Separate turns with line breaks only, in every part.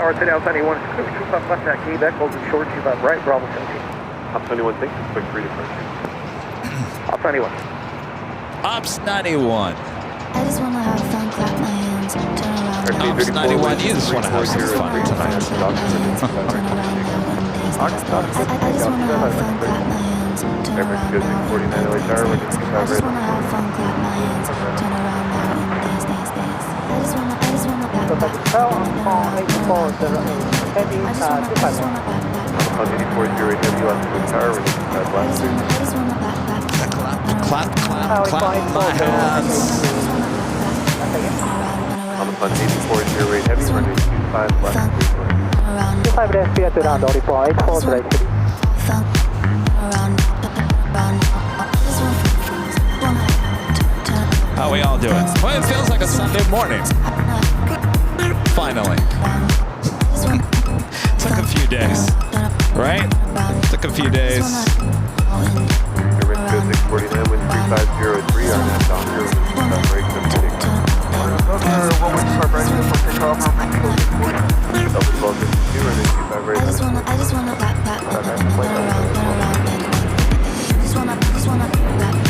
Tower, today out 91, 25 left at Quebec, holding short, 25 right, Bravo 17.
Up 21, thanks, quick 3 departure.
Ops 91.
Ops 91.
I just wanna have fun, clap my hands, turn around.
Ops 91, you just want to have some fun tonight.
I just wanna have fun, clap my hands, turn around now and dance, dance, dance. I just wanna have fun, clap my hands, turn around now and dance, dance, dance. I just wanna clap, clap, clap, turn around now and dance, dance, dance. I just wanna clap,
On 8408 heavy left to the tower, we're just last two.
I just wanna clap, clap,
Clap, clap, clap my hands.
On 8408 heavy, running 25 left to
25 left, clear to round, only for 84, right.
How we all doing? Well, it feels like a Sunday morning. Finally. Took a few days, right? Took a few days.
Airline 649, wind 3503, on that down here, break them to take. Double 1252, running 25 right.
I just wanna clap, clap, turn around, turn around. Just wanna clap, around.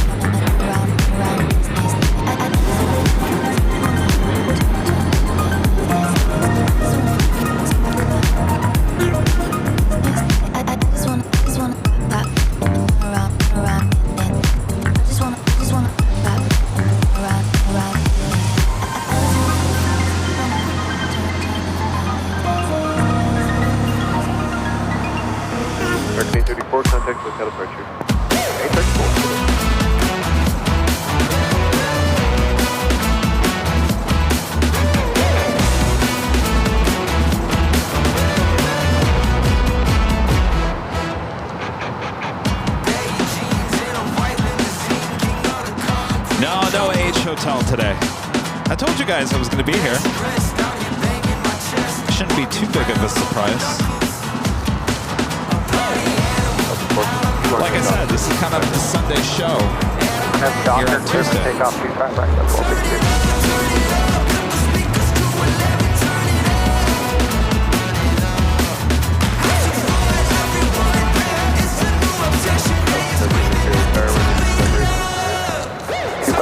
Hurricane 34, contact with departure. 834.
No AH Hotel today. I told you guys I was going to be here. Shouldn't be too big of a surprise. Like I said, this is kind of the Sunday show here on Tuesday.
Take off 25 right, that's 1252.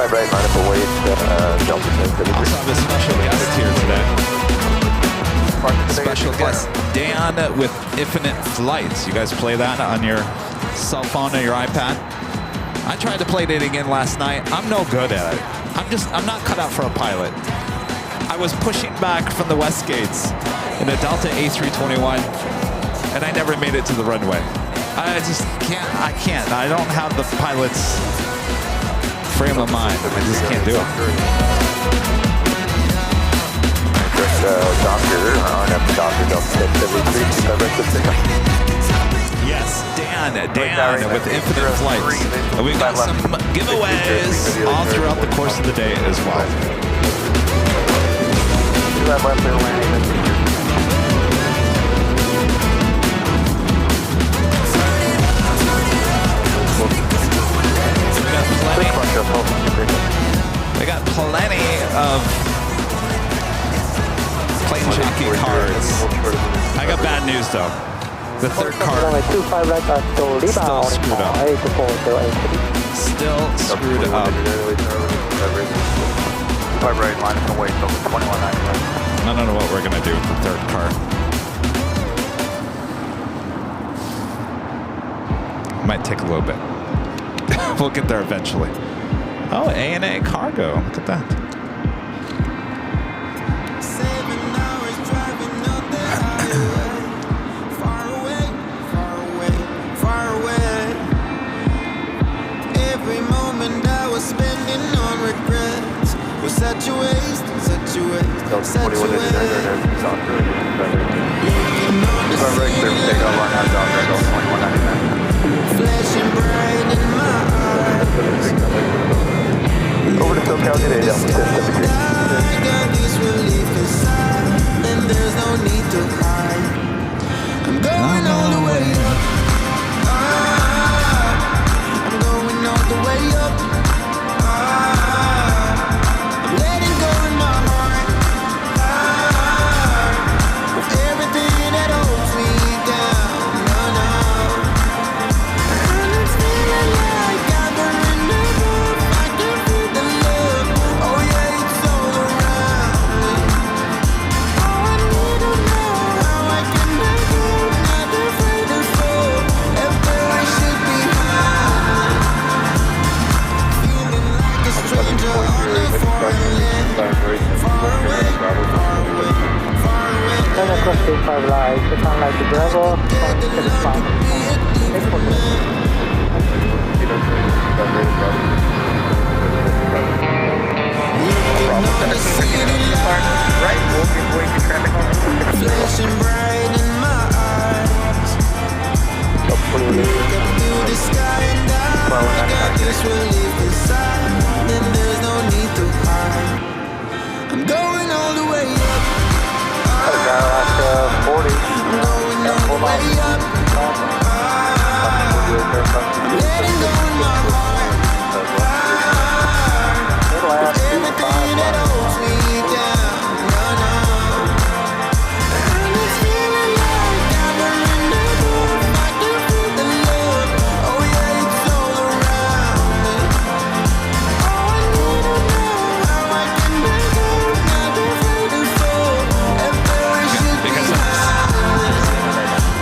Right, line up away to Delta 10.
Also have a special guest here today. Special guest, Dan with Infinite Flights. You guys play that on your cell phone or your iPad? I tried to play it again last night. I'm no good at it. I'm not cut out for a pilot. I was pushing back from the West Gates in a Delta A321, and I never made it to the runway. I just can't. I don't have the pilot's frame of mind. I just can't do it. Yes, Dan with Infinite Flights. And we've got some giveaways all throughout the course of the day as well. We got plenty of plane jockey cards. I got bad news though. The third card still screwed up. Still screwed up.
Right, line up and wait till 2199.
I don't know what we're gonna do with the third card. Might take a little bit. We'll get there eventually. Oh, A&A Cargo. Look at that.
Far away. Every moment I was spending on regrets was such a waste.
Delta 2199, right, clear for takeoff on that down there, Delta 2199.
Flashing bright in my eyes.
Over to SoCal today, Delta 1073.
I got this relief inside, and there's no need to hide. I'm going all the way up. I'm going all the way up. I'm letting go in my heart. With everything
Request 85 live, it's on like the Bravo, phone to the spot. Next one. Right, we'll give way to traffic on
flashing bright in my eyes. Look up through the sky and I got this relief inside. And there's no need to hide. I'm going all the way up. I'm going all the way up. Letting go in my heart. Everything that holds me down. And it's feeling like I'm in the mood. I can feel the love. Oh yeah, it's all around me. Oh, I need to know how I can make it. Not afraid to fall. If there is shit behind me.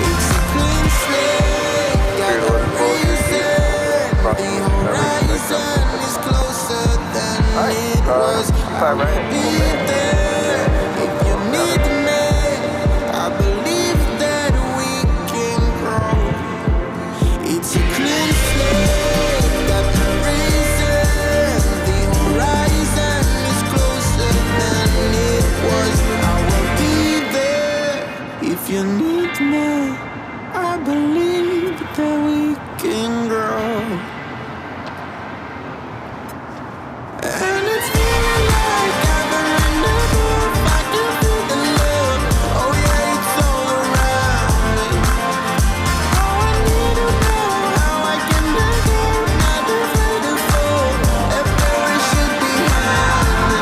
It's a clean slate. Got a reason. The horizon is closer than it was. I'll be there if you need me. I believe that we can grow. It's a clean slate, got no reason. The horizon is closer than it was. I will be there if you need me. I believe that we can grow. And it's feeling like I'm in the mood. I can feel the love. Oh yeah, it's all around me. Oh, I need to know how I can make it. Not afraid to fall. If there is shit behind me.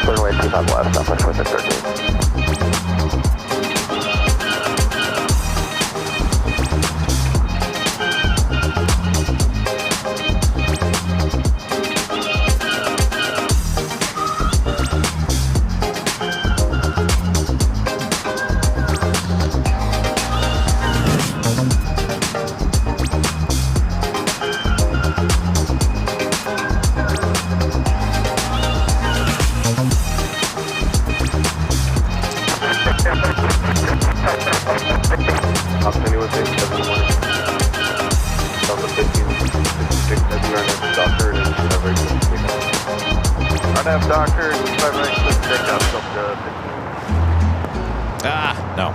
Runway 25 left, Southwest 2613.
Doctor, 25 right, let's take out some
No.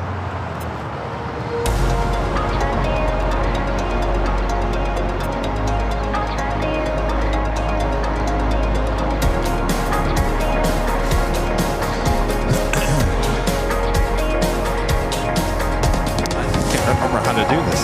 I can't remember how to do this.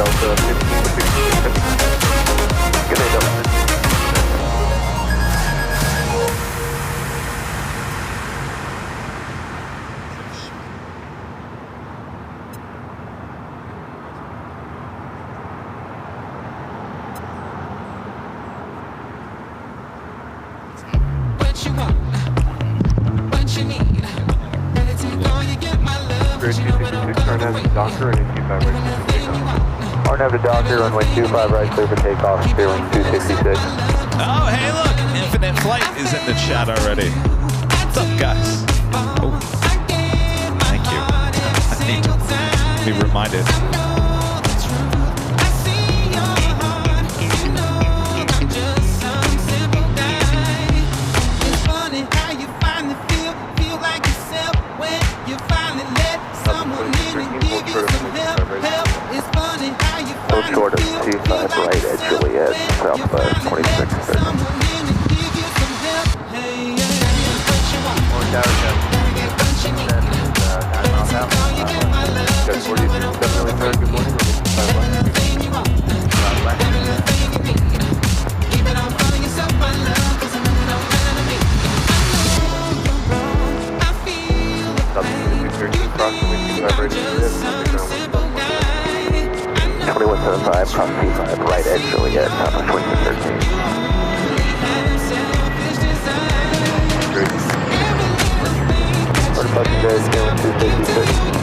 Delta 1566. Good day, Delta.
What you want, what you need. Better take all you get, my love.
Bridge 266, turn out to Docker and 25 right clear for takeoff.
RNAV to Docker, runway 25 right clear for takeoff, clearing 266.
Oh, hey, look, Infinite Flight is in the chat already. What's up, guys? Oh, thank you. I need to be reminded.
So short of T5 right at Juliet, southwest 2630.
Orange Tower, Jeff. 9 miles out. Jet 42, 703rd, good morning. We're 5
2175, cross T5 right at Juliet, southwest 2613. Order fucking day, scaling 266.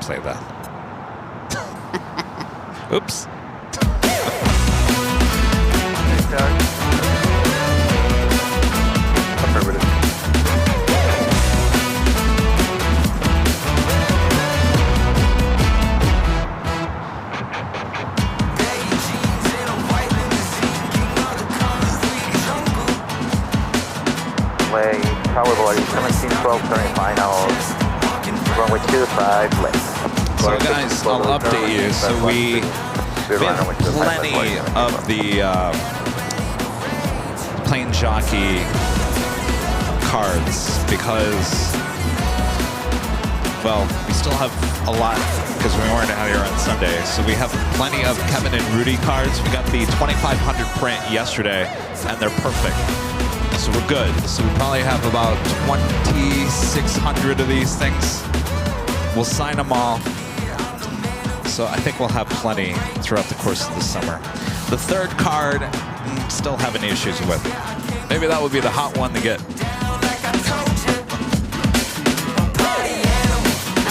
Play that. Oops.
Affirmative.
Runway, tower velocity 1712, turning finals. Runway 25, left.
So guys, I'll update you. So we have plenty of the plane jockey cards because, well, we still have a lot because we weren't out here on Sunday. So we have plenty of Kevin and Rudy cards. We got the 2500 print yesterday and they're perfect. So we're good. So we probably have about 2,600 of these things. We'll sign them all. So I think we'll have plenty throughout the course of the summer. The third card, still having issues with. Maybe that would be the hot one to get.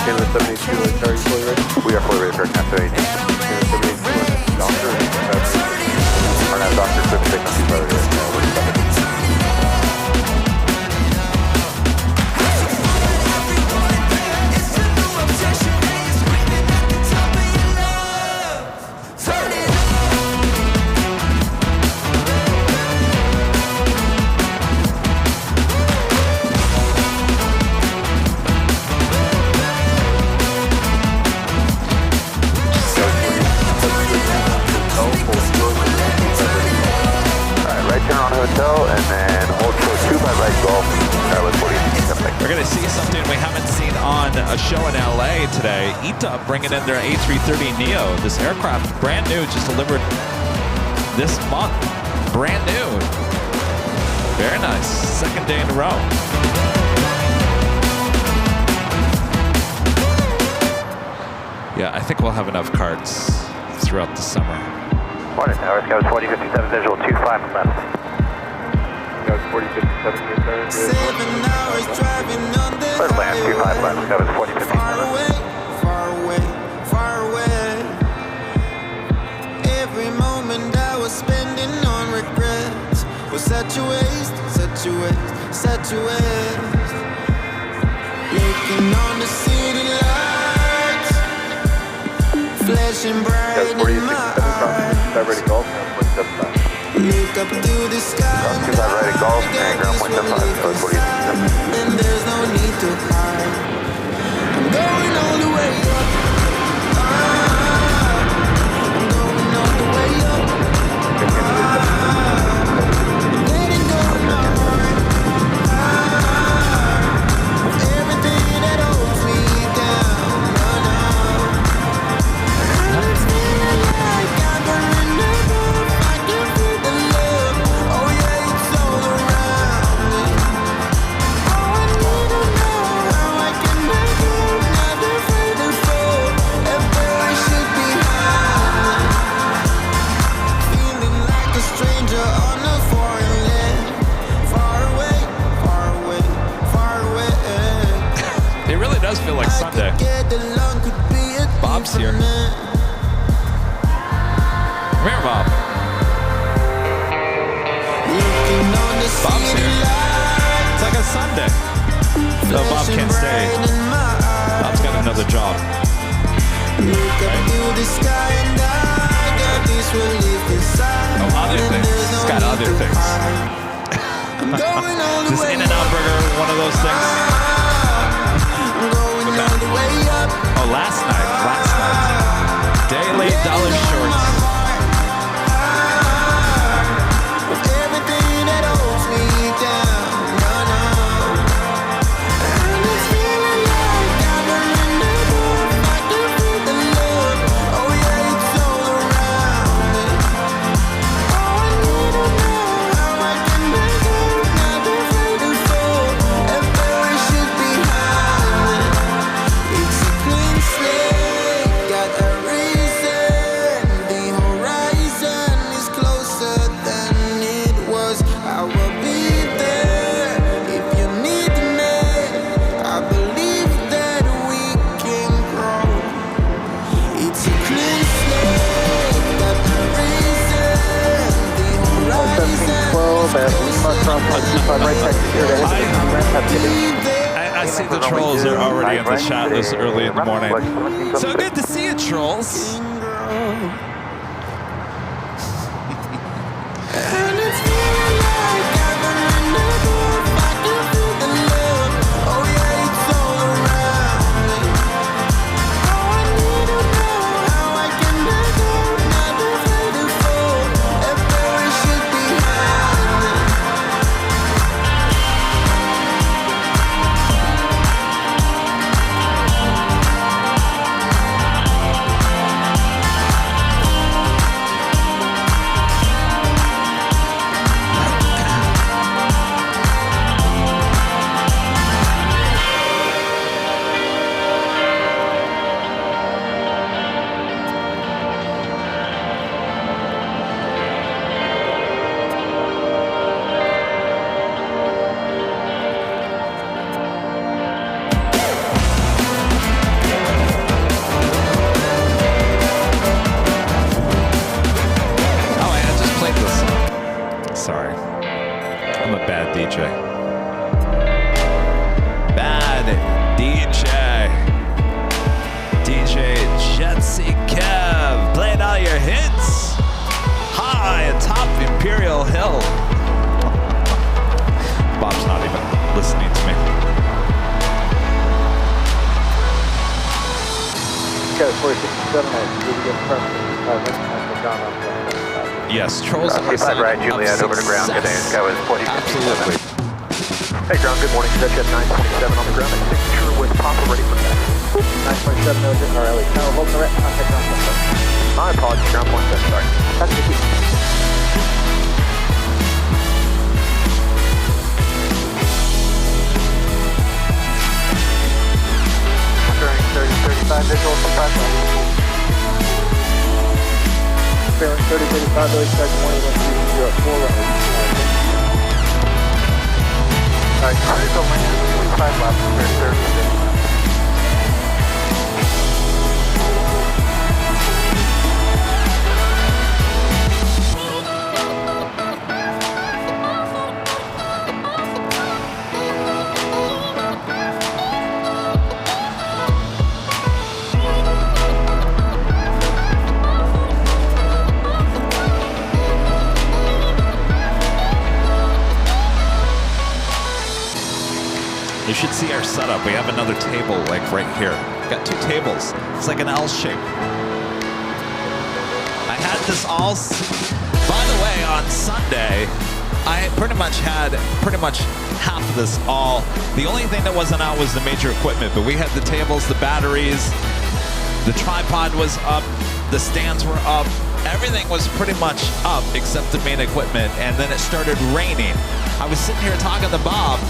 Taylor 72, are you fully ready?
We are fully ready for aircraft 78.
Taylor 72, Doctor,
Our now Doctor, quick frequency, brother.
on a show in LA today. ETA bringing in their A330neo. This aircraft, brand new, just delivered this month. Brand new. Very nice. Second day in a row. Yeah, I think we'll have enough carts throughout the summer.
Morning, Tower. Scout 4057 visual 25 left.
Scout 4057, good sir.
7 hours driving on the
Clear to land 25 left. Scout
far
4057.
away, far away, far away. Every moment I was spending on regrets was such a waste, such a waste, such a waste. Looking on the city lights, flashing bright
Scout
in my
4067,
eyes.
ready golf, 175.
Look up to the sky and
25 ready golf,
I
and ground
got this
175,
relief
Scout 4057.
inside, and there's no need to hide. I'm going all the way up. I'm going all the way up. Letting go of my heart. Everything that holds me down. And it's feeling like I'm in the roof. I can feel the love. Oh yeah, it's all around me. Oh, I need to know how I can make it. Never afraid to fall. And where I should be hiding. Feeling like a stranger on a foreign land. Far away, far away, far away.
It really does feel like Sunday. Bob's here. Come here, Bob. Bob's here. It's like a Sunday. No, Bob can't stay. Bob's got another job. Oh, other things. He's got other things. This In-N-Out Burger, one of those things. Oh, last night. Day late, dollar short.
Everything that holds me down, no, no. And it's feeling like I'm in the roof. I can feel the love. Oh yeah, it's all around me. Oh, I need to know how I can make it. Never afraid to fall. And where I should be hiding. It's a clean slate, got a reason. The horizon is closer than it was. I will be there if you need me. I believe that we can grow. It's a clean slate, got a reason. The horizon is closer
I see the trolls are already in the chat this early in the morning. So good to see you, trolls.
And it's feeling like I'm in the roof. I can feel the love. Oh yeah, it's all around me. Oh, I need to know how I can make it. Never afraid to fall. And where I should be hiding.
Oh, I just played this. Sorry. I'm a bad DJ. Bad DJ. DJ Jetsy Kev. Playing all your hits. High atop Imperial Hill. Bob's not even listening to me.
Scout 4067, did you get permission?
Yes, trolls are
25 right, Juliet, over to ground. Good day. Scout was 4057.
Absolutely.
Hey, ground, good morning. Jet 927 on the ground. And signature with Papa ready for taxi. 927, no, just our LA tower. Hold the right contact ground. My apologies, ground 17, sorry. That's the key. Bearing 3035, visual from 5 left. Bearing 3035, Billy Strike 11304 runway. Alright, critical lane 5 left, bearing 3035.
You should see our setup. We have another table like right here. Got two tables. It's like an L shape. I had this all. By the way, on Sunday, I pretty much had half of this all. The only thing that wasn't out was the major equipment, but we had the tables, the batteries, the tripod was up, the stands were up. Everything was pretty much up except the main equipment, and then it started raining. I was sitting here talking to Bob,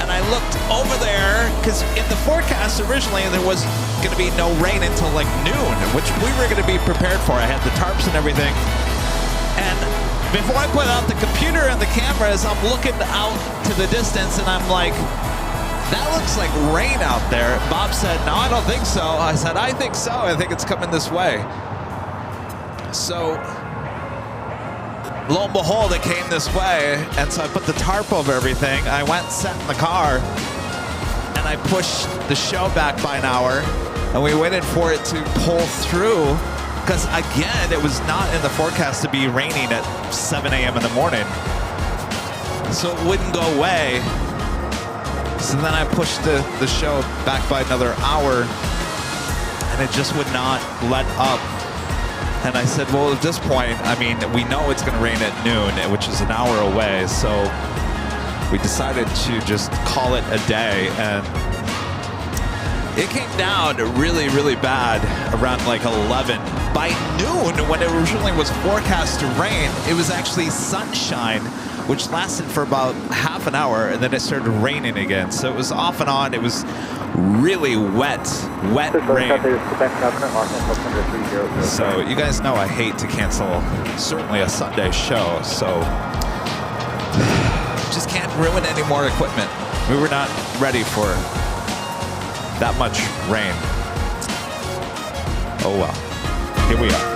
and I looked over there, because in the forecast originally there was going to be no rain until like noon, which we were going to be prepared for. I had the tarps and everything. And before I put out the computer and the cameras, I'm looking out to the distance and I'm like, that looks like rain out there. Bob said, no, I don't think so. I said, I think so. I think it's coming this way. So lo and behold, it came this way, and so I put the tarp over everything. I went, sat in the car, and I pushed the show back by an hour, and we waited for it to pull through, because again, it was not in the forecast to be raining at 7 a.m. in the morning. So it wouldn't go away. So then I pushed the show back by another hour, and it just would not let up. And I said, well, at this point, I mean, we know it's going to rain at noon, which is an hour away. So we decided to just call it a day. And it came down really, really bad around like 11. By noon, when it originally was forecast to rain, it was actually sunshine, which lasted for about half an hour. And then it started raining again. So it was off and on. It was really wet rain. So you guys know I hate to cancel certainly a Sunday show, so just can't ruin any more equipment. We were not ready for that much rain. Oh well, here we are.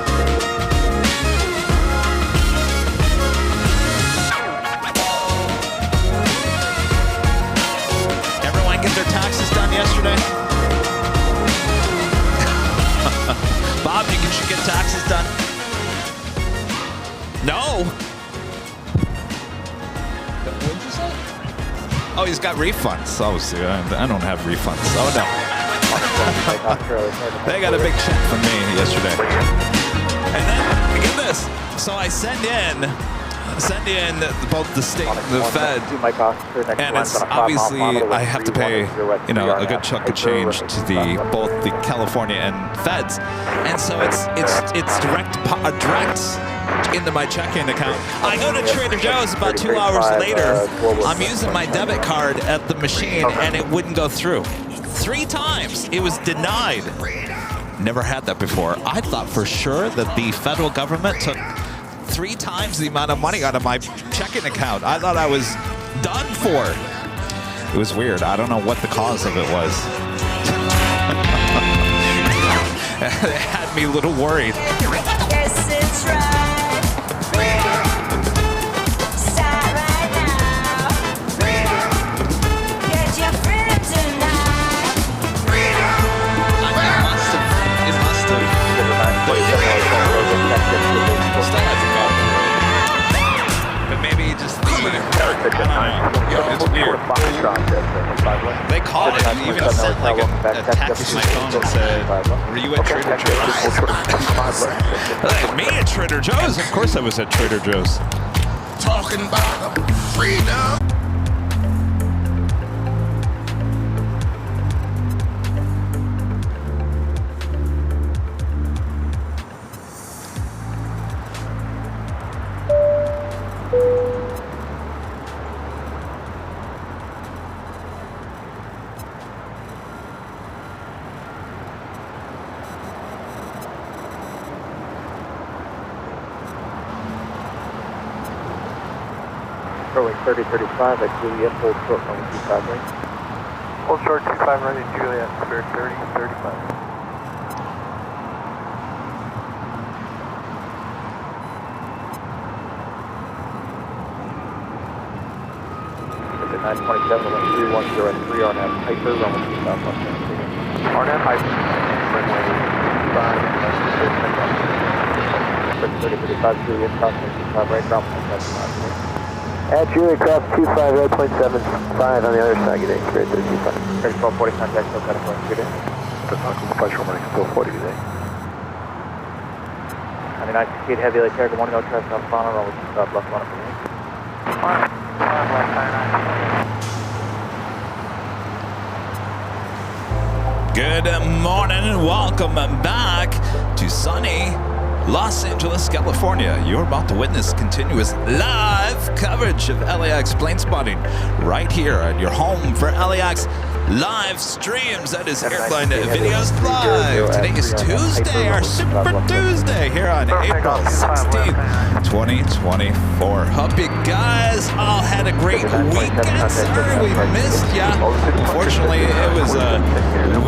Get their taxes done yesterday? Bob, you should get taxes done. No. What'd you say? Oh, he's got refunds. Oh, see, I don't have refunds. Oh no. They got a big check from me yesterday. And then get this. So I send in both the state and the Fed, and it's obviously I have to pay, you know, a good chunk of change to both the California and Feds, and so it's direct into my checking account. I go to Trader Joe's about 2 hours later. I'm using my debit card at the machine, and it wouldn't go through. 3 times it was denied. Never had that before. I thought for sure that the federal government took 3 times the amount of money out of my checking account. I thought I was done for. It was weird. I don't know what the cause of it was. It had me a little worried.
Yes, it's right. Start right now. Get your freedom tonight.
It must have. Still hasn't gone through. But maybe just the, it's weird. They called it, even sent like a text to my phone and said, were you at Trader Joe's? Like, me at Trader Joe's? Of course I was at Trader Joe's.
Talking about freedom.
Runway 3035 at Juliet, hold short runway 25 right.
Hold short 25 running Juliet, Spirit 3035.
927, 310 at 3 RNAV Hyper, runway 25 left.
RNAV Hyper, runway
3035 Juliet, cross 25 right, ground 25. At Juliet, cross 25 right, 0.75 on the other side, good day, Spirit 3025. 3440, contact, no kind of point, good day.
That's not cool, flight running still 40 today.
99 speed, heavy light carrier, good morning, no traffic on final, runway 25 left, one up.
Good morning and welcome back to sunny Los Angeles, California. You're about to witness continuous live coverage of LAX plane spotting right here at your home for LAX live streams. That is Airline Videos Live. Today is Tuesday, our Super Tuesday here on April 16th, 2024. Hope you guys all had a great weekend. Sorry we missed ya. Unfortunately, it was a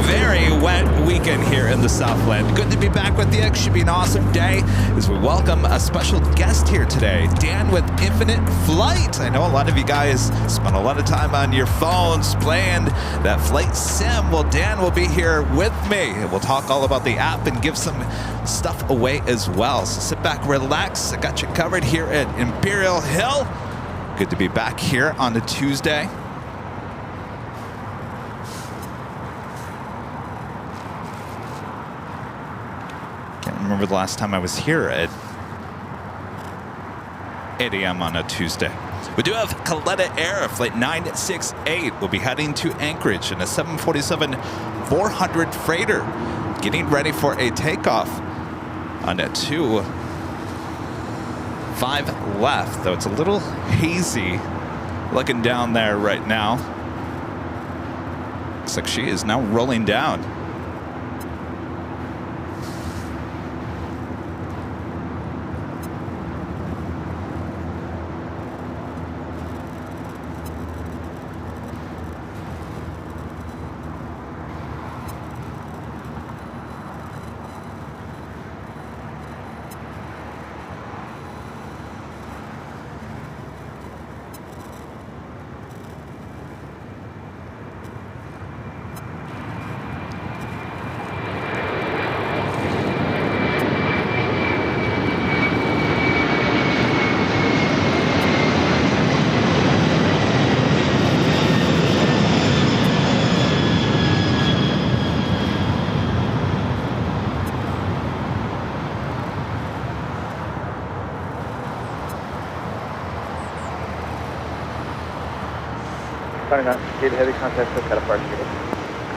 very wet weekend here in the Southland. Good to be back with you. It should be an awesome day as we welcome a special guest here today, Dan with Infinite Flight. I know a lot of you guys spent a lot of time on your phones playing that flight sim. Well, Dan will be here with me. We'll talk all about the app and give some stuff away as well. So sit back, relax. I got you covered here at Imperial Hill. Good to be back here on a Tuesday. Can't remember the last time I was here at 8 a.m. on a Tuesday. We do have Caletta Air, flight 968. We'll be heading to Anchorage in a 747-400 freighter, getting ready for a takeoff on a 2-5 left, though it's a little hazy looking down there right now. Looks like she is now rolling down.
Heavy contact with that approach.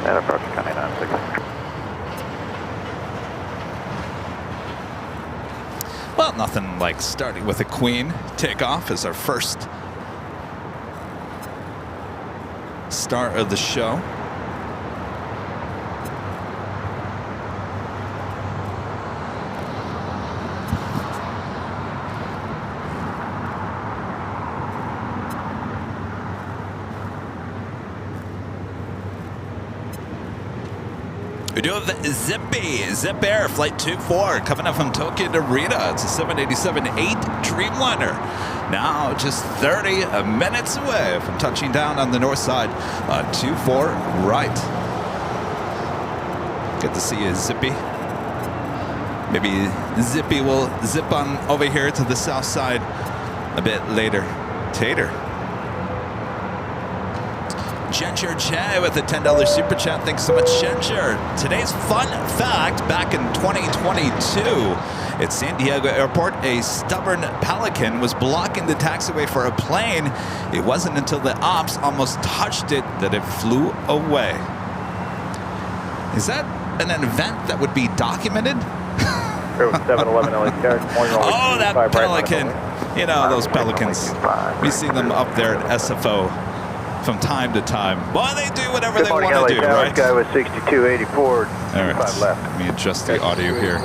And approach 996.
Well, nothing like starting with a queen. Takeoff is our first start of the show. We do have Zip Air, flight 24, coming up from Tokyo to Rita. It's a 787-8 Dreamliner. Now just 30 minutes away from touching down on the north side on 24 right. Good to see you, Zippy. Maybe Zippy will zip on over here to the south side a bit later. Tater. Ginger Che with a $10 super chat. Thanks so much, Ginger. Today's fun fact, back in 2022 at San Diego Airport, a stubborn pelican was blocking the taxiway for a plane. It wasn't until the ops almost touched it that it flew away. Is that an event that would be documented?
711 LA carrier.
Oh, that pelican. You know, those pelicans. We see them up there at SFO from time to time. Boy, they do whatever
Good
they
morning,
want to
LA
do,
Tower.
right?
Sky was 6284,
All right,
25 left.
let me adjust the audio here.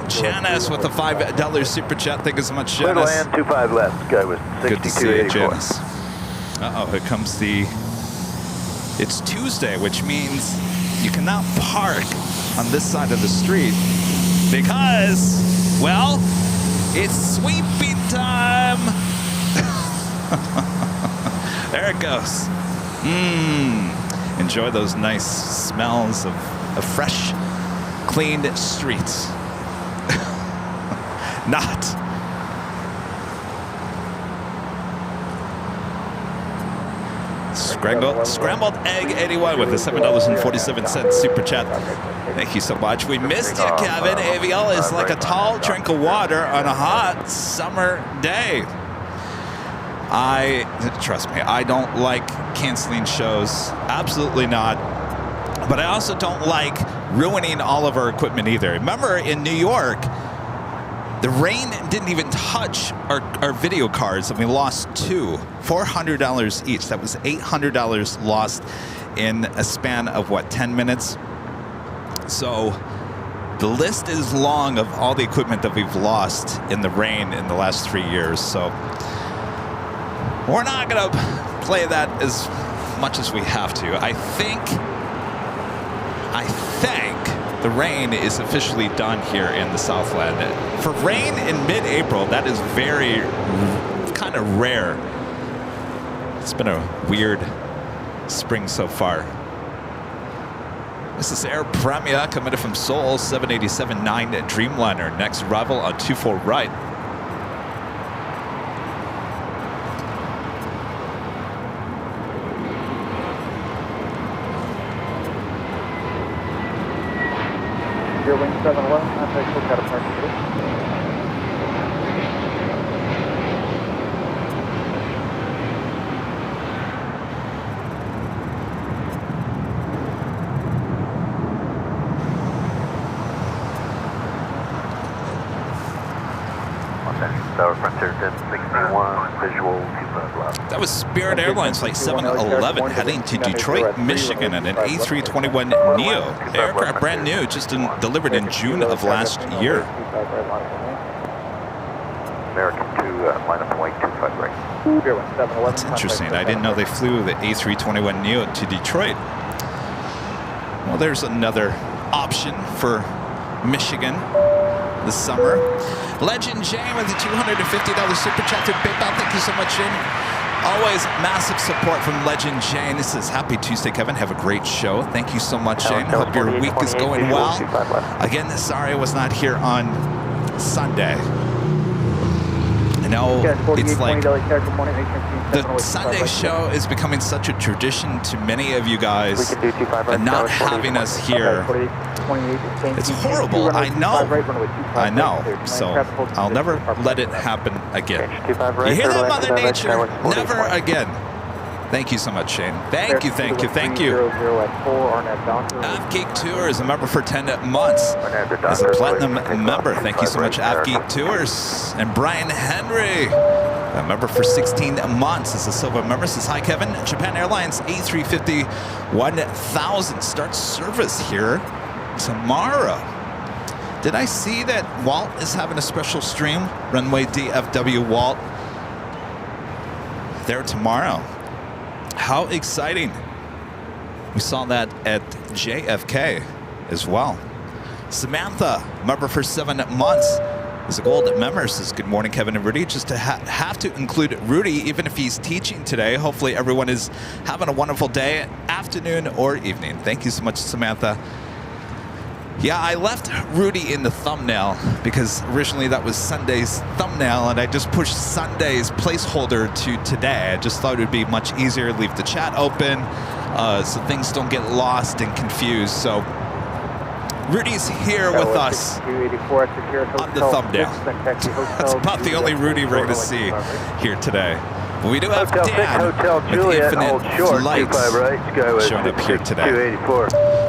Janice with the $5 super chat. Thank you so much,
Clear to
Janice.
land, 25 left. Sky was
Good to see you,
6284.
Janice. Uh-oh, here comes the... It's Tuesday, which means you cannot park on this side of the street because, well, it's sweeping time. There it goes. Enjoy those nice smells of fresh, cleaned streets. Not. Scrambled Egg 81 with the $7.47 super chat. Thank you so much. We missed you, Kevin. AVL is like a tall drink of water on a hot summer day. Trust me, I don't like canceling shows. Absolutely not. But I also don't like ruining all of our equipment either. Remember in New York, the rain didn't even touch our video cards, and we lost two, $400 each. That was $800 lost in a span of, what, 10 minutes? So the list is long of all the equipment that we've lost in the rain in the last 3 years. So we're not going to play that as much as we have to. I think the rain is officially done here in the Southland. For rain in mid-April, that is very kind of rare. It's been a weird spring so far. This is Air Premia coming from Seoul, 787-9 Dreamliner. Next arrival on 24 right.
Your wing 711, contact full cat apart.
Tower Frontier 1061, visual 25 left.
That was Spirit Airlines Flight 711 heading to Detroit, Michigan in an A321neo aircraft, brand new, just delivered in June of last year.
American 2, line up point 25 right.
That's interesting. I didn't know they flew the A321neo to Detroit. Well, there's another option for Michigan this summer. Legend Jane with the $250 super chat to PayPal. Thank you so much, Jane. Always massive support from Legend Jane. This is Happy Tuesday, Kevin. Have a great show. Thank you so much, Jane. Hope your week is going well. Again, sorry I was not here on Sunday. I know it's like the Sunday show is becoming such a tradition to many of you guys, and not having us here, it's horrible. I know, so I'll never let it happen again. You hear that, Mother Nature? Never again. Thank you so much, Shane. Thank you. AvGeek Tours, a member for 10 months. As a platinum member, thank you so much, AvGeek Tours. And Brian Henry, a member for 16 months. As a silver member, says, hi, Kevin. Japan Airlines A350 1000 starts service here tomorrow. Did I see that Walt is having a special stream? Runway DFW Walt. There tomorrow. How exciting. We saw that at JFK as well. Samantha, member for 7 months, is a gold member, says, good morning, Kevin and Rudy. Just to have to include Rudy, even if he's teaching today. Hopefully everyone is having a wonderful day, afternoon, or evening. Thank you so much, Samantha. Yeah, I left Rudy in the thumbnail because originally that was Sunday's thumbnail, and I just pushed Sunday's placeholder to today. I just thought it would be much easier to leave the chat open so things don't get lost and confused. So Rudy's here with us on the thumbnail. That's about the only Rudy we're going to see here today. But we do have Dan with Infinite Flights showing up here today.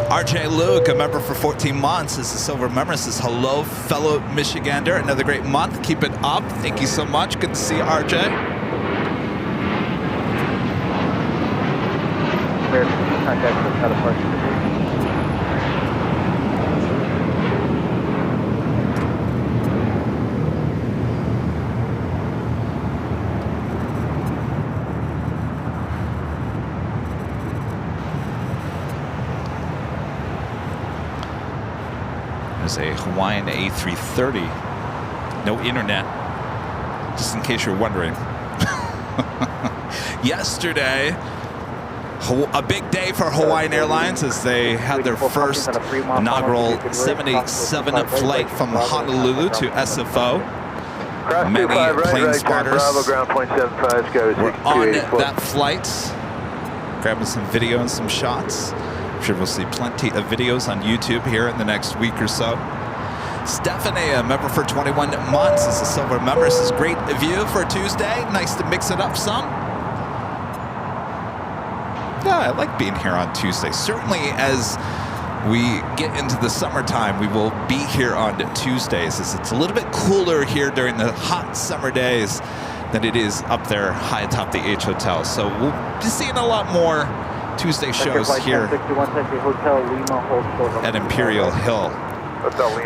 RJ Luke, a member for 14 months, is a silver member, says, hello, fellow Michigander. Another great month. Keep it up. Thank you so much. Good to see you, RJ.
contact with another person.
There's a Hawaiian A330. No internet, just in case you're wondering. Yesterday, a big day for Hawaiian Airlines as they had their first inaugural 787 flight from Honolulu to SFO. Many plane spotters were on that flight, grabbing some video and some shots. I'm sure we'll see plenty of videos on YouTube here in the next week or so. Stephanie, a member for 21 months, is a silver member. This is great view for Tuesday. Nice to mix it up some. Yeah, I like being here on Tuesday. Certainly as we get into the summertime, we will be here on Tuesdays as it's a little bit cooler here during the hot summer days than it is up there high atop the H Hotel. So we'll be seeing a lot more Tuesday shows here at Imperial Hill.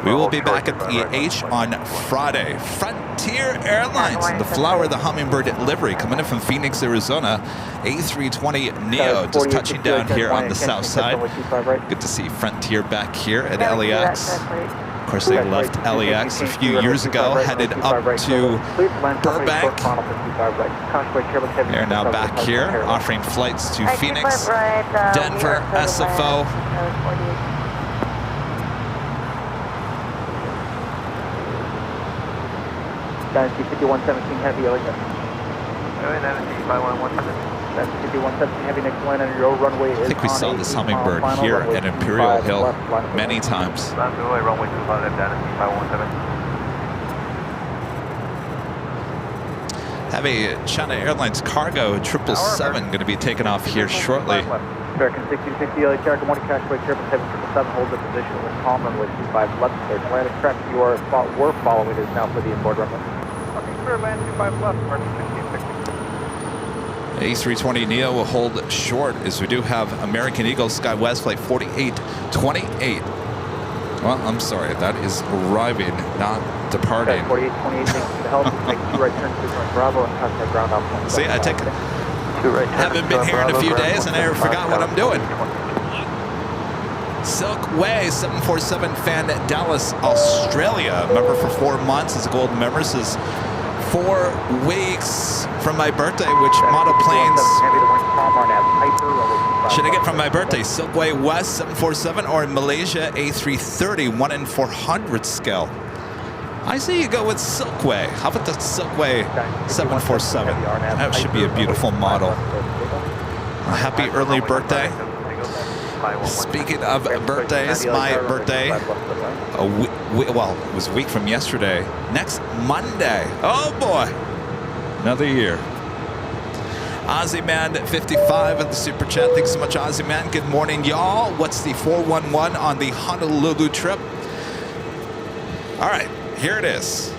We will be back at the H on Friday. Frontier Airlines, the Flower, the Hummingbird livery, coming in from Phoenix, Arizona. A320 Neo, just touching down here on the south side. Good to see Frontier back here at LAX. Of course, they left LAX a few years ago, headed up to Burbank. They're now back here, offering flights to Phoenix, Denver, SFO.
Dynasty 5117 Heavy, LAX. Dynasty 5117. Dynasty 5117 Heavy, next line on your runway is
I think we saw this Hummingbird here at Imperial Hill many times.
Runway 25 left, Dynasty 517.
Have a China Airlines cargo 777 going to be taken off here shortly.
American 1650 LA Charter, morning Cashway, 777 holds the position with calm runway 25 left. There's Atlantic traffic you are we're following is now for the inboard runway. Okay, sir, land 25 left, American 1650.
A320 Neo will hold short as we do have American Eagle SkyWest flight 4828. Well, I'm sorry, that is arriving, not departing.
4828, thank you for the help. Make two right turns to Bravo and contact ground off.
See, I take it. Haven't been here in a few days and I forgot what I'm doing. Silk Way 747 fan Dallas, Australia. Member for 4 months is a gold member. Says 4 weeks from my birthday, which model planes should I get from my birthday? Silkway West 747 or Malaysia A330 1 in 400 scale. I say you go with Silkway. How about the Silkway 747? That should be a beautiful model. A happy early birthday. Speaking of birthdays, my birthday, well, it was a week from yesterday. Next Monday. Oh boy, another year. Ozzy Man 55 at the super chat. Thanks so much, Ozzy Man. Good morning, y'all. What's the 411 on the Honolulu trip? All right. Here it is.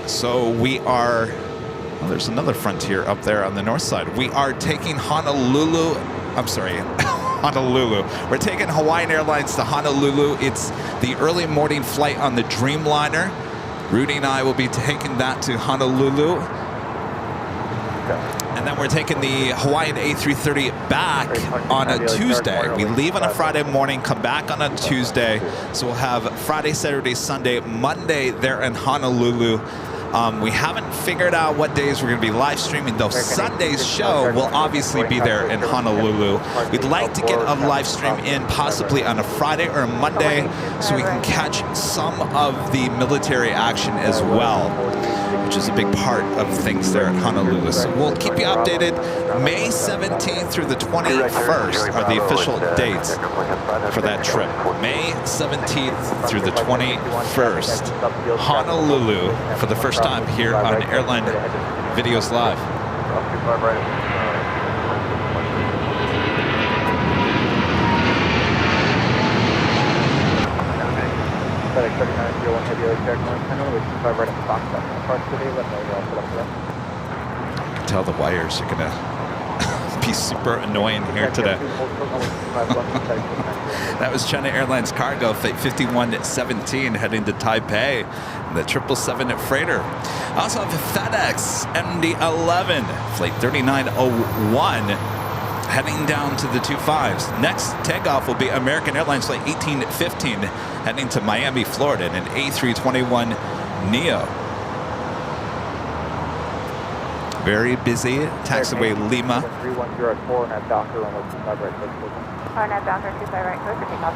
So we are, well, there's another Frontier up there on the north side. We are taking Honolulu. We're taking Hawaiian Airlines to Honolulu. It's the early morning flight on the Dreamliner. Rudy and I will be taking that to Honolulu. And then we're taking the Hawaiian A330 back on a Tuesday. We leave on a Friday morning, come back on a Tuesday. So we'll have Friday, Saturday, Sunday, Monday there in Honolulu. We haven't figured out what days we're going to be live streaming, though. Sunday's show will obviously be there in Honolulu. We'd like to get a live stream in possibly on a Friday or a Monday so we can catch some of the military action as well, which is a big part of things there at Honolulu. So we'll keep you updated. May 17th through the 21st are the official dates for that trip. May 17th through the 21st. Honolulu for the first time here on Airline Videos Live.
FedEx 3901 Heavy LA Charter, morning 10 runway 25 right at the box up. Parts today, let me know.
I can tell the wires are gonna be super annoying here today. That was China Airlines Cargo, Flight 5117, heading to Taipei, the 777 freighter. I also have a FedEx MD-11, Flight 3901, heading down to the 25s. Next takeoff will be American Airlines Flight 1815, heading to Miami, Florida, in an A321 Neo. Very busy. Taxiway Lima.
3104 and at Docker runway 25 right close.
Arnett Docker 25 right close for takeoff.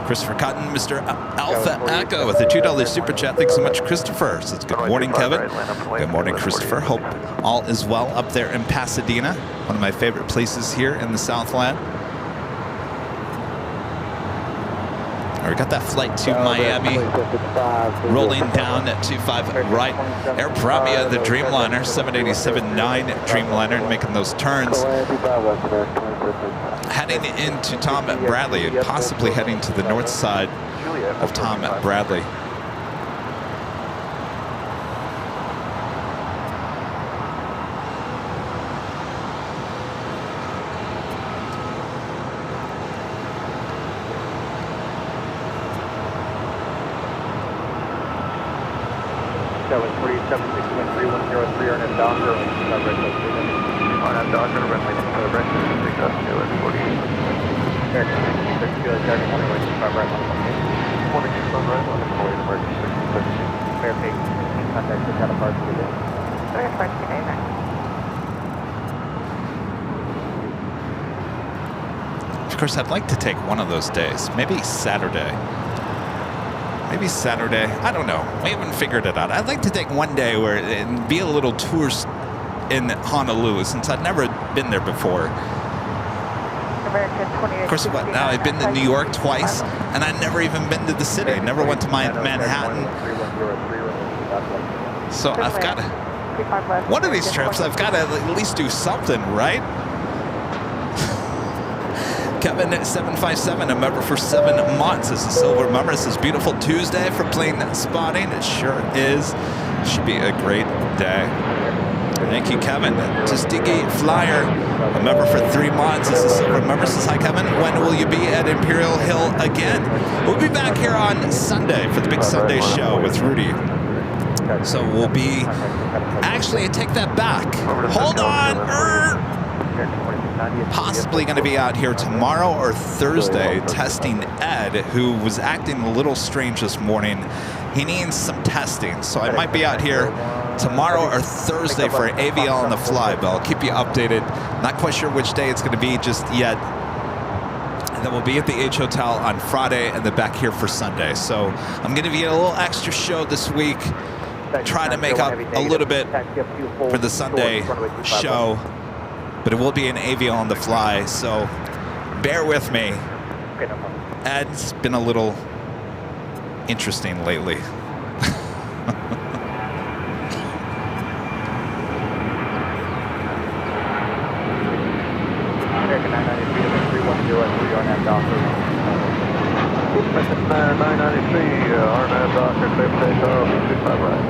Christopher Cotton, Mr. Alpha Echo with a $2 super chat. Thanks so much, Christopher. Says good morning, Kevin. Good morning, Christopher. Hope all is well up there in Pasadena, one of my favorite places here in the Southland. We got that flight to Miami, rolling down at 25 right. Air Premia, the Dreamliner, 787-9 Dreamliner, making those turns. Heading into Tom Bradley, possibly heading to the north side of Tom Bradley.
That was 4761 3103 on at Docker runway 25 right close. On at Docker runway 25 right close. Take off to at 48. American 66 Kilo Charlie runway 25 right close. 42 on right on the Florida emergency 66. American 18 contact with counterpart to the day.
Counterpart to the day,
Of course, I'd like to take one of those days, maybe Saturday. Maybe Saturday. I don't know. We haven't figured it out. I'd like to take one day where and be a little tourist in Honolulu, since I've never been there before. Of course, what now? I've been to New York twice, and I've never even been to the city. I never went to Manhattan. So I've got to. One of these trips, I've got to at least do something, right? Kevin 757, a member for 7 months. This is a silver member. This is beautiful Tuesday for plane spotting. It sure is. Should be a great day. Thank you, Kevin. Tuskegee Flyer, a member for 3 months. This is a silver member. Says, hi, Kevin. When will you be at Imperial Hill again? We'll be back here on Sunday for the big Sunday show with Rudy. So we'll be. Actually, I take that back. Hold on. Possibly going to be out here tomorrow or Thursday testing Ed, who was acting a little strange this morning. He needs some testing, so I might be out here tomorrow or Thursday for AVL on the fly, but I'll keep you updated. Not quite sure which day it's going to be just yet. And then we'll be at the H Hotel on Friday and then back here for Sunday. So I'm going to be a little extra show this week, trying to make up a little bit for the Sunday show. But it will be an AVL on the fly, so bear with me. Ed's been a little interesting lately.
American 993 310 on at Docker. 993 Arnett Docker, clear for takeoff, 25 right.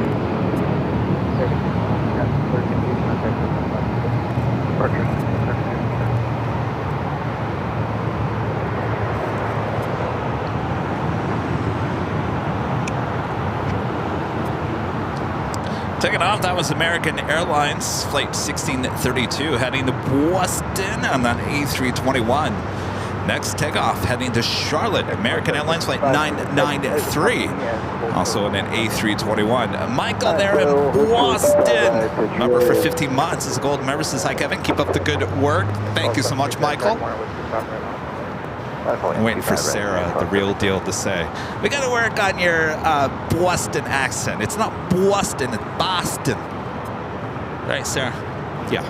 Taking off, that was American Airlines Flight 1632 heading to Boston on that A321. Next takeoff heading to Charlotte, American Airlines Flight 993, also in an A321. Michael there in Boston, member for 15 months, is a gold member. Says, hi, Kevin, keep up the good work. Thank you so much, Michael. I'm waiting for Sarah, the real deal, to say, we got to work on your Boston accent. It's not Boston, it's Boston. Right, Sarah? Yeah.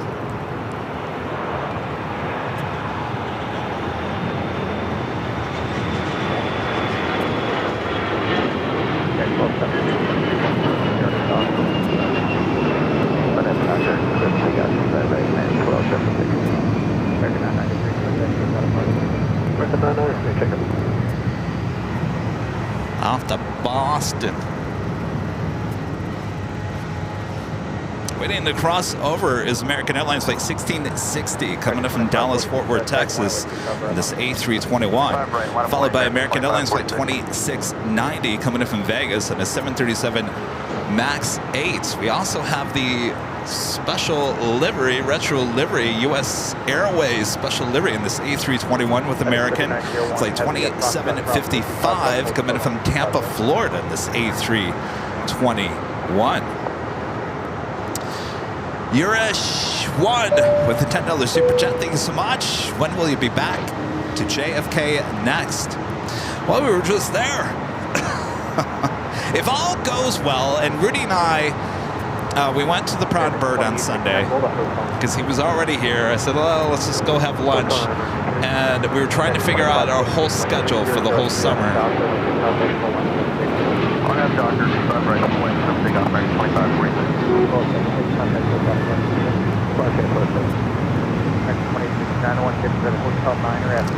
Off to Boston. Waiting to cross over is American Airlines flight 1660 coming in from Dallas, Fort Worth, Texas. This A321, followed by American Airlines flight 2690 coming in from Vegas and a 737 MAX 8. We also have the special livery, retro livery, U.S. Airways special livery in this A321 with American. It's like 2755 coming in from Tampa, Florida in this A321. Yurish one with a $10 super chat. Thank you so much. When will you be back to JFK next? Well, we were just there. If all goes well, and Rudy and I, we went to the Proud Bird on Sunday because he was already here. I said, well, let's just go have lunch. And we were trying to figure out our whole schedule for the whole summer.
On that Doctor, 25 right, point, something on right, 25, 46.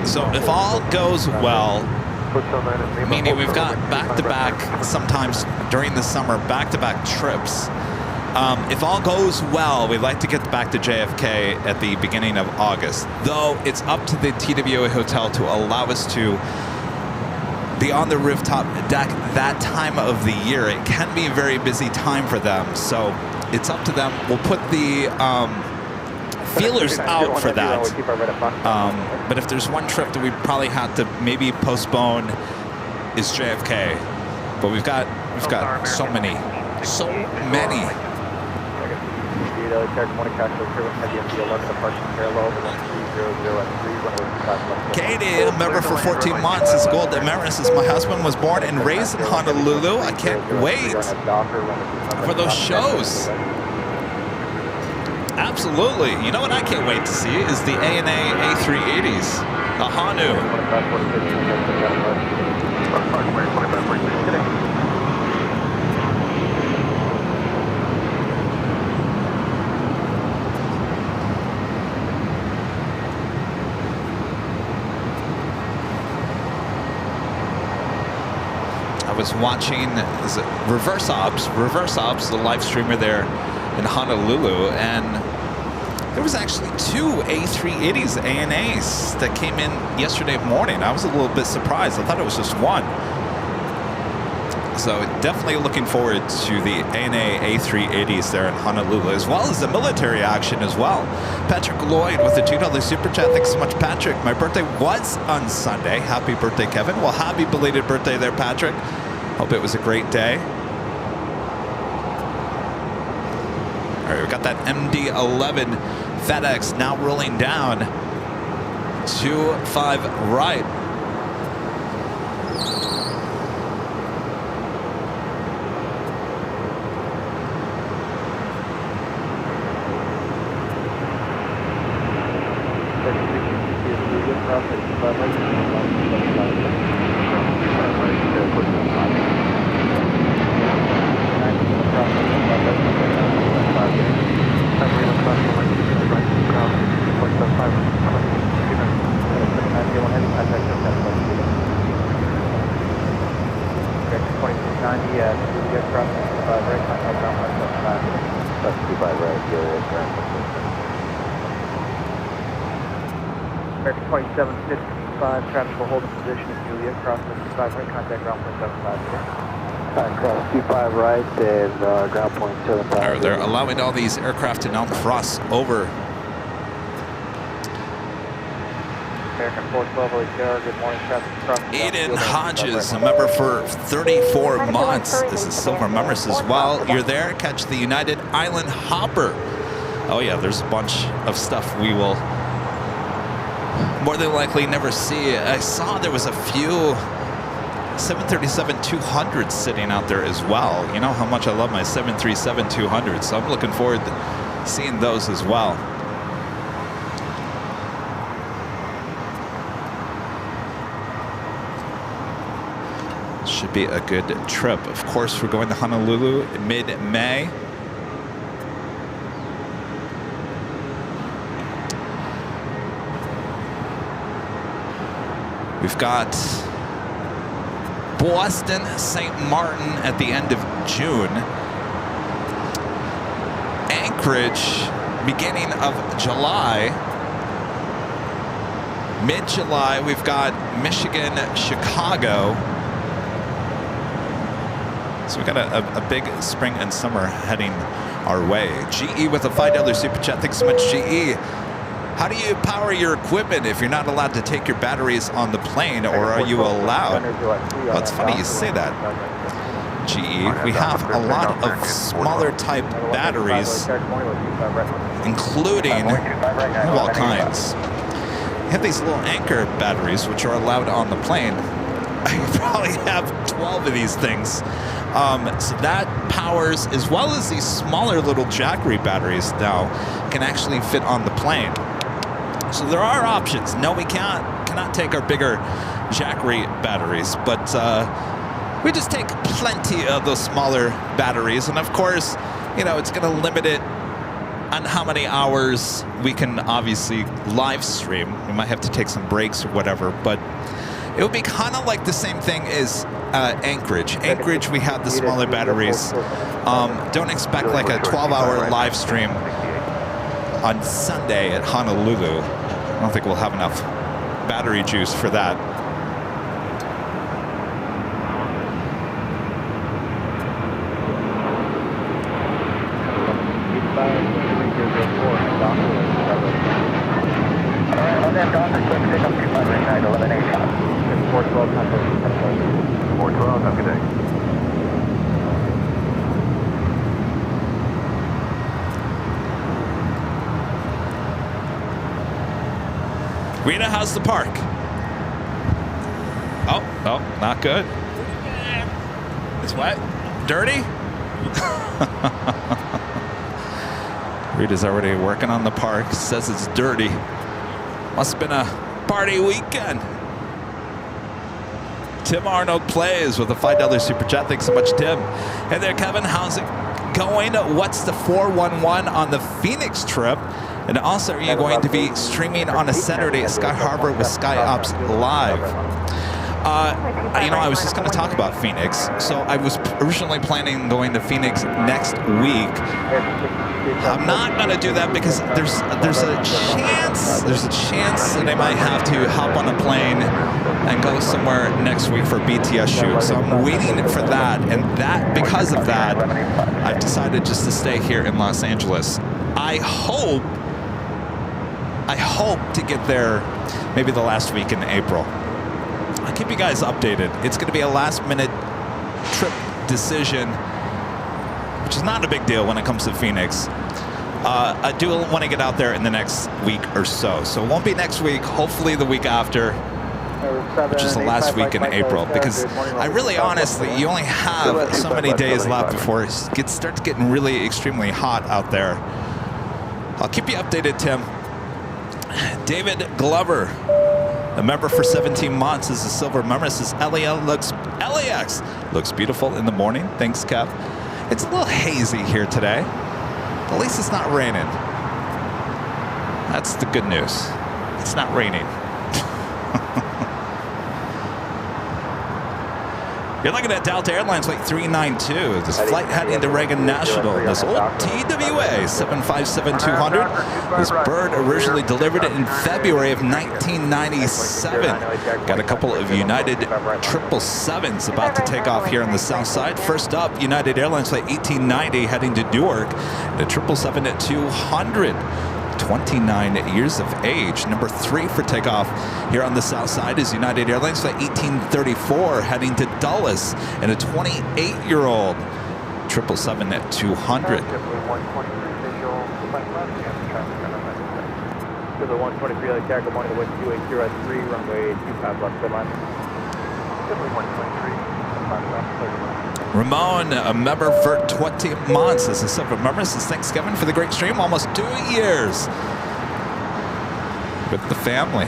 So if all goes well, meaning we've got back-to-back, sometimes during the summer, back-to-back trips. If all goes well, we'd like to get back to JFK at the beginning of August. Though it's up to the TWA Hotel to allow us to be on the rooftop deck that time of the year. It can be a very busy time for them, so it's up to them. We'll put the feelers out for that. But if there's one trip that we probably have to maybe postpone, is JFK. But we've got so many. Katie, a member for 14 months, is Gold Emeritus. My husband was born and raised in Honolulu. I can't wait for those shows. Absolutely. You know what I can't wait to see is the ANA A380s, the Hanu. I was watching Reverse Ops, the live streamer there in Honolulu, and there was actually 2 A380s ANAs that came in yesterday morning. I was a little bit surprised. I thought it was just one. So definitely looking forward to the ANA A380s there in Honolulu, as well as the military action as well. Patrick Lloyd with the $2 super chat. Thanks so much, Patrick. My birthday was on Sunday. Happy birthday, Kevin. Well, happy belated birthday there, Patrick. Hope it was a great day. All right, we've got that MD-11 FedEx now rolling down 25 right.
American 2755, traffic will hold in position in Juliet, cross 55 right, contact ground point 75. Cross 25 right and ground point 75.
They're allowing all these aircraft to now cross over.
American 412 ATR, good morning, traffic cross.
Aiden Hodges, a member for 34 months. This is Silver Members as well. You're there, catch the United Island Hopper. Oh yeah, there's a bunch of stuff we will more than likely never see. I saw there was a few 737-200s sitting out there as well. You know how much I love my 737-200s, so I'm looking forward to seeing those as well. Should be a good trip. Of course, we're going to Honolulu in mid-May. We've got Boston, St. Martin at the end of June. Anchorage, beginning of July. Mid-July, we've got Michigan, Chicago. So we've got a big spring and summer heading our way. GE with a $5 super chat. Thanks so much, GE. How do you power your equipment if you're not allowed to take your batteries on the plane, or are you allowed? Well, it's funny you say that, GE. We have a lot of smaller type batteries, including all kinds. You have these little anchor batteries, which are allowed on the plane. I probably have 12 of these things. So that powers, as well as these smaller little Jackery batteries now, can actually fit on the plane. So there are options. No, we cannot take our bigger Jackery batteries, but we just take plenty of those smaller batteries. And of course, you know, it's going to limit it on how many hours we can obviously live stream. We might have to take some breaks or whatever, but it would be kind of like the same thing as Anchorage. Anchorage, we have the smaller batteries. Don't expect like a 12-hour live stream on Sunday at Honolulu. I don't think we'll have enough battery juice for that. Rita, how's the park? Oh, not good. It's wet? Dirty? Rita's already working on the park, says it's dirty. Must have been a party weekend. Tim Arnold plays with a $5 super chat. Thanks so much, Tim. Hey there, Kevin. How's it going? What's the 411 on the Phoenix trip? And also, are you going to be streaming on a Saturday at Sky Harbor with Sky Ops Live? You know, I was just going to talk about Phoenix. So I was originally planning on going to Phoenix next week. I'm not going to do that because there's a chance that I might have to hop on a plane and go somewhere next week for a BTS shoot. So I'm waiting for that, and because of that, I've decided just to stay here in Los Angeles. I hope to get there maybe the last week in April. I'll keep you guys updated. It's going to be a last-minute trip decision, which is not a big deal when it comes to Phoenix. I do want to get out there in the next week or so. So it won't be next week, hopefully the week after, which is the last week in April. Because I really honestly, you only have so many days left before it starts getting really extremely hot out there. I'll keep you updated, Tim. David Glover, a member for 17 months, is a silver member. Says LAX looks beautiful in the morning. Thanks, Kev. It's a little hazy here today. At least it's not raining. That's the good news. It's not raining. You're looking at Delta Airlines flight 392. This flight heading to Reagan National. This old TWA 757-200. This bird originally delivered it in February of 1997. Got a couple of United 777s about to take off here on the south side. First up, United Airlines flight 1890 heading to Newark. The 777-200. 29 years of age. Number 3 for takeoff here on the south side is United Airlines flight 1834 heading to Dulles, and a 28-year-old 777-200.
To the 123 LAX, good morning, the wind 280 at 3, runway 25 left, good line. 123.
Ramon, a member for 20 months. This is silver member. Since Thanksgiving for the great stream. Almost 2 years with the family.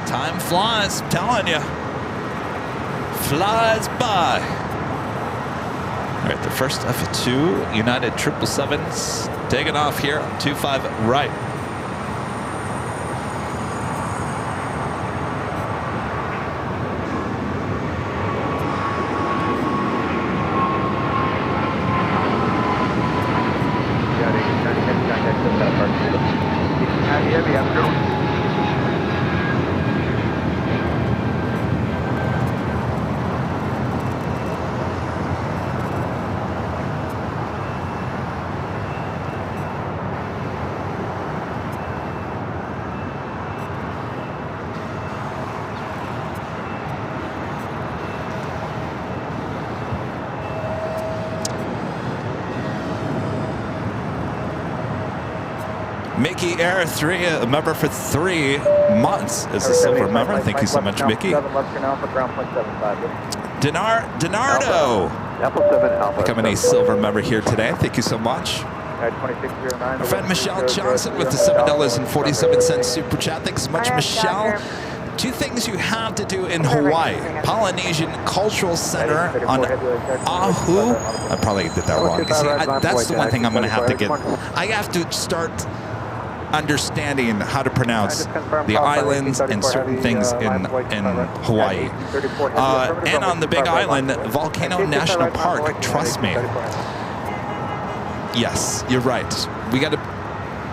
Time flies, I'm telling you. Flies by. All right, the first of 2 United 777s taking off here on 25 right.
Heavy, have a good one.
Mickey Air 3, a member for 3 months as a silver member. Thank you so much, Mickey. Denardo,
Apple 7 Alpha.
becoming a silver member here today. Thank you so much.
2609.
Our friend Michelle Johnson with the $7.47 super chat. Thanks so much, Michelle. 2 things you have to do in Hawaii. Polynesian Cultural Center on Oahu. I probably did that wrong. See, that's the one thing I'm going to have to get. I have to start understanding how to pronounce the islands and certain things in Hawaii. And on the Big Island, Volcano National Park, trust me. Yes, you're right. We got to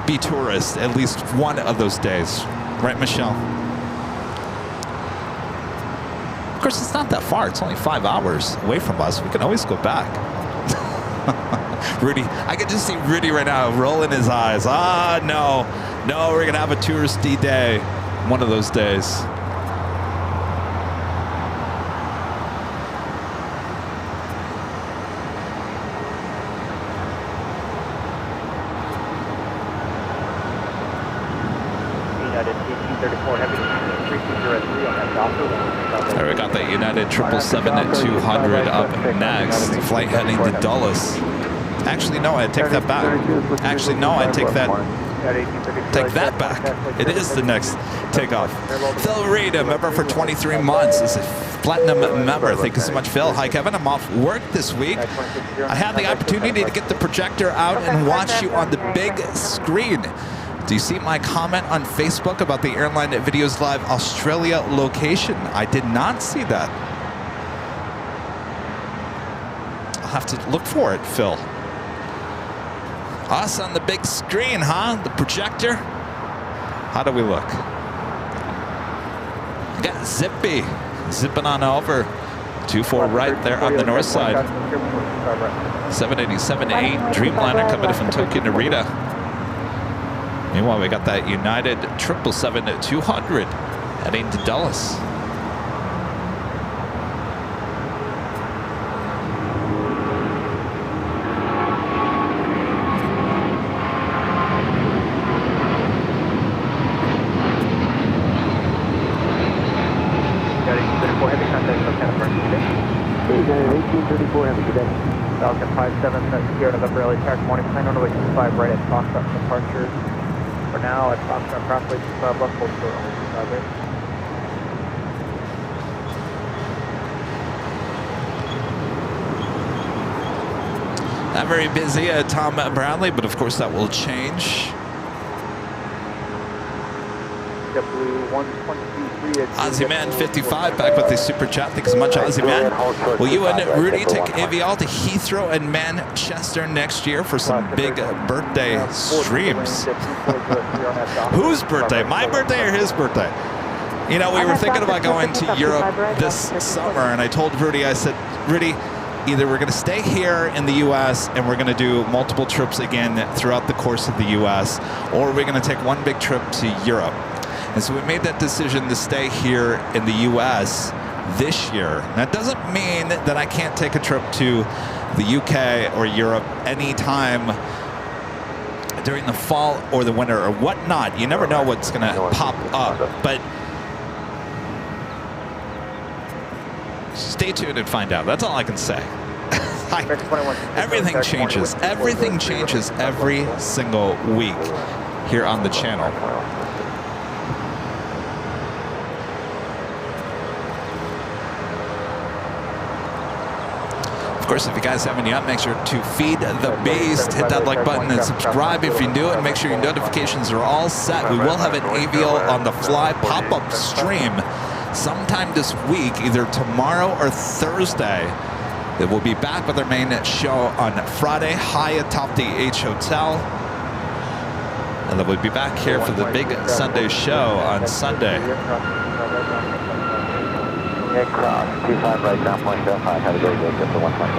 be tourists at least one of those days. Right, Michelle? Of course, it's not that far. It's only 5 hours away from us. We can always go back. Rudy, I can just see Rudy right now rolling his eyes. Ah, no. No, we're going to have a touristy day. One of those days.
United 1834 Heavy 3203 on that Docker.
There we got the United 777-200 up next. Flight heading to Dulles. Actually, no, I take that back. Actually, no, I take that back. It is the next takeoff. Phil Reed, a member for 23 months, is a platinum member. Thank you so much, Phil. Hi, Kevin. I'm off work this week. I had the opportunity to get the projector out and watch you on the big screen. Do you see my comment on Facebook about the Airline Videos Live Australia location? I did not see that. I'll have to look for it, Phil. Us on the big screen, huh? The projector? How do we look? We got Zippy zipping on over. 24 right there on the north side. 787-8 Dreamliner coming from Tokyo Narita. Meanwhile, we got that United 777-200 heading to Dulles.
Falcon 57 here November LA Tax morning plane on the way 25 right at Foxtrot departure. For now, at Foxtrot crossway 25 left, hold short only 25 there.
Not very busy at Tom Bradley, but of course that will change. Aussie Man 55 back with the super chat. Thanks so much, Aussie Man. Will you and Rudy take AVL to Heathrow and Manchester next year for some big birthday streams? Whose birthday? My birthday or his birthday? You know, we were thinking about going to Europe this summer, and I told Rudy, I said, Rudy, either we're going to stay here in the U.S. and we're going to do multiple trips again throughout the course of the U.S., or we're going to take one big trip to Europe. And so we made that decision to stay here in the U.S. this year. That doesn't mean that I can't take a trip to the U.K. or Europe anytime during the fall or the winter or whatnot. You never know what's going to pop up. But stay tuned and find out. That's all I can say. Everything changes. Everything changes every single week here on the channel. Of course, if you guys haven't yet, make sure to feed the beast. Hit that like button and subscribe if you do it. Make sure your notifications are all set. We will have an AVL on the fly pop-up stream sometime this week, either tomorrow or Thursday. That we'll be back with our main show on Friday, high atop the H Hotel. that we'll be back here for the big Sunday show on Sunday.
Yeah, cross, 25 right, down point, 5, have a great day, just the 1 point.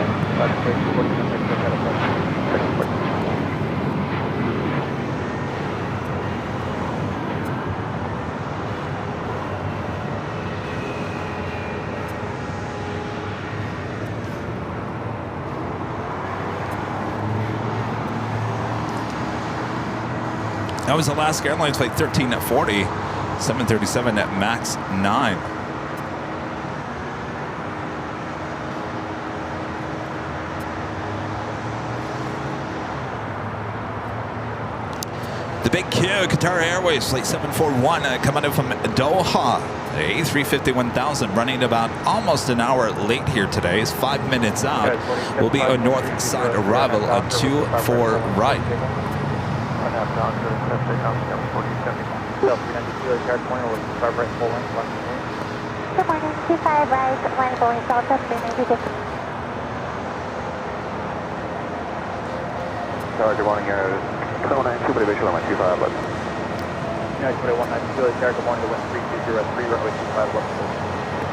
That was Alaska Airlines flight 1340, 737 at max 9. The big Q, Qatar Airways flight 741 coming in from Doha. The A350-1000 running about almost an hour late here today. It's 5 minutes out. We'll be on north side arrival on 24 right.
Good morning, 25 right, line going south of 396.
Good morning, 292, but visual on 25 left.
United 2192, good morning, the wind 3203, runway 25 left.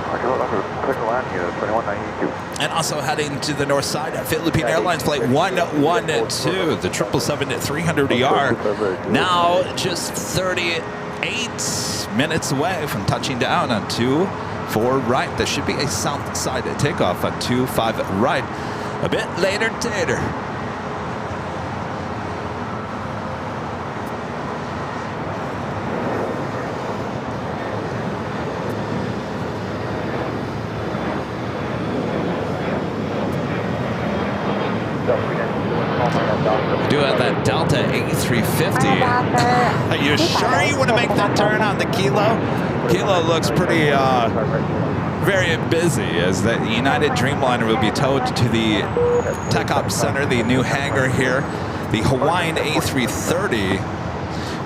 Click land here, 2192.
And also heading to the north side at Philippine Airlines flight 112, the 777-300ER. Now just 38 minutes away from touching down on 24 right. There should be a south side takeoff on 25 right. A bit later, tater. We do have that Delta A350. Are you sure you want to make that turn on the Kilo? Kilo looks pretty very busy as the United Dreamliner will be towed to the Tech Ops Center, the new hangar here. The Hawaiian A330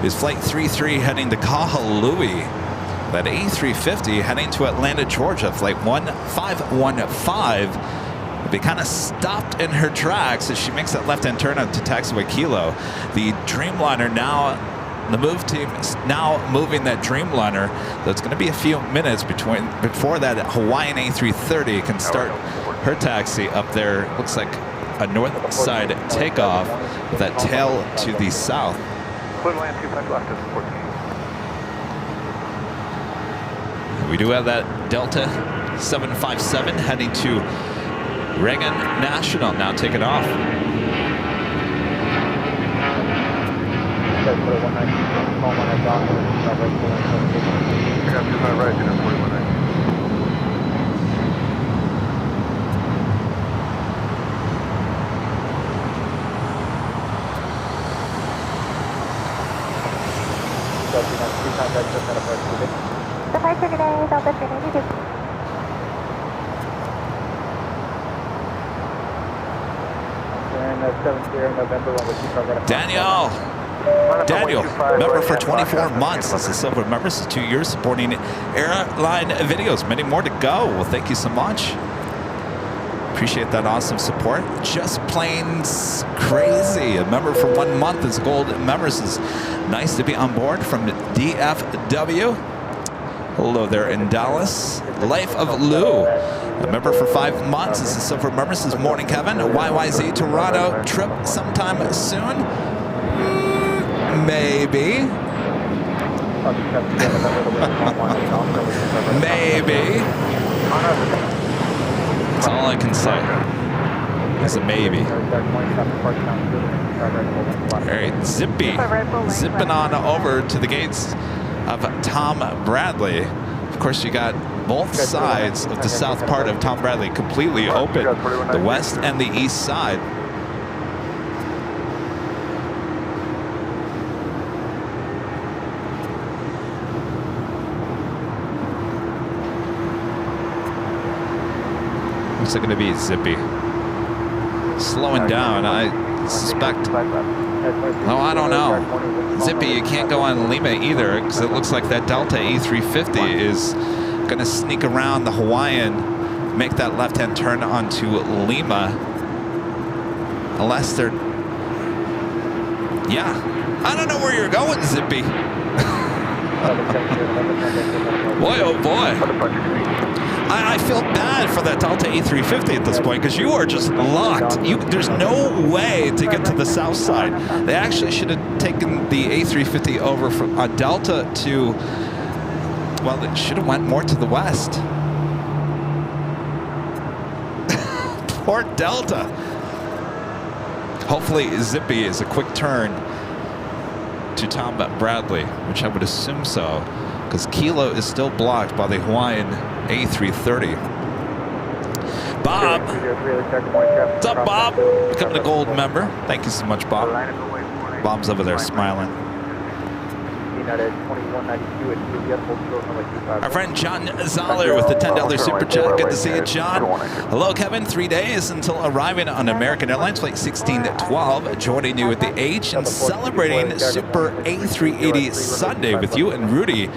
is flight 33 heading to Kahului. That A350 heading to Atlanta, Georgia, flight 1515. They kind of stopped in her tracks as she makes that left-hand turn onto taxiway Kilo. The Dreamliner now, the move team is now moving that Dreamliner. So it's going to be a few minutes before that Hawaiian A330 can start her taxi up there. Looks like a north side takeoff with that tail to the south.
Clear land 25 left is 14.
We do have that Delta 757 heading to Reagan National, now taking off.
Departure today, Delta 392.
Daniel, member for 24 months. This is silver member. This is 2 years supporting Airline Videos. Many more to go. Well, thank you so much. Appreciate that awesome support. Just plain crazy. A member for 1 month is gold member. This is nice to be on board from DFW. Hello there in Dallas. Life of Lou. A member for 5 months. This is silver member. This is Morning Kevin. YYZ Toronto trip sometime soon. Maybe. Maybe. That's all I can say. It's a maybe. All right, zipping on over to the gates of Tom Bradley. Of course, you got both sides of the south part of Tom Bradley completely open, the west and the east side. Looks like going to be zippy. Slowing down, I suspect. Oh, I don't know. Zippy, you can't go on Lima either, because it looks like that Delta A350 is going to sneak around the Hawaiian, make that left-hand turn onto Lima. Unless they're, yeah, I don't know where you're going, Zippy. Boy, oh boy. I feel bad for that Delta A350 at this point because you are just locked. There's no way to get to the south side. They actually should have taken the A350 over from Delta to, well, it should have went more to the west. Poor Delta. Hopefully Zippy is a quick turn to Tom Bradley, which I would assume so, because Kilo is still blocked by the Hawaiian A330. Bob, what's up, Bob? Becoming a gold member. Thank you so much, Bob. Bob's over there smiling. Our friend John Zoller with the $10 super chat. Good to see you, John. Hello, Kevin. 3 days until arriving on American Airlines Flight 1612. Joining you at the H and celebrating Super A380 Sunday with you and Rudy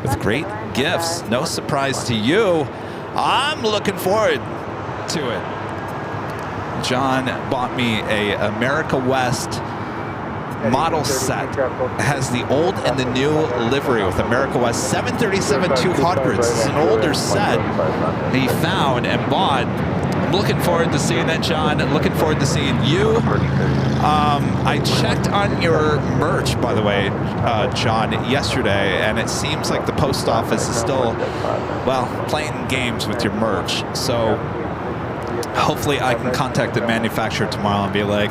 with great gifts. No surprise to you. I'm looking forward to it. John bought me a America West model set. It has the old and the new livery with America West 737-200s. It's an older set he found and bought. I'm looking forward to seeing that, John. Looking forward to seeing you. I checked on your merch, by the way, John, yesterday, and it seems like the post office is still, well, playing games with your merch. So hopefully I can contact the manufacturer tomorrow and be like,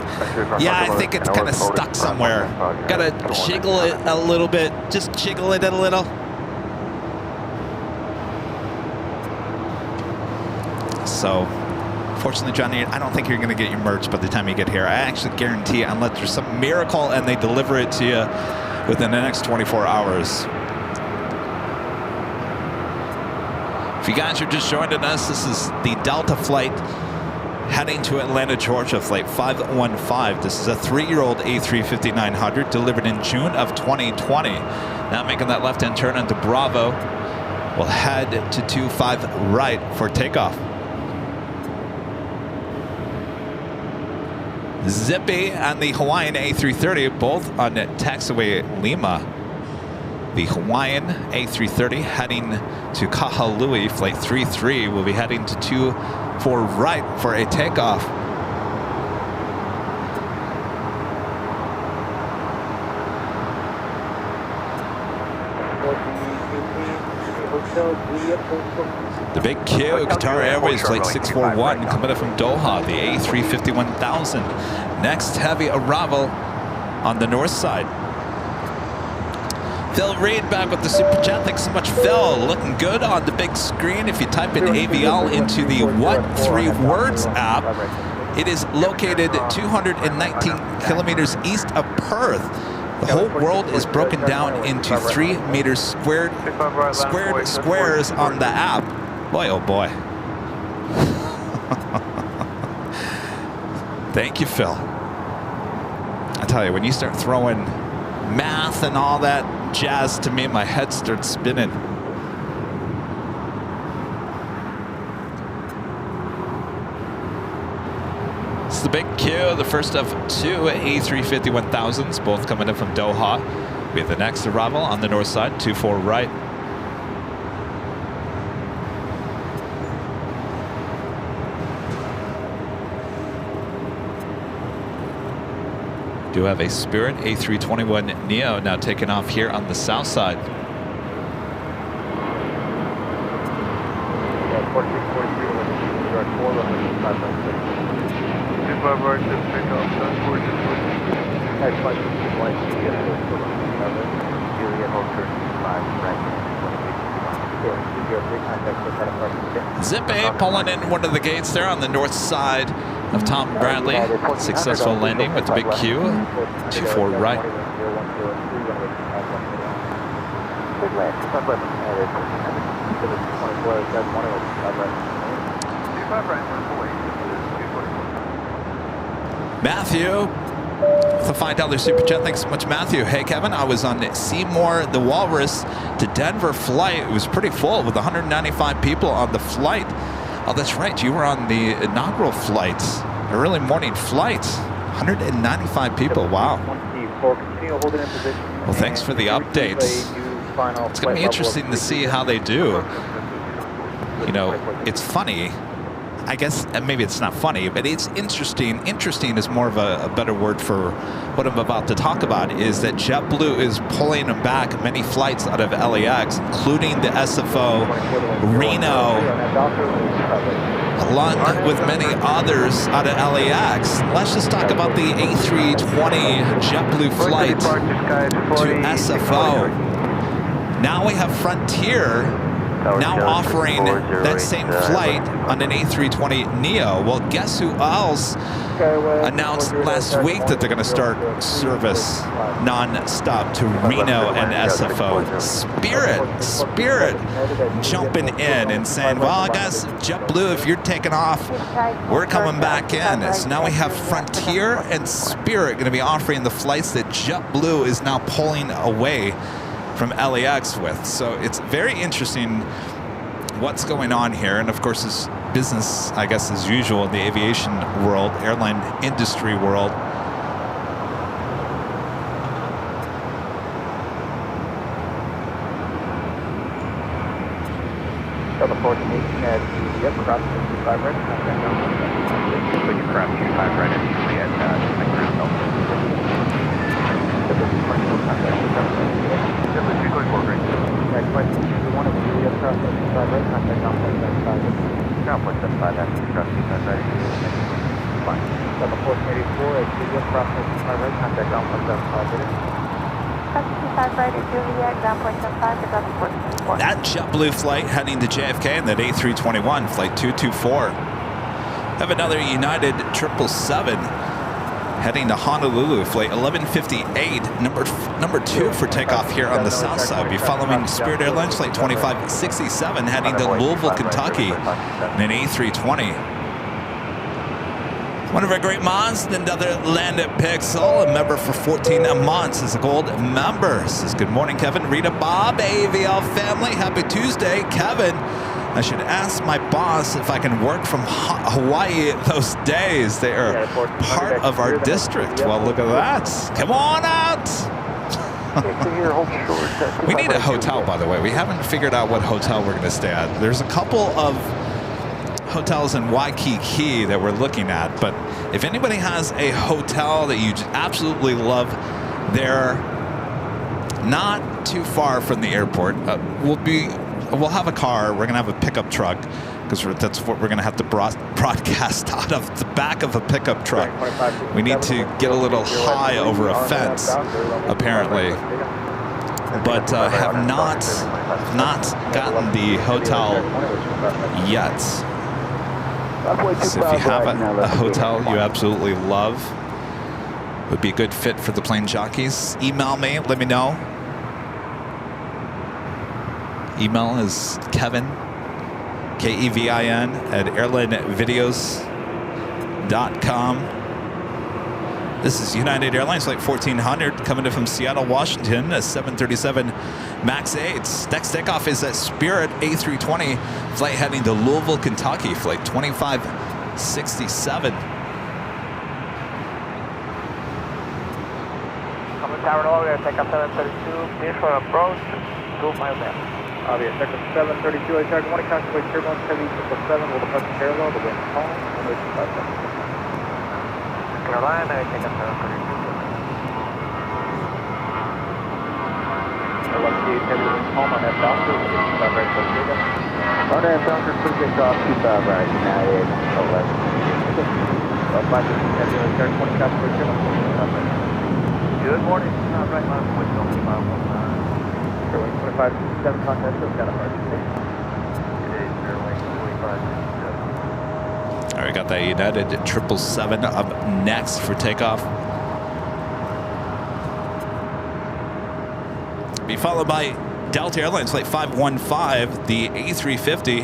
yeah, I think it's kind of stuck somewhere. Gotta jiggle it a little bit. Just jiggle it a little. So, fortunately, Johnny, I don't think you're gonna get your merch by the time you get here. I actually guarantee, unless there's some miracle and they deliver it to you within the next 24 hours. If you guys are just joining us, this is the Delta flight heading to Atlanta, Georgia, flight 515. This is a 3-year-old A350-900 delivered in June of 2020. Now making that left-hand turn into Bravo. We'll head to 25 right for takeoff. Zippy and the Hawaiian A330, both on taxiway Lima. The Hawaiian A330 heading to Kahului, flight 33, will be heading to 24 right for a takeoff. The big Q, Qatar Airways flight 641 coming up from Doha, the A350-1000. Next heavy arrival on the north side. Phil Reed back with the super chat. Thanks so much, Phil. Looking good on the big screen. If you type in AVL into the What 3 Words app, it is located 219 kilometers east of Perth. The whole world is broken down into 3 meters squared squares on the app. Boy, oh boy. Thank you, Phil. I tell you, when you start throwing math and all that jazz to me, my head starts spinning. It's the big Q, the first of 2 A350-1000s, both coming in from Doha. We have the next arrival on the north side, 24 right. Do have a Spirit A321neo now taking off here on the south side. Zippy pulling in one of the gates there on the north side of Tom Bradley. Successful landing with the big Q. 24 right. Matthew with a $5 super chat. Thanks so much, Matthew. Hey, Kevin, I was on Seymour the Walrus to Denver flight. It was pretty full with 195 people on the flight. Oh, that's right. You were on the inaugural flight, early morning flight. 195 people. Wow.
4, continue holding in position.
Well, thanks for the updates. It's going to be interesting to see how they do. You know, it's funny. I guess maybe it's not funny, but it's interesting. Interesting is more of a better word for what I'm about to talk about, is that JetBlue is pulling back many flights out of LAX, including the SFO Reno, along with many others out of LAX. Let's just talk about the A320 JetBlue flight to SFO. Now we have Frontier now offering that same flight on an A320 Neo. Well, guess who else announced last week that they're going to start service non-stop to Reno and SFO? Spirit jumping in and saying, well, I guess JetBlue, if you're taking off, we're coming back in. So now we have Frontier and Spirit going to be offering the flights that JetBlue is now pulling away from LAX with. So it's very interesting what's going on here. And of course, it's business, I guess, as usual in the aviation world, airline industry world.
So the coordination at the cross 55 right. So you cross 55 right immediately at the ground level. Right, question 1 of the Juliet cross 55 right, contact down 175. Down 175 after the cross 55 right. Fine. So the 1484 at Juliet cross 55 right, contact down 175.
55 right at Juliet, ground point 75, is on 1484.
That JetBlue flight heading to JFK and that A321, flight 224. Have another United 777 heading to Honolulu, flight 1158, number 2 for takeoff here on the south side. Be following Spirit Airlines, flight 2567, heading to Louisville, Kentucky, in an A320. One of our great moms, another Landed Pixel, a member for 14 months, is a gold member. Says, good morning, Kevin, Rita, Bob, AVL family. Happy Tuesday, Kevin. I should ask my boss if I can work from Hawaii those days. They are part of our district. Well, look at that. Come on out. We need a hotel, by the way. We haven't figured out what hotel we're going to stay at. There's a couple of hotels in Waikiki that we're looking at, but if anybody has a hotel that you absolutely love, they're not too far from the airport. We'll have a car. We're gonna have a pickup truck, because that's what we're gonna have to broadcast out of the back of a pickup truck. We need to get a little high over a fence, apparently, but have not gotten the hotel yet. So if you have a hotel you absolutely love, would be a good fit for the Plane Jockeys, email me, let me know. Email is Kevin, Kevin, at AirLineVideos.com. This is United Airlines, flight 1400, coming in from Seattle, Washington, a 737 MAX 8s. Next takeoff is at Spirit A320, flight heading to Louisville, Kentucky, flight 2567.
Coming tower low, we're going to take up 732, clear for approach, 2 miles in. Yeah, sector 732, I target 1, calculate turbulence, heavy 777, will depart parallel, the wind calm, runway 25. Carolina, I take up 732. Lucky heavy wind calm on that doctor, we'll get 25 right, close to on that doctor, pretty good off, 25 right, United, 11. 5 heavy wind, target 20, calculate turbulence, 25 right. Good morning, right line, wind calm, 2519. 25 7 contest, so got a hard station. Today's airway 25.
All right, got that United 777 up next for takeoff. Be followed by Delta Airlines flight 515, the A350,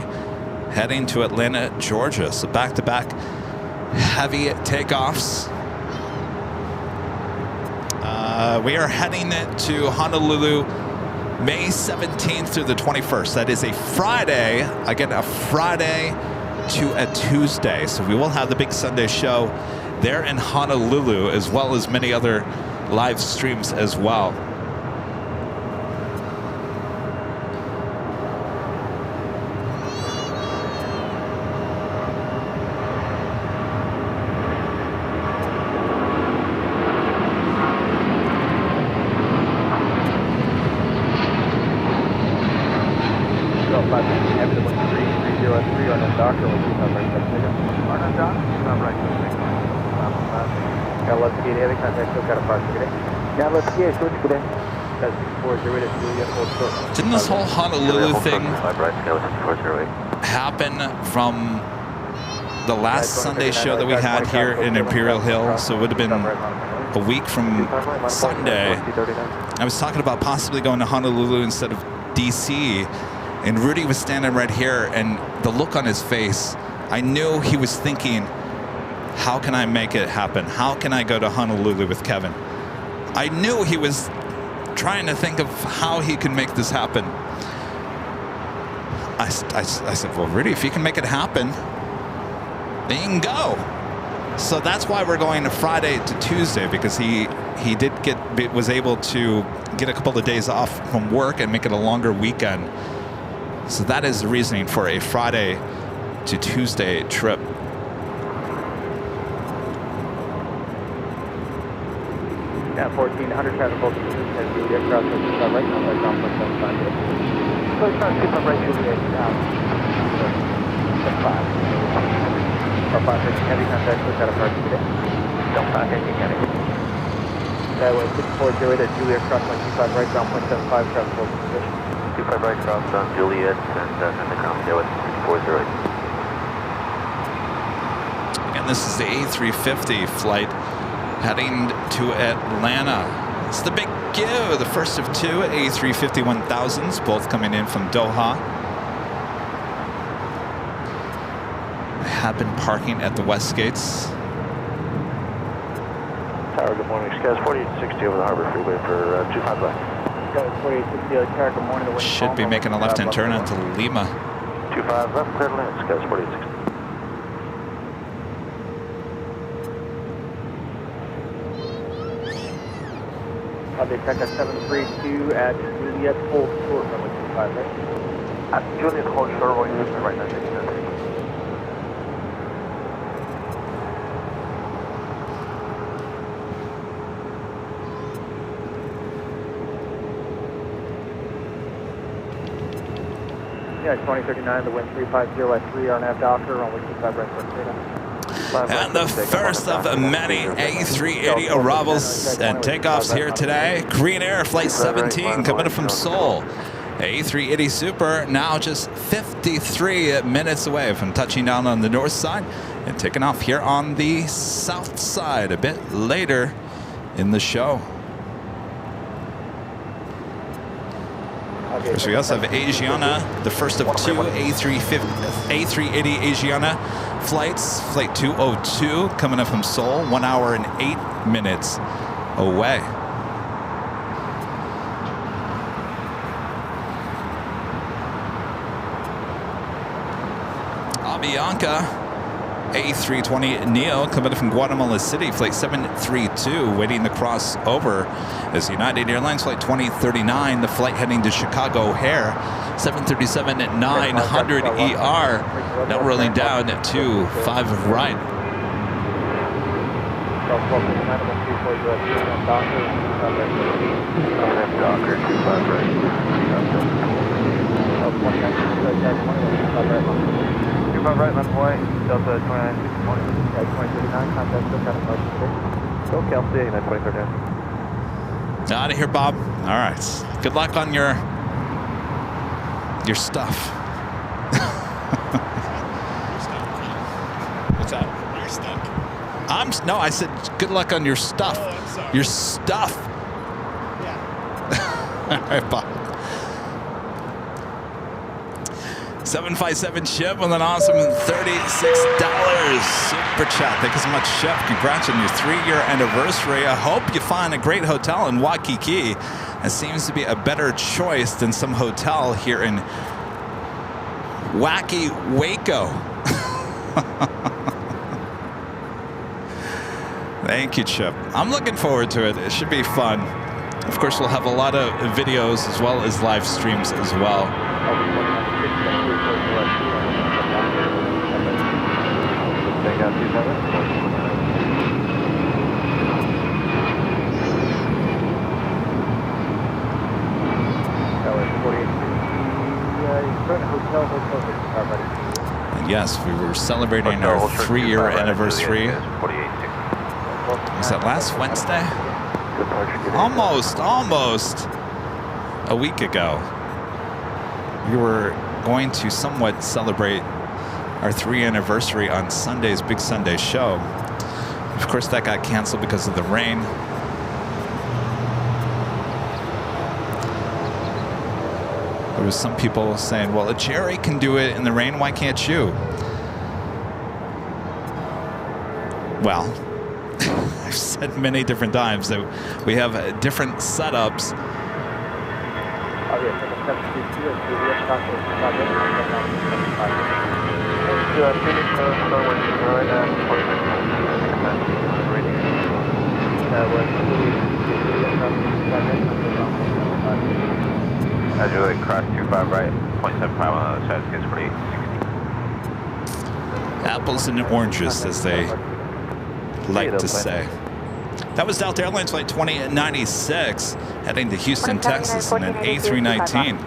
heading to Atlanta, Georgia. So back-to-back heavy takeoffs. We are heading to Honolulu May 17th through the 21st. That is a Friday. Again, a Friday to a Tuesday. So we will have the big Sunday show there in Honolulu, as well as many other live streams as well. Didn't this whole Honolulu thing happen from the last Sunday show that we had here in Imperial Hill? So it would have been a week from Sunday. I was talking about possibly going to Honolulu instead of DC, and Rudy was standing right here, and the look on his face, I knew he was thinking, how can I make it happen? How can I go to Honolulu with Kevin? I knew he was trying to think of how he could make this happen. I said, well, Rudy, if you can make it happen, then you can go. So that's why we're going to Friday to Tuesday, because he was able to get a couple of days off from work and make it a longer weekend. So that is the reasoning for a Friday to Tuesday trip.
Yeah, 1400 traffic both as Juliet cross right now by ground point 75. So it's trying to keep up right Juliet down. 5. Or 5 heavy contact with that apart today. Don't pass anything at it. That was 640 at Juliet cross 125 right ground point 75 traffic both position.
25 right cross on Juliet and the ground there with 640.
And this is the A350 flight heading to Atlanta. It's the big give, the first of two A350-1000s, both coming in from Doha. I have been parking at the West Gates.
Tower, good morning. Skies 4860 over the Harbor Freeway for 25 left.
Skies 4860 Tower, good morning.
Should be making a left-hand turn onto Lima.
25 left, clear to land. Skies 4860.
They check at 732 at Juliet Hold Short, runway 25, right?
At Juliet Hold Short, runway 25, right now, taking that.
Yeah, 2039, the wind 350 at 3 RNAV Docker, runway 25, right for Freedom.
And the first of many A380 arrivals and takeoffs here today. Korean Air Flight 17 coming in from Seoul. A380 Super now just 53 minutes away from touching down on the north side and taking off here on the south side a bit later in the show. So we also have Asiana, the first of two A380 Asiana flights. Flight 202 coming up from Seoul, 1 hour and 8 minutes away. Avianca A320 Neo coming from Guatemala City, flight 732, waiting to cross over as United Airlines flight 2039, the flight heading to Chicago O'Hare, 737 at 900 ER, now rolling down to 5 right.
Docker, 25 right. 25 right, left point, Delta 29,
2039, contact still kind of motion.
Go Kelsey, 2039.
Out of here, Bob. All right. Good luck on your stuff. What's that? You're stuck. No, I said good luck on your stuff. Oh, I'm sorry. Your stuff. Yeah. All right, Bob. 757 Chip with an awesome $36 super chat. Thank you so much, Chip. Congrats on your 3-year anniversary. I hope you find a great hotel in Waikiki. It seems to be a better choice than some hotel here in wacky Waco. Thank you, Chip. I'm looking forward to it. It should be fun. Of course, we'll have a lot of videos as well as live streams as well.
Take out 27.
And yes, we were celebrating our 3-year anniversary. Was that last Wednesday? Almost a week ago. We were going to somewhat celebrate our 3-year anniversary on Sunday's Big Sunday show. Of course, that got canceled because of the rain. There was some people saying, well, if Jerry can do it in the rain, why can't you? Well, I've said many different times that we have different setups.
As you like cross 25 right, 0.75 on the other side, gets pretty 60.
Apples and oranges, as they like to say. That was Delta Airlines Flight 2096 heading to Houston, Texas in an A319.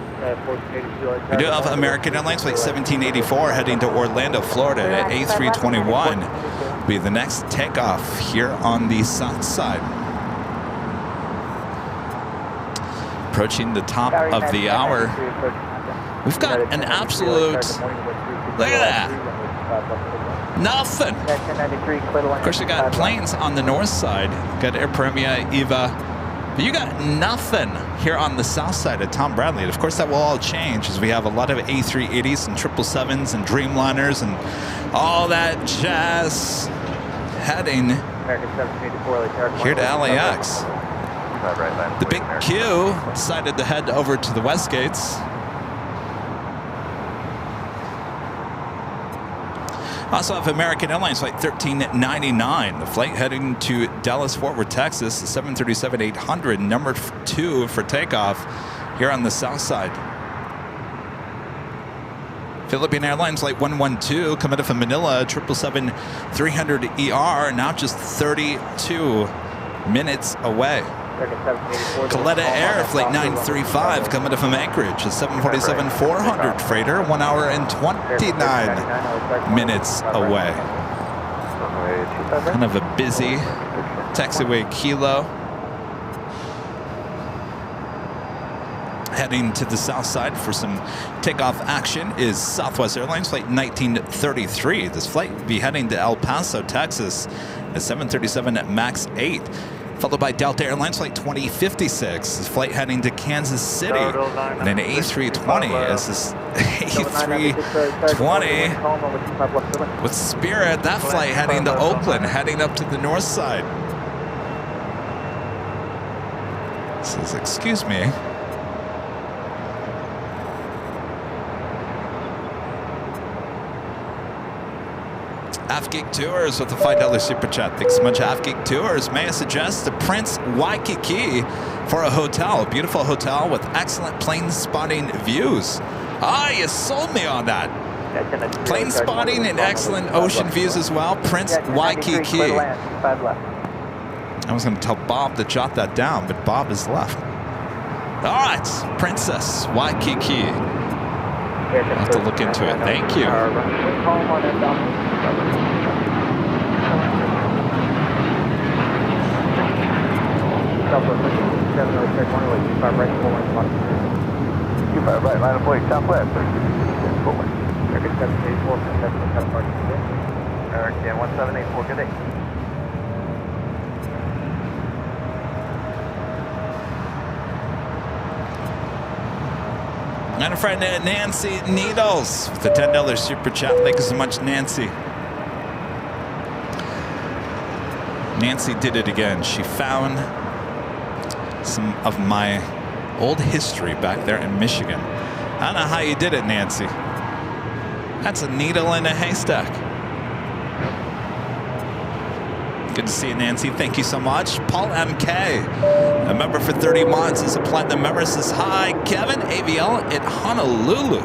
We do have American Airlines Flight 1784 heading to Orlando, Florida at A321. Will be the next takeoff here on the south side. Approaching the top of the hour. We've got an absolute, look at that, nothing. Of course, you got planes on the north side. Got Air Premia, Eva, but you got nothing here on the south side of Tom Bradley. And of course, that will all change as we have a lot of A380s and 777s and Dreamliners and all that jazz heading here to LAX. The big Q decided to head over to the West Gates. Also have American Airlines Flight 1399, the flight heading to Dallas-Fort Worth, Texas, the 737-800, number 2 for takeoff here on the south side. Philippine Airlines Flight 112 coming in from Manila, 777-300ER, now just 32 minutes away. Coletta Air Flight 935 coming in from Anchorage, a 747-400 freighter, 1 hour and 29 minutes away. Kind of a busy taxiway Kilo. Heading to the south side for some takeoff action is Southwest Airlines Flight 1933. This flight will be heading to El Paso, Texas, a 737 MAX 8. Followed by Delta Airlines Flight 2056, this flight heading to Kansas City, and an A320 as this A320 with Spirit, that flight heading to Oakland, heading up to the north side. Says, excuse me. AfGeek Tours with a $5 super chat. Thanks so much, AfGeek Tours. May I suggest the Prince Waikiki for a hotel, a beautiful hotel with excellent plane spotting views. Ah, you sold me on that. Plane spotting and excellent ocean views as well. Prince Waikiki. I was going to tell Bob to jot that down, but Bob is left. All right, Princess Waikiki. I'll have to look into it. Thank you.
Right, line of flight, southwest.
American 1784, good day.
And a friend Nancy Needles with the $10 super chat. Thank you so much, Nancy. Nancy did it again. She found some of my old history back there in Michigan. I don't know how you did it, Nancy. That's a needle in a haystack. Good to see you, Nancy. Thank you so much. Paul MK, a member for 30 months, is a platinum member. Says, hi, Kevin, AVL in Honolulu.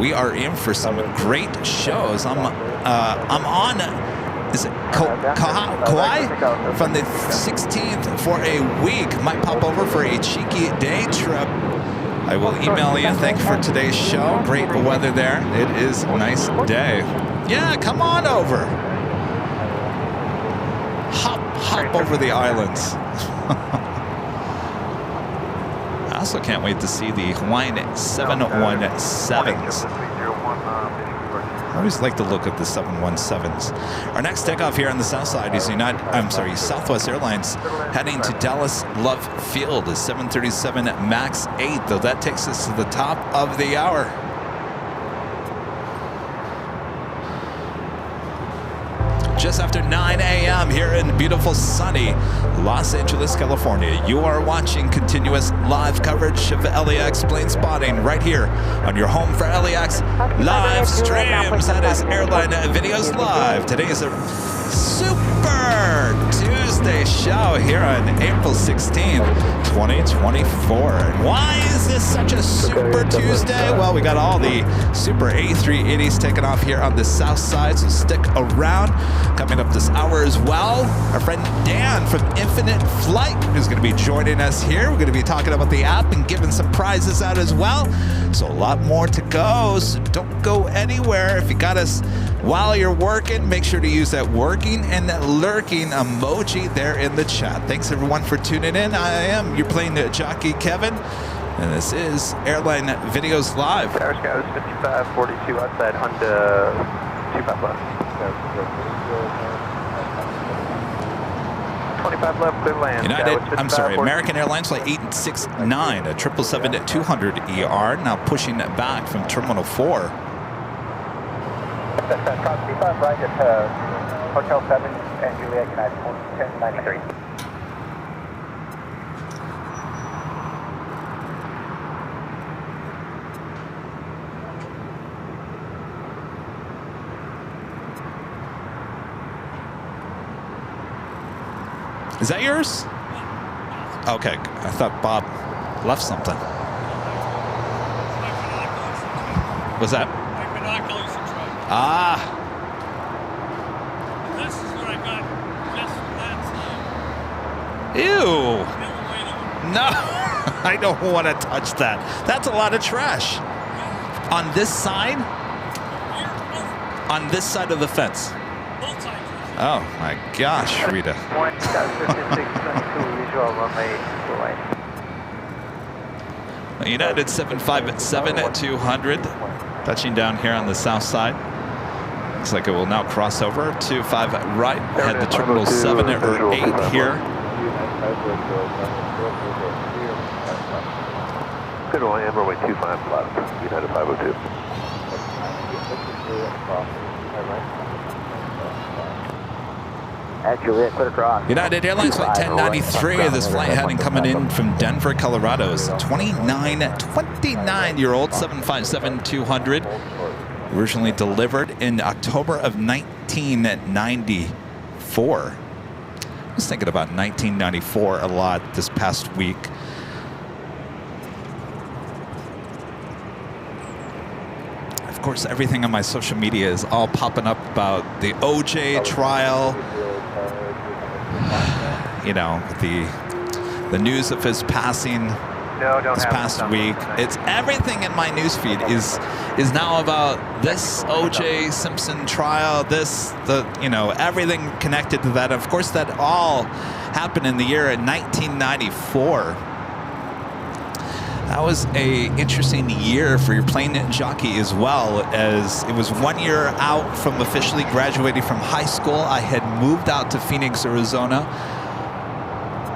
We are in for some great shows. I'm on, is it Kauai? From the 16th for a week. Might pop over for a cheeky day trip. I will email you. Thank you for today's show. Great weather there. It is a nice day. Yeah, come on over. Hop over the islands. I also can't wait to see the Hawaiian 717s. I always like the look of the 717s. Our next takeoff here on the south side is Southwest Airlines heading to Dallas Love Field, a 737 MAX 8, though that takes us to the top of the hour. Just after 9 a.m. here in beautiful sunny Los Angeles, California. You are watching continuous live coverage of LAX plane spotting right here on your home for LAX live streams. That is Airline Videos Live. Today is a Super Tuesday show here on April 16th, 2024. And why is this such a Super Tuesday? Well, we got all the Super A380s taking off here on the south side, so stick around. Coming up this hour as well, our friend Dan from Infinite Flight is going to be joining us here. We're going to be talking about the app and giving some prizes out as well. So a lot more to go, so don't go anywhere. If you got us while you're working, make sure to use that working and that lurking emoji there in the chat. Thanks everyone for tuning in. You're playing Jockey Kevin, and this is Airline Videos Live.
Tower Sky is 5542 outside Honda 25 left. 25 left, clear land.
American Airlines Flight 869, a 777-200ER, now pushing back from Terminal 4.
C5 right at Hotel 7 and Juliet United 1093.
Is that yours? Okay, I thought Bob left something. Was that?
My binoculars are trying.
Ah.
This is what I got just from that
Ew.
time.
No, I don't want to touch that. That's a lot of trash. On this side? On this side of the fence.
Both sides.
Oh my gosh, Rita. United 757 at 200, touching down here on the south side. Looks like it will now cross over to 5 right, head to Terminal 7 or 8 here.
Good one, Amber, way 25 left, United 502.
At Juliet, clear across.
United Airlines Flight 1093. This flight heading coming in from Denver, Colorado is a 29-year-old 757-200. Originally delivered in October of 1994. I was thinking about 1994 a lot this past week. Of course, everything on my social media is all popping up about the OJ trial. You know, the news of his passing this past week. It's everything in my newsfeed is now about this OJ Simpson trial, everything connected to that. Of course, that all happened in the year of 1994. That was a interesting year for your plane jockey as well, as it was 1 year out from officially graduating from high school. I had moved out to Phoenix, Arizona,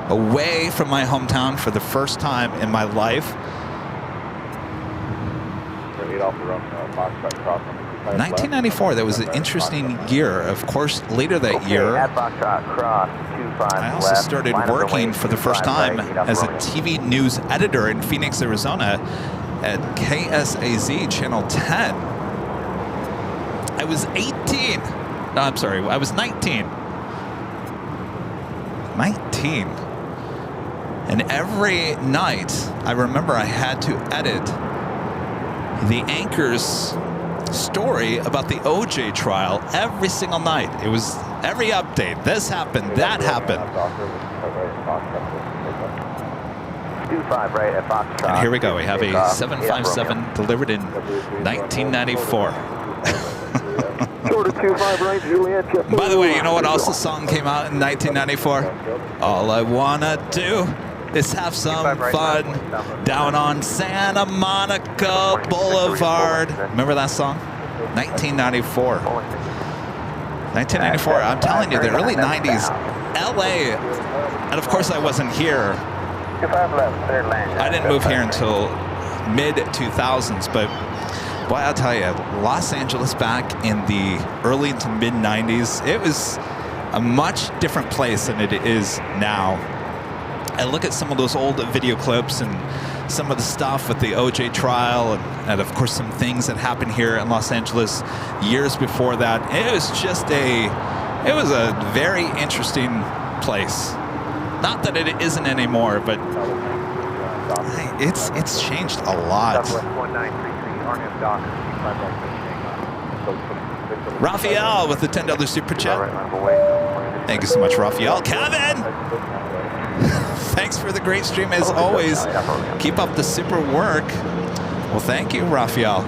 away from my hometown for the first time in my life. 1994, that was an interesting year. Of course, later that year, I also started working for the first time as a TV news editor in Phoenix, Arizona at KSAZ Channel 10. I was 18. No, I'm sorry, I was 19. 19. And every night, I remember I had to edit the anchor's story about the OJ trial every single night. It was every update. This happened, that happened.
25 right at Foxtrot.
And here we go. We have a 757 delivered in 1994.
Short of 25 right, Juliet.
By the way, you know what else the song came out in 1994? All I wanna do is have some fun down on Santa Monica Boulevard. Remember that song? 1994. 1994. I'm telling you, the early 90s, LA, and of course I wasn't here. I didn't move here until mid 2000s, but boy, I'll tell you, Los Angeles back in the early to mid 90s, it was a much different place than it is now. I look at some of those old video clips and some of the stuff with the OJ trial and of course some things that happened here in Los Angeles years before that. It was just it was a very interesting place. Not that it isn't anymore, but it's changed a lot. Raphael with the $10 super chat. Thank you so much, Raphael. Kevin! Thanks for the great stream as always. Keep up the super work. Well, thank you, Raphael.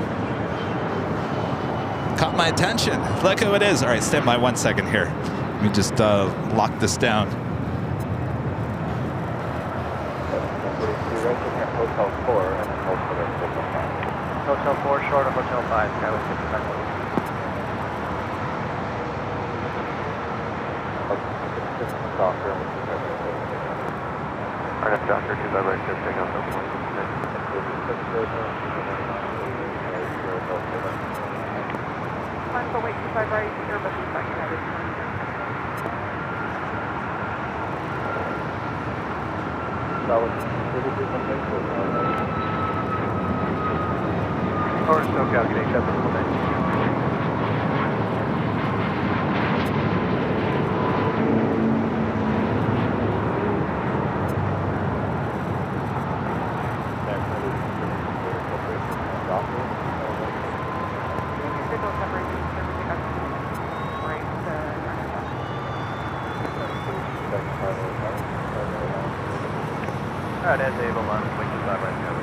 Caught my attention. Look who it is. All right, stand by 1 second here. Let me just lock this down.
Hotel 4 and then Hotel 4 short of Hotel 5. Skyway 55. RF Doctor 25 right, just take out the 166.
One for wait 25 right, Airbus 25 United.
Or no calculation, that's a little bit.
Signal separation, everything up right to
Alright, that's able on wait 25 right now.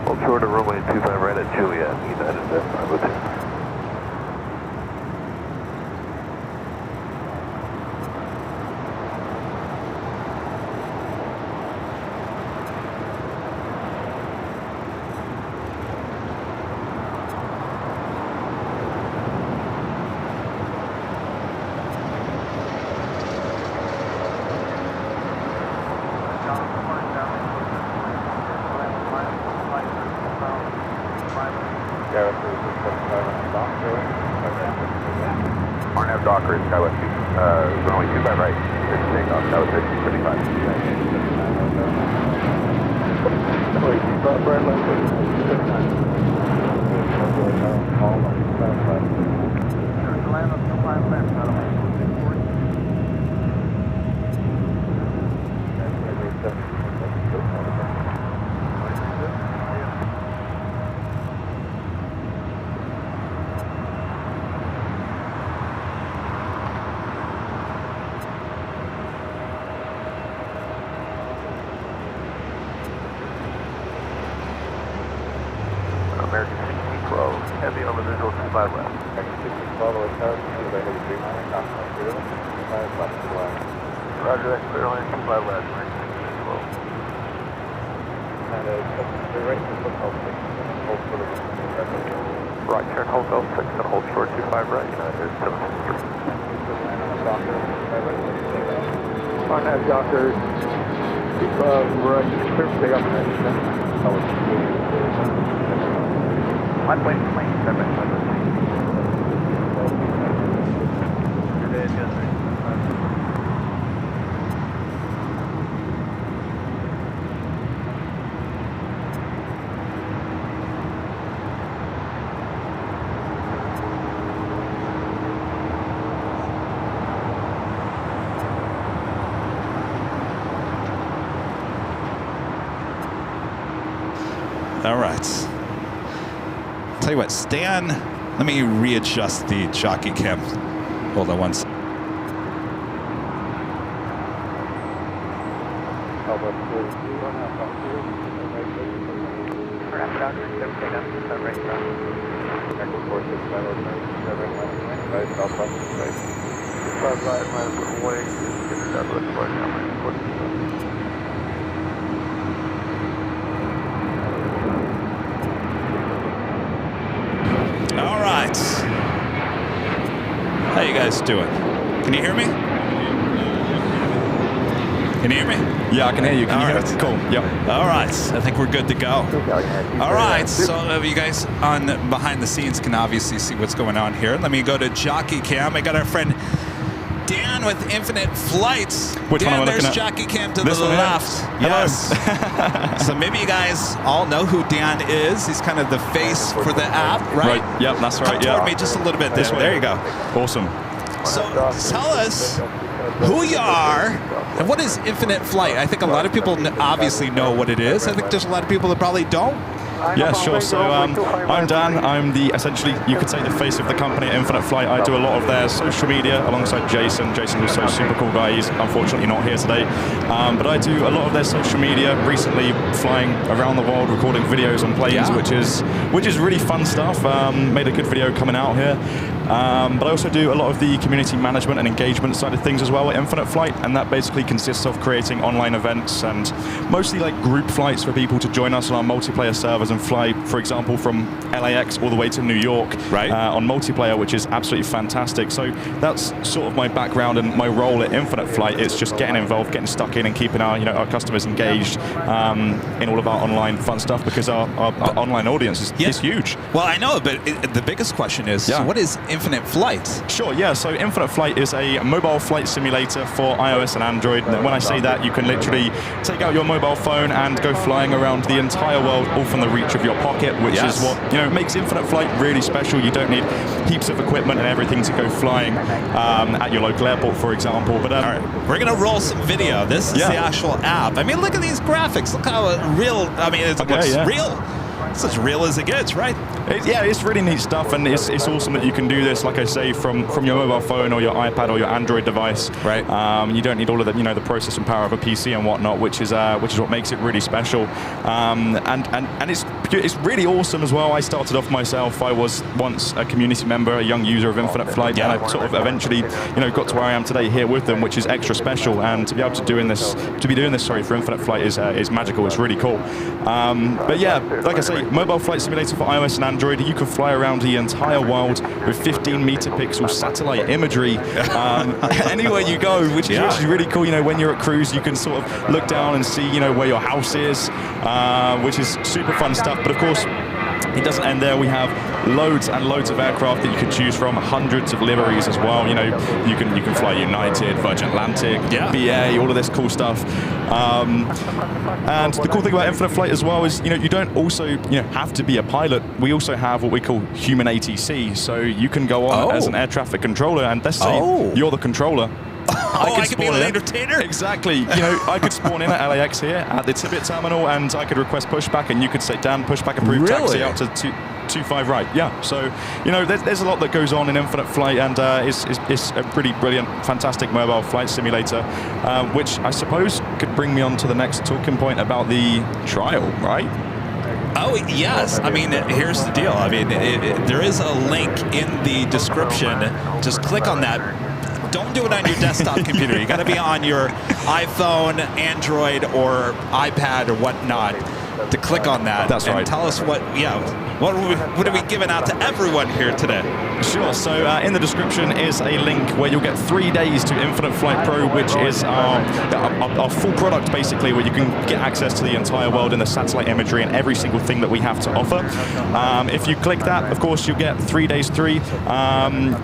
Hold short of runway 25 right at Juliet. United at 502. RNAV Docker is Skyway runway 25 right. It's takeoff, Skyway 35. American 1612, heavy on the visual 25 left. American 1612, Roger that, clear line 25 left, American 1612. And we're right to Hotel 6, hold short of Right, turn Hotel 6 and hold short 25 right, United 763. Docker, on that Docker, we're clear for takeoff and my plane,
All right. Tell you what, Stan, let me readjust the jockey cam. Hold on one second. All right. How you guys doing? Can you hear me? Can you hear me?
Yeah, I can hear you. Can you hear me? Cool. Yep.
All right. I think we're good to go. All right. So you guys on behind the scenes can obviously see what's going on here. Let me go to jockey cam. I got our friend Dan with Infinite Flights.
Which one am I
there's
looking at?
jockey cam to
This
the
one here?
left. Yes. So maybe you guys all know who Dan is. He's kind of the face for the app, right?
Right. Yep, that's right.
Come toward
Yeah.
me just a little bit
This
there.
way.
There you go.
Awesome.
So tell us who you are and what is Infinite Flight. I think a lot of people obviously know what it is. I think there's a lot of people that probably don't.
Yeah, sure. So I'm Dan. I'm the, essentially, you could say the face of the company at Infinite Flight. I do a lot of their social media alongside Jason. Jason, who's a super cool guy. He's unfortunately not here today. But I do a lot of their social media, recently flying around the world, recording videos on planes, which is really fun stuff. Made a good video coming out here. But I also do a lot of the community management and engagement side of things as well at Infinite Flight, and that basically consists of creating online events and mostly like group flights for people to join us on our multiplayer servers and fly, for example, from LAX all the way to New York on multiplayer, which is absolutely fantastic. So that's sort of my background and my role at Infinite Flight. It's just getting involved, getting stuck in, and keeping our our customers engaged in all of our online fun stuff, because our online audience is huge.
Well, I know, but the biggest question is, so what is Infinite Flight?
Sure, yeah. So Infinite Flight is a mobile flight simulator for iOS and Android. When I say that, you can literally take out your mobile phone and go flying around the entire world, all from the reach of your pocket, which is what makes Infinite Flight really special. You don't need heaps of equipment and everything to go flying at your local airport, for example. But
all right, we're gonna roll some video. This is the actual app. I mean, look at these graphics. Look how real. I mean, it looks real. It's as real as it gets, right?
It's really neat stuff, and it's awesome that you can do this, like I say, from your mobile phone or your iPad or your Android device.
Right.
You don't need all of the the processing power of a PC and whatnot, which is what makes it really special. And it's really awesome as well. I started off myself. I was once a community member, a young user of Infinite Flight, and I sort of eventually got to where I am today here with them, which is extra special. And to be able to be doing this for Infinite Flight is magical. It's really cool. But yeah, like I say, mobile flight simulator for iOS and Android. You can fly around the entire world with 15 megapixel satellite imagery anywhere you go, which is actually really cool. When you're at cruise, you can sort of look down and see where your house is, which is super fun stuff. But of course, it doesn't end there. We have loads and loads of aircraft that you can choose from, hundreds of liveries as well. You can fly United, Virgin Atlantic, BA, all of this cool stuff. And the cool thing about Infinite Flight as well is you don't also have to be a pilot. We also have what we call human ATC, so you can go on as an air traffic controller, and let's say you're the controller.
I could be an entertainer?
Exactly. I could spawn in at LAX here at the Tibbet terminal, and I could request pushback, and you could say, Dan, pushback approved, taxi out to 25 right. Yeah. So, there's a lot that goes on in Infinite Flight, and it's a pretty brilliant, fantastic mobile flight simulator, which I suppose could bring me on to the next talking point about the trial, right?
Oh, yes. I mean, here's the deal. I mean, there is a link in the description. Just click on that. Don't do it on your desktop computer. You got to be on your iPhone, Android, or iPad or whatnot. to click on that.
That's
and
right.
Tell us what are we giving out to everyone here today?
Sure. So in the description is a link where you'll get 3 days to Infinite Flight Pro, which is our full product, basically, where you can get access to the entire world in the satellite imagery and every single thing that we have to offer. If you click that, of course, you'll get 3 days free.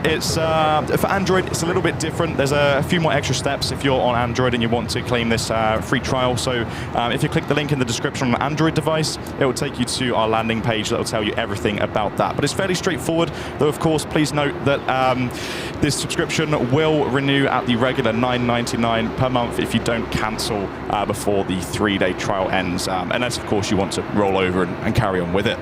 It's for Android, it's a little bit different. There's a few more extra steps if you're on Android and you want to claim this free trial. So if you click the link in the description on an Android device, it will take you to our landing page that will tell you everything about that. But it's fairly straightforward, though, of course, please note that this subscription will renew at the regular $9.99 per month if you don't cancel before the 3-day trial ends, unless, of course, you want to roll over and carry on with it.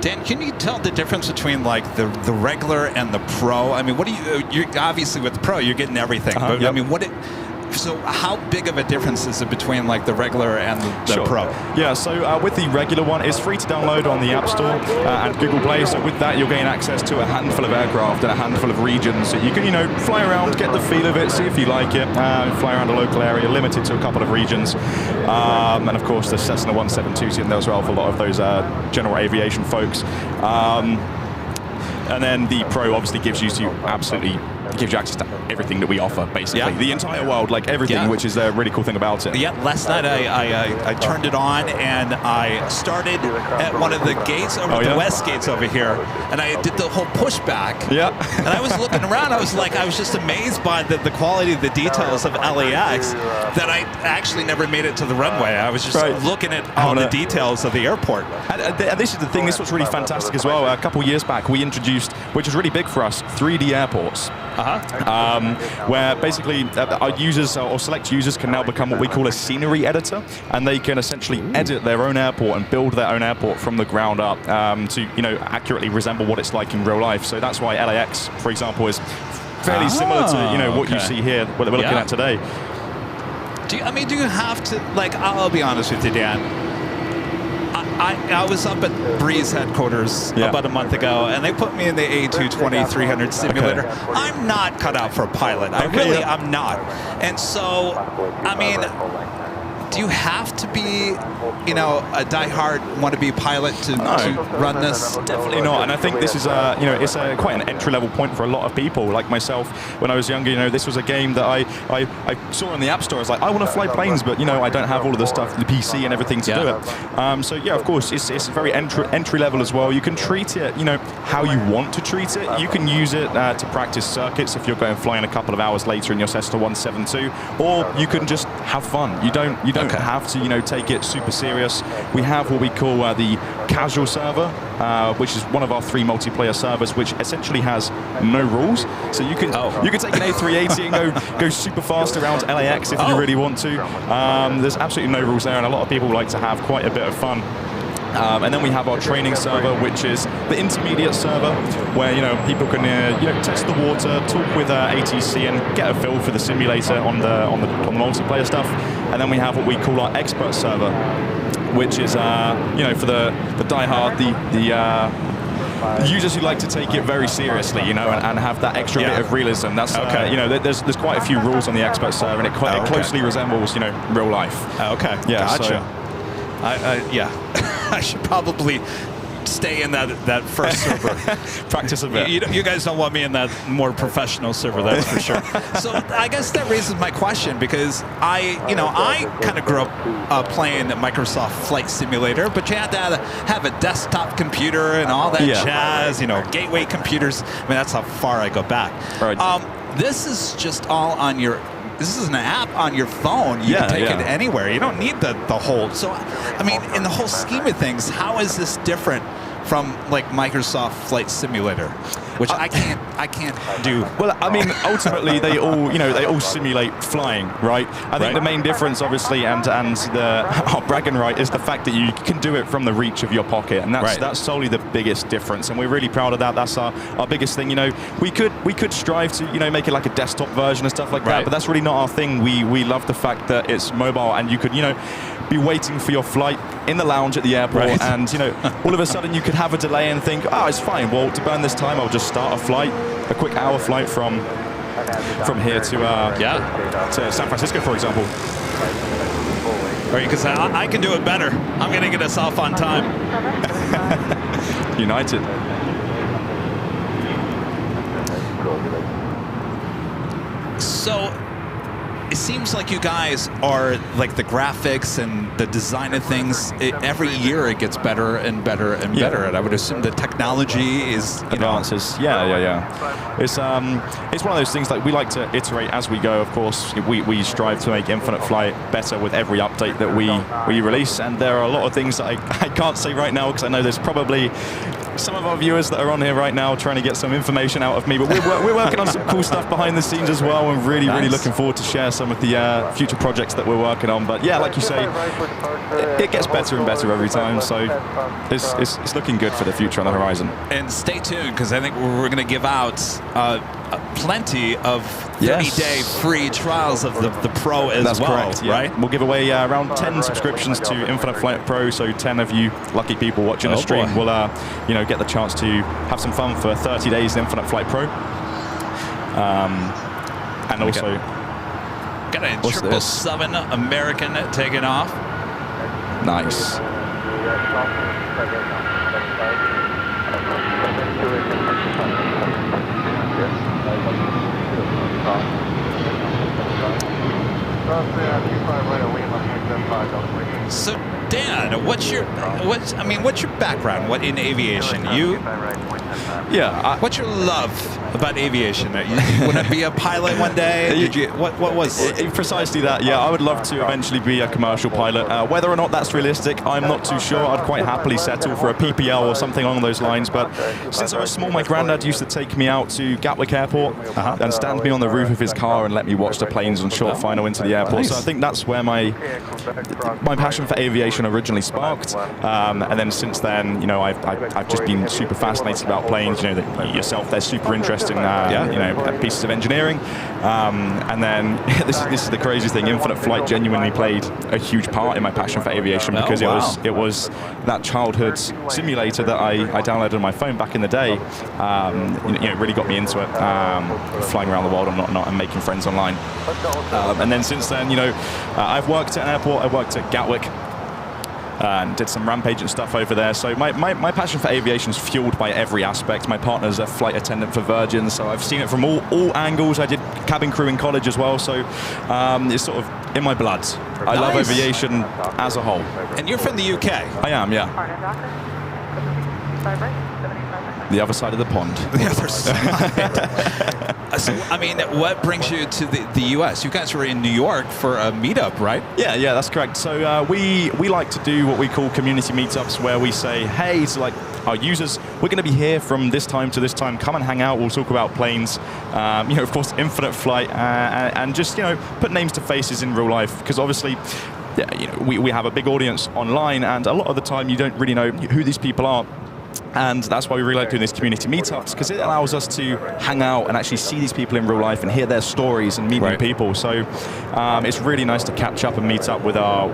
Dan, can you tell the difference between like the regular and the pro? I mean, what do you obviously with the pro, you're getting everything. But
yep.
I mean, so how big of a difference is it between like the regular and the
Sure.
pro?
Yeah, so with the regular one, it's free to download on the App Store and Google Play. So with that, you'll gain access to a handful of aircraft and a handful of regions. So you can, fly around, get the feel of it, see if you like it, fly around a local area, limited to a couple of regions. And of course, the Cessna 172's in there as well for a lot of those general aviation folks. And then the Pro obviously gives you access to everything that we offer, basically.
Yeah.
The entire world, like everything, which is a really cool thing about it.
Yeah, last night I turned it on and I started at one of the gates over the west gates over here, and I did the whole pushback.
Yeah.
And I was looking around, I was just amazed by the quality of the details of LAX that I actually never made it to the runway. I was just looking at all the details of the airport.
And this is the thing, this was really fantastic as well. A couple years back, we introduced, which was really big for us, 3D airports. Where basically our users or select users can now become what we call a scenery editor, and they can essentially edit their own airport and build their own airport from the ground up to accurately resemble what it's like in real life. So that's why LAX, for example, is fairly similar to what you see here, what we're looking at today.
Do you have to, like, I'll be honest with you, Dan. I was up at Breeze headquarters about a month ago, and they put me in the A220-300 simulator.
Okay.
I'm not cut out for a pilot. I'm not. And so, I mean, do you have to be, a diehard wannabe pilot to run this?
Definitely not. And I think this is, it's quite an entry-level point for a lot of people. Like myself, when I was younger, this was a game that I saw on the App Store. I was like, I want to fly planes, but I don't have all of the stuff, the PC and everything to do it. So yeah, of course, it's very entry-level as well. You can treat it, how you want to treat it. You can use it to practice circuits if you're going flying a couple of hours later in your Cessna 172, or you can just have fun. You don't have to, take it super serious. We have what we call the casual server, which is one of our 3 multiplayer servers, which essentially has no rules. So you can take an A380 and go super fast around LAX if you really want to. There's absolutely no rules there, and a lot of people like to have quite a bit of fun. And then we have our training server, which is the intermediate server, where people can test the water, talk with ATC, and get a feel for the simulator on the multiplayer stuff. And then we have what we call our expert server, which is for the diehard, the users who like to take it very seriously, and have that extra bit of realism. That's there's quite a few rules on the expert server, and it closely resembles real life.
Okay,
yeah,
gotcha. I should probably stay in that first server.
Practice a bit.
You guys don't want me in that more professional server, that's for sure. So I guess that raises my question, because I kind of grew up playing Microsoft Flight Simulator, but you had to have a desktop computer and all that jazz, gateway computers. I mean, that's how far I go back. Right. This is just all on your... This is an app on your phone. You can take it anywhere. You don't need the whole. So, I mean, in the whole scheme of things, how is this different from like Microsoft Flight Simulator, which I can't do?
Well, I mean, ultimately they all simulate flying, right? I think the main difference, obviously, and our bragging right is the fact that you can do it from the reach of your pocket, and that's solely the biggest difference, and we're really proud of that. That's our biggest thing. We could strive to make it like a desktop version and stuff like that, but that's really not our thing. We love the fact that it's mobile, and you could be waiting for your flight in the lounge at the airport, and all of a sudden you could have a delay and think, oh, it's fine. Well, to burn this time, I'll just start a flight, a quick hour flight from here to San Francisco, for example.
Or you can say, I can do it better. I'm going to get us off on time.
United.
So it seems like you guys are like the graphics and the design of things. Every year it gets better and better and better. And I would assume the technology is
advances. Yeah. It's one of those things like we like to iterate as we go. Of course, we strive to make Infinite Flight better with every update that we release. And there are a lot of things that I can't say right now because I know there's probably some of our viewers that are on here right now trying to get some information out of me, but we're working on some cool stuff behind the scenes as well, and really looking forward to share some of the future projects that we're working on. But yeah, like you say, it gets better and better every time, so it's looking good for the future on the horizon.
And stay tuned, because I think we're going to give out plenty of 30-day free trials of the Pro as
That's
well,
correct, yeah.
right?
We'll give away around 10 subscriptions to Infinite Flight Pro, so 10 of you lucky people watching the stream will get the chance to have some fun for 30 days in Infinite Flight Pro. And also...
Got a 777 American taking off.
Nice.
So Dan, what's your background? What in aviation? What's your love about aviation? You want to be a pilot one day? What was it?
Precisely that? Yeah, I would love to eventually be a commercial pilot. Whether or not that's realistic, I'm not too sure. I'd quite happily settle for a PPL or something along those lines. But since I was small, my granddad used to take me out to Gatwick Airport and stand me on the roof of his car and let me watch the planes on short final into the airport. So I think that's where my passion for aviation originally sparked. And then since then, I've just been super fascinated about planes. Yourself, they're super interesting. Pieces of engineering. And then this is the crazy thing. Infinite Flight genuinely played a huge part in my passion for aviation because it was that childhood simulator that I downloaded on my phone back in the day. It really got me into it, flying around the world and whatnot, and making friends online. And then since then, I've worked at an airport. I worked at Gatwick. And did some rampage and stuff over there. So my passion for aviation is fueled by every aspect. My partner's a flight attendant for Virgin, so I've seen it from all angles. I did cabin crew in college as well, so it's sort of in my blood. I love aviation as a whole.
And you're from the UK?
I am, yeah. The other side of the pond.
The other side. So, what brings you to the U.S.? You guys were in New York for a meetup, right?
Yeah, that's correct. So we like to do what we call community meetups, where we say, hey, to our users, we're going to be here from this time to this time. Come and hang out. We'll talk about planes. Of course, Infinite Flight, and just put names to faces in real life, because obviously. We have a big audience online, and a lot of the time you don't really know who these people are. And that's why we really like doing these community meetups, because it allows us to hang out and actually see these people in real life and hear their stories and meet new people. So it's really nice to catch up and meet up with our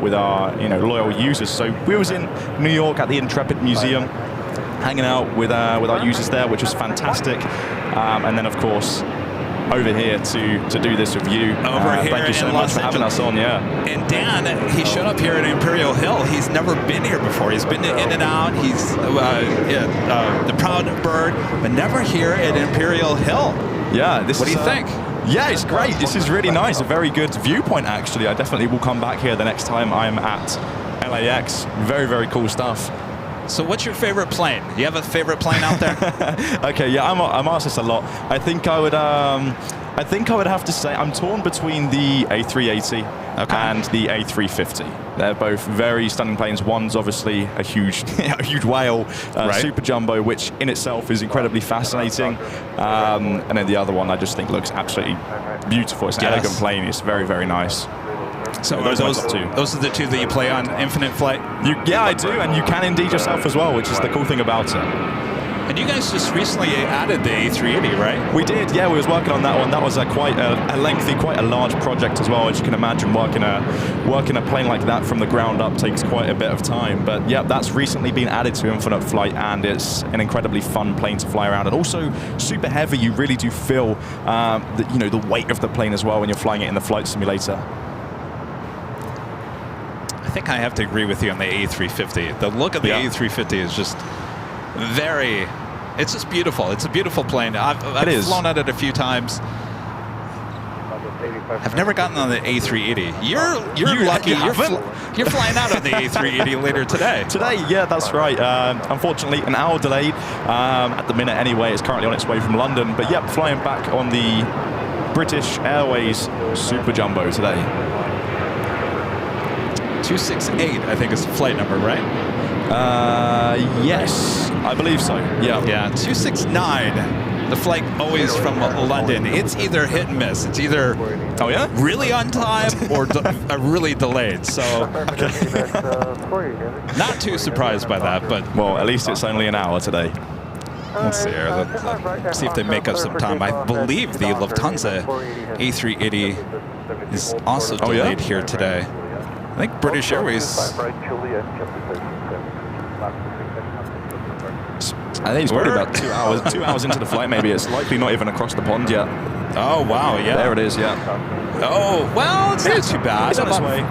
loyal users. So we was in New York at the Intrepid Museum, hanging out with our users there, which was fantastic. And then of course, over here to do this with you. Thank you so much for having us on,
And Dan, he showed up here at Imperial Hill. He's never been here before. He's been in and out. He's the proud bird, but never here at Imperial Hill.
Yeah.
What do you think?
Yeah, it's great. This is really nice. A very good viewpoint, actually. I definitely will come back here the next time I'm at LAX. Very, very cool stuff.
So what's your favorite plane? You have a favorite plane out there?
Okay, yeah, I'm asked this a lot. I think I would have to say I'm torn between the A380 and the A350. They're both very stunning planes. One's obviously a huge whale, super jumbo, which in itself is incredibly fascinating. And then the other one I just think looks absolutely beautiful. It's an elegant plane. It's very, very nice.
So those are the two that you play on Infinite Flight?
Yeah, I do, and you can indeed yourself as well, which is the cool thing about it.
And you guys just recently added the A380, right?
We did, yeah. We was working on that one. That was quite a lengthy, quite a large project as well. As you can imagine, working a plane like that from the ground up takes quite a bit of time. But yeah, that's recently been added to Infinite Flight, and it's an incredibly fun plane to fly around, and also super heavy. You really do feel the weight of the plane as well when you're flying it in the flight simulator.
I think I have to agree with you on the A350. The look of the A350 is just very. It's just beautiful. It's a beautiful plane. I've flown at it a few times. I've never gotten on the A380. You're lucky. You're flying out on the A380 later today.
Today, yeah, that's right. Unfortunately, an hour delayed at the minute anyway. It's currently on its way from London. But yep, flying back on the British Airways Super Jumbo today.
268, I think, is the flight number, right?
Yes, I believe so. Yeah.
Yeah, 269. The flight always from London. It's either hit and miss. It's either really on time or really delayed. So not too surprised by that, but
well, at least it's only an hour today.
Let's see here. Let's see if they make up some time. I believe the Lufthansa A380 is also delayed here today. I think British Airways.
I think it's probably about 2 hours. 2 hours into the flight, maybe. It's likely not even across the pond yet.
Oh wow! Yeah.
There it is. Yeah.
Oh well, it's not too bad.
It's on its way.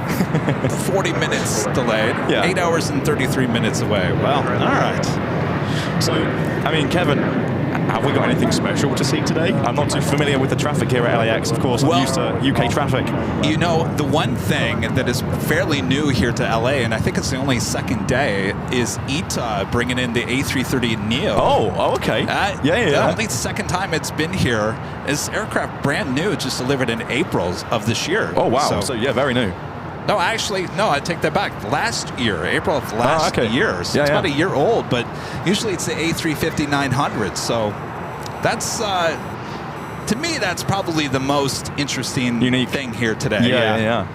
40 minutes delayed.
Yeah.
8 hours and 33 minutes away. Well, all right.
So, I mean, Kevin, have we got anything special to see today? I'm not too familiar with the traffic here at LAX. Of course, I'm used to UK traffic.
You know, the one thing that is fairly new here to LA, and I think it's the only second day, is ITA bringing in the A330neo.
Oh, okay.
The only second time it's been here. Is aircraft brand new, just delivered in April of this year.
Oh, wow. So yeah, very new.
No, actually, no, I take that back. Last year, April of last year. So it's about a year old, but usually it's the A350-900. So that's, to me, that's probably the most interesting unique thing here today.
Yeah.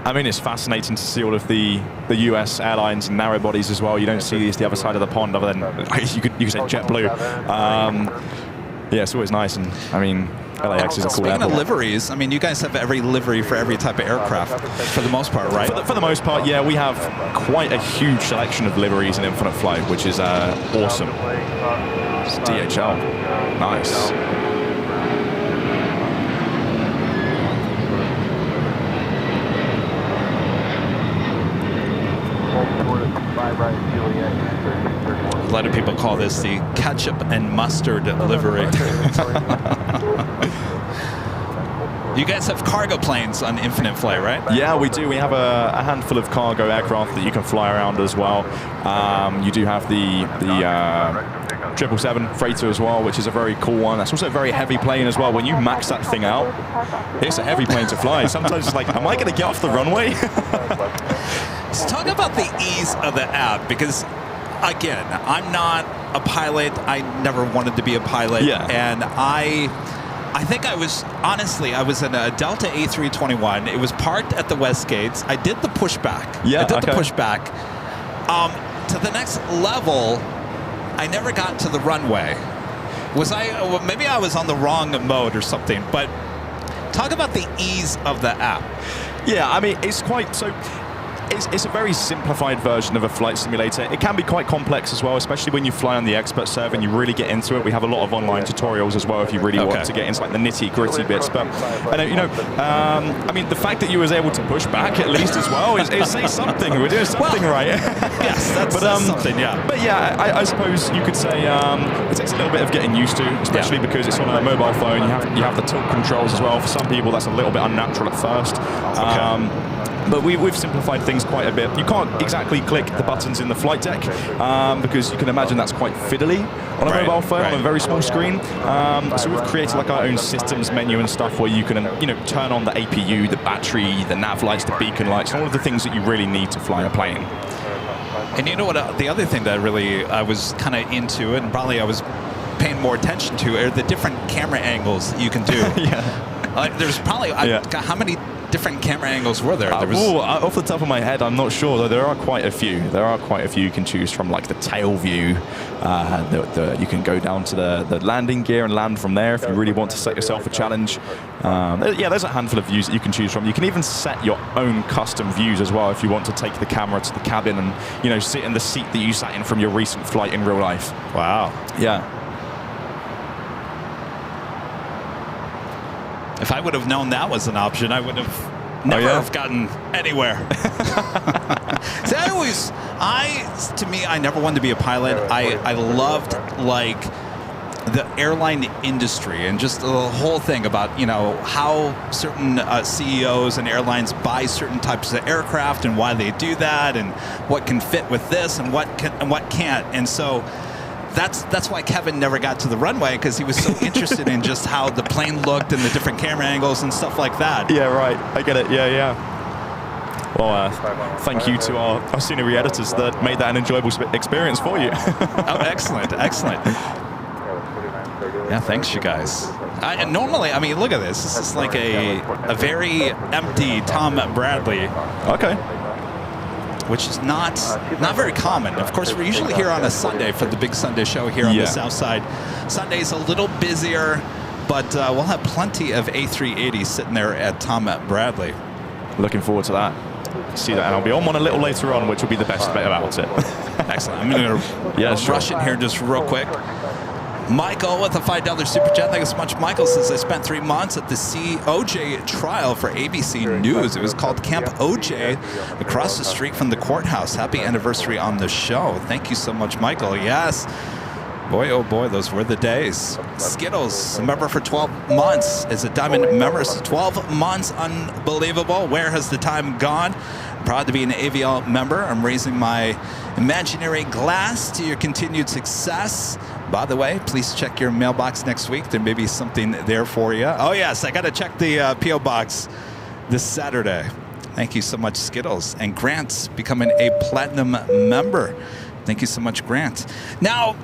I mean, it's fascinating to see all of the US airlines and narrow bodies as well. You don't see these the other side of the pond other than, you could say JetBlue. Yeah, it's always nice. And I mean, LAX is a cool airport.
Speaking of liveries, I mean, you guys have every livery for every type of aircraft, for the most part, right?
For the most part, yeah. We have quite a huge selection of liveries in Infinite Flight, which is awesome. It's DHL. Nice.
A lot of people call this the ketchup and mustard livery. You guys have cargo planes on Infinite Flight, right?
Yeah, we do. We have a handful of cargo aircraft that you can fly around as well. You do have the 777 freighter as well, which is a very cool one. That's also a very heavy plane as well. When you max that thing out, it's a heavy plane to fly. Sometimes it's like, am I going to get off the runway?
Let's talk about the ease of the app, because again, I'm not a pilot. I never wanted to be a pilot.
Yeah.
And I think I was in a Delta A321. It was parked at the West Gates. I did the pushback.
Yeah,
I did the pushback. To the next level, I never got to the runway. Maybe I was on the wrong mode or something, but talk about the ease of the app.
Yeah, I mean, it's quite so. It's a very simplified version of a flight simulator. It can be quite complex as well, especially when you fly on the expert server and you really get into it. We have a lot of online tutorials as well if you really want to get into like the nitty-gritty bits. But I mean, the fact that you was able to push back at least as well is say something. We're doing something right.
Yes, that's something. Yeah.
But yeah, I suppose you could say it takes a little bit of getting used to, especially because it's on a mobile phone. You have the tilt controls as well. For some people, that's a little bit unnatural at first. But we've simplified things quite a bit. You can't exactly click the buttons in the flight deck because you can imagine that's quite fiddly on a mobile phone on a very small screen. So we've created like our own systems menu and stuff where you can turn on the APU, the battery, the nav lights, the beacon lights, all of the things that you really need to fly a plane.
And you know what? The other thing that I was kind of into, and probably I was paying more attention to, are the different camera angles you can do. There's probably how many different camera angles were there?
Off the top of my head, I'm not sure, though there are quite a few. You can choose from, like the tail view. You can go down to the landing gear and land from there if you really want to set yourself a challenge. There's a handful of views that you can choose from. You can even set your own custom views as well if you want to take the camera to the cabin and sit in the seat that you sat in from your recent flight in real life.
Wow.
Yeah.
If I would have known that was an option, I would have Never
yeah?
have gotten anywhere. See, to me, I never wanted to be a pilot. I loved like the airline industry and just the whole thing about, you know, how certain CEOs and airlines buy certain types of aircraft and why they do that and what can fit with this and what can't. And so that's why Kevin never got to the runway, because he was so interested in just how the plane looked and the different camera angles and stuff like that.
Yeah, right. I get it. Yeah. Well, thank you to our scenery editors that made that an enjoyable experience for you.
Oh, excellent. Yeah, thanks, you guys. And normally, I mean, look at this. This is like a very empty Tom Bradley.
Okay.
Which is not very common. Of course, we're usually here on a Sunday for the big Sunday show here on the South Side. Sunday's a little busier, but we'll have plenty of A380 sitting there at Tom Bradley.
Looking forward to that. See that, and I'll be on one a little later on, which will be the best bit about it.
Excellent. I'm going to rush in here just real quick. Michael with a $5 super chat. Thank you so much. Michael says, I spent 3 months at the OJ trial for ABC News. It was called Camp OJ, across the street from the courthouse. Happy anniversary on the show. Thank you so much, Michael. Yes. Boy, oh boy, those were the days. Skittles, a member for 12 months. Is a Diamond member. So 12 months, unbelievable. Where has the time gone? Proud to be an AVL member. I'm raising my imaginary glass to your continued success. By the way, please check your mailbox next week. There may be something there for you. Oh, yes, I got to check the P.O. box this Saturday. Thank you so much, Skittles. And Grant's becoming a platinum member. Thank you so much, Grant. Now,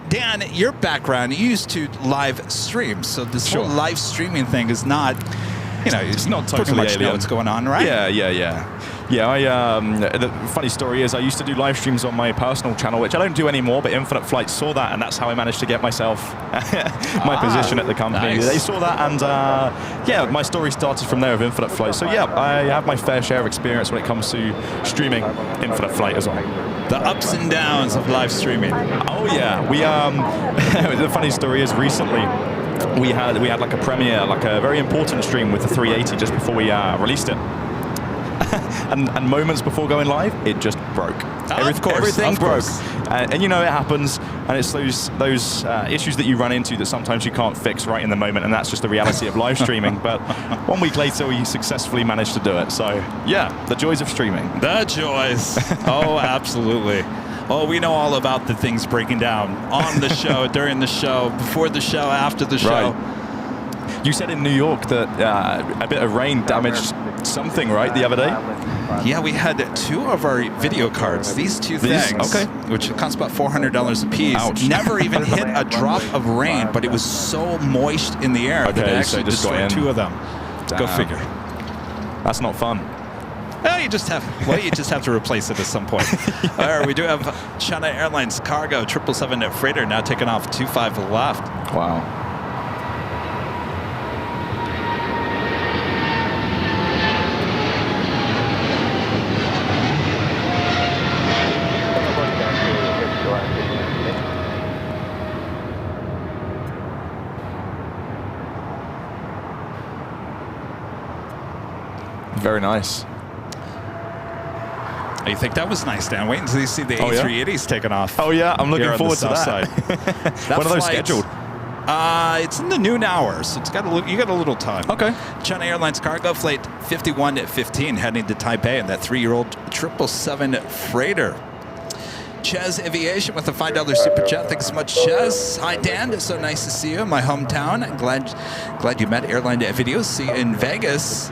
Dan, your background, you used to live stream. So this whole live streaming thing is not, you know, it's not totally pretty much alien. Know what's going on, right?
Yeah, the funny story is I used to do live streams on my personal channel, which I don't do anymore, but Infinite Flight saw that, and that's how I managed to get myself my position at the company. Nice. They saw that, and my story started from there with Infinite Flight. So yeah, I have my fair share of experience when it comes to streaming Infinite Flight as well.
The ups and downs of live streaming.
Oh yeah, we the funny story is recently we had like a premiere, like a very important stream with the 380 just before we released it. And moments before going live, it just broke. Everything broke. And you know, it happens, and it's those issues that you run into that sometimes you can't fix right in the moment, and that's just the reality of live streaming. But 1 week later, we successfully managed to do it. So yeah, the joys of streaming.
The joys. Oh, absolutely. Oh, we know all about the things breaking down on the show, during the show, before the show, after the show.
Right. You said in New York that a bit of rain damaged something, right, the other day?
Yeah, we had 2 of our video cards. These 2 things, which cost about $400 a piece.
Ouch.
Never even hit a drop of rain, but it was so moist in the air that it actually destroyed 2 of them.
Damn.
Go figure.
That's not fun.
Well, you just have to replace it at some point. All right, we do have China Airlines cargo 777 freighter now taking off 25 left.
Wow. Very nice.
You think that was nice, Dan? Wait until you see the A380s taking off.
Oh yeah, I'm looking forward to that.
Side.
When are those scheduled?
It's in the noon hours, so you got a little time.
Okay.
China Airlines cargo flight 5115 heading to Taipei in that 3-year-old 777 freighter. Ches Aviation with a $5 super chat. Thanks so much, Ches. Hi, Dan. It's so nice to see you in my hometown. I'm glad you met Airline Videos. See you in Vegas.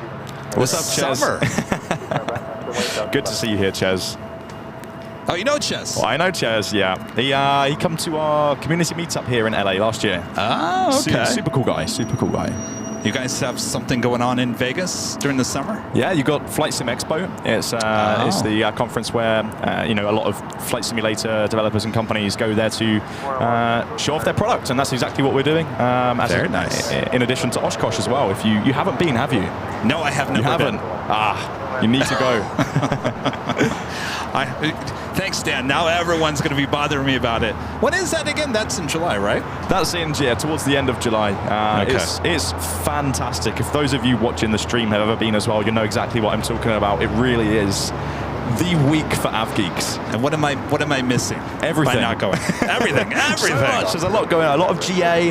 What's up, Ches?
Summer.
Good to see you here, Ches.
Oh, you know Ches?
Well, I know Ches, yeah. He come to our community meetup here in LA last year.
Oh, okay.
Super cool guy, super cool guy.
You guys have something going on in Vegas during the summer?
Yeah, you got Flight Sim Expo. It's the conference where a lot of flight simulator developers and companies go there to show off their products, and that's exactly what we're doing.
Very nice.
In addition to Oshkosh as well. If you haven't been, have you?
No, I have never been.
You need to go.
Thanks, Dan. Now everyone's going to be bothering me about it. When is that again? That's in July, right?
That's in, yeah, towards the end of July.
Okay.
It's fantastic. If those of you watching the stream have ever been as well, you know exactly what I'm talking about. It really is the week for Av Geeks.
And what am I missing?
Everything.
By not going. Everything. Everything.
So much. There's a lot going on. A lot of GA.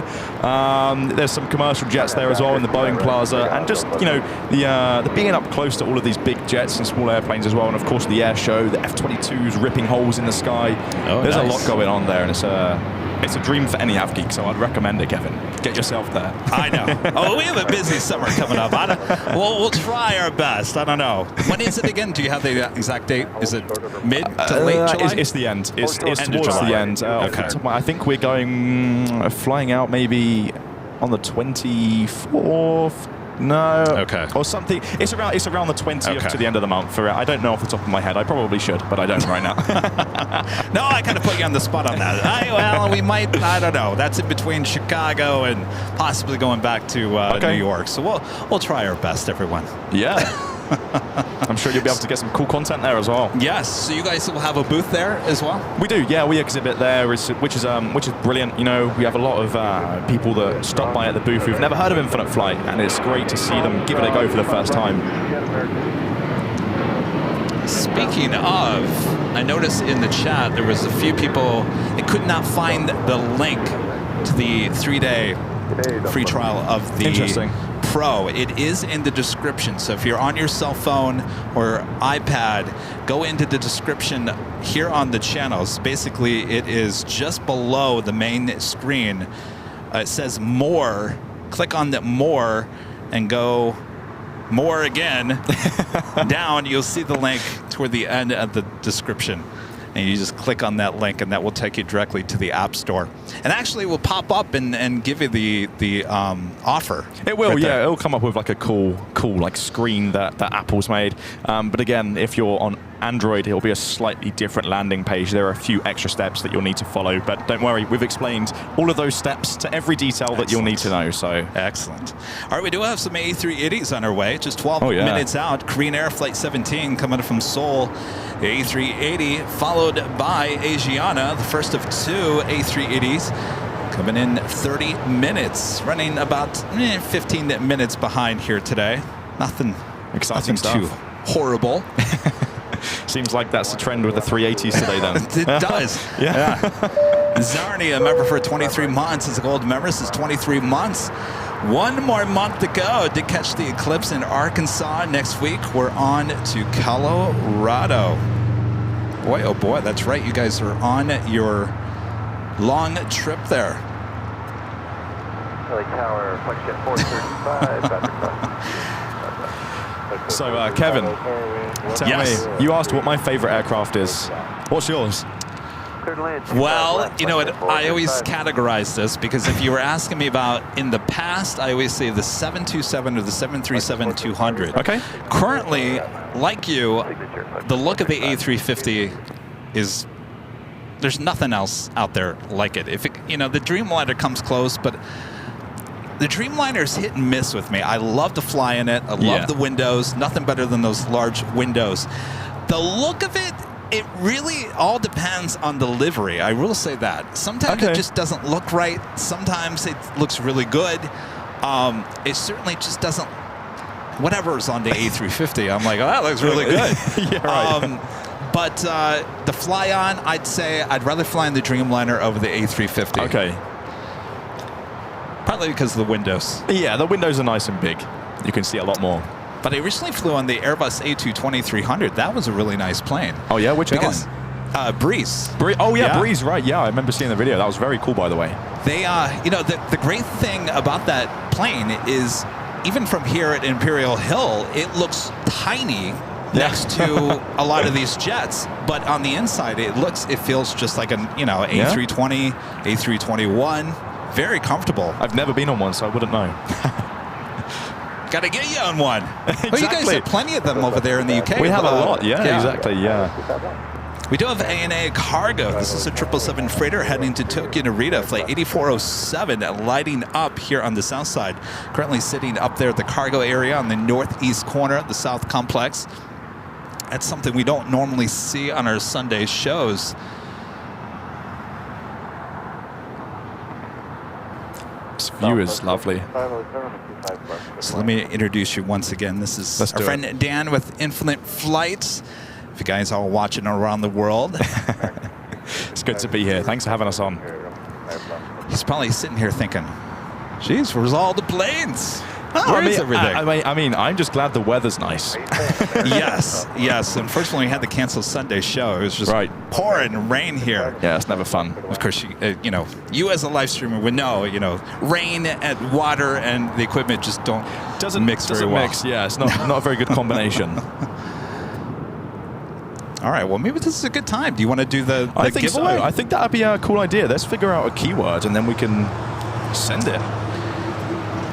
There's some commercial jets there as well in the Boeing Plaza, and just the being up close to all of these big jets and small airplanes as well, and of course the air show, the F-22s ripping holes in the sky.
Oh,
there's
nice.
a lot going on there, and it's a dream for any Av Geek. So I'd recommend it, Kevin. Get yourself there.
I know. Oh, we have a busy summer coming up. We'll try our best. I don't know. When is it again? Do you have the exact date? Is it mid to late July?
It's the end. It's
End of
towards
July.
the end.
Okay.
I think we're flying out maybe on the 24th. No.
Okay.
Or something. It's around the 20th
Okay.
to the end of the month. I don't know off the top of my head. I probably should, but I don't right now.
No, I kind of put you on the spot on that. We might. I don't know. That's in between Chicago and possibly going back to New York. So we'll try our best, everyone.
Yeah. I'm sure you'll be able to get some cool content there as well.
Yes. So you guys will have a booth there as well.
We do, yeah. We exhibit there, which is brilliant. You know, we have a lot of people that stop by at the booth who've never heard of Infinite Flight, and it's great to see them give it a go for the first time.
Speaking of, I noticed in the chat there was a few people that could not find the link to the 3-day free trial of the
Interesting.
Pro. It is in the description. So if you're on your cell phone or iPad, go into the description here on the channels. Basically, it is just below the main screen. It says more. Click on the more and go more again. Down, you'll see the link toward the end of the description. And you just click on that link, and that will take you directly to the App Store. And actually, it will pop up and give you the offer.
It will,
right
yeah.
there.
It'll come up with like a cool like screen that Apple's made. But again, if you're on Android, it'll be a slightly different landing page. There are a few extra steps that you'll need to follow, but don't worry, we've explained all of those steps to every detail that you'll need to know. So
excellent. All right, we do have some A380s on our way. Just 12 minutes out. Korean Air Flight 17 coming from Seoul. The A380 followed by Asiana, the first of two A380s. Coming in 30 minutes, running about 15 minutes behind here today. Nothing
exciting
too
stuff.
Horrible.
Seems like that's the trend with the 380s today then.
It does.
Yeah.
Zarni, a member for 23 months, is a gold member since 23 months. One more month to go to catch the eclipse in Arkansas. Next week, we're on to Colorado. Boy, oh boy, that's right. You guys are on your long trip there.
LA Tower, function 435.
So, Kevin, tell me, you asked what my favorite aircraft is. What's yours?
Well, you know what? I always categorize this because if you were asking me about in the past, I always say the 727 or the 737-200.
Okay.
Currently, like you, the look of the A350 is there's nothing else out there like it. If it, the Dreamliner comes close, but the Dreamliner's hit and miss with me. I love to fly in it. I love the windows. Nothing better than those large windows. The look of it, it really all depends on the livery. I will say that. Sometimes it just doesn't look right. Sometimes it looks really good. It certainly just doesn't. Whatever's on the A350, I'm like, oh, that looks really good.
Yeah, right.
But the fly-on, I'd say I'd rather fly in the Dreamliner over the A350.
Okay.
Partly because of the windows.
Yeah, the windows are nice and big. You can see a lot more.
But I recently flew on the Airbus A220-300. That was a really nice plane.
Oh, yeah? Which one?
Breeze.
Breeze, right. Yeah, I remember seeing the video. That was very cool, by the way.
They, the great thing about that plane is even from here at Imperial Hill, it looks tiny next to a lot of these jets. But on the inside, it feels just like an, A320, A321. Very comfortable.
I've never been on one, so I wouldn't know.
Got to get you on one.
Exactly.
Well, you guys have plenty of them over there in the UK.
We have a lot, exactly,
We do have ANA cargo. This is a 777 freighter heading to Tokyo Narita, flight 8407, lighting up here on the south side. Currently sitting up there at the cargo area on the northeast corner of the south complex. That's something we don't normally see on our Sunday shows.
This view is lovely.
So let me introduce you once again. This is our friend Dan with Infinite Flights. If you guys are watching around the world.
It's good to be here. Thanks for having us on.
He's probably sitting here thinking, geez, where's all the planes? Where's everything?
I mean, I'm just glad the weather's nice.
Yes, yes. Unfortunately, we had to cancel Sunday's show. It was just pouring rain here.
Yeah, it's never fun.
Of course, you as a live streamer would know, rain and water and the equipment just doesn't mix very well.
Yeah, it's not a very good combination.
All right, well, maybe this is a good time. Do you want to do the
I think
giveaway?
So. I think that would be a cool idea. Let's figure out a keyword and then we can send it.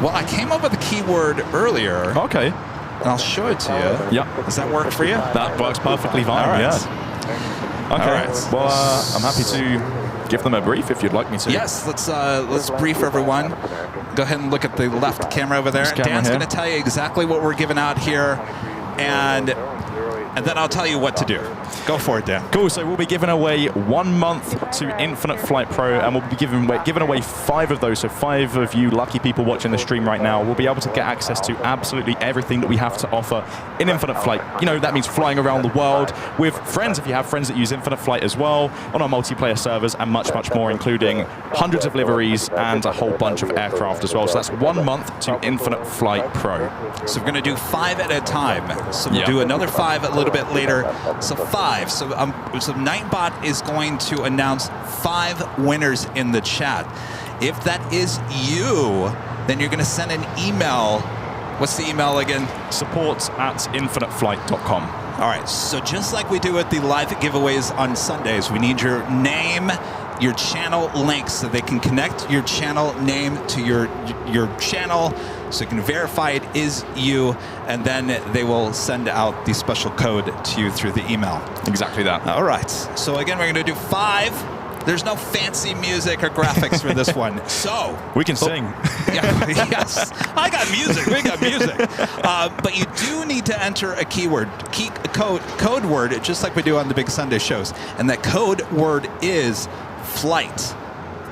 Well, I came up with a keyword earlier.
Okay.
And I'll show it to you.
Yep.
Does that work for you?
That works perfectly fine,
All right.
yeah. Okay.
All right.
Well, I'm happy to give them a brief if you'd like me to.
Yes, let's brief everyone. Go ahead and look at the left camera over there. Dan's going to tell you exactly what we're giving out here, and then I'll tell you what to do. Go for it, Dan.
Cool. So we'll be giving away 1 month to Infinite Flight Pro, and we'll be giving away 5 of those. So 5 of you lucky people watching the stream right now will be able to get access to absolutely everything that we have to offer in Infinite Flight. That means flying around the world with friends, if you have friends that use Infinite Flight as well, on our multiplayer servers, and much, much more, including hundreds of liveries and a whole bunch of aircraft as well. So that's 1 month to Infinite Flight Pro.
So we're going to do 5 at a time. So we'll do another 5 a little bit later. So 5. So Nightbot is going to announce 5 winners in the chat. If that is you, then you're going to send an email. What's the email again?
support@infiniteflight.com.
All right. So just like we do at the live giveaways on Sundays, we need your name, your channel link, so they can connect your channel name to your channel, so you can verify it is you, and then they will send out the special code to you through the email.
Exactly that.
All right. So again, we're going to do 5. There's no fancy music or graphics for this one. So
we can sing.
Yeah, yes. I got music. We got music. But you do need to enter a keyword, code word, just like we do on the big Sunday shows. And that code word is flight.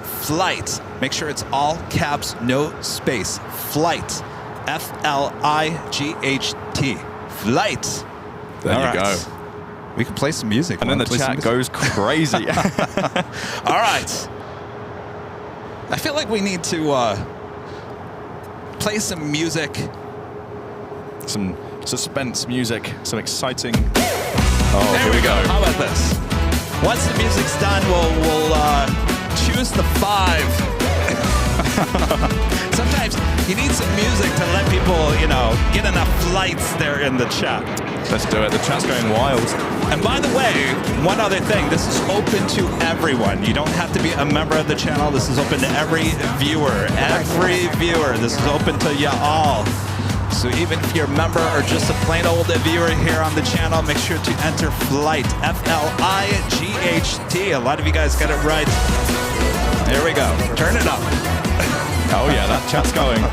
Flight. Make sure it's all caps, no space. Flight. F-L-I-G-H-T. Flight.
There you go.
We can play some music.
And then the chat goes crazy.
All right. I feel like we need to play some music.
Some suspense music. Some exciting...
There we go. How about this? Once the music's done, we'll choose the 5. Sometimes you need some music to let people, get enough flights there in the chat.
Let's do it. The chat's going wild.
And by the way, one other thing, this is open to everyone. You don't have to be a member of the channel. This is open to every viewer. Every viewer. This is open to you all. So even if you're a member or just a plain old viewer here on the channel, make sure to enter flight. F-L-I-G-H-T. A lot of you guys got it right. There we go. Turn it up.
Oh yeah, that chat's going.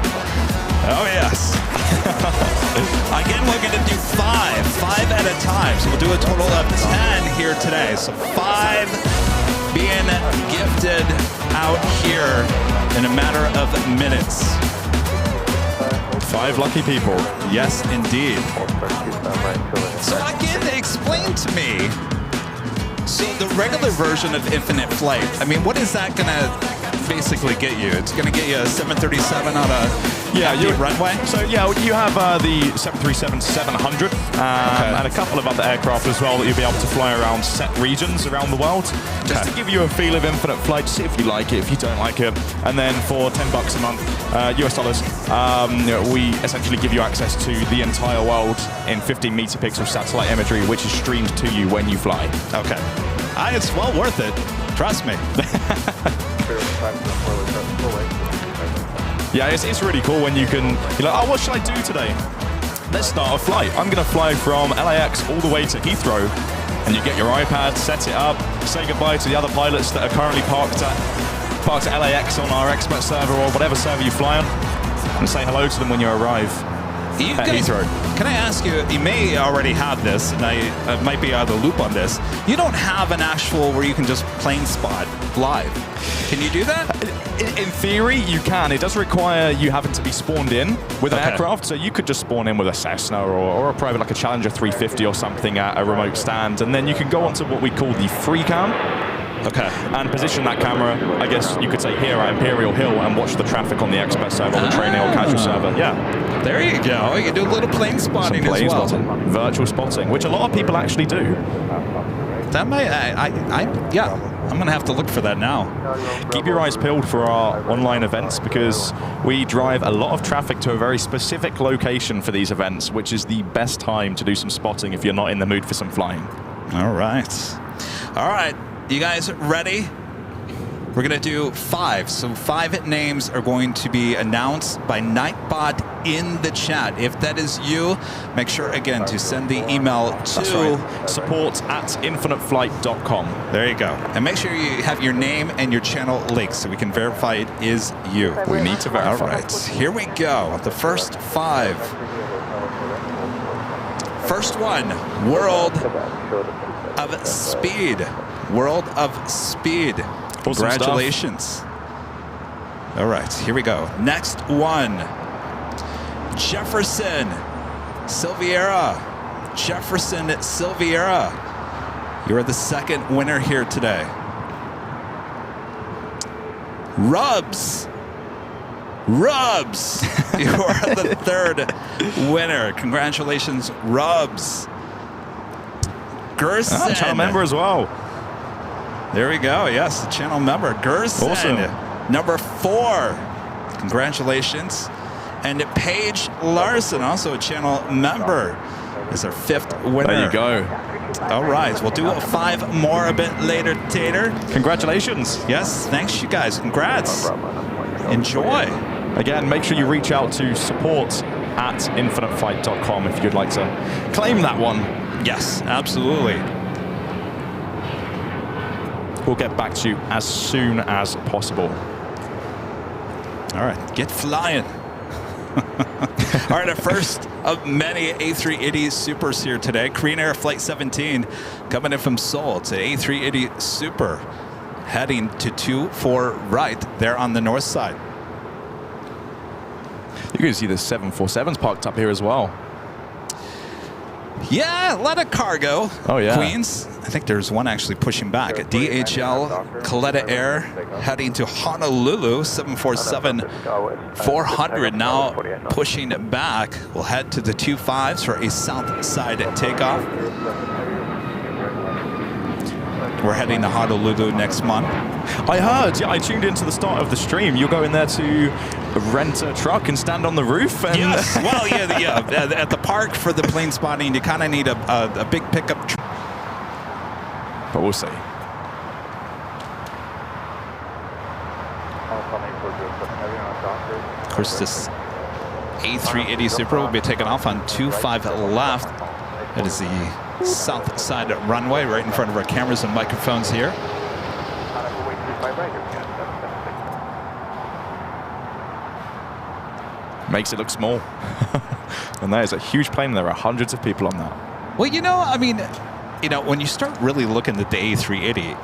Oh yes. Again, we're going to do 5 at a time. So we'll do a total of 10 here today. So 5 being gifted out here in a matter of minutes.
5 lucky people.
Yes, indeed. So again, explain to me. So the regular version of Infinite Flight, I mean, what is that going to basically get you? It's going to get you a 737 on a runway?
So yeah, you have the 737-700 and a couple of other aircraft as well that you'll be able to fly around set regions around the world. Just to give you a feel of Infinite Flight, see if you like it, if you don't like it. And then for $10 a month, US dollars, we essentially give you access to the entire world in 15 metapixel satellite imagery, which is streamed to you when you fly.
Okay. It's well worth it. Trust me.
Yeah, it's really cool when you can, you're like, oh, what should I do today? Let's start a flight. I'm going to fly from LAX all the way to Heathrow. And you get your iPad, set it up, say goodbye to the other pilots that are currently parked at LAX on our expert server or whatever server you fly on, and say hello to them when you arrive.
You
at
guys,
Heathrow.
can I ask you, you may already have this, and I might be out of the loop on this. You don't have an actual where you can just plane spot live. Can you do that?
In theory, you can. It does require you having to be spawned in with an
Okay.
aircraft, so you could just spawn in with a Cessna or a private, like a Challenger 350 or something at a remote stand, and then you can go onto what we call the free cam.
Okay.
And position that camera, I guess you could say here at Imperial Hill, and watch the traffic on the expert server, or the training or casual server. Yeah.
There you go. You can do a little plane spotting
Plane
as well.
spotting, virtual spotting, which a lot of people actually do.
That might, yeah. I'm gonna have to look for that now.
Keep your eyes peeled for our online events, because we drive a lot of traffic to a very specific location for these events, which is the best time to do some spotting if you're not in the mood for some flying.
All right. All right. You guys ready? We're going to do 5. So 5 names are going to be announced by Nightbot in the chat. If that is you, make sure, again, to send the email to...
That's right. support@infiniteflight.com.
There you go. And make sure you have your name and your channel linked so we can verify it is you.
We need to verify.
All right. Here we go. The first 5. First one, World of Speed. World of Speed.
Awesome
Congratulations. All right, here we go. Next one, Jefferson Silveira. Jefferson Silveira. You're the second winner here today. Rubs. Rubs. You are the third winner. Congratulations, Rubs. Gerson.
Channel member as well.
There we go. Yes, the channel member. Gerson.
Awesome.
Number 4. Congratulations. And Paige Larson, also a channel member, is our 5th winner.
There you go.
All right. We'll do 5 more a bit later, Tater.
Congratulations.
Yes, thanks you guys. Congrats. Enjoy.
Again, make sure you reach out to support@infiniteflight.com if you'd like to claim that one.
Yes, absolutely.
We'll get back to you as soon as possible.
All right, get flying. All right, our first of many A380 Supers here today. Korean Air Flight 17 coming in from Seoul. It's an A380 Super heading to 24 right there on the north side.
You can see the 747s parked up here as well.
Yeah, a lot of cargo.
Oh, yeah.
Queens. I think there's one actually pushing back. A DHL Coletta Air heading to Honolulu. 747-400 now pushing back. We'll head to the 25s for a south side takeoff. We're heading to Honolulu next month.
I heard, yeah, I tuned into the start of the stream. You're going there to rent a truck and stand on the roof? And
Yes, well, yeah. At the park for the plane spotting, you kind of need a big pickup truck.
But we'll see.
Of course, this A380 Super will be taking off on 25 left. That is the south side runway, right in front of our cameras and microphones here.
Makes it look small. And that is a huge plane, and there are hundreds of people on that.
Well, I mean, when you start really looking at the A380,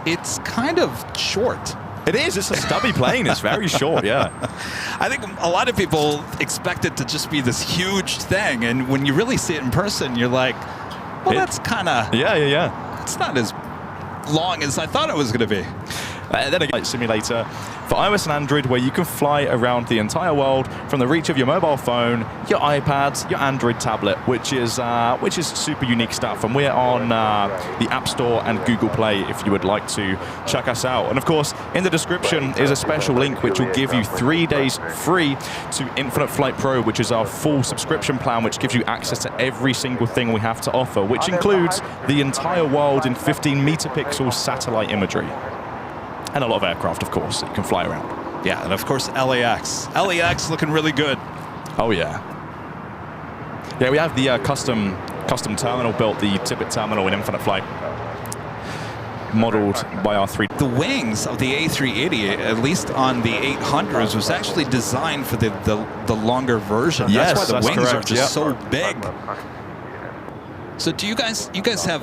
it's kind of short.
It is. It's a stubby plane. It's very short, yeah.
I think a lot of people expect it to just be this huge thing, and when you really see it in person, you're like, well, that's kind of...
Yeah.
It's not as long as I thought it was going to be.
Then a flight simulator for iOS and Android, where you can fly around the entire world from the reach of your mobile phone, your iPads, your Android tablet, which is super unique stuff. And we're on the App Store and Google Play if you would like to check us out. And of course, in the description is a special link which will give you 3 days free to Infinite Flight Pro, which is our full subscription plan, which gives you access to every single thing we have to offer, which includes the entire world in 15 megapixel satellite imagery. And a lot of aircraft, of course, that you can fly around.
Yeah, and of course, LAX. LAX looking really good.
Oh, yeah. Yeah, we have the custom terminal built, the Tibbet terminal in Infinite Flight. modeled by our 3.
The wings of the A380, at least on the 800s, was actually designed for the longer version.
Yes,
that's why the
that's
wings
correct,
are just
yeah.
so big. So do you guys have,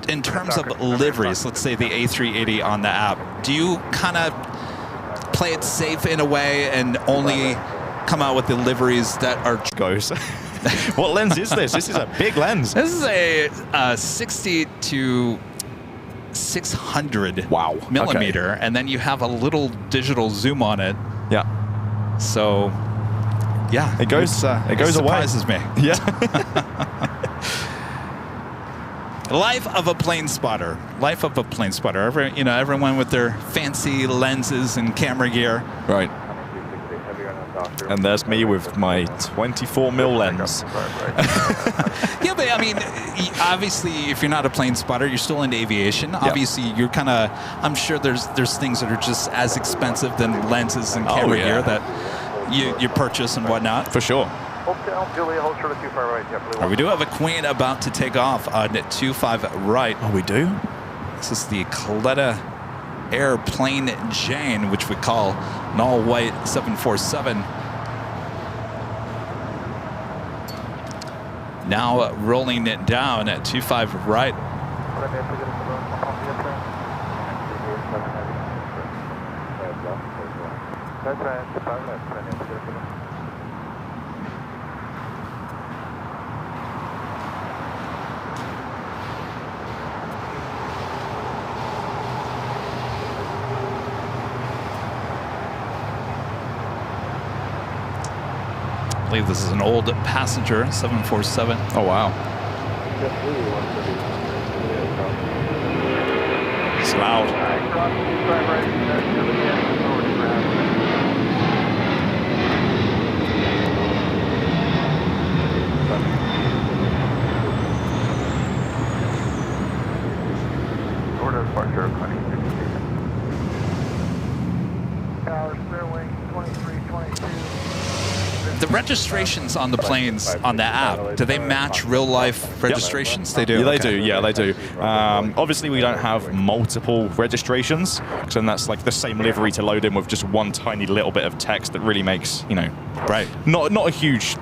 in terms of liveries, let's say the A380 on the app, do you kind of play it safe in a way and only come out with the liveries that are
Goes. What lens is this? This is a big lens.
This is a 60 to 600
Wow,
millimeter, and then you have a little digital zoom on it.
Yeah.
So, yeah,
It goes away.
surprises me.
Yeah.
Life of a plane spotter. Life of a plane spotter. Everyone with their fancy lenses and camera gear.
Right. And there's me with my 24mm lens.
Yeah, but I mean, obviously, if you're not a plane spotter, you're still into aviation. Obviously, you're kind of. I'm sure there's things that are just as expensive than lenses and camera gear that you purchase and whatnot.
For sure.
We do have a Queen about to take off on 25 right.
Oh, we do?
This is the Coletta Airplane Jane, which we call an all-white 747. Now rolling it down at 25 right. I believe this is an old passenger 747.
Oh, wow. It's loud.
Order departure 26.
Tower, spare wing 2322.
The registrations on the planes on the app, do they match real life registrations? They do.
Yeah, they
Okay.
do. Yeah, they do. Obviously, we don't have multiple registrations, so then that's like the same livery to load in with just one tiny little bit of text that really makes,
Right.
not a huge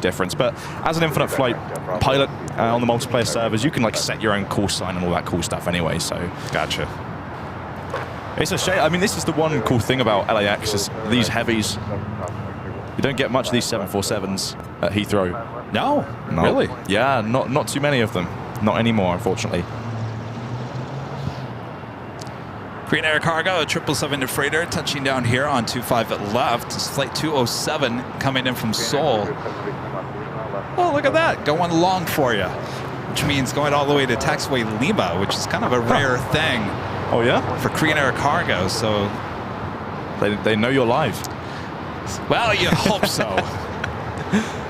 difference. But as an infinite flight pilot on the multiplayer servers, you can like set your own call sign and all that cool stuff anyway. So
Gotcha.
it's a shame. I mean, this is the one cool thing about LAX is these heavies. You don't get much of these 747s at Heathrow.
No,
No.
really?
Yeah, not too many of them. Not anymore, unfortunately.
Korean Air Cargo, a 777 freighter, touching down here on 25 left. It's flight 207 coming in from Seoul. Oh, look at that, going long for you, which means going all the way to taxiway Lima, which is kind of a rare thing
Oh yeah?
for Korean Air Cargo. So,
They know you're live.
well, you hope so.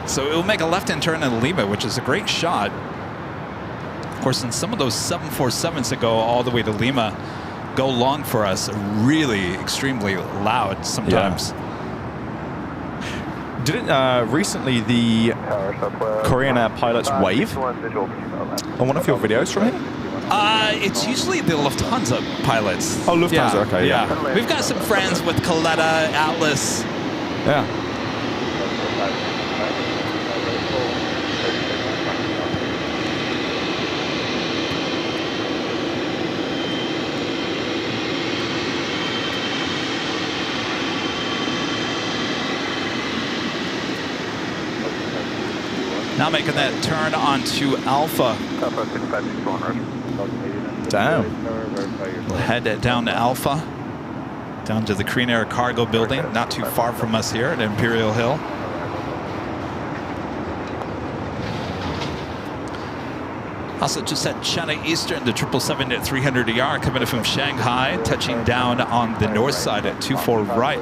So it will make a left-hand turn in Lima, which is a great shot. Of course, in some of those 747s that go all the way to Lima, go long for us, really extremely loud sometimes.
Didn't recently the Korean Air pilots wave on one of your videos from him?
It's usually the Lufthansa pilots.
Oh, Lufthansa, okay, yeah.
We've got some friends with Coletta, Atlas.
Yeah.
Now making that turn onto Alpha.
Damn.
We'll head down to Alpha, down to the Korean Air Cargo building, not too far from us here at Imperial Hill. Also just at China Eastern, the 777-300ER coming in from Shanghai, touching down on the north side at 24 right.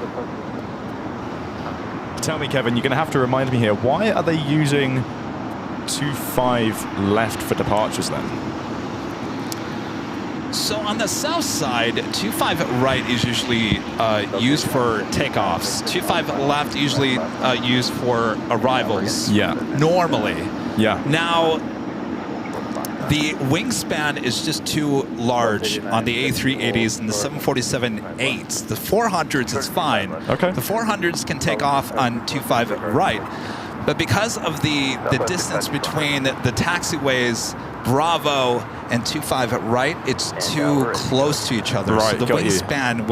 Tell me, Kevin, you're going to have to remind me here, why are they using 25 left for departures then?
So on the south side, 25 right is usually used for takeoffs. 25 left usually used for arrivals.
Yeah.
Normally.
Yeah.
Now, The wingspan is just too large on the A380s and the 747-8s. The 400s is fine.
Okay.
The 400s can take off on 25 right. But because of the distance between the taxiways, Bravo and 25 at right, it's too close to each other.
Right,
so the
got you.
wingspan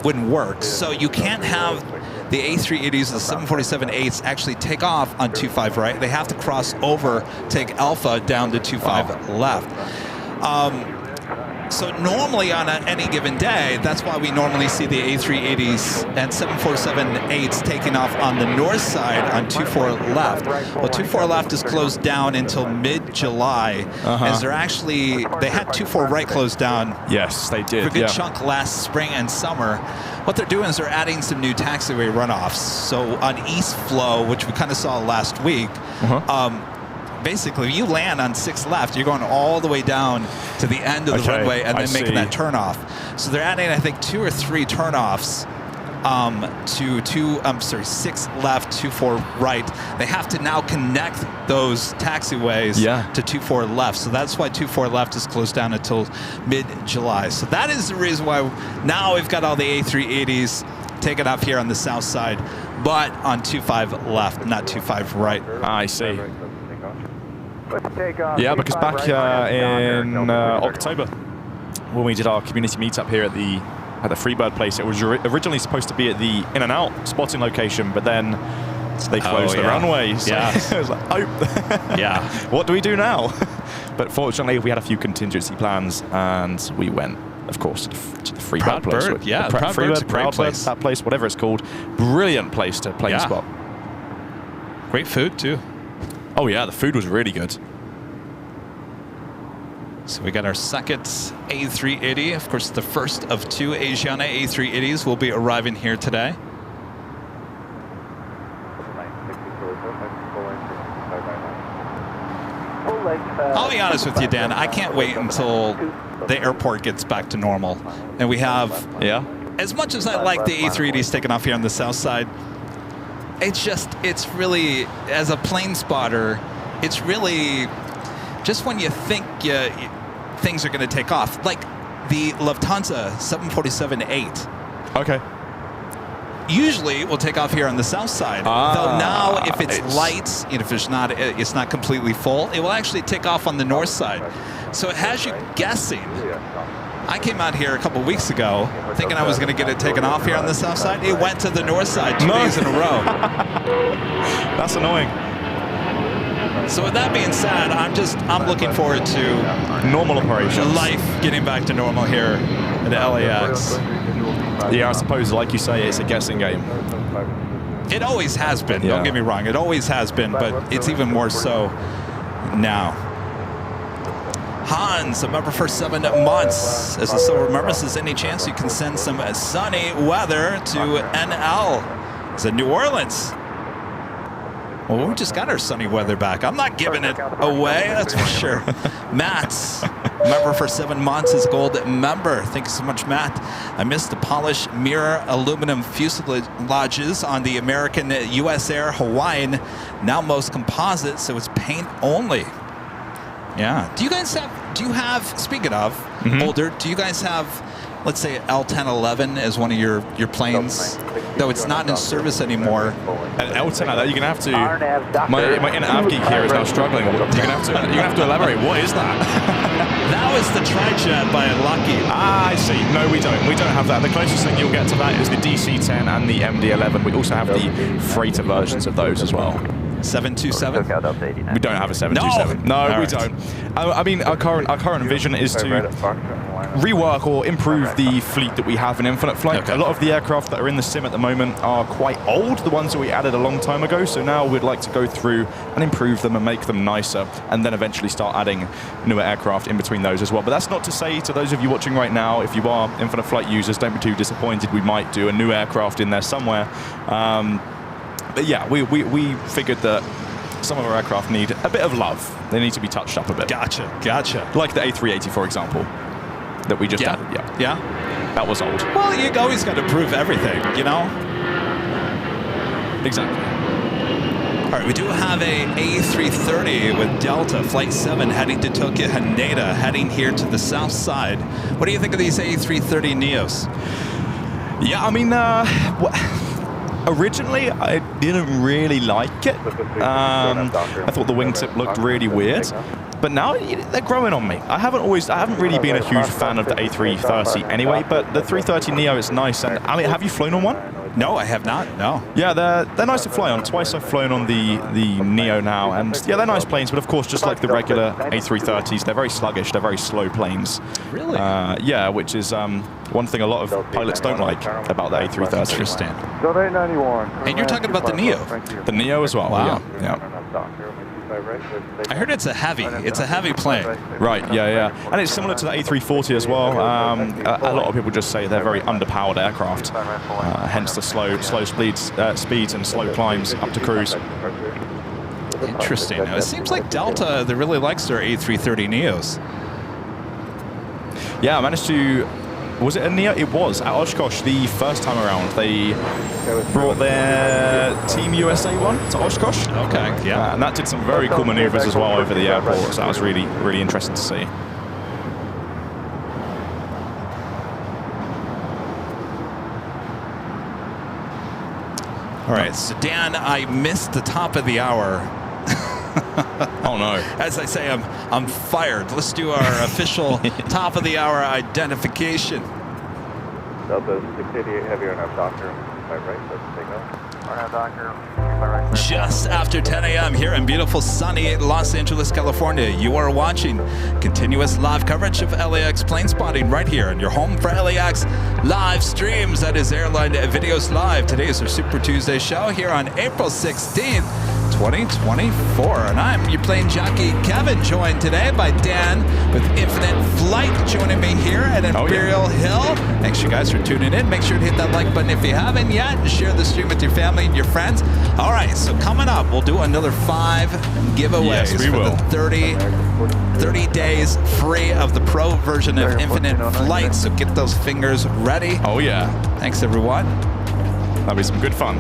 wouldn't work. So you can't have the A380s, the 747-8s actually take off on 25 right. They have to cross over, take Alpha down to 25 left. So normally on any given day, that's why we normally see the A380s and 747-8s taking off on the north side on 24 left. Well, 24 left is closed down until mid-July, as they had 24 right closed down.
Yes, they did.
For a good chunk last spring and summer. What they're doing is they're adding some new taxiway runoffs. So on East Flow, which we kind of saw last week, basically, you land on 6 left, you're going all the way down to the end of the runway and then making that turnoff. So they're adding, I think, 2 or 3 turnoffs to 6 left, 24 right. They have to now connect those taxiways to 24 left. So that's why 24 left is closed down until mid-July. So that is the reason why now we've got all the A380s taken off here on the south side, but on 25 left, not 25 right.
I see. Yeah, because back in October, when we did our community meetup here at the Freebird place, it was originally supposed to be at the In-N-Out spotting location, but then they closed the runway. So it was like, what do we do now? But fortunately, we had a few contingency plans, and we went, of course, to the Freebird place.
Freebird,
Proud place, that place, whatever it's called. Brilliant place to plane spot.
Great food, too.
Oh yeah, the food was really good.
So we got our second A380. Of course, the first of 2 Asiana A380s will be arriving here today. I'll be honest with you, Dan. I can't wait until the airport gets back to normal. And we have, as much as I like the A380s taking off here on the south side, it's really, as a plane spotter, it's really just when you think things are going to take off. Like the Lufthansa 747-8.
Okay.
Usually will take off here on the south side. Though now, if it's light, if it's not completely full, it will actually take off on the north side. So it has you guessing. I came out here a couple weeks ago thinking I was going to get it taken off here on the south side. It went to the north side 2 days in a row.
That's annoying.
So with that being said, I'm looking forward to
normal operations.
Life getting back to normal here at LAX.
Yeah, I suppose, like you say, it's a guessing game.
It always has been. Don't get me wrong. It always has been, but it's even more so now. Hans, a member for 7 months. As the silver member says, any chance you can send some sunny weather to NL? It's in New Orleans. Well, we just got our sunny weather back. I'm not giving it away, that's for sure. Matt, member for 7 months, is a gold member. Thank you so much, Matt. I missed the polished mirror aluminum fuselages on the American US Air Hawaiian. Now most composite, so it's paint only. Yeah. Do you have, speaking of older, do you guys have, let's say, L1011 as one of your planes? Though it's not in service anymore.
An L10, you're gonna have to. My inner av geek here is now struggling. You're gonna have to elaborate. What is that?
That was the Tri-Jet by Lucky.
Ah, I see. No, we don't. We don't have that. The closest thing you'll get to that is the DC-10 and the MD-11. We also have the freighter versions of those as well.
727?
We don't have a 727. No, we don't. I mean, our current vision is to rework or improve the fleet that we have in Infinite Flight.
Okay.
A lot of the aircraft that are in the sim at the moment are quite old, the ones that we added a long time ago. So now we'd like to go through and improve them and make them nicer, and then eventually start adding newer aircraft in between those as well. But that's not to say to those of you watching right now, if you are Infinite Flight users, don't be too disappointed. We might do a new aircraft in there somewhere. But yeah, we figured that some of our aircraft need a bit of love. They need to be touched up a bit.
Gotcha.
Like the A380, for example, that we just added.
Yeah.
That was old.
Well, you always got to prove everything, you know?
Exactly.
All right, we do have a A330 with Delta Flight 7 heading to Tokyo Haneda, heading here to the south side. What do you think of these A330 Neos?
Yeah, I mean, originally I didn't really like it. I thought the wingtip looked really weird. But now they're growing on me. I haven't really been a huge fan of the A330 anyway, but the 330 Neo is nice. And I mean, have you flown on one?
No, I have not. No.
Yeah, they're nice to fly on. Twice I've flown on the Neo now, and yeah, they're nice planes. But of course, just like the regular A330s, they're very sluggish. They're very slow planes.
Really?
Yeah, which is one thing a lot of pilots don't like about the A330.
Interesting.
Delta 891.
And you're talking about the Neo.
The Neo as well.
Wow.
Yeah.
I heard it's a heavy. It's a heavy plane.
Right, yeah. And it's similar to the A340 as well. A lot of people just say they're very underpowered aircraft, hence the slow speeds and slow climbs up to cruise.
Interesting. Now, it seems like Delta really likes their A330 Neos.
Yeah, I managed to... Was it a Neo? It was. At Oshkosh, the first time around, they brought their Team USA one to Oshkosh.
Okay, yeah.
And that did some very cool maneuvers as well over the airport, so that was really, really interesting to see.
All right, so Dan, I missed the top of the hour.
Oh no.
As I say, I'm fired. Let's do our official top of the hour identification.
Delta 688 heavy on our doctor. By right, let's take off. On our doctor.
Just after 10 a.m. here in beautiful sunny Los Angeles, California. You are watching continuous live coverage of LAX plane spotting right here on your home for LAX live streams. That is Airline Videos Live. Today is our Super Tuesday show here on April 16th. 2024, and I'm your plane jockey Kevin, joined today by Dan with Infinite Flight, joining me here at Imperial Hill. Thanks you guys for tuning in. Make sure to hit that like button if you haven't yet, and share the stream with your family and your friends. All right, so coming up, we'll do another 5 giveaways for the 30 days free of the pro version of Infinite Flight. So get those fingers ready.
Oh yeah.
Thanks everyone.
That'll be some good fun.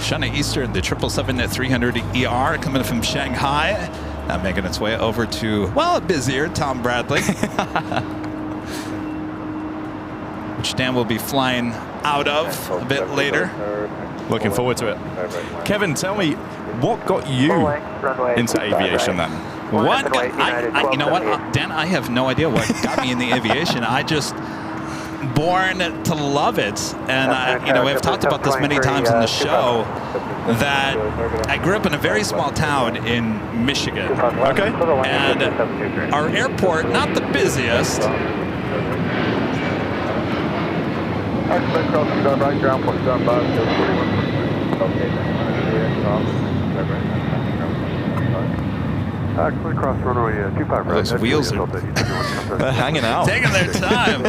China Eastern, the 777-300ER coming from Shanghai. Now making its way over to, well, busier Tom Bradley. Which Dan will be flying out of a bit later.
Looking forward to it. Kevin, tell me, what got you into aviation then?
What? You know what, Dan, I have no idea what got me in the aviation. I just... born to love it, and I've talked about this many times on the show that I grew up in a very small town in Michigan.
Okay.
And our airport, not the busiest.
Actually, cross runway 25 right.
Those wheels are
hanging out.
Taking their time.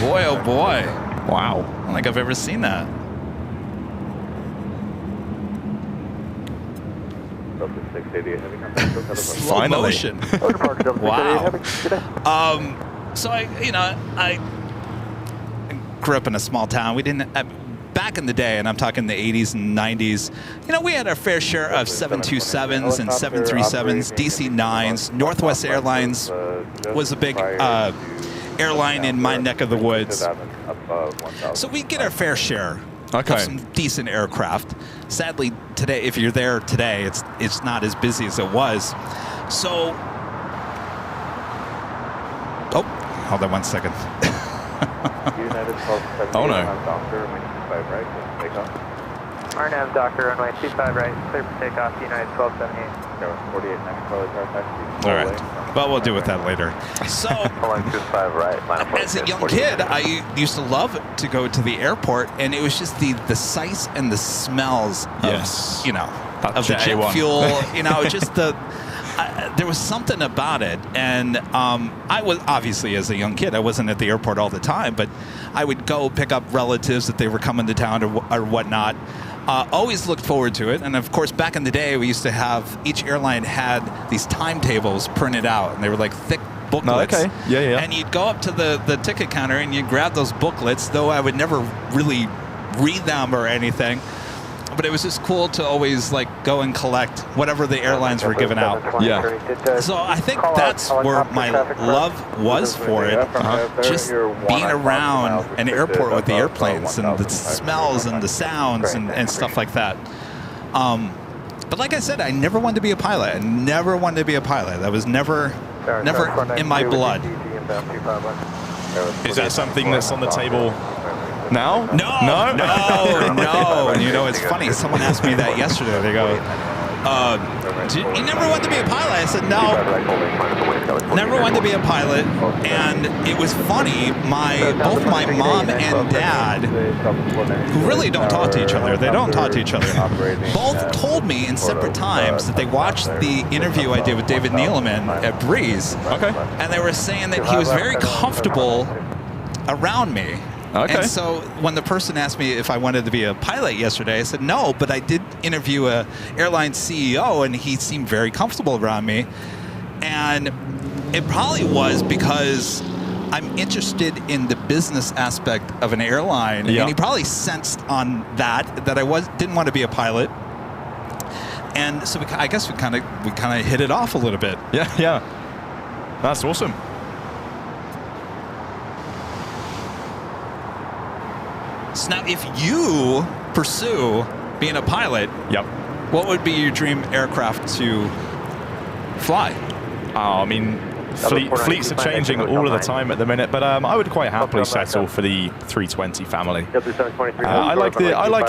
Boy, oh boy. Wow. I don't think I've ever seen that. Slow
Finally.
motion. Wow. So I grew up in a small town. We didn't... back in the day, and I'm talking the 80s and 90s, we had our fair share of 727s and 737s, DC-9s. Northwest Airlines was a big airline in my neck of the woods. So we get our fair share of some decent aircraft. Sadly, today, if you're there today, it's not as busy as it was. So, oh, hold on one second.
Oh no.
RNAV Doctor, runway 25 right, clear for takeoff, United 1278. 48
All right. Well, we'll deal with that later. So, as a young kid, I used to love to go to the airport, and it was just the sights and the smells of, of the jet fuel. Just the... there was something about it, and I was obviously, as a young kid, I wasn't at the airport all the time, but I would go pick up relatives that they were coming to town or whatnot. Always looked forward to it, and of course, back in the day, we used to have, each airline had these timetables printed out, and they were like thick booklets.
Oh, okay. Yeah.
And you'd go up to the ticket counter and you'd grab those booklets, though I would never really read them or anything, but it was just cool to always like go and collect whatever the airlines were giving out.
Yeah.
So I think that's where my love was for it. Just being around an airport with the airplanes and the smells and the sounds and stuff like that. But like I said, I never wanted to be a pilot. I never wanted to be a pilot. That was never in my blood.
Is that something that's on the table now?
No. And you know, it's funny. Someone asked me that yesterday. They go, you never wanted to be a pilot? I said, no, never wanted to be a pilot. And it was funny. Both my mom and dad, who really don't talk to each other, both told me in separate times that they watched the interview I did with David Neeleman at Breeze.
Okay.
And they were saying that he was very comfortable around me.
Okay.
And so when the person asked me if I wanted to be a pilot yesterday, I said no, but I did interview a airline CEO and he seemed very comfortable around me. And it probably was because I'm interested in the business aspect of an airline.
Yeah.
And he probably sensed on that I didn't want to be a pilot. And so I guess we kind of hit it off a little bit.
Yeah. That's awesome.
So now, if you pursue being a pilot,
Yep.
what would be your dream aircraft to fly?
I mean, fleets are changing all of the time at the minute, but I would quite happily settle for the 320 family. I like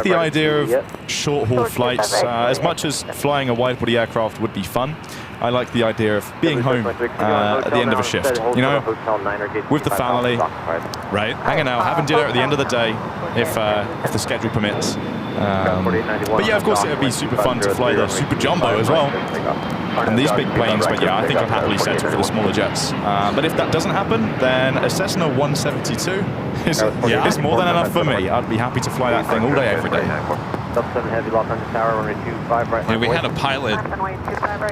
the idea of short haul flights. As much as flying a wide-body aircraft would be fun, I like the idea of being home at the end of a shift. You know, with the family,
Right?
hanging out, having dinner at the end of the day, if the schedule permits. But yeah, of course, it would be super fun to fly the Super Jumbo as well. And these big planes, but yeah, I think I'd happily settle for the smaller jets. But if that doesn't happen, then a Cessna 172 is more than enough for me. I'd be happy to fly that thing all day, every day.
Yeah, we had a pilot,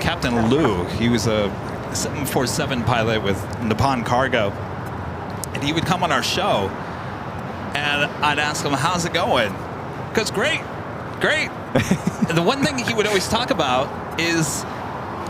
Captain Lou. He was a 747 pilot with Nippon Cargo. And he would come on our show, and I'd ask him, how's it going? Because great. And the one thing he would always talk about is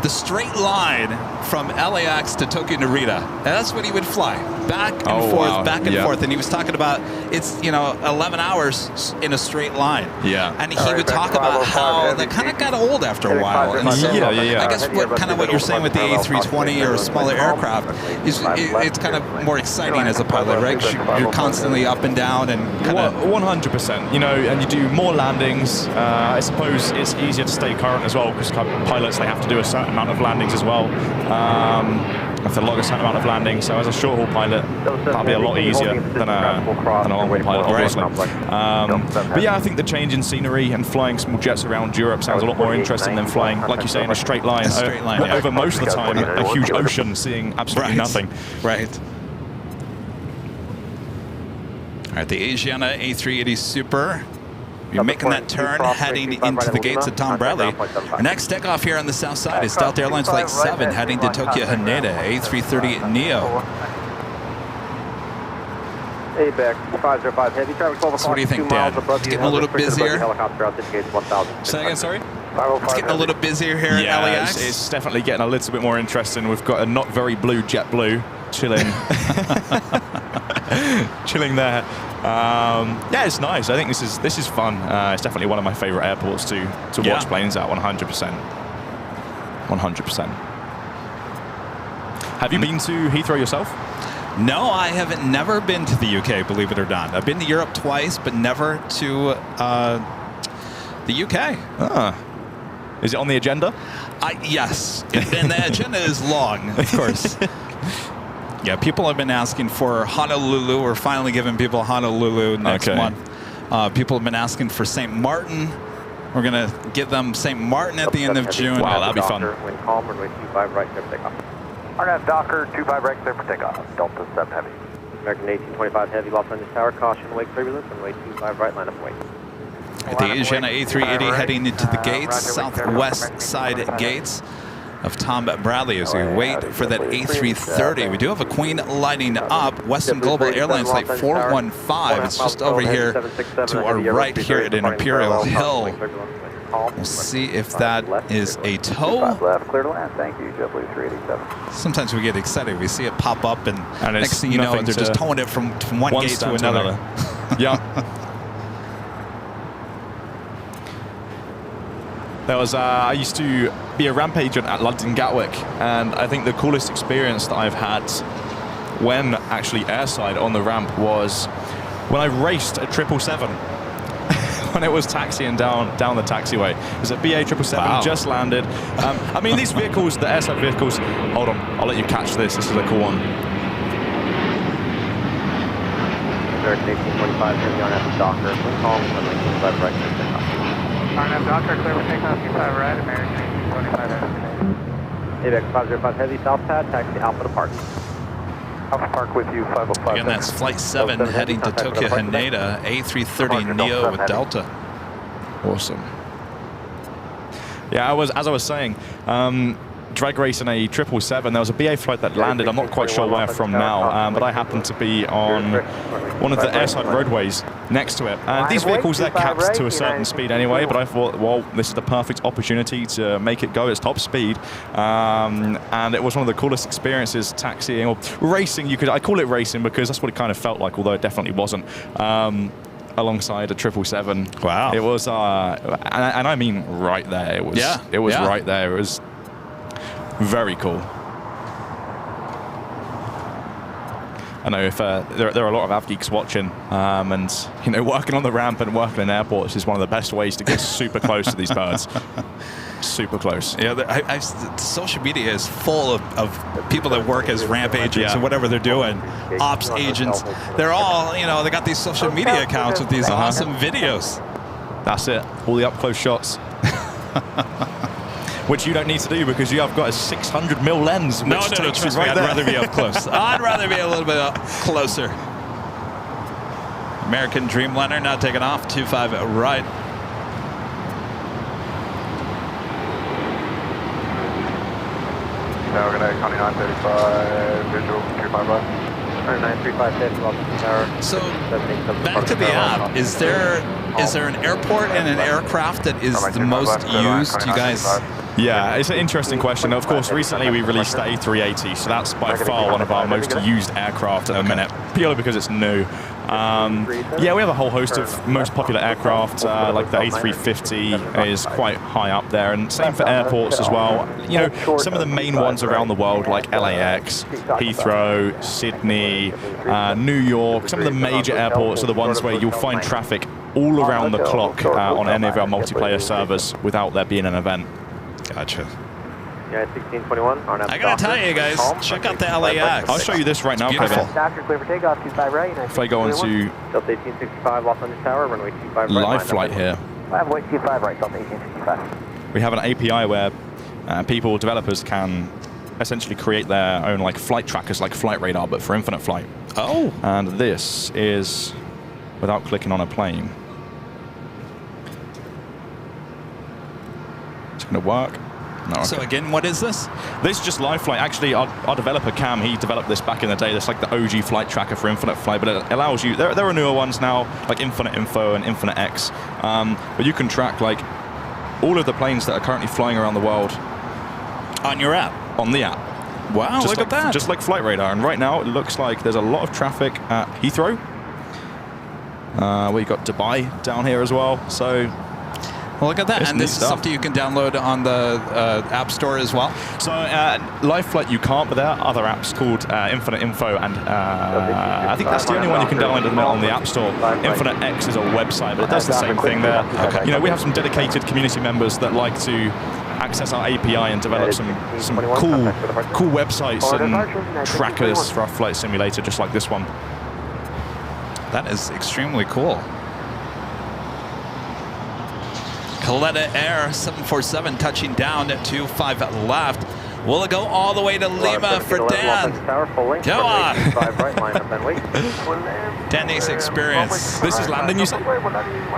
the straight line from LAX to Tokyo Narita. And that's what he would fly, back and forth. And he was talking about it's 11 hours in a straight line.
Yeah.
And he would talk about how that kind of got old after a while. And so I guess what you're saying with the A320 or a smaller aircraft is it's kind of more exciting as a pilot, right? You're constantly up and down and kind of
100%. And you do more landings. I suppose it's easier to stay current as well because pilots, they have to do a certain amount of landings as well. Have to log a certain amount of landings. So as a short haul pilot, that'll be a lot easier than a long haul pilot, obviously. But yeah, I think the change in scenery and flying small jets around Europe sounds a lot more interesting than flying, like you say, in a straight line. Over most of the time, a huge ocean, seeing absolutely nothing.
Right. All right, the Asiana A380 Super. You're making that turn, heading into the gates of Tom Bradley. Our next takeoff here on the south side is Delta Airlines Flight 7, heading to Tokyo Haneda, A330 Neo.
ABEX 505 Heavy, traffic 12
So what do you think, Dan? It's getting a little busier.
Say again, sorry?
It's getting a little busier here at LAX.
It's definitely getting a little bit more interesting. We've got a not very blue JetBlue chilling, chilling there. Yeah, it's nice. I think this is fun. It's definitely one of my favorite airports to watch planes at. 100%. 100%. Have you been to Heathrow yourself?
No, I haven't. Never been to the UK, believe it or not. I've been to Europe twice, but never to the UK.
Is it on the agenda?
Yes, and the agenda is long, of course. Yeah, people have been asking for Honolulu. We're finally giving people Honolulu next month. People have been asking for St. Martin. We're going to give them St. Martin at the end of June.
Wow, that'll be fun.
Wind calm, runway 25 right, clear for takeoff. RNAV Docker, 25 right, clear for takeoff. Delta 7 Heavy. American 1825 Heavy, lost on this tower. Caution, wake turbulence, runway 25 right, line up wait.
The Asiana A380 heading into the gates, southwest side gates. of Tom Bradley as we wait for that A330. We do have a Queen lighting up. Western Global Airlines Flight 415. It's just over here to our right here at an Imperial Hill. We'll see if that is a tow.
Left, clear to land. Thank you, JetBlue 387.
Sometimes we get excited. We see it pop up, and
it's
next thing you know,
nothing
they're just
to-
towing it from one gate to
stand
another.
Yeah. There was, I used to be a ramp agent at London Gatwick, and I think the coolest experience that I've had when actually airside on the ramp was when I raced a 777 when it was taxiing down the taxiway. It was a BA 777,
Wow.
just landed. I mean, these vehicles, the airside vehicles, hold on, I'll let you catch this. This is a cool one.
American 1825, here's the RNF Docker. Please call me when linking left, right, and takeoff. RNF Docker, clear for takeoff, 25 right, American 1825. AVX 505 Heavy, South Pad, taxi Alpha to Park. Alpha Park with you, 505.
Again, that's Flight 7 heading to Tokyo Haneda, A330 Neo with Delta.
Awesome. Yeah, as I was saying, drag race in a 777. There was a BA flight that landed. I'm not quite sure where from now, but I happened to be on one of the airside roadways next to it. These vehicles, they're capped to a certain speed anyway, but I thought, well, this is the perfect opportunity to make it go its top speed. And it was one of the coolest experiences taxiing or racing. I call it racing because that's what it kind of felt like, although it definitely wasn't. Alongside a 777.
Wow.
It was, and I mean right there. It was, It was right there. It was very cool. I know if there are a lot of av geeks watching, and you know, working on the ramp and working in airports is one of the best ways to get super close to these birds. Super close.
Yeah, social media is full of people that work as ramp agents or whatever they're doing, ops agents. They're all, you know, they got these social media accounts with these awesome videos.
That's it. All the up close shots. Which you don't need to do because you have got a 600mm lens.
No,
which takes
trust
you
me,
right
I'd
there.
rather be up close. I'd rather be a little bit up closer. American Dreamliner now taking off, 25 right.
Now we're going to County 935, visual 35 left. 935 welcome tower.
So back to the app, is there an airport and an aircraft that is the most used? You guys?
Yeah, it's an interesting question. Of course, recently we released the A380, so that's by far one of our most used aircraft at the minute, purely because it's new. Yeah, we have a whole host of most popular aircraft, like the A350 is quite high up there, and same for airports as well. You know, some of the main ones around the world, like LAX, Heathrow, Sydney, New York, some of the major airports are the ones where you'll find traffic all around the clock on any of our multiplayer servers without there being an event.
Gotcha.
Yeah, 1621.
I gotta tell you guys, check out the LAX.
I'll show you this right now,
beautiful.
Kevin.
Doctor, clear for takeoff, 25 right.
If I go into
Delta 1865, Los Angeles Tower, runway 25 right.
live flight here,
Runway 25 right, Delta 1865.
we have an API where developers can essentially create their own like flight trackers like Flight Radar, but for infinite flight.
Oh.
And this is without clicking on a plane. It's going to work. No,
So
okay.
again, what is this?
This is just live flight. Actually, our developer Cam, he developed this back in the day. It's like the OG flight tracker for infinite flight, but it allows you. There are newer ones now, like Infinite Info and Infinite X, but you can track like all of the planes that are currently flying around the world
On your app?
on the app.
Wow, look at that.
Just like Flight Radar. And right now, it looks like there's a lot of traffic at Heathrow. We got Dubai down here as well. So
Well, look at that.
It's
And
neat
this is
stuff.
something you can download on the App Store as well?
So live flight you can't, but there are other apps called Infinite Info, and I think that's the only one you can download on the App Store. Infinite X is a website, but it does the same thing there.
Okay.
You know, we have some dedicated community members that like to access our API and develop some cool websites and trackers for our flight simulator, just like this one.
That is extremely cool. Coletta Air 747 touching down at 25 left. Will it go all the way to Lima for Dan? Come on. Danny's experience.
This is landing, you said?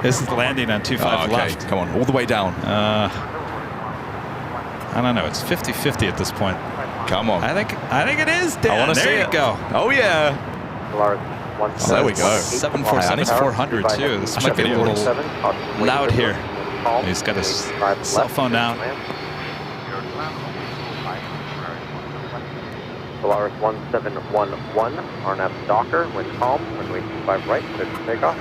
This is landing on 25
Oh, okay.
left.
Come on, all the way down.
I don't know. It's 50-50 at this point.
Come on.
I think it is, Dan.
I want to see
there you
it.
go.
Oh, yeah.
Polaris
Oh, there we go.
747-400 too. This might be a little loud here. He's got his cell phone out.
Polaris 1711, RNAV Docker, wind calm, runway 25 right, clear for takeoff.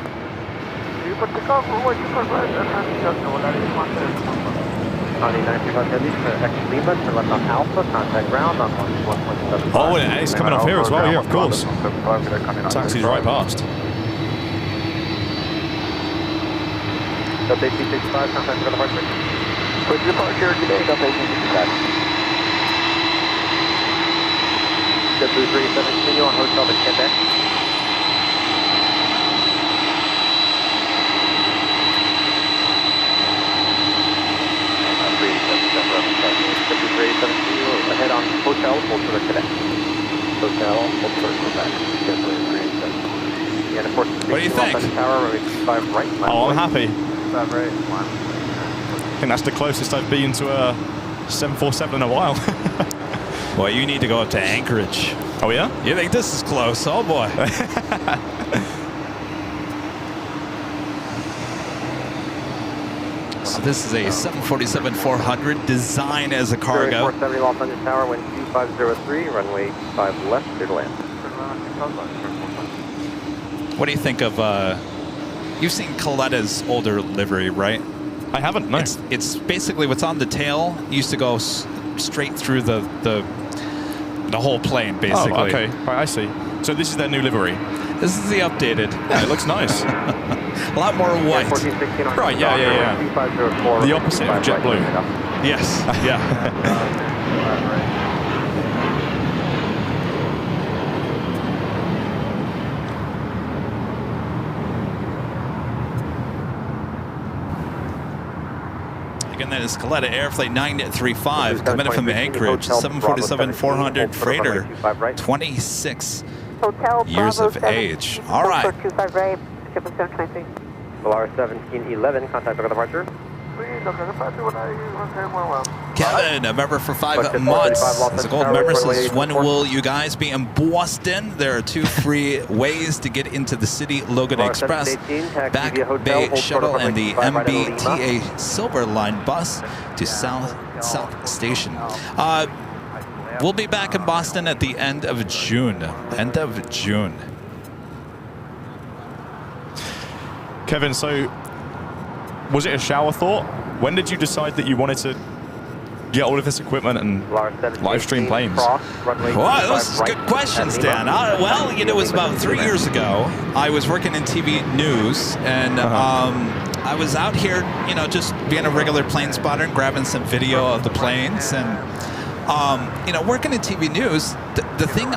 On the 935 Heavy for X Lima, turn left on Alpha, contact ground on 1.75.
Oh, and it's coming off here as well. Yeah, of course. Taxi's right past.
Delta 65, contact for the departure. Quick departure today, Delta 65. JetBlue 37, continue on hotel to Quebec. Ahead on hotel, hold for the Quebec. Hotel, hold for Quebec. And of course,
What do you think?
Tower, 5 right.
Oh, I'm happy.
5 right, 1.
I think that's the closest I've been to a 747 in a while.
Boy, you need to go up to Anchorage.
Oh, yeah?
You think this is close? Oh, boy. So this is a 747-400 designed as a cargo.
470 Los Angeles Tower, wind 2503, runway 5 left, clear to land.
What do you think of, you've seen Coletta's older livery, right?
I haven't, no.
It's basically what's on the tail used to go straight through the whole plane, basically.
Oh, okay. Right, I see. So this is their new livery.
This is the updated.
Yeah, it looks nice.
A lot more white.
Right, yeah. The opposite of JetBlue.
Yes, yeah. Again, that is Coletta Airflight 935 coming in from Anchorage, 747-400 freighter, 26 years of age. All right.
Polaris 1711, contact over departure.
Kevin, a member for 5 months. As a gold member says, when will you guys be in Boston? There are 2 free ways to get into the city: Logan Express, Back Bay Shuttle, and the MBTA Silver Line bus to South Station. We'll be back in Boston at the end of June. End of June.
Kevin, so was it a shower thought? When did you decide that you wanted to get all of this equipment and live stream planes?
Well, those are good questions, Dan. Well, you know, it was about 3 years ago. I was working in TV news, and I was out here, you know, just being a regular plane spotter and grabbing some video of the planes. And, you know, working in TV news, the thing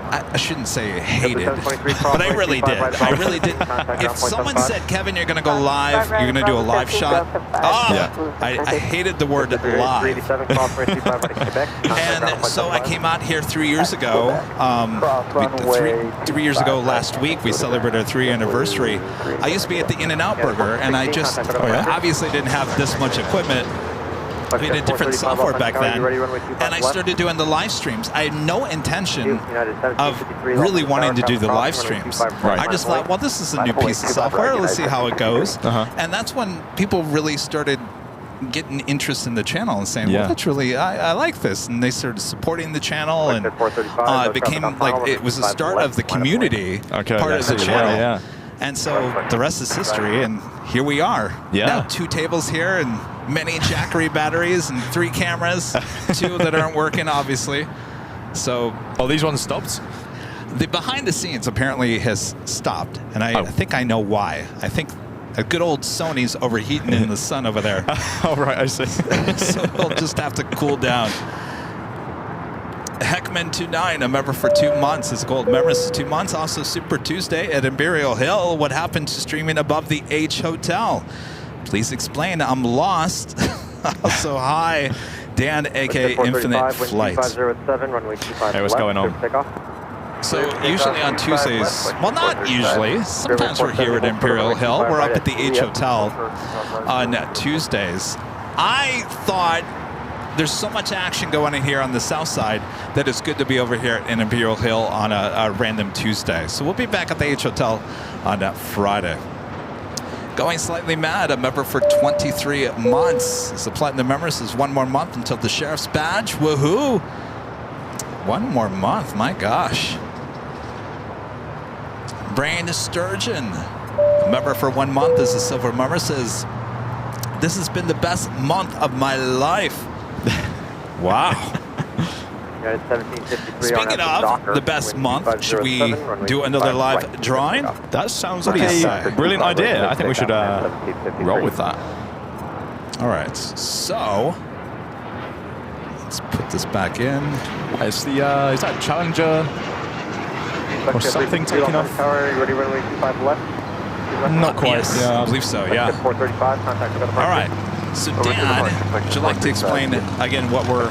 I shouldn't say hated, but I really did. I really did. If someone said, Kevin, you're going to go live, you're going to do a live shot, I hated the word live. And so I came out here 3 years ago. 3 years ago last week, we celebrated our 3-year anniversary. I used to be at the In-N-Out Burger, and I just obviously didn't have this much equipment. We had a different software back then, and I started doing the live streams. I had no intention of really wanting to do the live streams. I just thought, well, this is a new piece of software. Let's see how it goes. And that's when people really started getting interest in the channel and saying, well, that's really, I like this. And they started supporting the channel, and it became like, it was the start of the community part of the channel. And so the rest is history, and here we are. Now 2 tables here and many Jackery batteries and 3 cameras, 2 that aren't working, obviously. So,
these ones stopped?
The behind the scenes apparently has stopped, and I think I know why. I think a good old Sony's overheating in the sun over there.
Oh, right, I see.
So we'll just have to cool down. Heckman29, a member for 2 months, is a gold member for 2 months. Also, Super Tuesday at Imperial Hill. What happened to streaming above the H Hotel? Please explain. I'm lost. Also, hi, Dan, aka Infinite Flights.
Hey, what's going on?
So usually on Tuesdays, well, not usually. Sometimes we're here at Imperial Hill. We're up at the H Hotel on Tuesdays. I thought there's so much action going on here on the south side that it's good to be over here in Imperial Hill on a random Tuesday. So we'll be back at the H Hotel on that Friday. Going slightly mad, a member for 23 months. It's a platinum member. This is 1 more month until the sheriff's badge. Woohoo! 1 more month, my gosh. Brain Sturgeon, a member for 1 month, is a silver member, says, this has been the best month of my life. Wow. Speaking of the best month, should we do another live drawing?
That sounds
What
like
do you
a
say?
brilliant idea. I think we should roll with that.
All right, so let's put this back in.
Is that Challenger or something taking off?
Ready, runway 25 left.
Not quite.
Yes,
Yeah.
I believe so, yeah.
435, contact with the
All right. So Dan, would you like to explain again what we're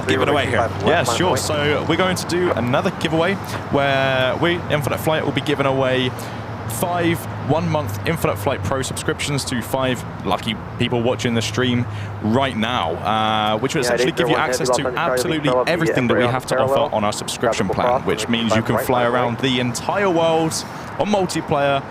giving away here?
Yeah, sure. So we're going to do another giveaway where we, Infinite Flight, will be giving away 5 1-month Infinite Flight Pro subscriptions to 5 lucky people watching the stream right now, which will essentially give you access to absolutely everything that we have to offer on our subscription plan, which means you can fly around the entire world on multiplayer,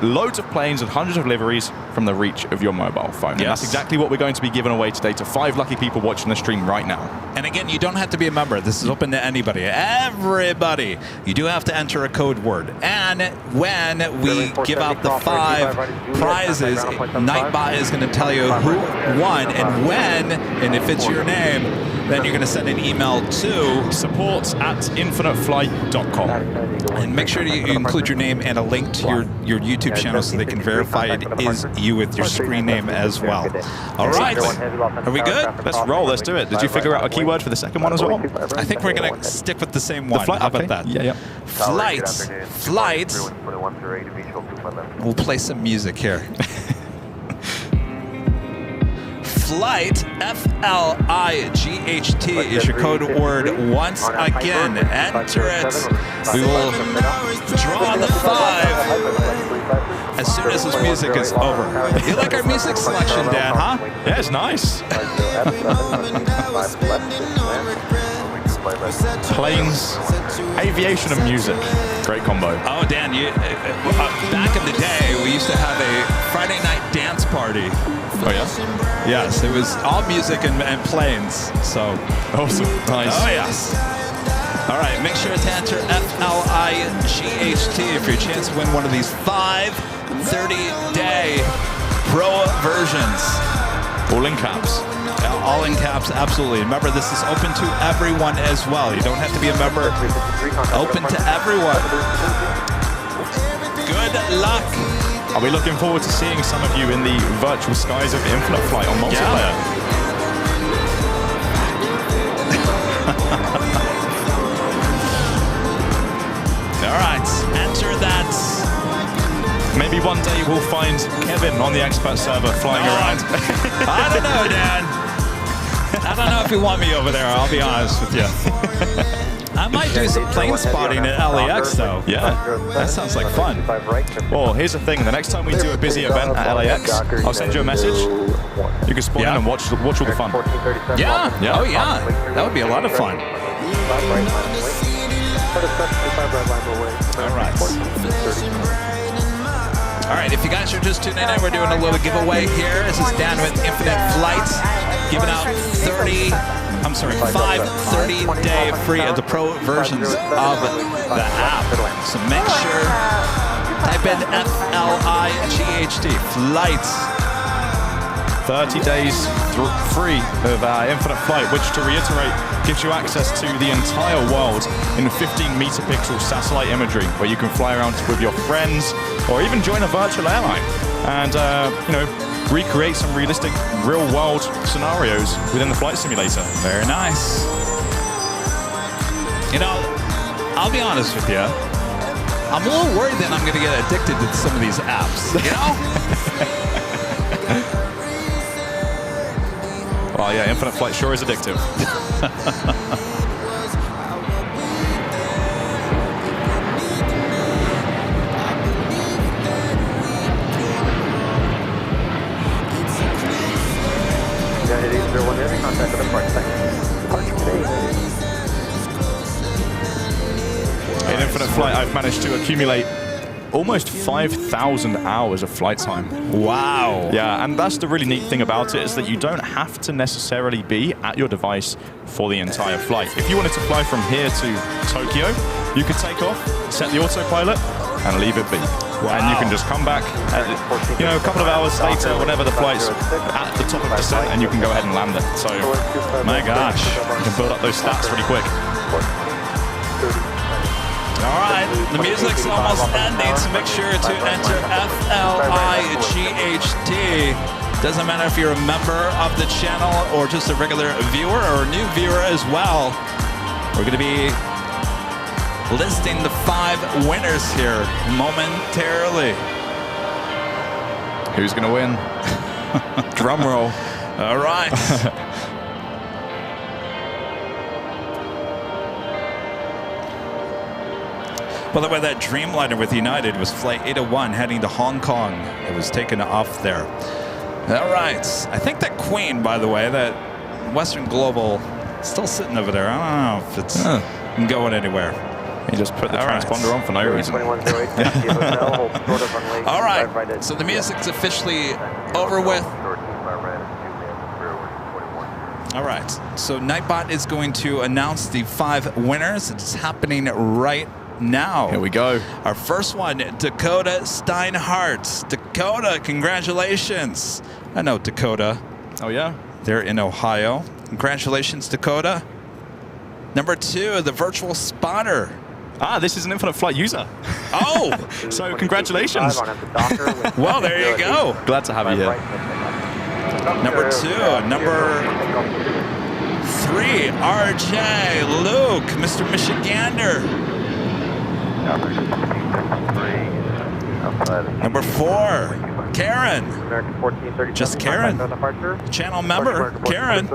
loads of planes and hundreds of liveries from the reach of your mobile phone. And that's exactly what we're going to be giving away today to 5 lucky people watching the stream right now.
And again, you don't have to be a member. This is open to anybody, everybody. You do have to enter a code word. And when we give out the 5 prizes, Nightbot is going to tell you who won and when, and if it's your name, then you're going to send an email to
support@infiniteflight.com.
And make sure you include your name and a link to your YouTube channel so they can verify it is you with your screen name as well. All right. Are we good?
Let's roll. Let's do it. Did you figure out a keyword for the second one as well?
I think we're going to stick with the same one.
Flight?
How about
Okay.
that?
Yeah.
Flights. We'll play some music here. Flight, F-L-I-G-H-T is your code word once again. Enter it. We will draw the 5 as soon as this music is over. You like our music selection, Dan, huh?
Yeah, it's nice. Planes, aviation and music. Great combo.
Oh, Dan, back in the day, we used to have a Friday night dance party.
Oh, yeah?
Yes, it was all music and planes, so.
Awesome. Nice.
Oh, yes. All right, make sure to enter F-L-I-G-H-T if your chance to win one of these 5 30-day pro versions.
All in caps.
All in caps, absolutely. Remember, this is open to everyone as well. You don't have to be a member. Open to everyone. Good luck.
Are we looking forward to seeing some of you in the virtual skies of Infinite Flight on multiplayer?
All right, enter that.
Maybe one day we'll find Kevin on the expert server flying around.
I don't know, Dan. I don't know if you want me over there, I'll be honest with you. I might do some plane spotting at LAX, though.
Yeah.
That sounds like fun.
Well, here's the thing. The next time we do a busy event at LAX, I'll send you a message. You can spawn in and watch all the fun.
Yeah. Oh, yeah. That would be a lot of fun. All right. All right, if you guys are just tuning in, we're doing a little giveaway here. This is Dan with Infinite Flights, giving out 5 30-day free of the pro versions of the app. So make sure, type in F-L-I-G-H-T, Flights.
30 days free of Infinite Flight, which, to reiterate, gives you access to the entire world in 15-meter pixel satellite imagery, where you can fly around with your friends or even join a virtual airline and, recreate some realistic real-world scenarios within the flight simulator.
Very nice. You know, I'll be honest with you. I'm a little worried that I'm going to get addicted to some of these apps, you know?
Oh yeah, Infinite Flight sure is addictive.
Contact with the front second.
flight, I've managed to accumulate almost 5,000 hours of flight time.
Wow.
Yeah, and that's the really neat thing about it, is that you don't have to necessarily be at your device for the entire flight. If you wanted to fly from here to Tokyo, you could take off, set the autopilot, and leave it be.
Wow.
And you can just come back, a couple of hours later, whenever the flight's at the top of descent, and you can go ahead and land it. So,
My gosh.
you can build up those stats really quick.
All right, the music's almost ending, so make sure to enter FLIGHT. Doesn't matter if you're a member of the channel or just a regular viewer or a new viewer as well. We're going to be listing the 5 winners here momentarily.
Who's going to win? Drum roll.
All right. By the way, that Dreamliner with United was Flight 801 heading to Hong Kong. It was taken off there. All right. I think that Queen, by the way, that Western Global, still sitting over there. I don't know if it's going anywhere.
You just put the transponder on for no reason.
All right. So the music's officially over with. All right. So Nightbot is going to announce the 5 winners. It's happening right now.
Here we go.
Our first one, Dakota Steinhardt. Dakota, congratulations. I know Dakota.
Oh, yeah?
They're in Ohio. Congratulations, Dakota. Number 2, the Virtual Spotter.
Ah, this is an Infinite Flight user.
Oh!
So congratulations.
Well, there you go.
Glad to have you here.
Number 2, number 3, RJ Luke, Mr. Michigander. Number 4, Karen. Just Karen. Channel member, Karen.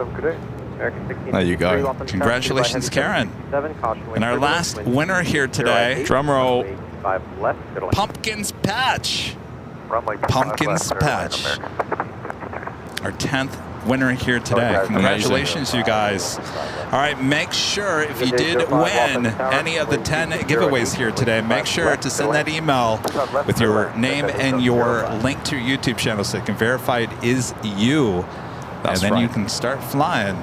There you go.
Congratulations, Karen. And our last winner here today,
Drum roll.
Pumpkins Patch. Pumpkins Patch. Our 10th winner here today. Congratulations, you guys. All right, make sure if you did win any of the 10 giveaways here today, make sure to send that email with your name and your link to your YouTube channel so it can verify it is you.
That's
and then you
right.
can start flying.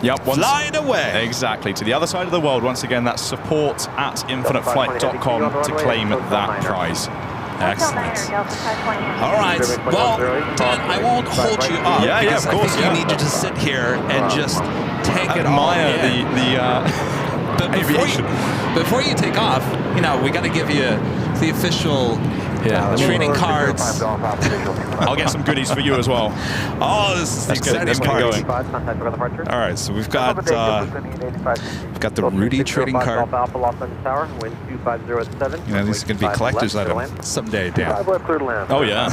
Yep.
Flying away.
Exactly. To the other side of the world. Once again, that's support@infiniteflight.com to claim that prize.
Excellent. All right. Well, Dan, I won't hold you up.
Yeah,
because
of course.
I think you need to just sit here and just take it all
Admire
in. But before you take off, we got to give you the official training cards.
I'll get some goodies for you as well.
Oh, this is the exciting part.
Going.
All right, so we've got the Rudy trading card. These are going to be collector's items someday, Dan.
Oh, yeah.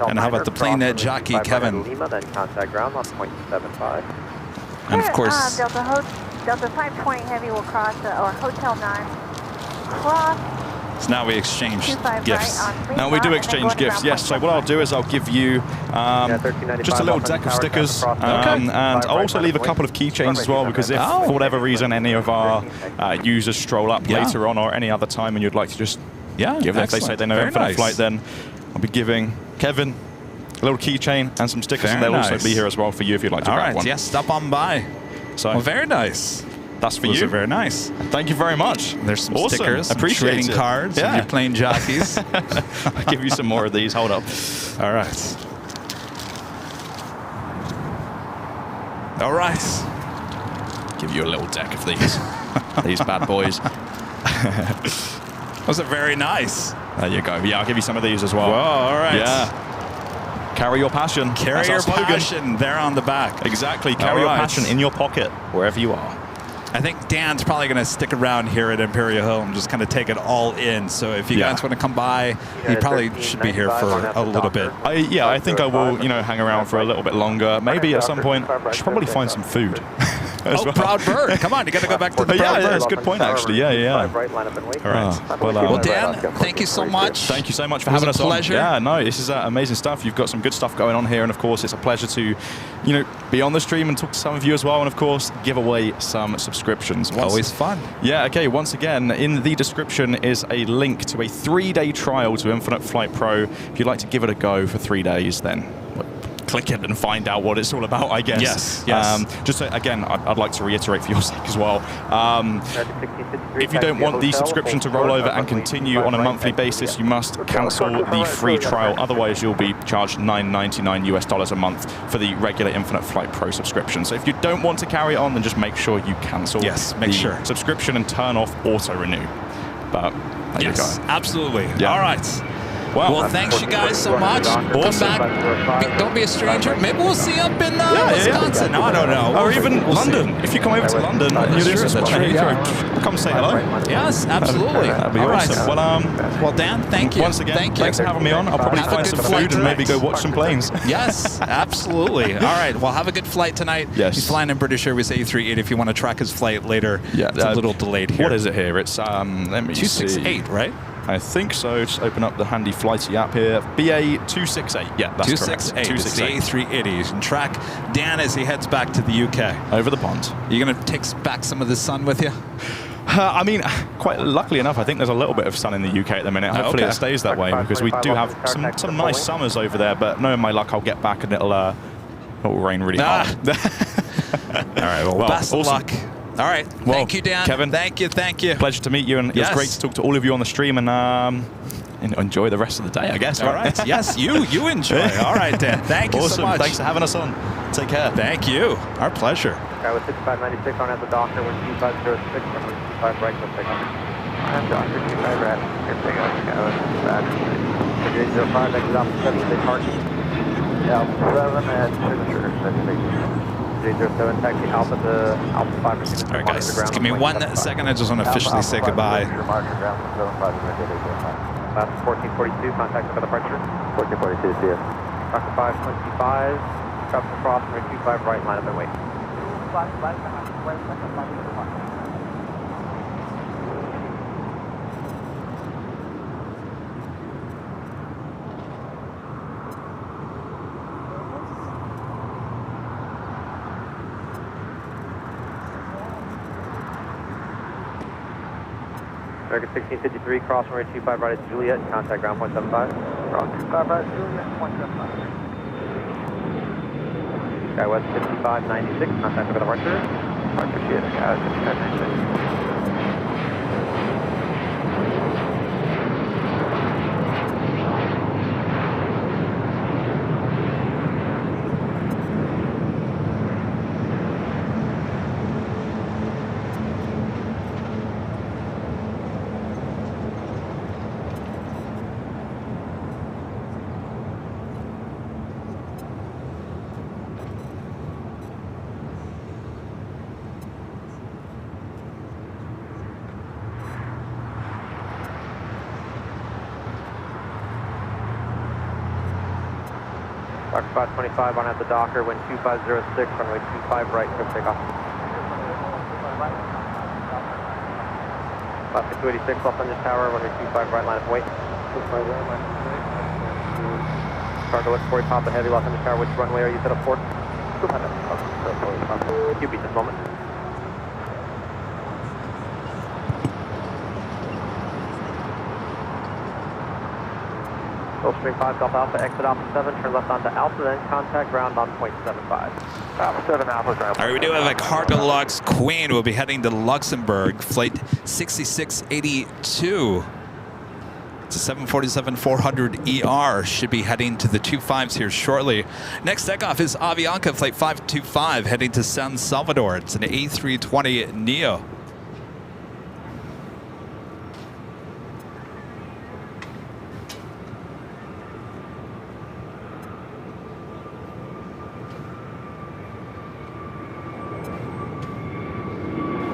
And how about the plane jockey, Kevin? And of course,
Delta 520 Heavy will cross, or Hotel 9. Cross.
so now we exchange
25
gifts.
right on
Now we do exchange gifts, yes. So what I'll do is I'll give you just a little deck of stickers, and I'll also leave a couple of keychains as well, because if for whatever reason any of our users stroll up later on or any other time and you'd like to just give them, if they say they know Infinite Flight, then I'll be giving Kevin a little keychain and some stickers, and they'll also be here as well for you if you'd like to grab one.
Yes, stop on by.
So
very nice.
That's for
Those
you.
are very nice.
Thank you very much.
There's some
Awesome.
stickers, some
Appreciate
trading
it.
cards, and you're playing jockeys.
I'll give you some more of these. Hold up.
All right. All right.
Give you a little deck of these. These bad boys.
Those are very nice.
There you go. Yeah, I'll give you some of these as well.
Whoa, all right.
Yeah. Carry your passion.
Carry
That's
your
our slogan.
passion there on the back.
Exactly. Carry your passion in your pocket, wherever you are.
I think Dan's probably going to stick around here at Imperial Hill and just kind of take it all in. So if you guys want to come by, he probably should be here for a little bit.
I think I will, hang around for a little bit longer. Maybe at some point, I should probably find some food. as well.
Proud bird. Come on, you got to go back to the
Yeah,
proud
yeah,
bird.
that's a good point, actually. Yeah.
Right, line up and wait.
All right.
Well,
Well, Dan, thank you so much.
Thank you so much for
It was
having
a
us
pleasure.
on. Yeah, no, this is amazing stuff. You've got some good stuff going on here, and of course, it's a pleasure to, be on the stream and talk to some of you as well, and of course, give away some subscriptions.
Always fun.
Yeah. Okay. Once again, in the description is a link to a 3-day trial to Infinite Flight Pro. If you'd like to give it a go for 3 days, then click it and find out what it's all about, I guess.
Yes.
Just so, again, I'd like to reiterate for your sake as well. If you don't want the subscription to roll over and continue on a monthly basis, you must cancel the free trial. Otherwise, you'll be charged $9.99 US a month for the regular Infinite Flight Pro subscription. So if you don't want to carry it on, then just make sure you cancel the subscription and turn off auto renew. But there you go.
Absolutely.
Yeah.
All right. Well, thanks you guys so much. Come back. Don't be a stranger. Maybe we'll see you up in Wisconsin. No, I don't know.
Or even London. If you come over to London, come say hello.
Yes, absolutely.
That'd be
All
awesome.
Right. Well, Dan, thank you.
Once again, thanks for having me on. I'll probably
Have a
find
good
some
flight
food and maybe
tonight.
go watch some planes.
Yes, absolutely. All right. Well, have a good flight tonight.
Yes.
He's flying in British Airways A38 if you want to track his flight later.
Yeah,
It's a little delayed here.
What is it here? It's, let me
268,
see.
right?
I think so. Just open up the handy flighty app here. BA 268. Yeah, that's
268.
correct.
It's the A380. You can track Dan as he heads back to the UK.
Over the pond.
You're going to take back some of the sun with you?
I mean, quite luckily enough, I think there's a little bit of sun in the UK at the minute. Hopefully it stays that way because we do have some nice summers over there. But knowing my luck, I'll get back and it'll rain really hard.
All right. Well, best of luck. All right.
Well,
thank you, Dan.
Kevin.
Thank you.
Pleasure to meet you, and it was great to talk to all of you on the stream, and enjoy the rest of the day, I guess.
All right. Yes, you enjoy. All right, Dan. Thank you so much.
Thanks for having us on. Take care.
Thank you. Our pleasure.
Guy with 6596 on at the Doctor with 2506, runway 25 right, let's take off. I'm Doctor 25 right, here take off, guy with bad. 3805, exit off 7, stay parking. Alpha 7 and signature, that's me. 307, taxi Alpha to Alpha 5.
All right, guys, just give me 1 second. I just want to officially say goodbye.
Last 1442, contact for the departure. 1442, see you. Doctor 525, traffic across, runway 25 right, line up and wait. American 1653, cross runway 25 right at Juliet, contact ground 0.75. Ground 25 right at Juliet, 0.75. Skywest 5596, contact for departure. Departure Juliet, Skywest 5596. Doctor 525 on at the Docker, wind 2506, runway 25 right, clear for takeoff. Last 286, Los Angeles Tower, runway 25 right, line up wait. Cargo at Corey Papa Heavy, Los Angeles Tower, which runway are you set up for? QB this moment. Gulfstream 5, Golf Alpha, exit Alpha 7, turn left onto Alpha, then contact ground on 0.75. Alpha 7, Alpha ground.
All right, we do have a Cargo Lux Queen. We'll be heading to Luxembourg, flight 6682. It's a 747-400 ER. Should be heading to the 25s here shortly. Next takeoff is Avianca, flight 525, heading to San Salvador. It's an A320 Neo.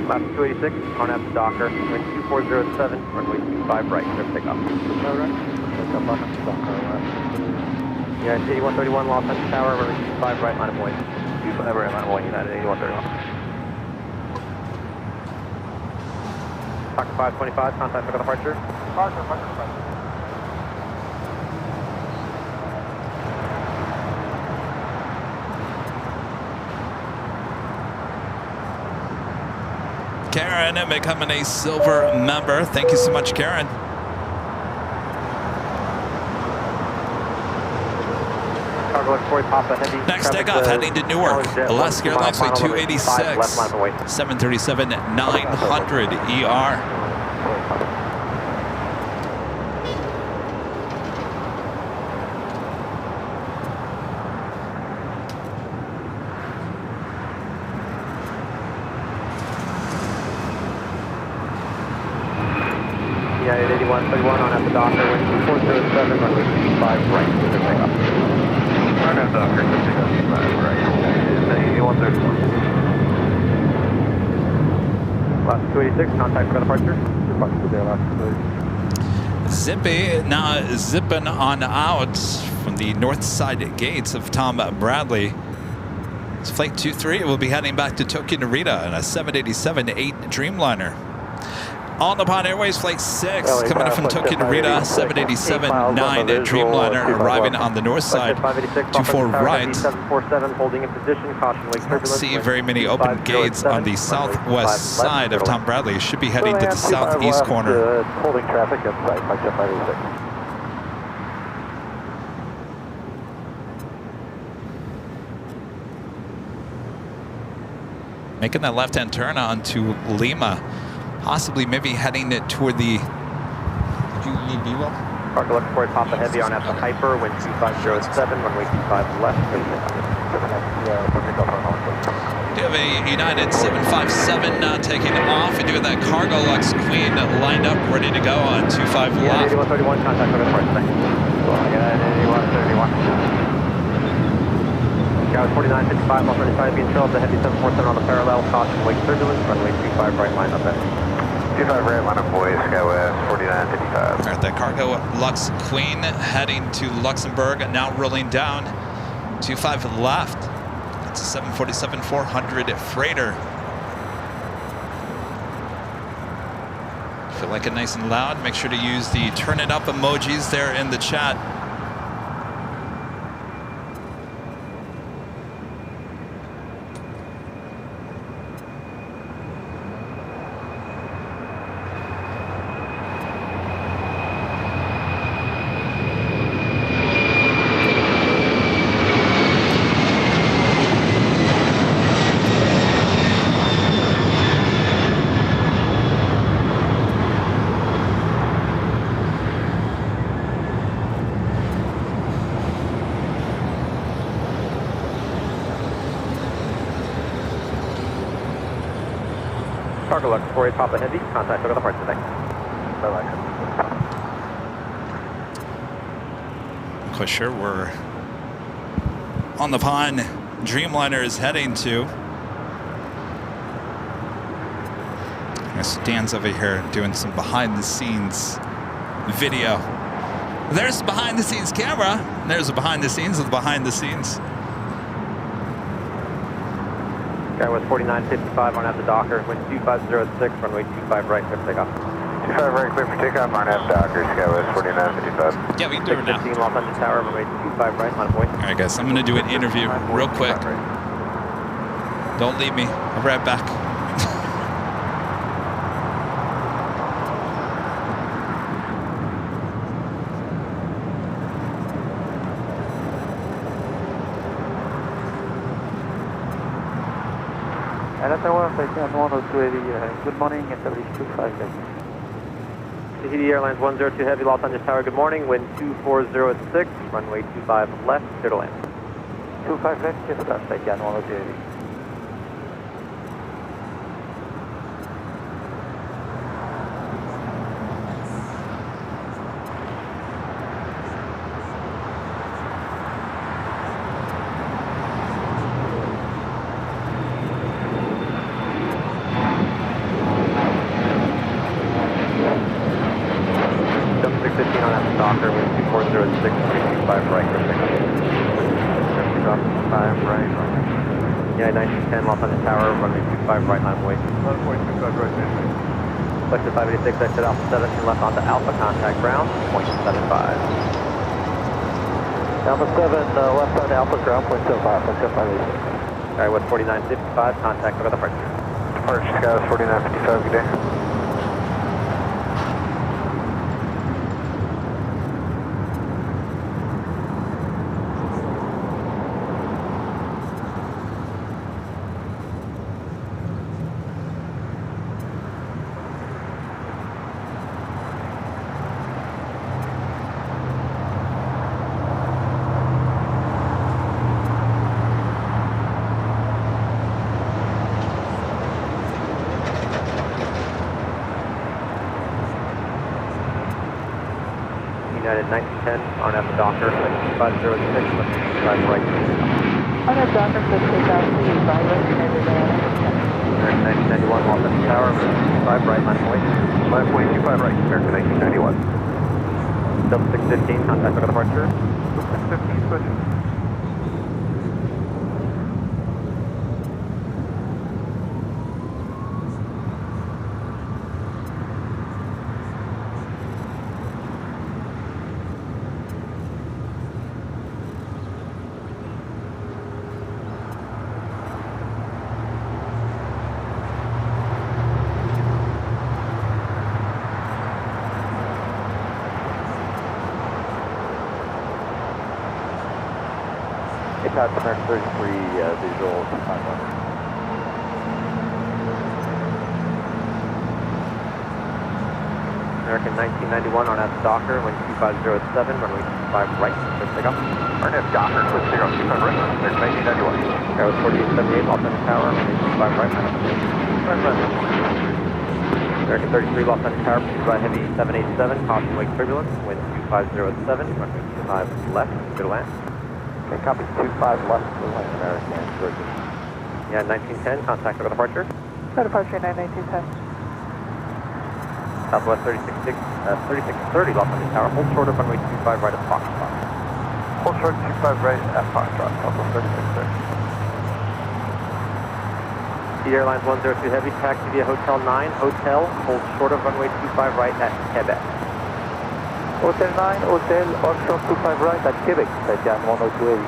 Last 286, on at the Docker, runway 2407, runway 25 right, clear for takeoff. Yeah, it's 8131 Los Angeles Tower, runway 25 right, line of way. 25 right, line of way, United 8131. Fox 525, contact for departure. Departure.
Karen becoming a silver member. Thank you so much, Karen. Next takeoff, heading to Newark. Alaska Airlines Flight 286, 737 900 ER.
Yeah, 8131 on at the Docker, wind 2407, runway 25 right, with the takeoff. On at Docker, 25 right, 8131. Last 286, contact for departure. Departure to there, last 286.
Zippy now zipping on out from the north side gates of Tom Bradley. It's Flight 23 will be heading back to Tokyo Narita in a 787-8 Dreamliner. On the Nippon Airways Flight 6 coming in from Tokyo Narita, 787-9 Dreamliner arriving on the north side, 24 right.
747 holding in position, caution wake turbulence.
See very many open gates on the southwest side of Tom Bradley. Should be heading to the southeast corner.
Holding traffic inside, Flight 586.
Making that left-hand turn onto Lima. Possibly maybe heading it toward the... Did you need B-Well?
Park left for Papa Heavy on at the Hyper, wind 2507, runway 25 left.
Do you have a United 757 taking off? We do have that Cargo Lux Queen lined up, ready to go on 25 left.
8131, contact for the first thing. 8131. Scout 4955, Los 95 being trailed, the Heavy 747 on the parallel, caution wake turbulence, runway 25 right line up there. 25 right line up, boys, Skywest 4955.
All right, that Cargo Lux Queen heading to Luxembourg, now rolling down 25 left. It's a 747-400 freighter. Feel like it nice and loud, make sure to use the turn it up emojis there in the chat.
Cargo Lux 48 Papa Heavy, contact for the parts today.
I'm quite sure we're on the pond. Dreamliner is heading to. Stands over here doing some behind the scenes video. There's behind the scenes camera. There's a behind the scenes of the behind the scenes.
Skywest 4955 on at the Docker, wind 2506, runway 25 right, clear for takeoff. 25 right, clear for takeoff on at Docker, Skywest 4955.
Yeah, we can do it now.
15 Los Angeles Tower, runway 25 right, line of way.
All right, guys, I'm going to do an interview real quick. Don't leave me. I'll be right back.
Good morning, establish 25 Tahiti Airlines 102 Heavy, Los Angeles Tower, good morning, wind 2406, runway 25 left, clear to land. 25 left, clear for that, again, 102 Heavy. Docker with 2406, 325 right, clear for takeoff. 5 right, yeah, 1910 Los Angeles Tower, runway 25 right, line of way. 1.25 right, Selected 586, exit Alpha 7, turn left onto Alpha, contact ground, 0.75. Alpha 7, left side Alpha ground, 0.75, 0.75. Alright, West 4955, contact over the departure.
Departure Sky 4955, good day.
United 1910, RNF Docker, 506, left 5 right.
RNF Docker, 6 5 right, United
1991, Los Angeles Tower, 5 right, line point.
Line point 25 right, American 1991.
Delta 615, contact over departure.
615, switch.
Type American 33, visual 500. American 1991 on F Docker, wind 2507, runway 25 right, clear takeoff.
RNF Docker, switch 025 right, American 1991.
Air 4878, Los Angeles Tower, runway 25 right, American 33, Los Angeles Tower, pursued by heavy 787, caution wake turbulence, wind 2507, runway 25 left, clear to land.
Okay, copy 25 left, to land, American, Georgia.
Yeah, 1910, contact over departure.
Departure 1910.
Southwest 3630, Los Angeles Tower, hold short of runway 25 right at Foxtrot.
Hold short 25 right at Foxtrot, Southwest 3630.
Sea Airlines 102 Heavy, taxi via Hotel 9, Hotel, hold short of runway 25 right at Quebec.
Hotel 9, Hotel, onshore 25 right at Quebec, Tatian 10280.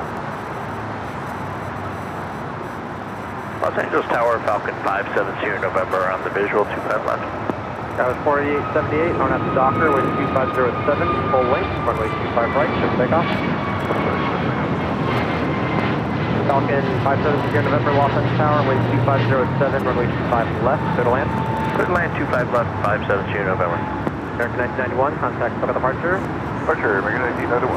Los Angeles Tower, Falcon 570 November on the visual 25 left.
That was 4878, on at the Docker, wind 2507, full length, runway 25 right, should take off. Falcon 570 November, Los Angeles Tower, wind 2507, runway 25 left, clear to land.
Clear to land 25 left, 570 November.
American 1991, contact for departure.
Departure, American 1991.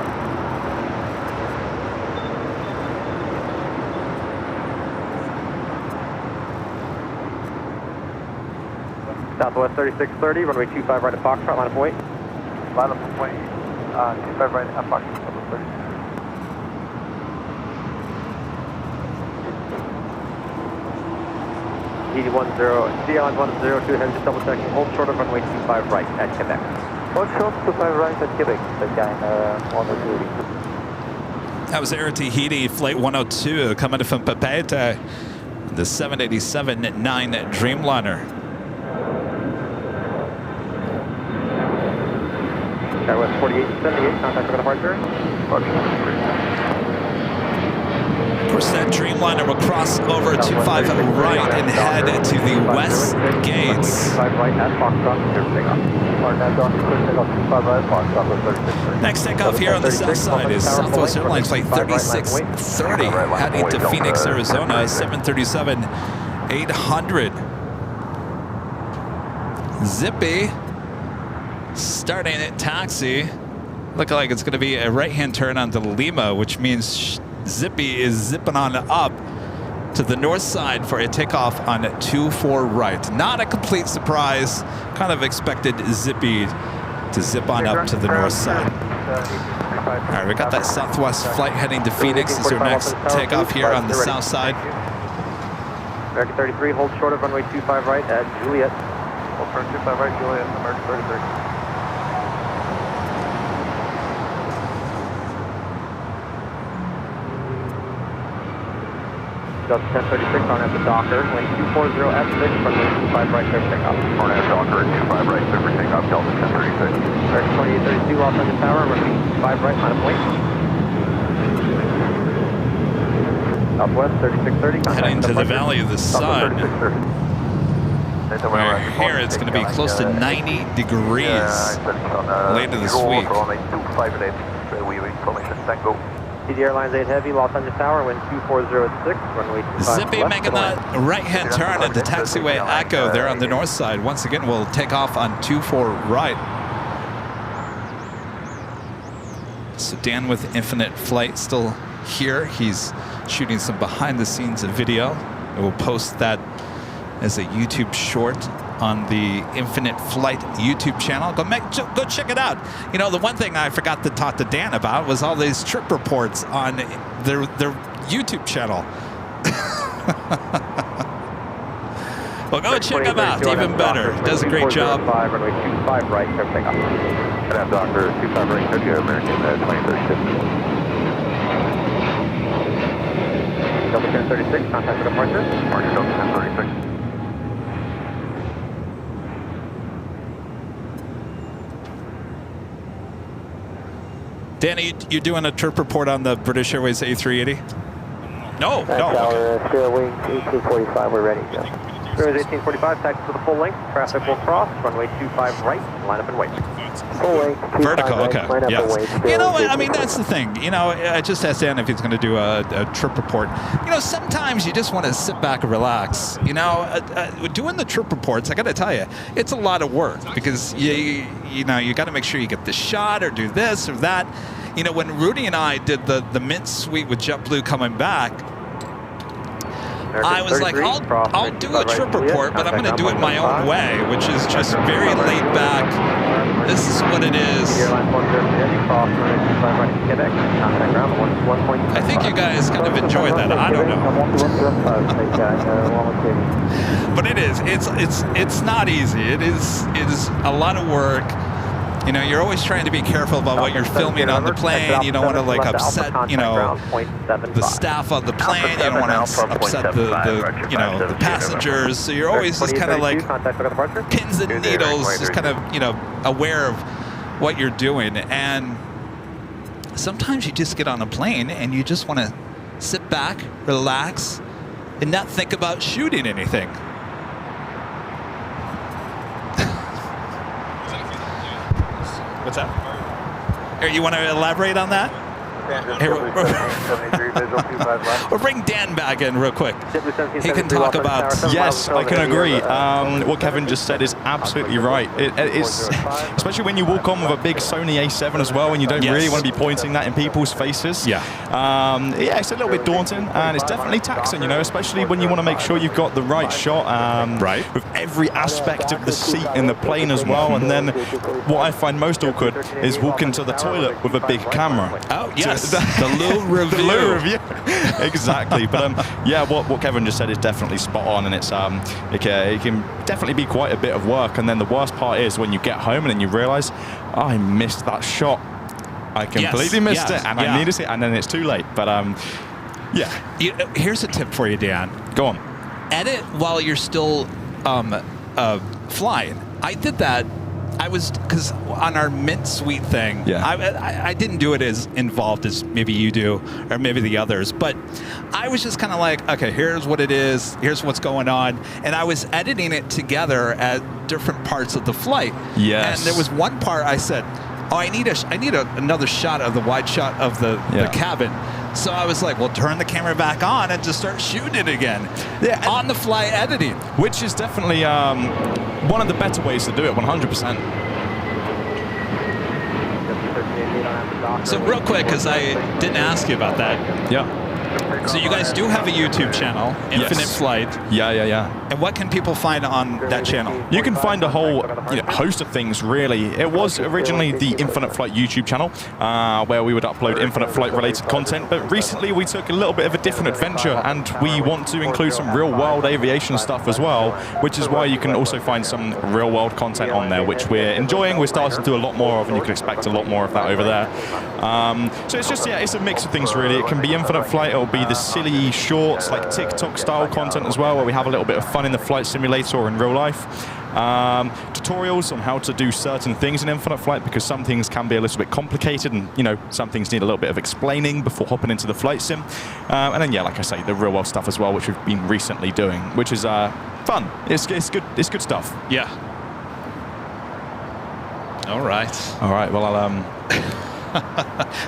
Southwest 3630, runway 25 right at Foxtrot, line of point.
Line up point, 25 right at Foxtrot, Southwest 3630.
Sea Airlines 102 Heavy, just double checking, hold short of runway 25 right at Quebec.
Hold short 25 right at Quebec, Tatian 10280.
That was Air Tahiti Flight 102 coming from Papeta, the 787-9 Dreamliner.
Southwest 4878, contact for departure.
Of course, that Dreamliner will cross over 25 right and head to the west gates.
25 right at Foxtrot, clear for takeoff.
Next takeoff here on the south side is Southwest Airlines Flight 3630 heading to Phoenix, Arizona, 737-800. Zippy starting at taxi. Looking like it's going to be a right-hand turn onto Lima, which means Zippy is zipping on up to the north side for a takeoff on 24 right. Not a complete surprise. Kind of expected Zippy to zip on up to the north side. All right, we got that Southwest flight heading to Phoenix. This is our next takeoff here on the south side.
American 33, hold short of runway 25 right at Juliet.
Hold short 25 right, Juliet, American 33.
Delta 1036 on at the Docker, wind 240 F6, runway 25 right, clear for takeoff.
Hornet Docker, 25 right, clear for takeoff, Delta 1036.
American 2832, Los Angeles Tower, runway 5 right, line of point. Southwest 3630, contact
Heading to the
departure.
Valley of the Sun. Where here it's going to be close to 90 degrees later this week.
TD Airlines 8 Heavy, Los Angeles Tower, wind 2406, runway 25
Zippy
left,
making
clear.
that right-hand turn at the taxiway Echo there on the north side. Once again, we'll take off on 24 right. So Dan with Infinite Flight still here. He's shooting some behind-the-scenes video. And we'll post that as a YouTube short on the Infinite Flight YouTube channel. Go check it out. You know, the one thing I forgot to talk to Dan about was all these trip reports on their YouTube channel. Well, go check him out. Even better. Does a great job.
Runway 25 right, clear for takeoff.
Can Docker 25 right, clear to American 2036.
Delta 1036, contact for departure.
Departure Delta 1036.
Danny, you doing a trip report on the British Airways A380? No, no.
Tower, Sierra Wings 1845, we're ready, Jeff. Airways 1845, taxi to the full length, traffic will cross, runway 25 right, line up and wait.
Full length,
Vertical,
right,
okay.
line up and wait.
Yes. You know what? I mean, that's the thing. You know, I just asked Dan if he's going to do a trip report. You know, sometimes you just want to sit back and relax. You know, doing the trip reports, I got to tell you, it's a lot of work because you know, you got to make sure you get this shot or do this or that. You know, when Rudy and I did the Mint Suite with JetBlue coming back, I was like, I'll do a trip report, but I'm going to do it my own way, which is just very laid back. This is what it is. I think you guys kind of enjoyed that. I don't know. But it is. It's not easy. It is a lot of work. You know, you're always trying to be careful about what you're filming on the plane. You don't want to like upset, you know, the staff on the plane. You don't want to upset the you know, the passengers. So you're always just kind of like pins and needles, just kind of, you know, aware of what you're doing. And sometimes you just get on a plane and you just want to sit back, relax, and not think about shooting anything. What's that? Here, you want to elaborate on that? Here, we'll bring Dan back in real quick. He can talk about...
Yes, I can agree. What Kevin just said is absolutely right. It's especially when you walk on with a big Sony A7 as well, and you don't really want to be pointing that in people's faces.
Yeah.
Yeah, it's a little bit daunting, and it's definitely taxing, you know, especially when you want to make sure you've got the right shot,
right,
with every aspect of the seat in the plane as well. And then what I find most awkward is walking to the toilet with a big camera.
Oh, yes. The Lou review.
The Lou review. Exactly. But yeah, what Kevin just said is definitely spot on, and it's it can definitely be quite a bit of work. And then the worst part is when you get home and then you realize, oh, I missed that shot. I completely missed it, and I needed it, and then it's too late. But yeah.
Here's a tip for you, Dan.
Go on.
Edit while you're still flying. I did that. Because on our Mint Suite thing, I didn't do it as involved as maybe you do, or maybe the others, but I was just kind of like, okay, here's what it is, here's what's going on, and I was editing it together at different parts of the flight.
Yes.
And there was one part I said, oh, I need another shot of the wide shot of the cabin. So I was like, well, turn the camera back on and just start shooting it again. Yeah, on the fly editing.
Which is definitely one of the better ways to do it, 100%.
So real quick, because I didn't ask you about that.
Yeah.
So you guys do have a YouTube channel, Infinite Flight.
Yeah.
And what can people find on that channel?
You can find a whole host of things, really. It was originally the Infinite Flight YouTube channel, where we would upload Infinite Flight related content, but recently we took a little bit of a different adventure, and we want to include some real world aviation stuff as well, which is why you can also find some real world content on there, which we're enjoying. We're starting to do a lot more of, and you can expect a lot more of that over there. So it's just, it's a mix of things, really. It can be Infinite Flight, will be the silly shorts, like TikTok style content as well, where we have a little bit of fun in the flight simulator or in real life. Tutorials on how to do certain things in infinite flight, because some things can be a little bit complicated, and some things need a little bit of explaining before hopping into the flight sim. And then, yeah, like I say, the real world stuff as well, which we've been recently doing, which is fun. It's good. It's good stuff.
Yeah. All right.
Well, I'll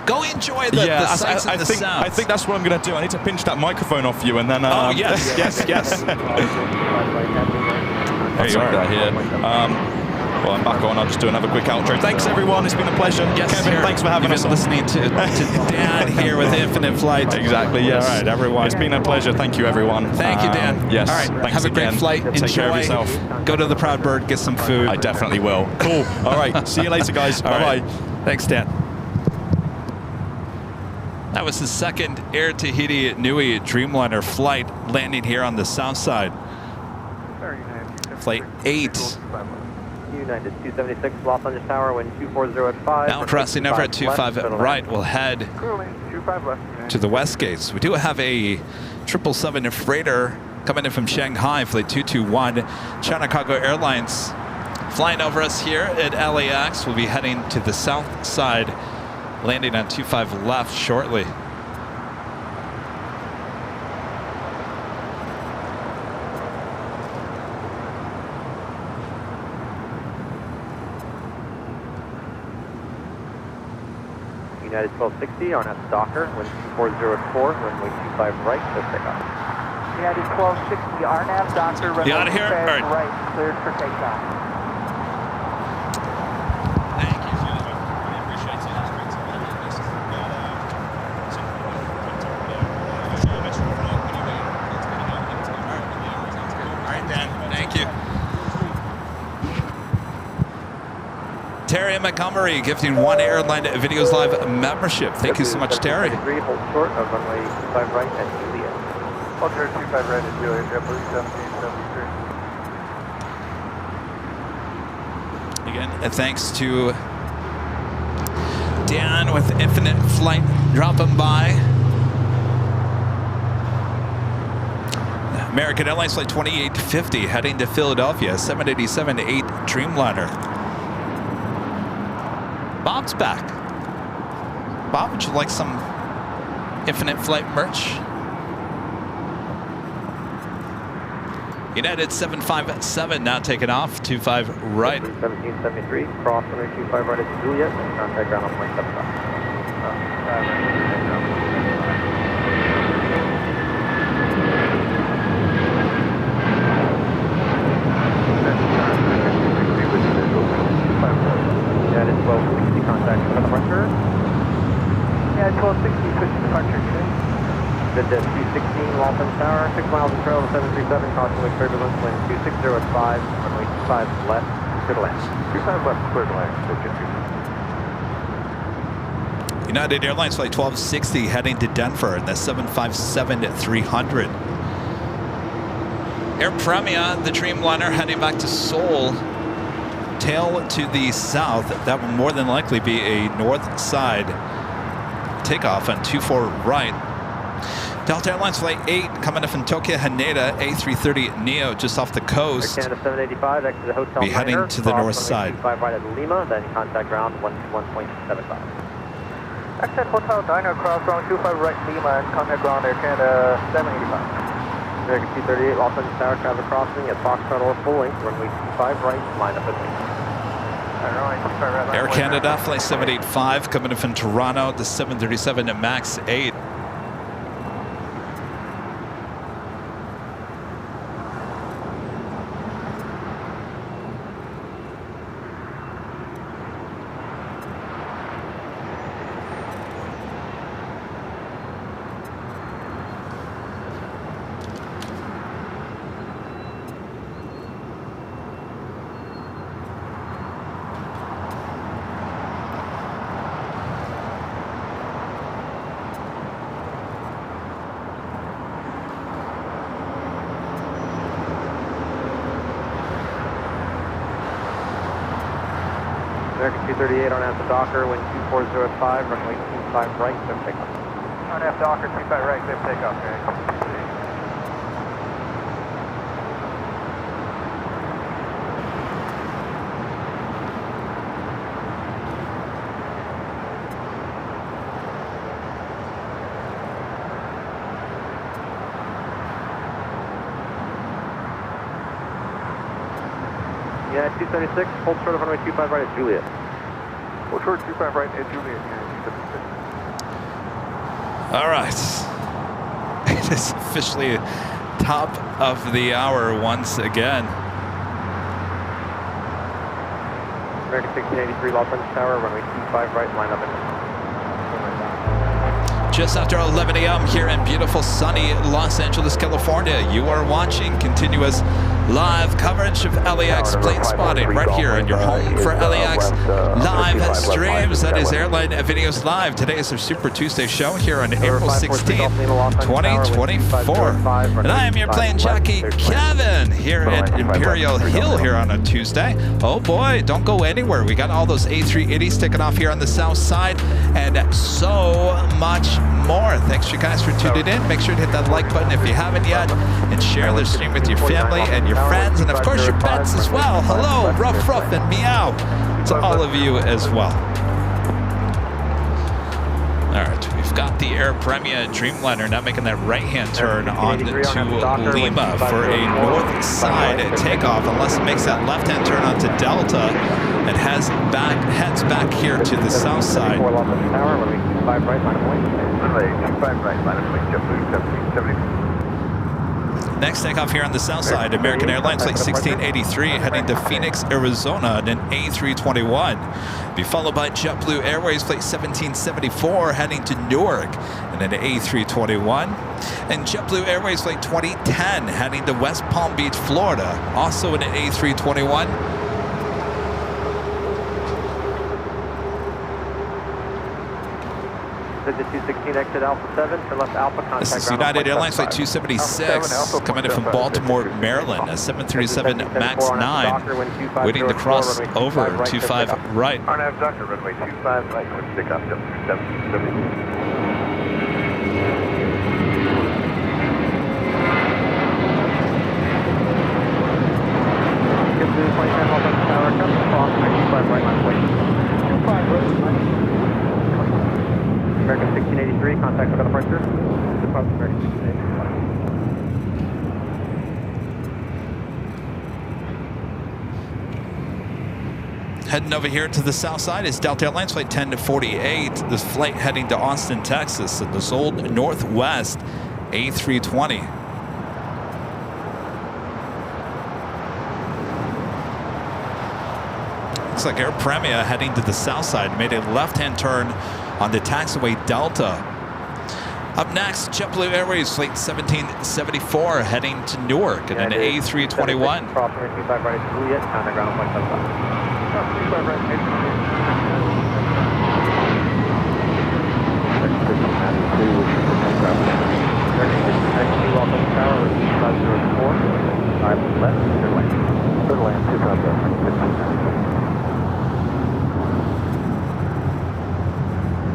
go enjoy the sights and the sounds.
I think that's what I'm going to do. I need to pinch that microphone off you, and then.
Oh yes.
There you are. Here. Well, I'm back on. I'll just do another quick outro. Thanks, everyone. It's been a pleasure.
Yes,
Kevin, thanks for having us on.
Listening to Dan here with Infinite Flight.
Exactly, yes.
All right, everyone.
It's been a pleasure. Thank you, everyone.
Thank you, Dan.
Yes.
All right,
thanks
have a great
again.
flight.
Take care of yourself.
Go to the Proud Bird, get some food.
I definitely will. Cool. All right. See you later, guys. Bye-bye.
Thanks, Dan. That was the second Air Tahiti Nui Dreamliner flight landing here on the south side. Flight 8.
United 276, Los Angeles Tower, wind 240 at 5.
Now crossing over at 25 right, we'll head to the west gates. We do have a 777 freighter coming in from Shanghai, flight 221. China Cargo Airlines flying over us here at LAX. We'll be heading to the south side, landing on 25 left shortly.
United 1260, RNAV Docker, wind 240 at 4, runway 25 right, clear for takeoff.
United 1260, RNAV Docker, runway 25 right, cleared for takeoff.
Thank you. Really appreciate it. All right, Dan. Thank you. Terry Montgomery gifting 1 Airline Videos Live membership. Thank you so much, Terry.
Degree, hold short of runway 25 right at Juliet.
Hold short 25 right at Juliet, JetBlue 1773.
Again, thanks to Dan with Infinite Flight dropping by. American Airlines Flight 2850 heading to Philadelphia, 787-8 Dreamliner. Bob's back. Bob, would you like some Infinite Flight merch? United 757 now taking off, 25 right.
1773, cross runway 25 right at Juliet, and contact ground on point 75. United 1260, contact for departure.
United 1260, switch to departure.
Good at 216, Los Angeles Tower, 6 miles of trail to 737, crossing with turbulence, wind 260 at 5, runway 25 left, clear to land.
25 left, clear to land.
United Airlines Flight 1260 heading to Denver in the 757-300. Air Premia, the Dreamliner, heading back to Seoul. Tail to the south. That will more than likely be a north side takeoff on 24 right. Delta Airlines Flight 8 coming up from Tokyo Haneda, A330neo just off the coast.
Canada 785, exit the hotel.
Be heading to the north side.
25 right at Lima, then contact ground 121.75.
Exit Hotel Diner, cross runway 25 right Lima, and contact ground Air Canada 785.
American 238, Los Angeles Tower, traffic crossing at Foxtrot or full length, runway 25 right, line up at Lima.
Air Canada Flight 785 coming in from Toronto, the 737 MAX 8.
American 238 on at the Docker, wind 240 at 5, runway 25 right, clear takeoff.
On F Docker, 25 right, clear for takeoff, okay.
Yeah, 276, hold short of runway 25 right at Juliet.
Hold short 25 right at Juliet,
All right. It is officially top of the hour once again.
American 1683, Los Angeles Tower, runway 25 right, line up in.
Just after 11 a.m. here in beautiful sunny Los Angeles, California. You are watching continuous live coverage of LAX plane spotting right here in your home for LAX live streams. That is Airline Videos Live. Today is our Super Tuesday show here on April 16th, 2024. And I am your plane jockey, Kevin, here at Imperial Hill here on a Tuesday. Oh boy, don't go anywhere. We got all those A380s taking off here on the south side and so much more. Thanks you guys for tuning in. Make sure to hit that like button if you haven't yet and share this stream with your family and your friends and of course your pets as well. Hello, Ruff Ruff and Meow to all of you as well. All right, we've got the Air Premia Dreamliner now making that right-hand turn on to Lima for a north side takeoff, unless it makes that left-hand turn onto Delta and heads back here to the south side. Next takeoff here on the south side, American Airlines Flight 1683 heading to Phoenix, Arizona in an A321. Be followed by JetBlue Airways Flight 1774 heading to Newark in an A321. And JetBlue Airways Flight 2010 heading to West Palm Beach, Florida, also in an A321.
The 216 exit Alpha 7 for left Alpha contact.
This is United Airlines Flight 276 coming in from Baltimore, Maryland, a 737 MAX 9 waiting to cross over 25 right.
On F Docker, runway 25 right, going to take off to 770.
American 1683, contact for departure. Departure American 1683.
Heading over here to the south side is Delta Airlines Flight 1048. This flight heading to Austin, Texas, in this old Northwest A320. Looks like Air Premia heading to the south side made a left-hand turn on the taxiway Delta. Up next, JetBlue Airways Flight 1774 heading to Newark in an A321.
Crossing 25 right at Juliet, counter ground 175. 25 right at Juliet. Welcome to tower with 2504. 5 left, clear lane. Clear lane, 25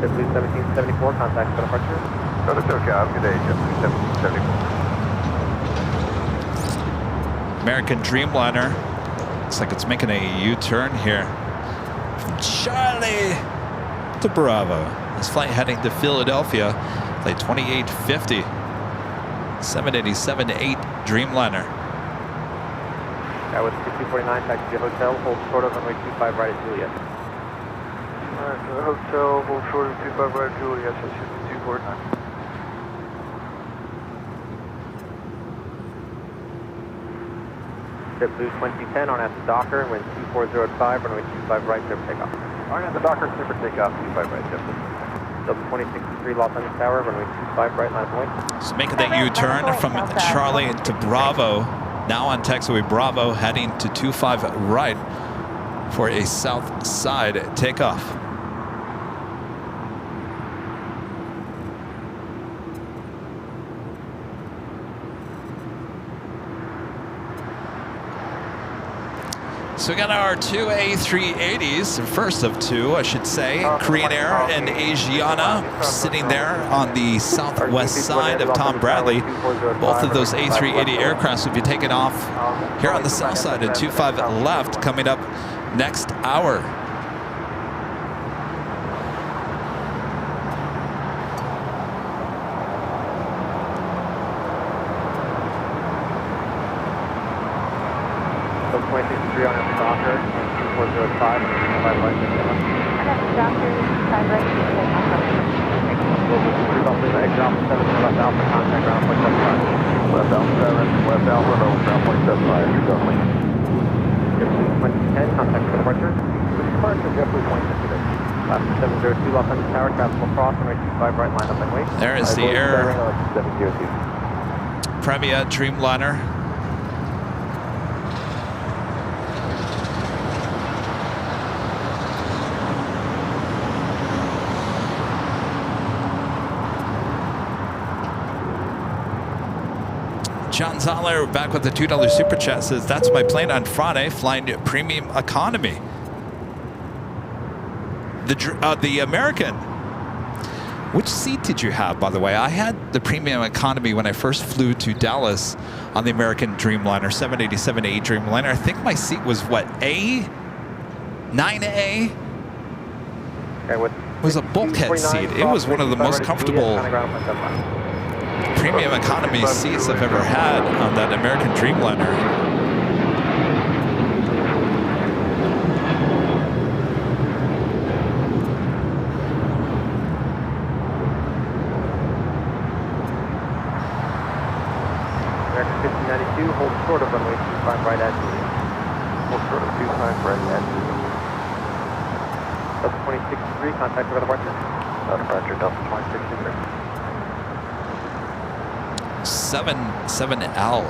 JetBlue 1774, contact for departure.
Good day, JetBlue 1774.
American Dreamliner. Looks like it's making a U-turn here. From Charlie to Bravo. This flight heading to Philadelphia. Flight 2850. 787-8 Dreamliner.
That was 249, taxi to hotel, hold short of runway 25 right at Juliet.
Alright, to the hotel, hold short of 25 right at Juliet, so 249.
JetBlue 2010 on at the Docker, wind 2405, runway 25 right, clear for takeoff.
On at the Docker, clear for takeoff, 25 right, JetBlue.
Delta 2063, Los Angeles Tower, runway 25 right, line of point.
So making that U-turn from Charlie to Bravo. Now on taxiway Bravo, heading to 25 right for a south side takeoff. So we got our two A380s, first of two, I should say. Korean Air and Asiana sitting there on the southwest side of Tom Bradley. Both of those A380 aircrafts will be taken off here on the south side at 25 left, coming up next hour.
So 26-3 on the Docker, 2405, and 25 right.
Doctor, 5 right,
Exit Alpha 7, left Alpha, contact ground, 0.75.
Left Alpha 7, left Alpha, no, ground 0.75, you're done.
10, contact for departure. Departure, JetBlue 26. Last 702, Los Angeles Tower, traffic will cross, runway 25 right, line up and wait.
There is the Air
702.
Premia Dreamliner. John Zoller back with the $2 super chat says, that's my plane on Friday, flying premium economy. The American. Which seat did you have, by the way? I had the premium economy when I first flew to Dallas on the American Dreamliner, 787A Dreamliner. I think my seat was what, A? 9A?
Okay,
It was a bulkhead seat. It was one of the most comfortable premium economy seats I've ever had on that American Dreamliner.
Hold short of runway 25 right at Julia. Hold short of 25 right at Julia. Delta 26-3, contact for departure. Departure, Delta 26-3.
7L.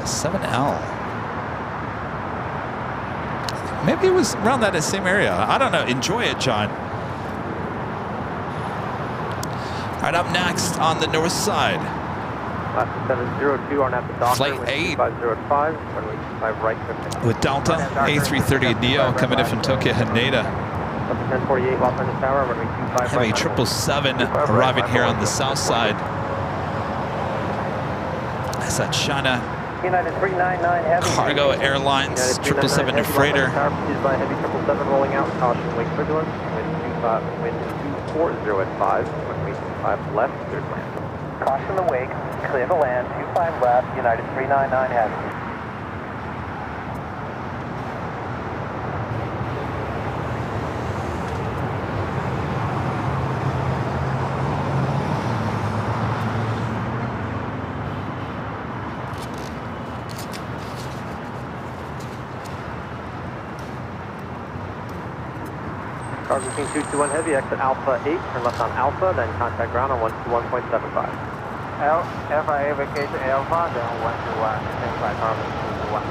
Maybe it was around that same area. I don't know. Enjoy it, John. All right, up next on the north side.
Last 702 on at the Docker.
Flight 8.
505, runway 25 right.
With Delta, A330neo coming in from Tokyo Haneda.
1048 Los Angeles Tower, runway 25
Have a
right.
777 arriving here on the south side. That's that China
United 399 Heavy.
Cargo Airlines 777 freighter.
Tower pursued by heavy 777 rolling out. Caution, wake turbulence. Wind 240 at 5. Runway 25 left, cleared land.
Caution the wake, clear to land, 25 left, United 399 Heavy.
Cargo King 221 Heavy, exit Alpha 8, turn left on Alpha, then contact ground on 121.75.
Alpha vacation Alpha, then 121, standby Cargo 221.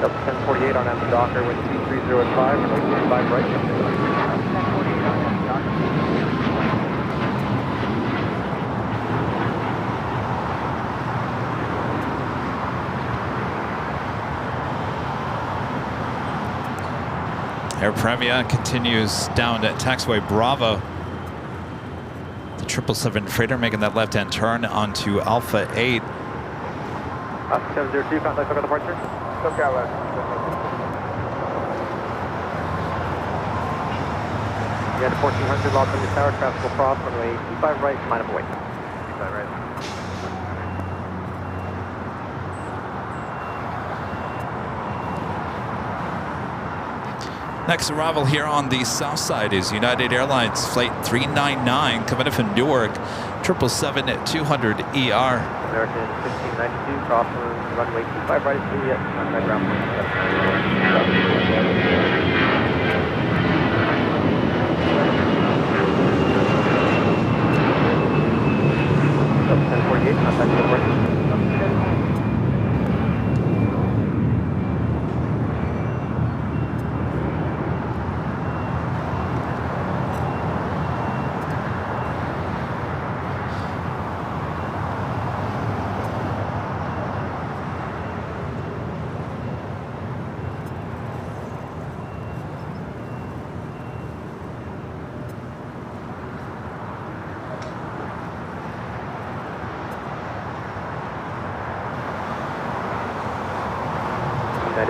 Delta 1048 on at the Docker with 230 at 5, runway 25 right.
1048 on at the Docker.
Air Premia continues down at taxiway Bravo. The 777 freighter making that left-hand turn onto Alpha 8.
702, contact for departure.
Okay, left.
You had 1400 Los Angeles Tower, traffic will cross, runway 25 right, line up away. 25 right.
Next arrival here on the south side is United Airlines Flight 399 coming in from Newark, 777-200ER.
American 1592, cross runway 25 right at Juliet, contact ground point 1048, contact the departure.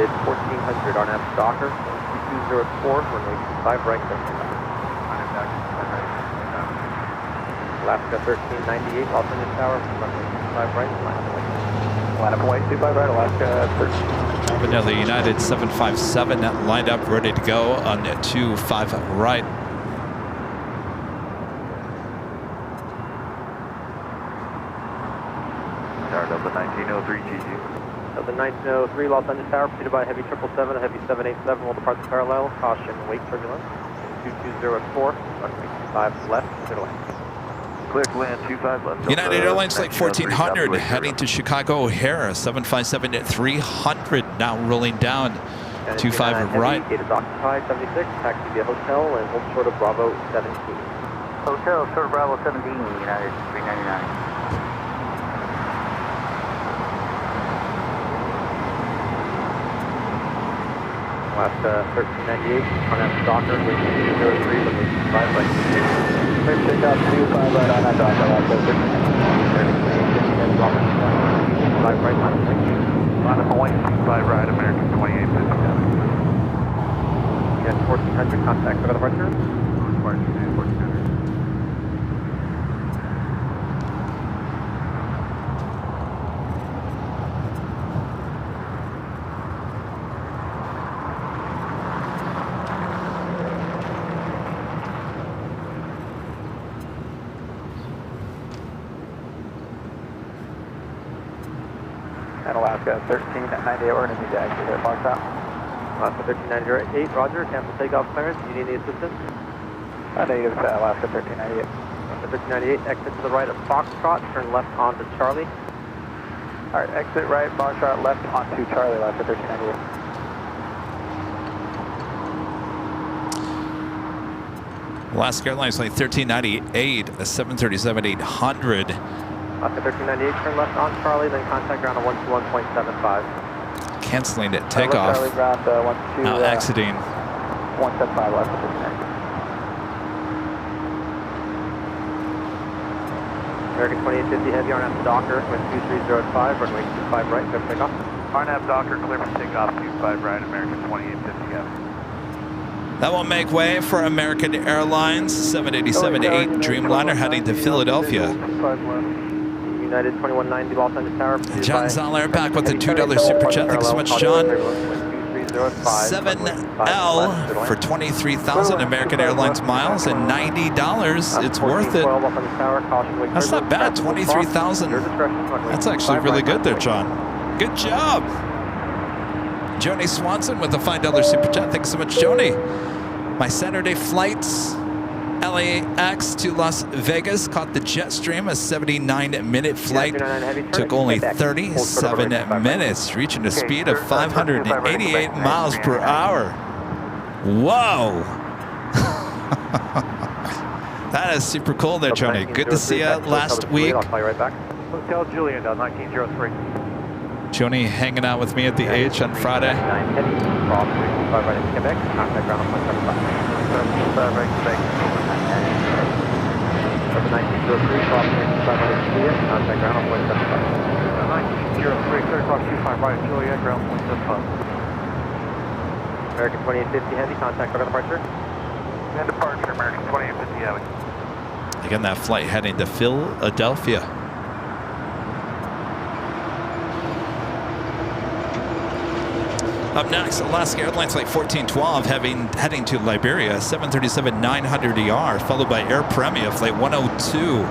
United 1400 on F Stalker, 2204, runway 25 right, clear for takeoff. Alaska 1398, Los Angeles Tower, runway 25 right, line up away. Line up away, 25 right, Alaska 13.
Vanilla United 757 lined up, ready to go on 25 right.
Tower Delta 1903 GG.
Delta 1903, Los Angeles Tower, preceded by a heavy 777, a heavy 787, will depart the parallel, caution, wake turbulence, 22004, runway 25 left, clear to land.
Clear to land 25 left.
United Airlines Flight 1400 heading to Chicago O'Hare, 757 at 300, now rolling down 25 right.
Gate is occupied, 76, taxi via hotel and hold short of Bravo 17.
Hotel, short of Bravo 17, United 399.
Alaska 1398, on F Stalker, with 203, with 5 right. Clear to take off 25 right on that dock, Alaska 1398, 5 right, line up away.
Line up away, 25 right, American 2857.
Again, 1400, contact for the departure.
1400.
At Alaska 1398, we're going to need to exit at Marshall. Alaska 1398, roger, cancel takeoff clearance. Do you need any assistance? Negative, Alaska 1398. Alaska 1398, exit to the right of Foxtrot, turn left onto Charlie. Alright, exit right, Foxtrot, left onto Charlie, Alaska 1398.
Alaska Airlines Flight 1398, a 737-800.
Alaska 1398, turn left on Charlie, then contact ground at 121.75.
Canceling it, takeoff.
Charlie, ground 12,
Now exiting.
175, Alaska 1398. American 2850 heavy, RNAV Docker, wind 2305, runway 25 right, clear for takeoff.
RNAV Docker, clear for takeoff, 25 right, American 2850 heavy.
That will make way for American Airlines 787-8 Dreamliner heading to Philadelphia.
United 2190 Los Angeles Tower.
John Zoller back with the $2 super chat. Thanks so much, John. 7L for 23,000 American Airlines miles and $90. It's worth it. That's not bad, 23,000. That's actually really good there, John. Good job. Joni Swanson with a $5 super chat. Thanks so much, Joni. My Saturday flights, LAX to Las Vegas, caught the jet stream, a 79-minute flight. Took only 37 minutes, reaching a speed of 588 miles per hour. Whoa! That is super cool there, Joni. Good to see you last week.
Hotel Julian, 1903.
Joni hanging out with me at the H on Friday.
American 2850 heavy, contact for departure.
And departure, American 2850 heavy.
Again, that flight heading to Philadelphia. Up next, Alaska Airlines Flight 1412 heading to Liberia, 737-900ER, followed by Air Premia Flight 102.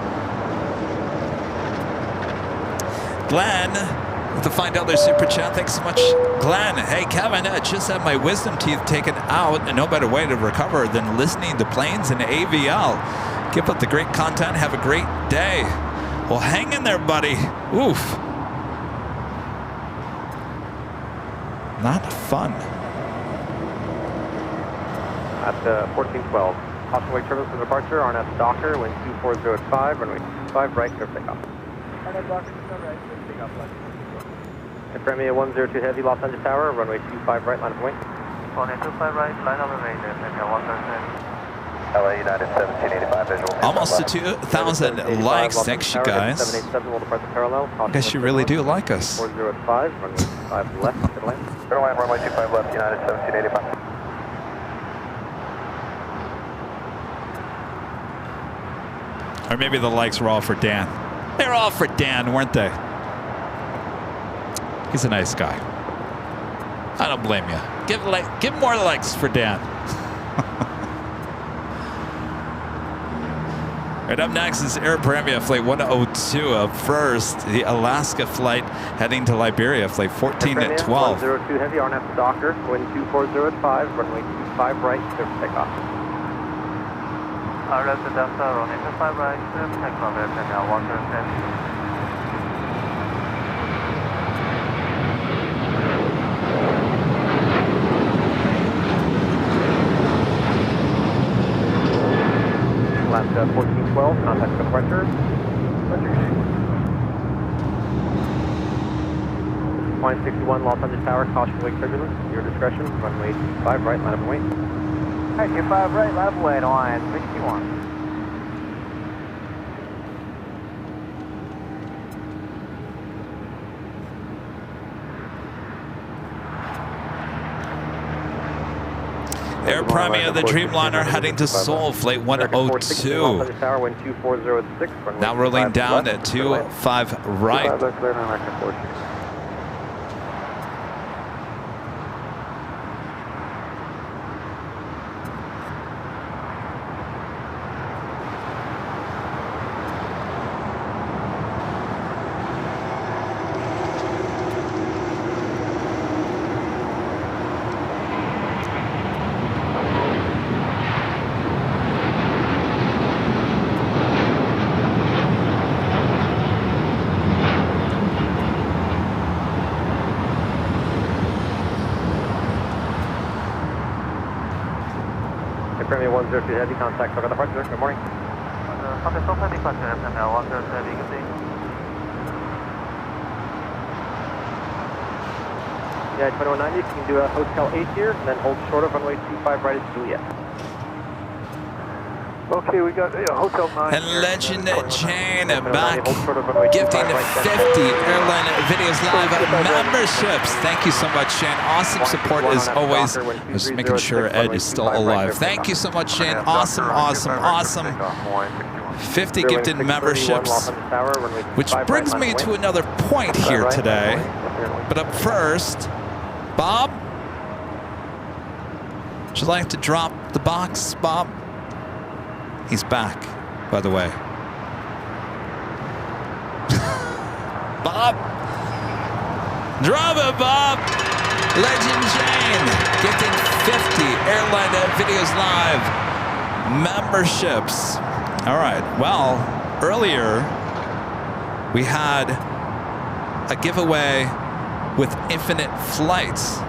Glenn with the $5 super chat. Thanks so much, Glenn. Hey, Kevin, I just had my wisdom teeth taken out, and no better way to recover than listening to planes and AVL. Keep up the great content. Have a great day. Well, hang in there, buddy. Oof. Not fun.
At 1412. Caution wake turbulence for departure, RNF Docker, wind 24085, runway 25 right, clear for takeoff. RNF Docker, right, clear for takeoff. Air Premia 102 heavy, Los Angeles Tower, runway 25 right, line of wing.
25 right, line of wing, Premia 102. LA United 1785 visual.
Almost to 2,000 likes. Thanks, you guys.
787 will depart the parallel.
I guess you really do like us.
40 at 5, runway 25 left, Airline.
Airline runway 25 left, United 1785.
Or maybe the likes were all for Dan. They were all for Dan, weren't they? He's a nice guy. I don't blame you. Give more likes for Dan. Right, up next is Air Premia Flight 102. Up first, the Alaska flight heading to Liberia, Flight 14 at 12.
102 heavy, RNF to Docker, wind 240 at 5, runway 25 right, clear for takeoff.
RNF to Delta, runway 25 right, clear for takeoff, Air Premia 102.
Alaska 1412, contact the departure. Line 61, Los Angeles Tower, caution wake turbulence, your discretion, runway 25 right, line up and wait. Alright, 25 right, line up and wait, line 61.
Air Premia, the Dreamliner heading to Seoul, Flight 102. Now rolling down at 25 right.
Premier 102 heavy, contact over the departure. Good morning.
Contact over the departure, Premier 102 heavy, good day.
Yeah, 2190, you can do a Hotel 8 here, and then hold short of runway 25 right at Juliet.
Okay, we got Hotel 9.
And Legend Jane back, gifting 50 Airline Videos Live memberships. Thank you so much, Shane. Awesome support as always. Just making sure Ed is still alive. Thank you so much, Shane. Awesome, awesome, awesome. 50 gifted memberships, which brings me to another point here today. But up first, Bob, would you like to drop the box, Bob? He's back, by the way. Bob! Drop it, Bob! Legend Jane gifting 50 Airline Videos Live memberships. All right, well, earlier we had a giveaway with Infinite Flights.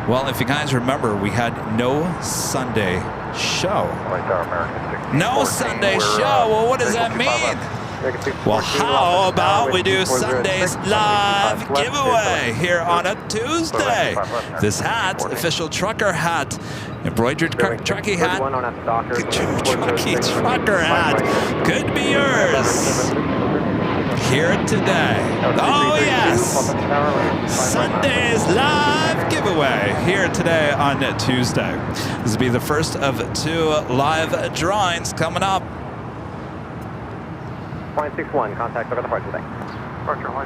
Well, if you guys remember, we had no Sunday show. No Sunday show? Well, what does that mean? Well, how about we do Sunday's live giveaway here on a Tuesday? This hat, official trucker hat, embroidered trucky hat, trucky trucker hat, could be yours here today. Oh yes, Sunday's live giveaway here today on Tuesday. This will be the first of 2 live drawings coming up.
0.61, contact over the departure today.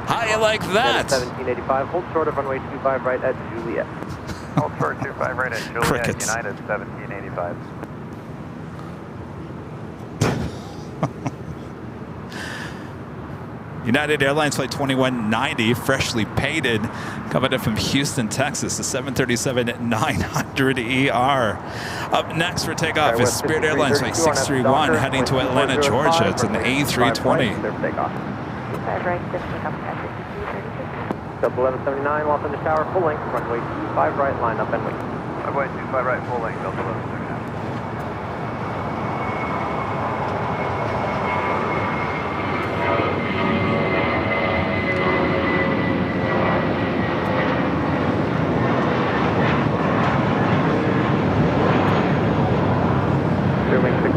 How you like that?
1785, hold short of runway 25 right at Juliet.
Hold short 25 right at Juliet,
Crickets.
United 1785.
United Airlines Flight 2190, freshly painted, coming in from Houston, Texas, the 737-900ER. Up next for takeoff is Spirit Airlines Flight 631, heading to Atlanta, Georgia. It's an A320.
Delta 1179, Los Angeles Tower, full length, runway 25 right, line up and wait.
Runway 25 right, full length, Delta 1179.
Wing 6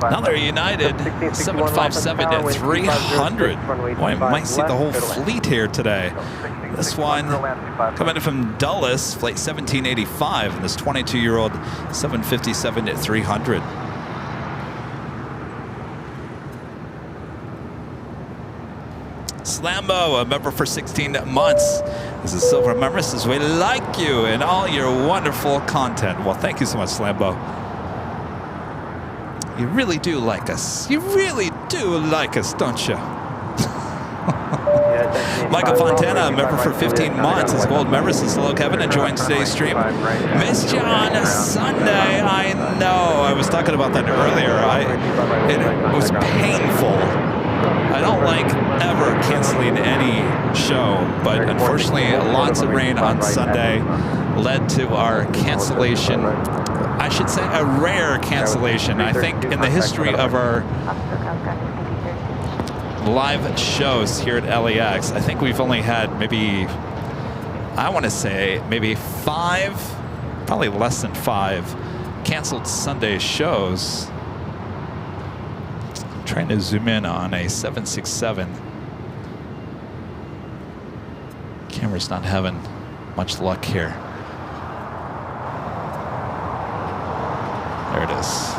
Another United 757 at 300. Boy, I might see the whole fleet here today. This one coming in from Dulles, flight 1785, and this 22-year-old 757 at 300. Slambo, a member for 16 months. This is Silver Member says, we like you and all your wonderful content. Well, thank you so much, Slambo. You really do like us. You really do like us, don't you? Michael Fontana, a member for 15 months, is a gold member. Says, hello, Kevin, enjoying today's stream. Missed you on a Sunday. I know. I was talking about that earlier. It was painful. I don't like ever canceling any show, but unfortunately lots of rain on Sunday led to our cancellation. I should say a rare cancellation. I think in the history of our live shows here at LAX, I think we've only had maybe, I want to say maybe 5, probably less than 5 canceled Sunday shows. Trying to zoom in on a 767. Camera's not having much luck here. There it is.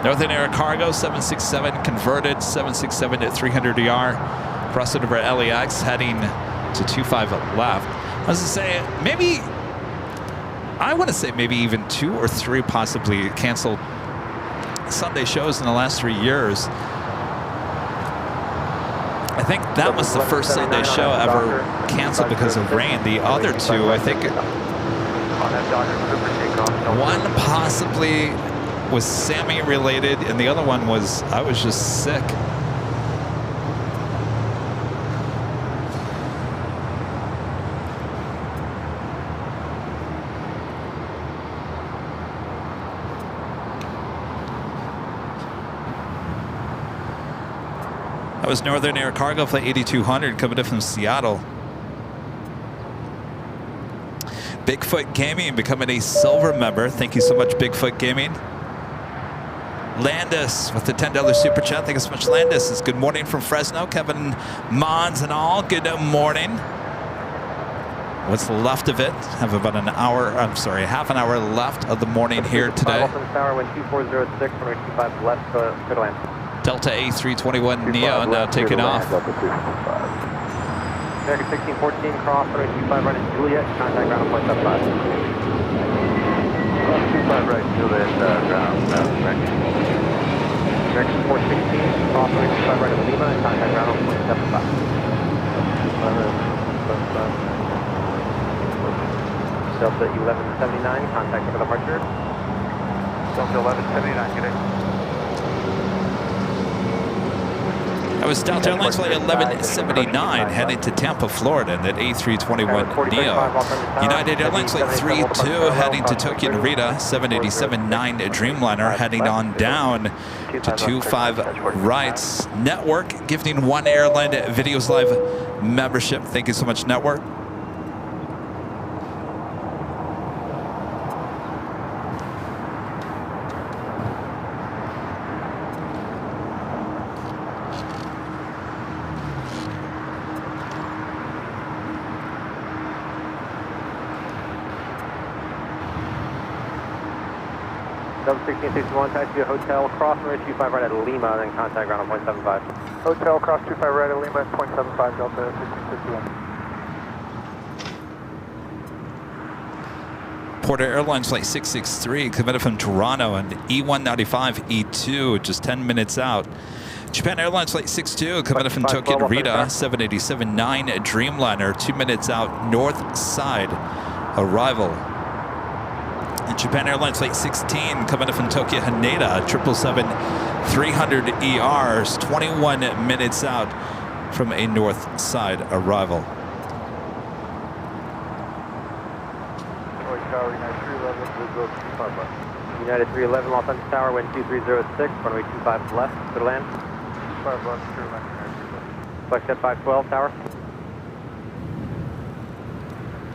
Northern Air Cargo 767 converted 767 at 300 ER. Crossing over LAX heading to 25 left. I was to say maybe, I want to say maybe even 2 or 3 possibly canceled Sunday shows in the last 3 years. I think that was the first Sunday show ever canceled because of rain. The other 2, I think, one possibly was Sammy related, and the other one was I was just sick. That was Northern Air Cargo flight 8200 coming in from Seattle. Bigfoot Gaming becoming a silver member. Thank you so much, Bigfoot Gaming. Landis with the $10 super chat. Thank you so much, Landis. It's good morning from Fresno. Kevin Mons and all. Good morning. What's left of it? Have about an hour, I'm sorry, half an hour left of the morning here today.
Tower, wind 2406, runway 25 left, clear to land.
Delta A321 Neo now taking off.
American 1614, cross, runway 25 right in Juliet, contact ground on 0.75.
25 right, Juliet, ground,
American 416, cross, runway 25 right in Lima, and contact ground on 0.75. Delta 1179, contact over the departure.
Delta 1179, good day.
That was Delta Airlines flight 1179 heading to Tampa, Florida, and that A321 Neo. United Airlines flight 32 heading to Tokyo Narita, 787-9 Dreamliner heading on down to 25 right. Network gifting one Airline Videos Live membership. Thank you so much, Network.
Delta 1661, taxi to hotel, cross runway 25 right at Lima, then contact ground on 0.75.
Hotel, cross 25 right at Lima, 0.75, Delta 1661.
Porter Airlines flight 663 committed from Toronto and E195 E2 just 10 minutes out. Japan Airlines flight 62 committed from Tokyo Narita, 787-9 Dreamliner 2 minutes out north side arrival. And Japan Airlines flight 16 coming in from Tokyo Haneda, 777-300 ERs 21 minutes out from a north side arrival.
United 311, Los Angeles Tower, wind 2306, runway 25 left, clear to land.
5 left, clear to land.
Flex at 512, Tower.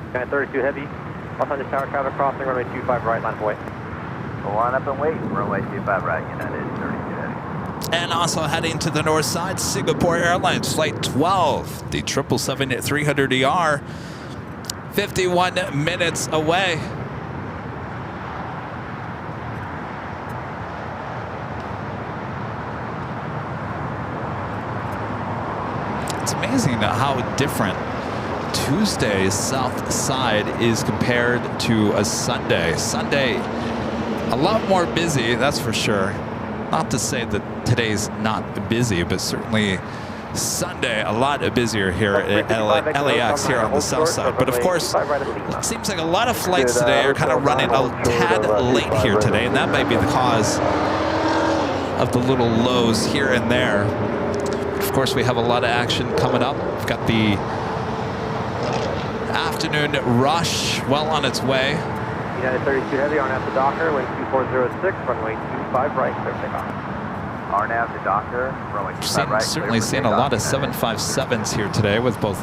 United 32 heavy, Los Angeles Tower, traffic crossing, runway 25 right, line of way.
Go on up and wait, runway 25 right, United 32 heavy.
And also heading to the north side, Singapore Airlines Flight 12, the 777-300ER, 51 minutes away. It's amazing how different Tuesday's south side is compared to a Sunday. Sunday, a lot more busy, that's for sure. Not to say that today's not busy, but certainly Sunday a lot busier here at LAX here on the south side. But of course, it seems like a lot of flights today are kind of running a tad late here today, and that might be the cause of the little lows here and there. Of course, we have a lot of action coming up. We've got the afternoon rush well on its way.
United 32 Heavy, RNAV to Docker, wind 2406, runway 25 right, clear takeoff. RNAV to Docker, runway 25 right.
Certainly seeing a lot of 757s here today with both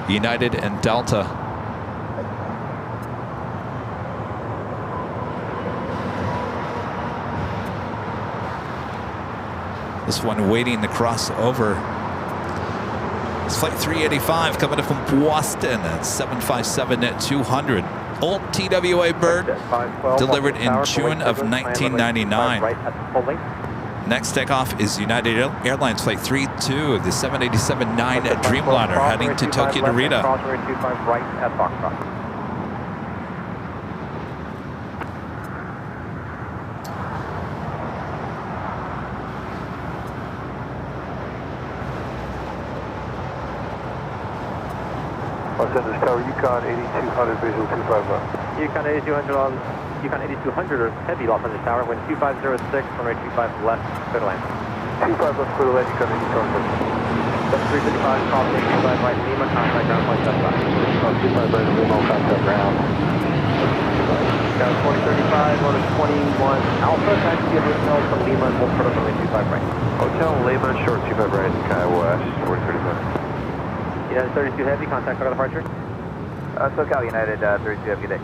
United and Delta. This one waiting to cross over. It's flight 385 coming in from Boston at 757-200. Old TWA bird, delivered in June of 1999. Next takeoff is United Airlines Flight 32, the 787-9 Dreamliner, heading to Tokyo Narita.
This tower, Yukon 8200, visual 25 left.
Yukon 8200 on Yukon 8200 or heavy Los Angeles Tower, wind 2506, runway 25 left, clear to land.
25 left, clear to land, Yukon 8200.
355, crossing 25 right, Lima, contact ground, point 75.
25 right, Lima, contact ground.
Down 2035, on 21 Alpha, taxi to hotel from Lima and hold for runway 25 right.
Hotel Lima, short 25 right, Sky West, 4035.
United 32 Heavy, contact for departure. SoCal United 32 Heavy, day.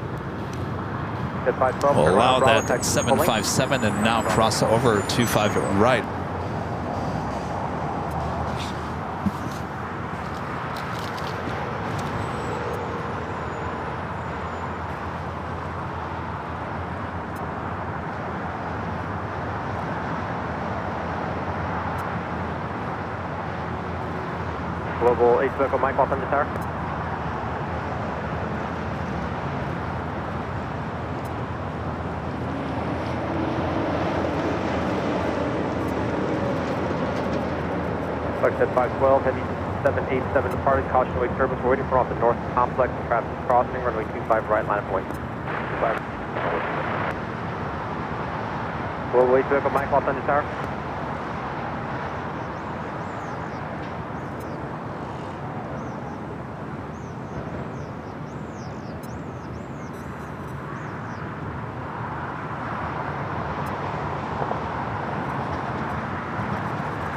We'll allow that 757 and now cross over 25 right.
Global 8 Echo Mike, Los Angeles Tower. Like I said, 512, heavy 787 departed, caution await turbines. We're waiting for off the north complex, traffic crossing, runway 25 right, line of point. 25. Global 8 Echo Mike, Los Angeles Tower.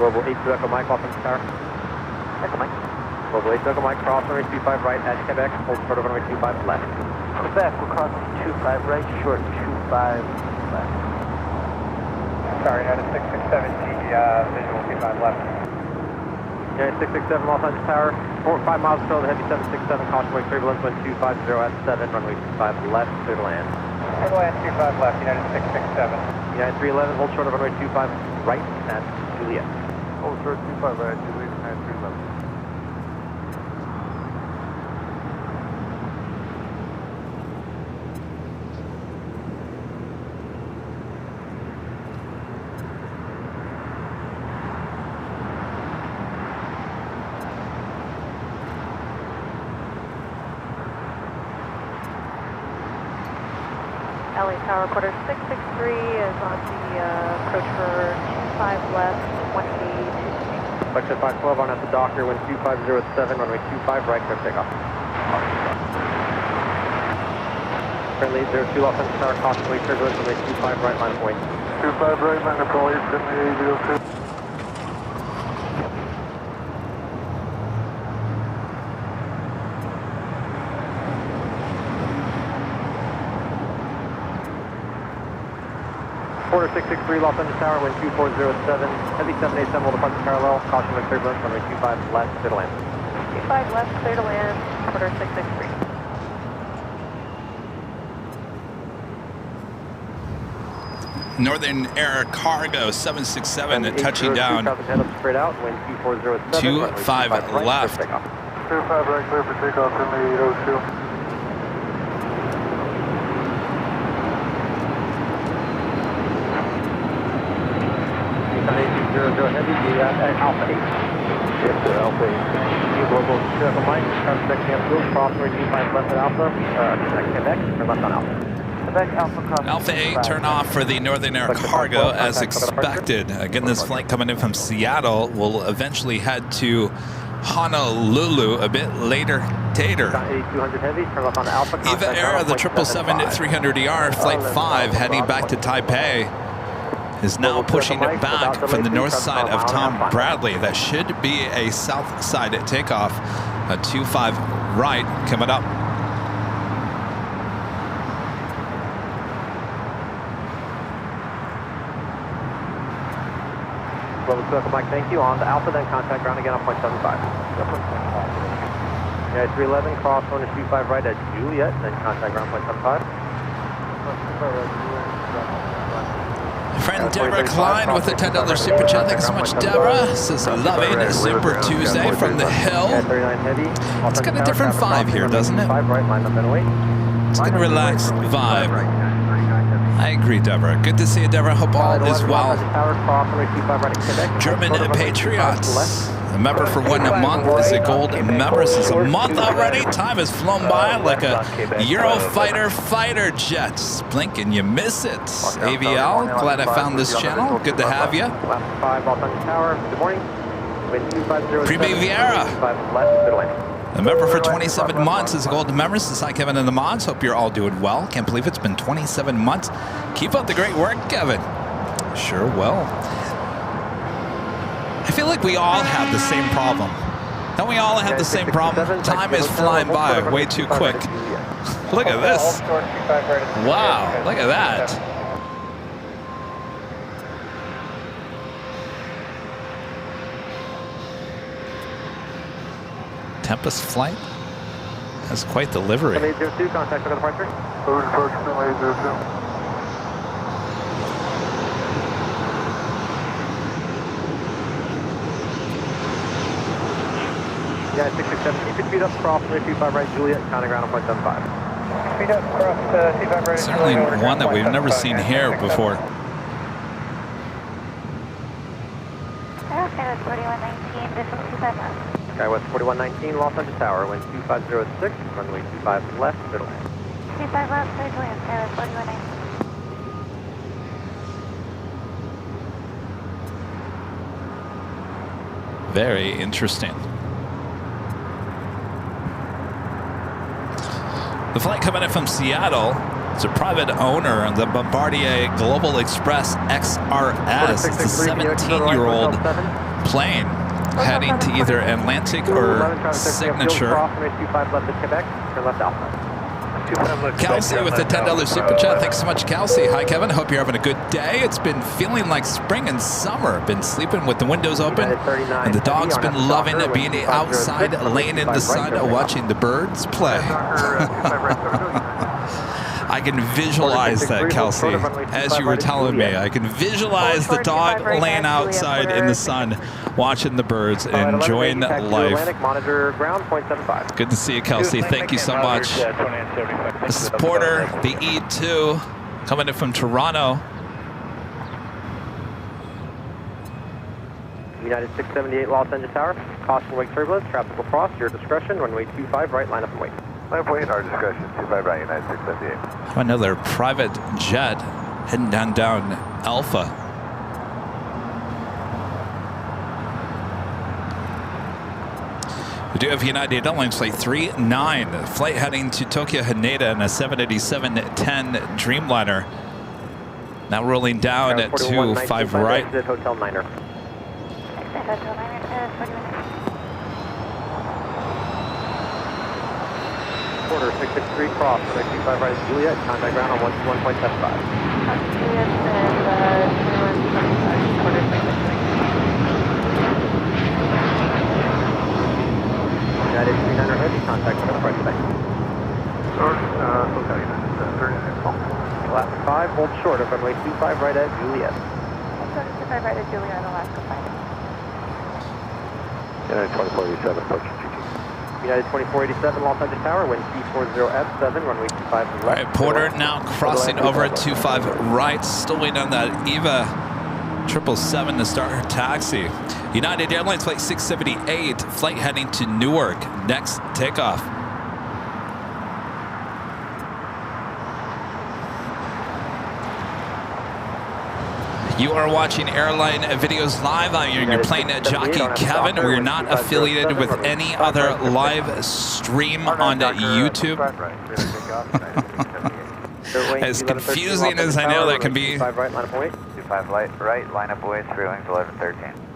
Global 8 Echo Mike, Los Angeles Tower. Echo Mike. Global 8 Echo Mike, cross runway 25 right at Quebec, hold short of runway 25 left.
Quebec, we're crossing 25 right, short 25 left.
Sorry, United 667G, visual 25 left. United 667 Los Angeles Tower, 5 miles below the heavy 767, caution wake turbulence, wind 250 at 7, runway 25 left, clear to land.
Clear to land 25 left, United 667.
United 311, hold short of runway 25 right at Juliet.
Hold short 25 right, Juliet, 9311.
LA Tower Quarter 663 is on the approach for 25 left, 182.
Section 512 on at the Docker, wind 2507, runway 25 right, clear takeoff. Currently 02 Los Angeles Tower, caution wake turbulence, runway 25 right, line of point.
25 right, Magnolia, friendly 802.
quarter 663 Los Angeles Tower, wind 2407, heavy 787 will depart parallel, caution with turbulence, runway 25 left, clear to land.
25 left, clear to land, quarter 663.
Northern Air Cargo 767 touching down.
Head up straight out, wind 2407,
25 left.
25 right, clear for takeoff, runway 802. 800 heavy, Alpha 8. Yes, Alpha 8. Global circle Mike, traffic check cancel, crossway 25 left at Alpha, Quebec, turn left on Alpha. Quebec, Alpha cross.
Alpha 8 turn off for the Northern Air Cargo as expected. Again, this flight coming in from Seattle will eventually head to Honolulu a bit later. Eva Air, the 777-300ER, Flight 5, heading back to Taipei, is now pushing it back from the north side of Tom Bradley. That should be a south side takeoff. A 25 right coming up.
Global circle Mike, thank you. On to Alpha, then contact ground again on point 75. Yeah, 311, cross 125 right at Juliet, then contact ground point 75.
Friend Deborah Klein with a $10 super chat. Thanks so much, Deborah. Says loving Super Tuesday from the hill. It's got a different vibe here, doesn't it? It's got a relaxed vibe. I agree, Deborah. Good to see you, Deborah. Hope all is well. German Patriots. A member for 1 month is a gold member. Since a month already, time has flown by like a Eurofighter fighter jet. Blink and you miss it. AVL, glad I found this channel. Good to have you. Prime Vieira. A member for 27 months is a gold member. Since hi, Kevin and the mods. Hope you're all doing well. Can't believe it's been 27 months. Keep up the great work, Kevin. Sure will. I feel like we all have the same problem. Don't we all have the same problem? Time is flying by way too quick. Look at this. Wow, look at that. Tempest flight has quite the livery.
802, contact for the departure. Yeah, 667, keep your feet up, cross, 25 right, Juliet, counting ground on point 75. Feet up, cross, 25 right.
Certainly one that we've never seen here before.
Okay, that's 4119, this is 25 left.
Skywest 4119, Los Angeles Tower, wind 2506, runway 25 left, middle.
25 left, clear to land, Skywest 4119.
Very interesting. The flight coming in from Seattle, it's a private owner, the Bombardier Global Express XRS. It's a 17-year-old plane heading to either Atlantic or Signature. Kelsey with the $10 super chat. Thanks so much, Kelsey. Hi, Kevin. Hope you're having a good day. It's been feeling like spring and summer. Been sleeping with the windows open, and the dog's been loving it, being outside, laying in the sun, watching the birds play. I can visualize that, Kelsey, as you were telling me. I can visualize the dog laying outside in the sun, watching the birds, enjoying life. Good to see you, Kelsey. Thank you so much. This is Porter, the E2, coming in from Toronto.
United 678 Los Angeles Tower. Caution wake turbulence, traffic will cross, your discretion, runway 25 right, line up and wait.
Line up and wait, our discretion, 25 right, United 678.
Another private jet heading down Alpha. We do have United Airlines Flight 39, flight heading to Tokyo Haneda in a 787-10 Dreamliner. Now rolling down at 25 right.
Exit Hotel Niner.
Exit Hotel Niner, 4119.
quarter, 663 cross, runway 25 right at Juliet, contact ground on 121.75.
Juliet and 21.75, quarter 663.
United 39er heavy, contact for the right today. SoCal United 39. Alaska 5, hold short of runway 25 right at Juliet.
Hold 25 right at Juliet, Alaska 5.
United 2487, approach GT.
United 2487, Los Angeles Tower, wind C40F7, runway 25 left.
All right, Porter now crossing over at 25 right, still waiting on that EVA 777 to start her taxi. United Airlines flight 678, flight heading to Newark, next takeoff. You are watching Airline Videos Live. I'm your plane jockey, Kevin. We're not affiliated with any other live stream on YouTube. As confusing as I know that can be.
25 right, line up away.
25 right, line up away, 3 wings, 1113.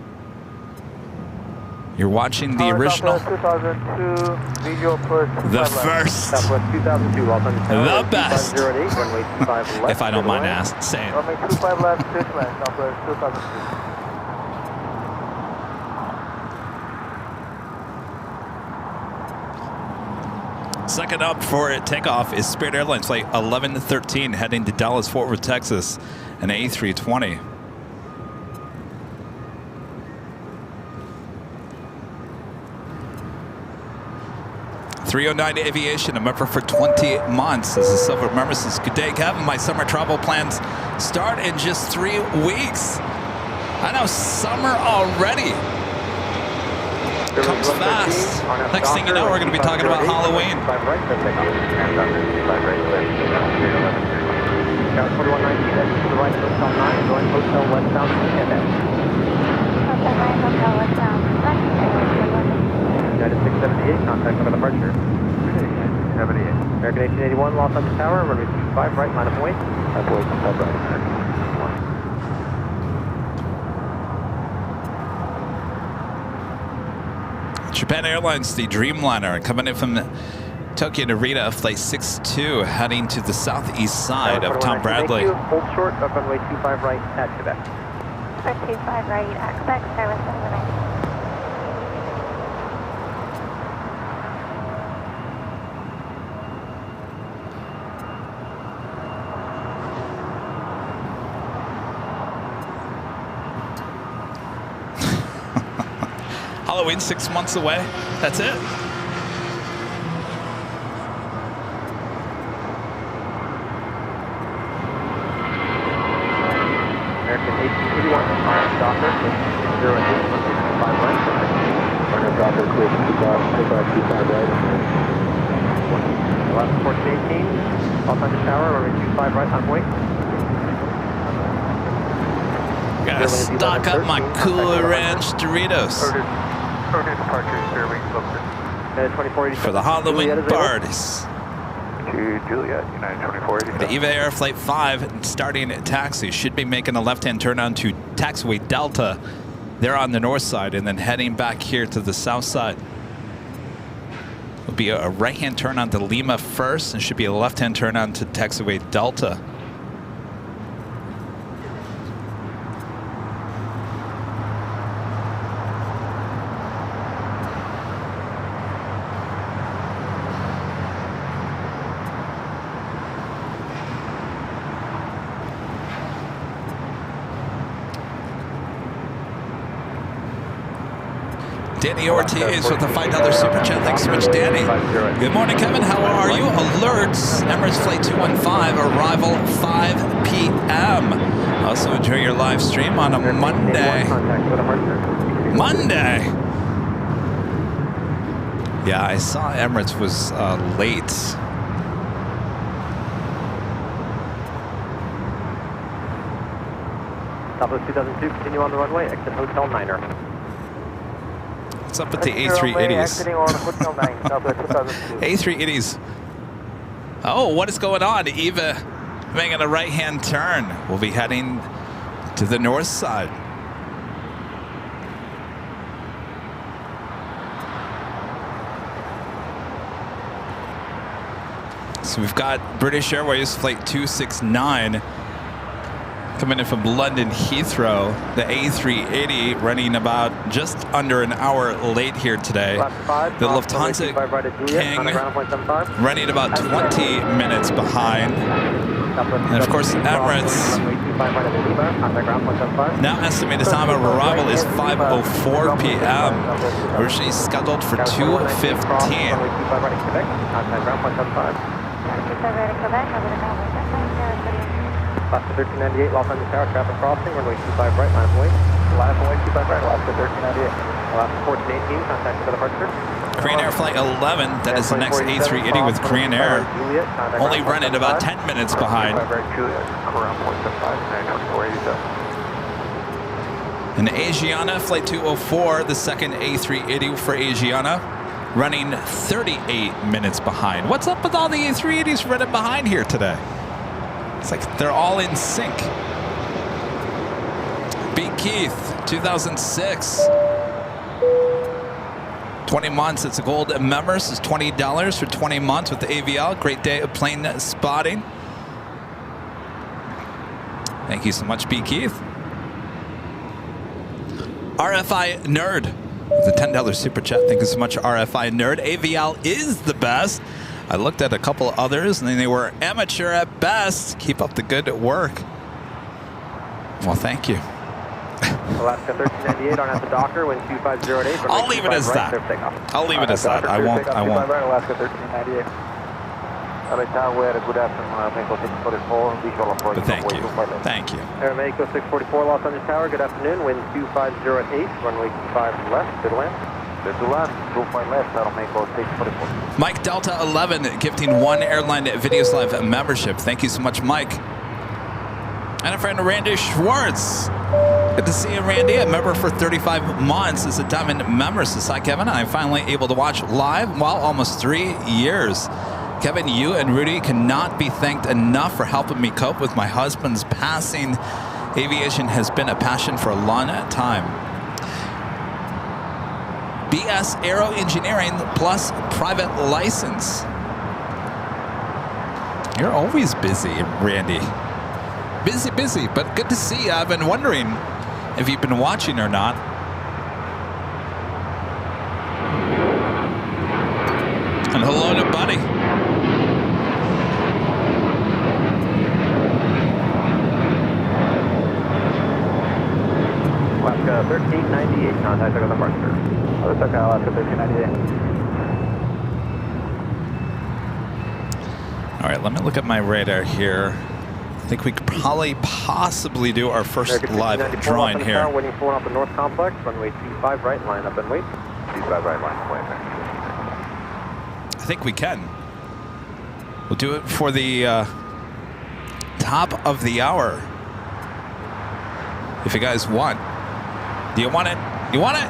You're watching the original,
2002, visual push.
the first,
Southwest 2002, Los Angeles Tower,
the best,
2508, runway 25 left.
if I don't mind saying.
Runway 25 left, 6 left, Southwest 2002.
Second up for takeoff is Spirit Airlines flight 1113 heading to Dallas, Fort Worth, Texas, an A320. .309 Aviation, a member for 20 months. This is Silver Mermises. Good day, Kevin. My summer travel plans start in just 3 weeks. I know, summer already. Comes fast. Next thing you know, we're going to be talking about Halloween.
5 right, that's takeoff. 4119, that's to the right, Hotel 9, going Hotel westbound, Hotel westbound. United 678, contact for departure. 78. American 1881, Los Angeles Tower, runway 25 right, line up away. That's away, 25 right, American 1881.
Japan Airlines, the Dreamliner, coming in from Tokyo Narita, flight 62, heading to the southeast side of Tom Bradley.
Hold short of runway 25 right at Quebec.
25 right at Quebec, service overnight.
Halloween 6 months away. That's it.
American 1881, Docker, 608, 5 right. Runway Docker, clear to takeoff 25 right. Last 1418, Los Angeles Tower, runway 25 right, on way.
Gotta stock up my Cool Ranch Doritos for the Halloween parties.
To Juliet, United 2487.
The EVA Air Flight 5 starting at taxi should be making a left-hand turn onto taxiway Delta. They're on the north side and then heading back here to the south side. It'll be a right-hand turn onto Lima first and should be a left-hand turn onto taxiway Delta. Danny Ortiz with a $5 super chat. Thanks so much, Danny. Good morning, Kevin. How are you? Alerts. Emirates Flight 215, arrival 5 p.m. Also enjoy your live stream on a Monday. Monday. Yeah, I saw Emirates was late.
Southwest 2002, continue on the runway, exit Hotel Niner.
What's up with the A380s? A380s. Oh, what is going on? Eva making a right-hand turn. We'll be heading to the north side. So we've got British Airways Flight 269 coming in from London Heathrow. The A380 running about just under an hour late here today. The Lufthansa King running about 20 minutes behind. And of course, Emirates now estimated time of arrival is 5:04 p.m. Originally scheduled for 2:15.
Alaska 1398, Los Angeles Tower, traffic crossing, runway 25 right, line of way. Line of way 25 right, Alaska 1398. Alaska 1418, contact for departure.
Korean Air Flight 11, that is the next A380 with Korean Air, only running about 10 minutes behind. And Asiana Flight 204, the second A380 for Asiana, running 38 minutes behind. What's up with all the A380s running behind here today? It's like they're all in sync. Beat Keith, 2006. 20 months, it's a gold members, it's $20 for 20 months with the AVL. Great day of plane spotting. Thank you so much, B. Keith. RFI Nerd, the $10 super chat. Thank you so much, RFI Nerd. AVL is the best. I looked at a couple others and they were amateur at best. Keep up the good work. Well, thank you.
Alaska 1398 on at the Docker, wind 2508.
I'll leave it as that. I'll leave it as that. I won't.
Alaska 1398. Good afternoon.
But thank you. Thank you.
Aeromexico 644 Los Angeles Tower, good afternoon. Wind 250 runway 25 left, good land.
Mike Delta 11 gifting one Airline Videos Live membership. Thank you so much, Mike. And a friend, Randy Schwartz. Good to see you, Randy. A member for 35 months as a Diamond member. Says, hi, Kevin. I'm finally able to watch live. Well, almost 3 years. Kevin, you and Rudy cannot be thanked enough for helping me cope with my husband's passing. Aviation has been a passion for a long time. BS Aero Engineering plus private license. You're always busy, Randy. Busy, but good to see you. I've been wondering if you've been watching or not. And hello to Buddy.
Alaska 1398, contact on the departure. Alaska 1398.
All right, let me look at my radar here. I think we could probably possibly do our first live drawing here.
Waiting for off the north complex, runway 25 right, line up and wait. 25 right, line up, wait.
I think we can. We'll do it for the top of the hour. If you guys want. Do you want it? You want it?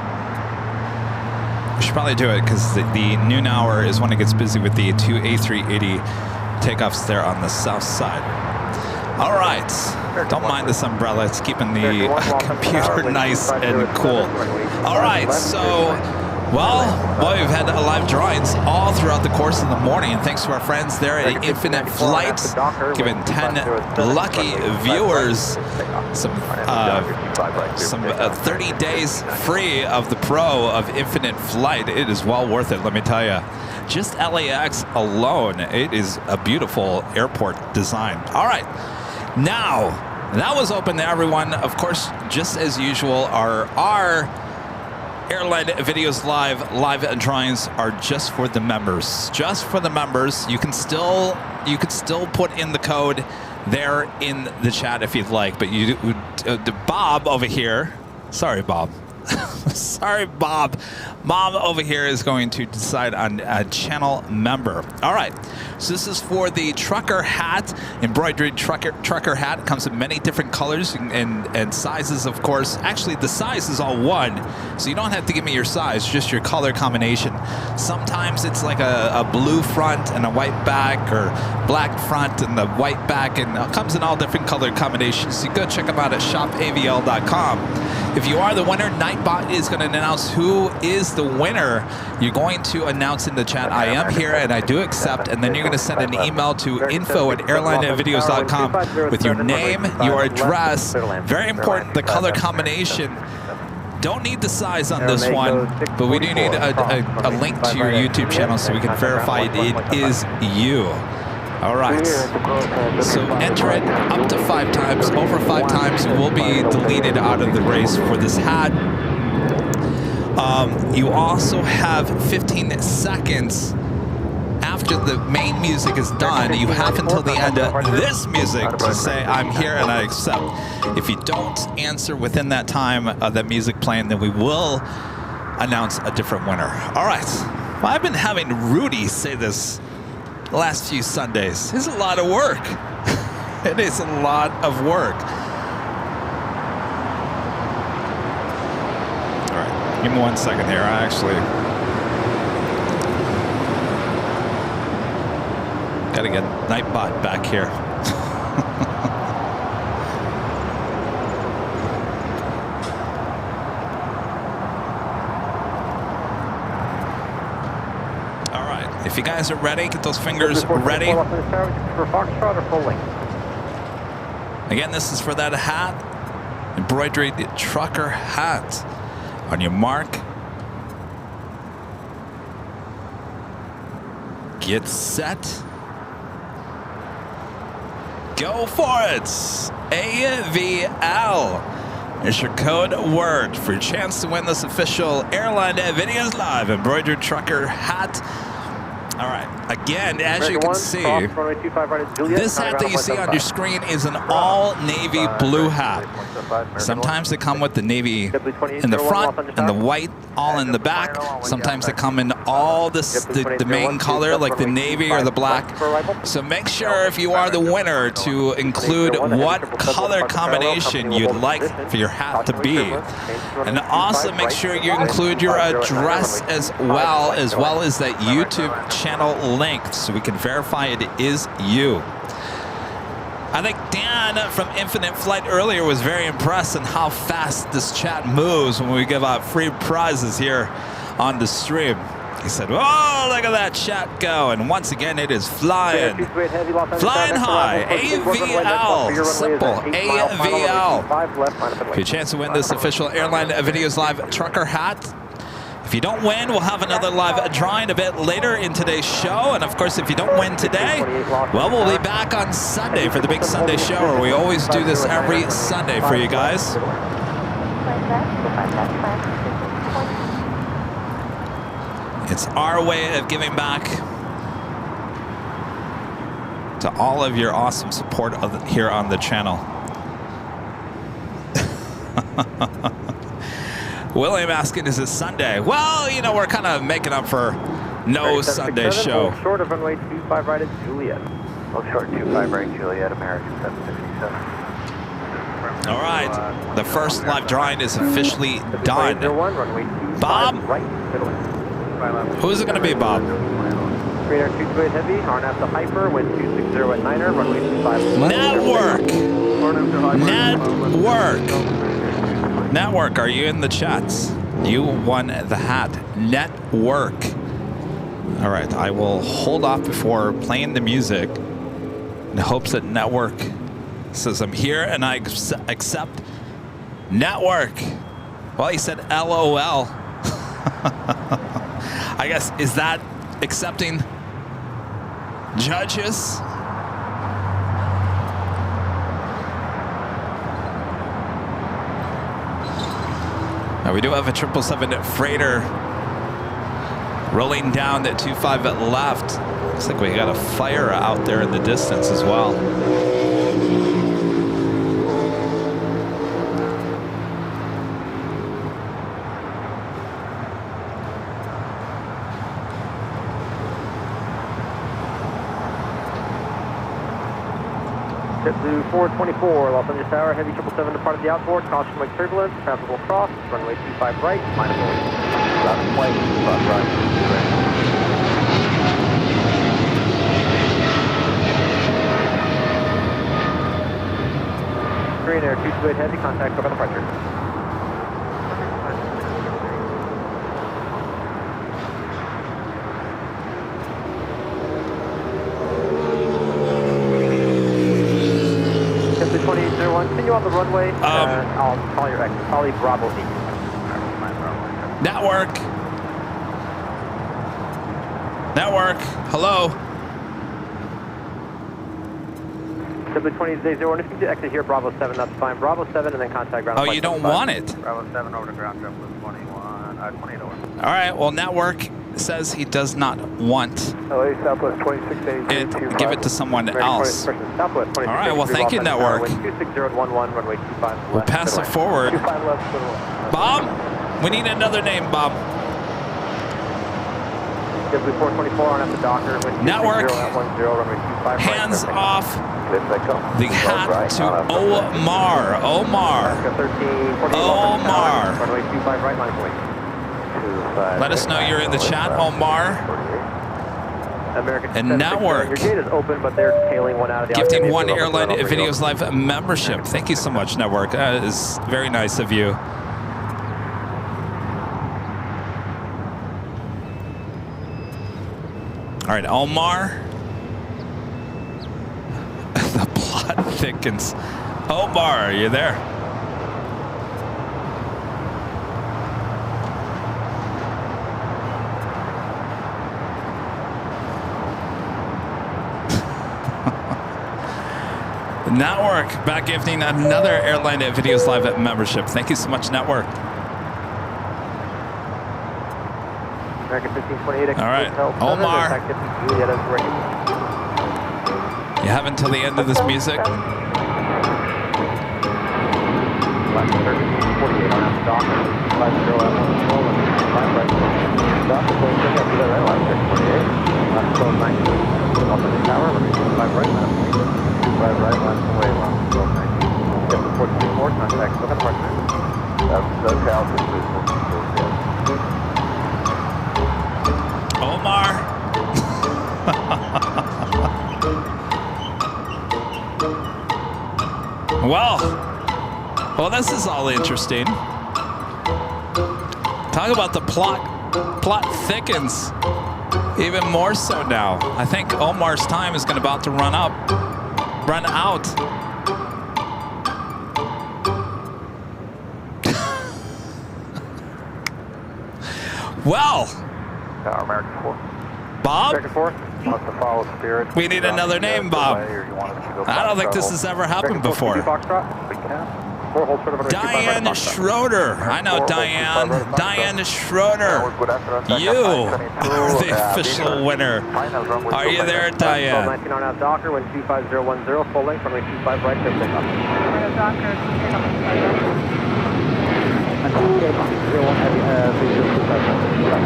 We should probably do it because the noon hour is when it gets busy with the two A380 takeoffs there on the south side. All right. Don't mind this umbrella. It's keeping the computer nice and cool. All right. So, well, boy, we've had live drawings all throughout the course of the morning. And thanks to our friends there at Infinite Flight, giving 10 lucky viewers some 30 days free of the Pro of Infinite Flight. It is well worth it, let me tell you. Just LAX alone, it is a beautiful airport design. All right. Now, that was open to everyone. Of course, just as usual, our Airline Videos live drawings are just for the members. Just for the members. You can still put in the code there in the chat if you'd like. But you, Bob over here. Sorry, Bob. Sorry, Bob. Mom over here is going to decide on a channel member. All right. So this is for the trucker hat, embroidered trucker hat. It comes in many different colors and sizes, of course. Actually, the size is all one, so you don't have to give me your size, just your color combination. Sometimes it's like a blue front and a white back, or black front and the white back, and it comes in all different color combinations. So you go check them out at shopavl.com. If you are the winner, Nightbot is going to announce who is the winner. You're going to announce in the chat, I am here and I do accept, and then you're going to send an email to info@airlinevideos.com with your name, your address. Very important, the color combination. Don't need the size on this one, but we do need a link to your YouTube channel so we can verify it is you. All right, so enter it up to 5 times. Over 5 times, you will be deleted out of the race for this hat. You also have 15 seconds after the main music is done. You have until the end of this music to say, I'm here and I accept. If you don't answer within that time of that music playing, then we will announce a different winner. All right, well, I've been having Rudy say this the last few Sundays. It's a lot of work. It is a lot of work. All right, give me 1 second here. I actually gotta get Nightbot back here. If you guys are ready, get those fingers ready. Again, this is for that hat, embroidered trucker hat. On your mark, get set, go for it. AVL is your code word for your chance to win this official Airline Videos Live embroidered trucker hat. All right, again, as you can see, this hat that you see on your screen is an all navy blue hat. Sometimes they come with the navy in the front and the white all in the back. Sometimes they come in all the main color, like the navy or the black. So make sure if you are the winner to include what color combination you'd like for your hat to be. And also make sure you include your address as well as that YouTube channel link so we can verify it is you. I think Dan from Infinite Flight earlier was very impressed in how fast this chat moves when we give out free prizes here on the stream. He said, "Oh, look at that chat go!" And once again, it is flying, flying high. AVL, simple AVL. Your chance to win this official Airline Videos Live trucker hat. If you don't win, we'll have another live drawing a bit later in today's show. And of course, if you don't win today, well, we'll be back on Sunday for the big Sunday show, where we always do this every Sunday for you guys. It's our way of giving back to all of your awesome support here on the channel. William asking, is it Sunday? Well, you know, we're kind of making up for no Sunday show.
Short of runway 25 right at Juliet. Hold short 25 right Juliet, American 767.
All right, the first live drawing is officially done. Bob? Who is it going to be, Bob?
Radar 228 heavy, RNAV to Hyper, wind 260 at 9er, runway 25
left. Network, are you in the chats? You won the hat. Network. All right, I will hold off before playing the music in hopes that Network says I'm here and I accept. Network. Well, he said LOL. I guess, is that accepting judges? Now we do have a 777 freighter rolling down that 25 at left. Looks like we got a fire out there in the distance as well.
JetBlue 424, Los Angeles Tower, heavy 777 departed the outboard, caution wake turbulence, traffic will cross, runway 25 right, minus 1. Right. Green Air 228 heavy, contact over departure. runway. I'll call your exit. Probably Bravo 8.
Network. Network. Hello.
Simply 20 days 0. If you do exit here, Bravo 7, that's fine. Bravo 7 and then contact ground.
Oh, you don't want it.
Bravo 7 over to ground jump with 28 over.
All right. Well, Network says he does not want
LA Southwest 26 days.
it. Give it to someone else.
Southwest 26
All right. Well, thank you, Network.
26011, runway 25
We'll pass it forward.
25 left to the left.
Bob, we need another name, Bob.
Simply 424 on at the Docker.
Network.
10 runway 25
Hands
right,
off the hat to Omar. Omar.
13,
Omar.
runway 25 right, line point.
Let us know you're in the chat, Omar.
American
And Network.
Your gate is open, but they're tailing one out of the
Gifting one Airline Videos Live membership. Thank you so much, Network. That is very nice of you. All right, Omar. The plot thickens. Omar, are you there? Network, back gifting another Airline Videos Live membership. Thank you so much, Network.
American 1528.
All right, Omar. You have until the end of this music.
Left 1348 on at the Docker. 50 at 10 and 5 right. Docker, so check out to the right, left 648. Left 1290. Off of the tower, let me 5 right, left. 25 right, left away, left 1290. Get the 424, contact with a partner. That's the Cal 624.
Omar. Well, this is all interesting. Talk about the plot thickens even more so now. I think Omar's time is about to run out. Well,
American 4.
Bob,
American 4, wants to follow Spirit.
we need another name, Bob. I don't think this has ever happened before. Diane Schroeder. I know Diane. Diane Schroeder. You are the official winner. Are you there, Diane?
19 on out Docker, when 25010, full length, runway 25 right, clear takeoff.
Docker,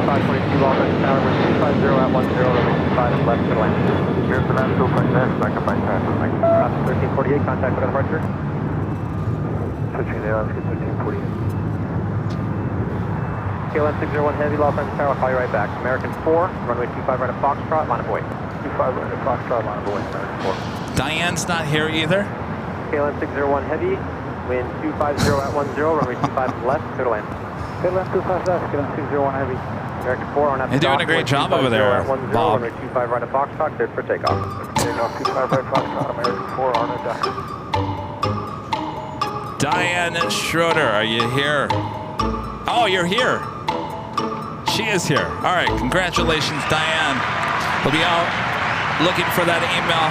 522 off at tower, when 250 at 10, runway 25 left to land. Here's the land, 2.9, back up by time. 1348, contact with departure. Switching the let's get 1348. KLM 601 Heavy, Los Angeles Tower, I'll call you right back. American 4, runway 25 right at Foxtrot, line of way. 25 right at Foxtrot, line of way, American 4.
Diane's not here either.
KLM 601 Heavy, wind 250 at 10, runway 25 left, clear to land. KLM 25 left, KLM 601 Heavy. American 4 on at
You're doing a great job over there, Bob.
Runway 25 right at Foxtrot, cleared for takeoff. Takeoff 25 right Foxtrot, American 4 on at Docker.
Diane Schroeder, are you here? Oh, you're here. She is here. All right, congratulations, Diane. We'll be out looking for that email.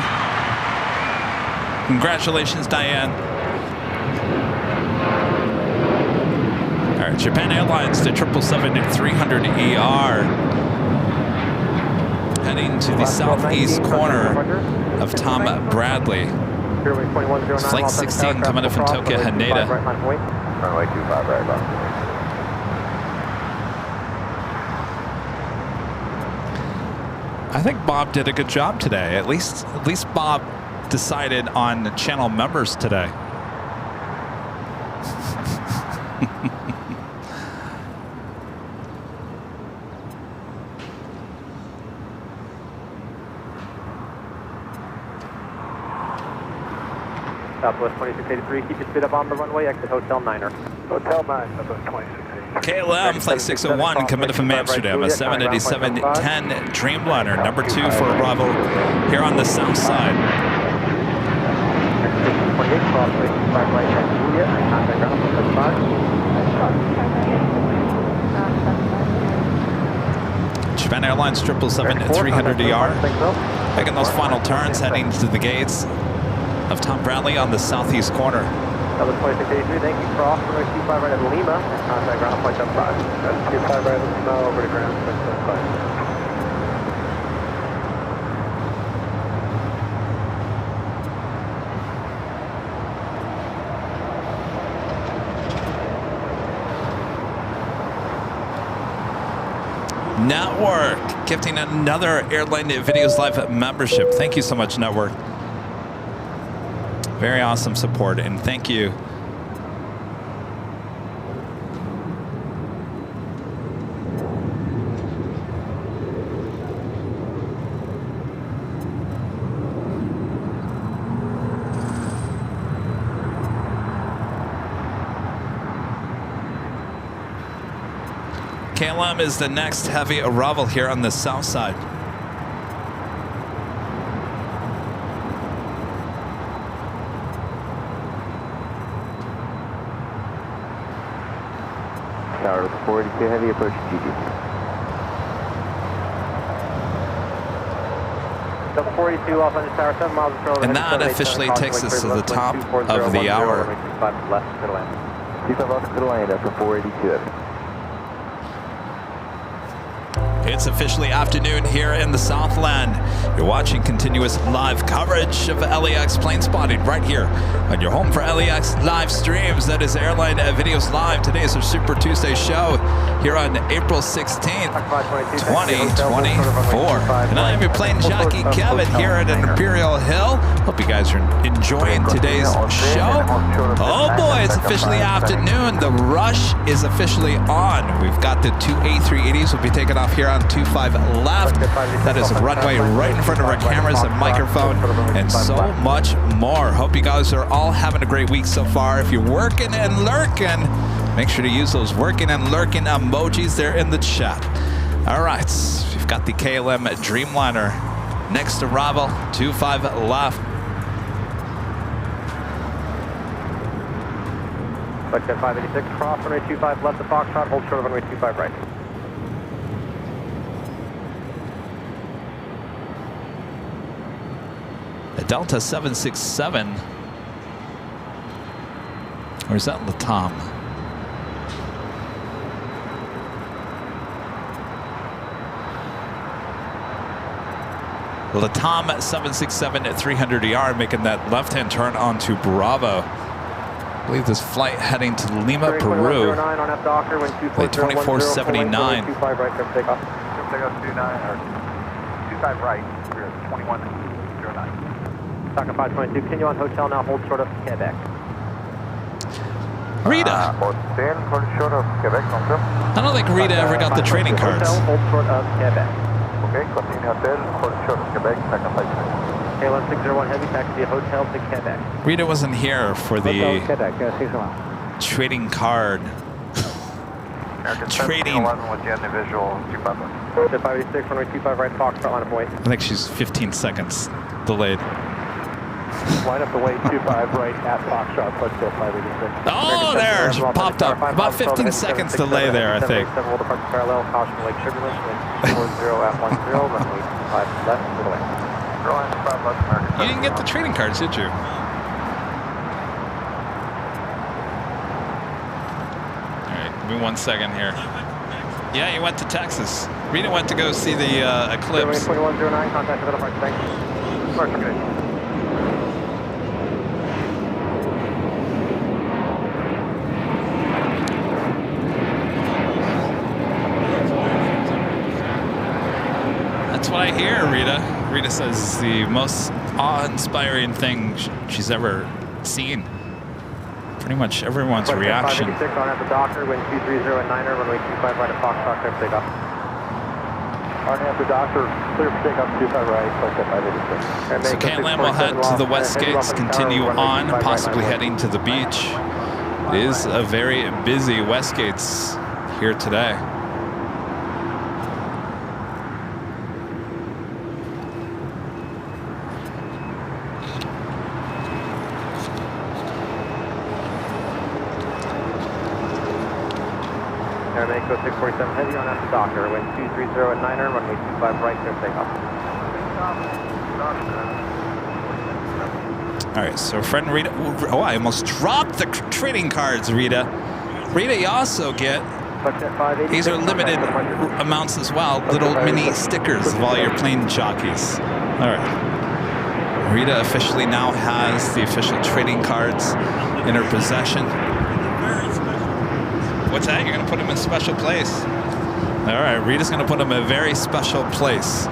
Congratulations, Diane. All right, Japan Airlines to 777-300ER. Heading to the southeast corner of Tom Bradley. Flight 16 coming up from Tokyo, Haneda.
Runway 25 right, left.
I think Bob did a good job today. At least Bob decided on the channel members today.
Southwest 2683, keep your speed up on the runway, exit Hotel 9er. Hotel 9, Southwest 2683.
KLM Flight 601 coming from Amsterdam, a 787-10 Dreamliner, number 2 for Bravo here on the south side.
258, cross runway 25 right at Julia, and contact ground on 75.
Japan Airlines 777-300ER. Making those final turns, heading to the gates of Tom Bradley on the southeast corner.
Number 2683, thank you. Cross runway 25 right at Lima, and contact ground on 75. That's 25 right at Lima, over to ground 75.
Network gifting another Airline Videos Live membership. Thank you so much, Network. Very awesome support, and thank you. KLM is the next heavy arrival here on the south side.
Tower 42 heavy approach GD.
Double 42 off on the tower, 7 miles per hour.
And that officially takes us to the top of the hour.
Left, clear to land.
25 left, clear to land after 482.
It's officially afternoon here in the Southland. You're watching continuous live coverage of LAX plane spotting right here on your home for LAX live streams. That is Airline Videos Live. Today is our Super Tuesday show here on April 16th, 2024. And I'm your plane jockey, Kevin, here at Imperial Hill. Hope you guys are enjoying today's show. Oh boy, it's officially afternoon. The rush is officially on. We've got the two A380s will be taking off here on 25 left. That is a runway right in front of our cameras and microphone and so much more. Hope you guys are all having a great week so far. If you're working and lurking, make sure to use those working and lurking emojis there in the chat. All right, we've got the KLM Dreamliner next arrival, 25 left.
Flight 586, cross runway 25 left to Foxtrot, hold short of runway 25 right.
A Delta 767. Or is that Latam? Latam 767-300ER making that left-hand turn onto Bravo. I believe this flight heading to Lima, Peru. Flight 2479.
25 right, clear for takeoff.
25 right, we're at 2109.
Talking 522, continue on hotel now, hold short of Quebec.
Rita.
Hotel, hold short of Quebec,
I don't think Rita ever got the training cards.
Hotel, hold short of Quebec.
Okay, continue hotel, hold short of Quebec, second flight.
KLM 601 heavy, taxi hotel to Quebec.
Rita wasn't here for the
Quebec,
trading card. Trading.
11 with Jet visual 25 left.
586, runway 25 right, Foxtrot, line of way.
I think she's 15 seconds delayed.
Line up the way 25 right at Foxtrot, flight 586.
Oh, there, she popped up. About 15 seconds delay there, I think.
Several departure parallel, caution Lake Sugarland, wind 40 at 10, runway 5 left, clear to land.
You didn't get the trading cards, did you? All right, give me 1 second here. Yeah, you went to Texas. Rita went to go see the eclipse.
2109, contact with departure, thanks.
That's what I hear, Rita. Rita says the most awe-inspiring thing she's ever seen. Pretty much everyone's reaction.
586 on at the Docker, wind 230 at 9er, runway 25 right at Foxtrot, clear for takeoff. On at the Docker, clear for takeoff, 25 right, flight 586.
So KLM will head to the west gates, continue on, possibly heading to the beach. It is a very busy west gates here today.
Mexico 647 heavy on after Docker, wind 230 at 9er, runway 25 right, clear takeoff.
All right, so friend Rita. Oh, I almost dropped the trading cards, Rita. Rita, you also get. These are limited amounts as well. Little mini stickers of all your plane jockeys. All right. Rita officially now has the official trading cards in her possession. What's that? You're going to put them in a special place. All right, Rita's going to put them in a very special place.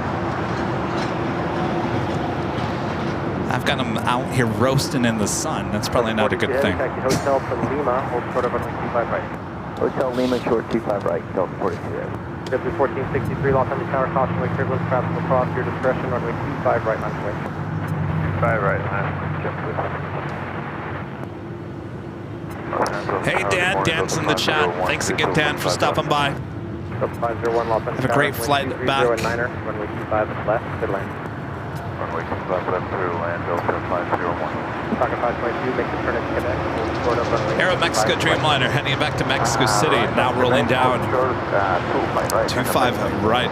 I've got them out here roasting in the sun. That's probably not a good thing.
Hotel from Lima, hold short of runway 25 right.
Hotel Lima, short 25 right, Delta 42.
W1463, Los Angeles Tower, caution, wake turbulence, traffic will cross your discretion, runway 25 right, line of way.
25 right, line.
Hey, Dan. Dan's in the chat. Thanks again, Dan, for stopping by.
501, Los Angeles
Have a great flight back.
Runway 25 is left, good lane.
Runway 25 left through land, Delta 501.
Talking 522, make the turn at Quebec, hold short of runway.
Aero Mexico Dreamliner heading back to Mexico City. Now rolling down. 25 right.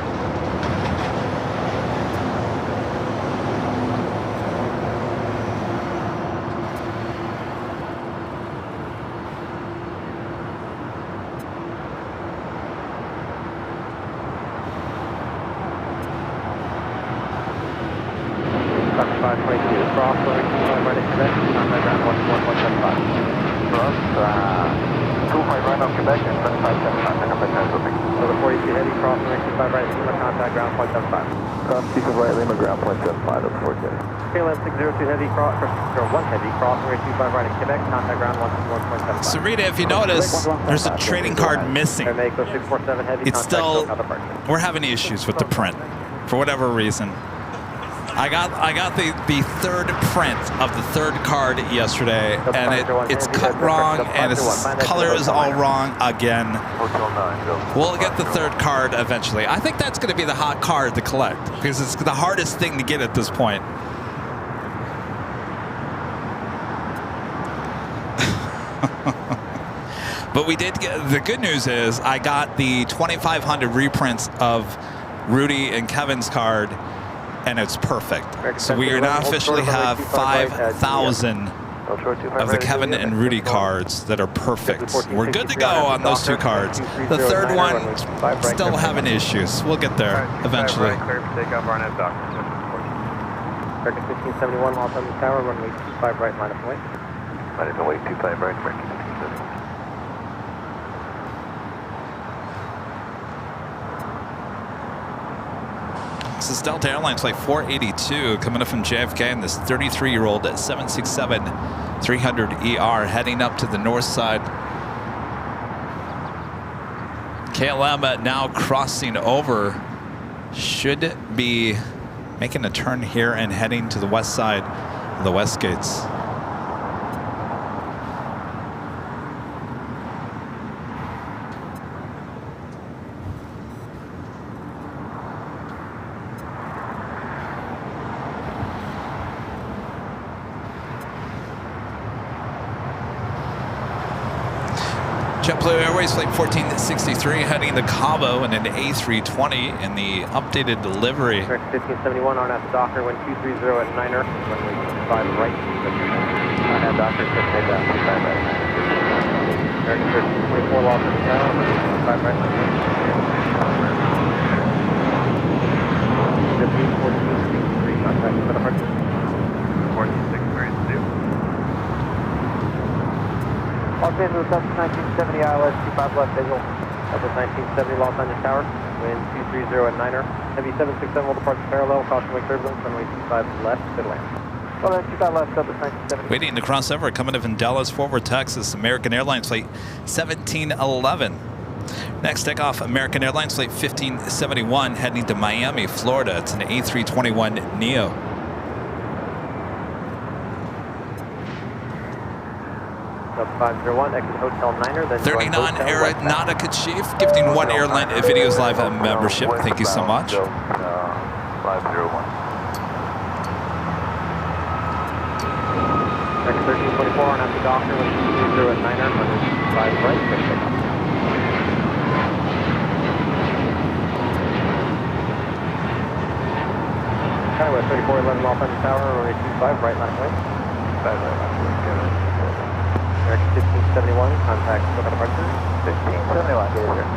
So Rita, if you notice, there's a trading card missing. It's still, we're having issues with the print for whatever reason. I got the third print of the third card yesterday, and it's cut wrong, and its color is all wrong again. We'll get the third card eventually. I think that's going to be the hot card to collect, because it's the hardest thing to get at this point. But we did get, the good news is I got the 2,500 reprints of Rudy and Kevin's card, and it's perfect. So we now officially have 5,000 of the Kevin and Rudy cards that are perfect. We're good to go on those two cards. The third one, still having issues. We'll get there eventually.
American 1571, Los Angeles Tower, runway 25 right, line of way.
Line of way 25 right, American 1571.
This is Delta Airlines flight 482 coming up from JFK, and this 33-year-old 767-300ER heading up to the north side. KLM now crossing over, should be making a turn here and heading to the west side of the west gates. JetBlue Airways flight 1463 heading to Cabo in an A320 in the updated delivery.
American 1571 on after Docker, wind 230 at 9er, runway 25 right. On at Docker, just take that 25 right. American 1324 Los Angeles Tower, runway 25 right. W1463, contact for the departure.
1463.
Los Angeles, up 1970 ILS, 25 left visual.
Up 1970 Los Angeles Tower, wind 230 at 9er. Heavy 767 will depart parallel, caution wake turbulence, runway 25 left, good land.
Well, then 25 left, up 1970.
Waiting to cross over, coming in from Dallas, Fort Worth, Texas, American Airlines flight 1711. Next takeoff, American Airlines flight 1571 heading to Miami, Florida. It's an A321neo.
Up 501, exit Hotel 9er, then
39 Aeronautica Chief, gifting one Airline Videos Live membership. Thank you so much.
501.
Next 1324 on after Docker, wind 230 at 9er, runway 25 right, quick takeoff.
Kind of 3411 Los Angeles Tower, runway 25, right line away.
5 right left, Kevin.
American 1571, contact SEPULVEDA departure.
1571, get it here.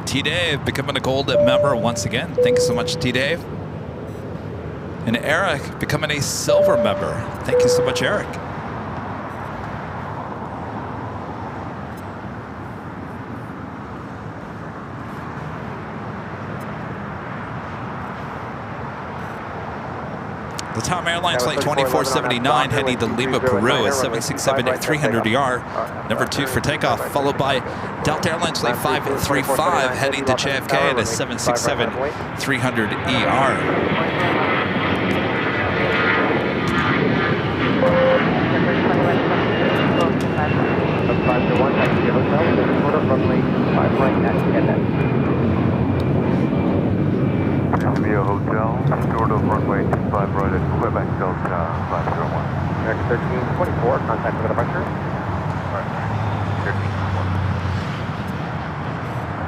T-Dave becoming a gold member once again. Thank you so much, T-Dave. And Eric becoming a silver member. Thank you so much, Eric. The Tom Airlines flight 2479 heading to Lima, Peru at 767 at 300ER. Number 2 for takeoff, followed by Delta Airlines flight 535 heading to JFK at a 767 300ER.
Via Hotel, short of runway 25 right at Quebec Delta 501.
American 1324, contact SEPULVEDA departure.
Alright, 1321.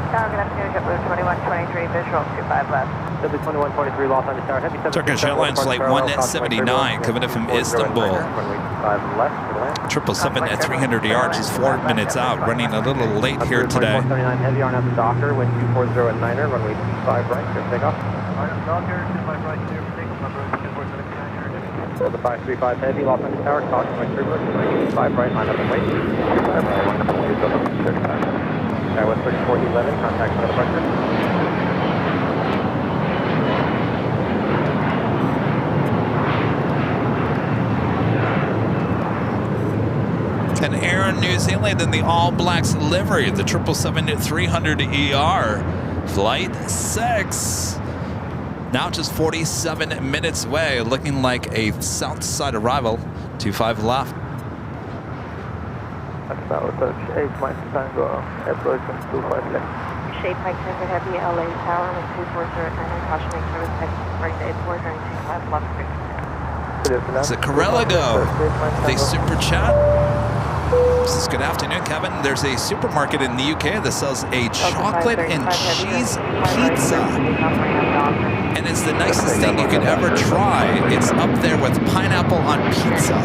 Tower, good afternoon, JetBlue 2123, visual 25 left.
W2123 Los Angeles Tower, heavy 767.
Turkish Airlines flight 179 coming in from Istanbul.
Runway 25 left for the land.
777 at 300ER, just 4 minutes out, running a little late here today.
2479 heavy on out the Docker, wind 240 at 9er, runway 25 right, clear for takeoff.
Docker, 25 right, clear for takeoff, number 2479.
The 535 heavy, Los Angeles Tower, caution by Trooper, 25 right, line up and wait. 25 right, 135. West 3411, contact SEPULVEDA departure.
And Air New Zealand in the All Blacks livery, the 777-300ER, Flight 6. Now just 47 minutes away, looking like a south side arrival, 25 left.
South touch 8 miles Tango, approach 25 left.
Shape Mike Tango Heavy, LA Tower, with 240 at 9er, cautioning service head right to airport, running 25 left.
It's a Corella go. They super chat. This is good afternoon, Kevin. There's a supermarket in the UK that sells a chocolate and cheese pizza. And it's the nicest thing you could ever try. It's up there with pineapple on pizza.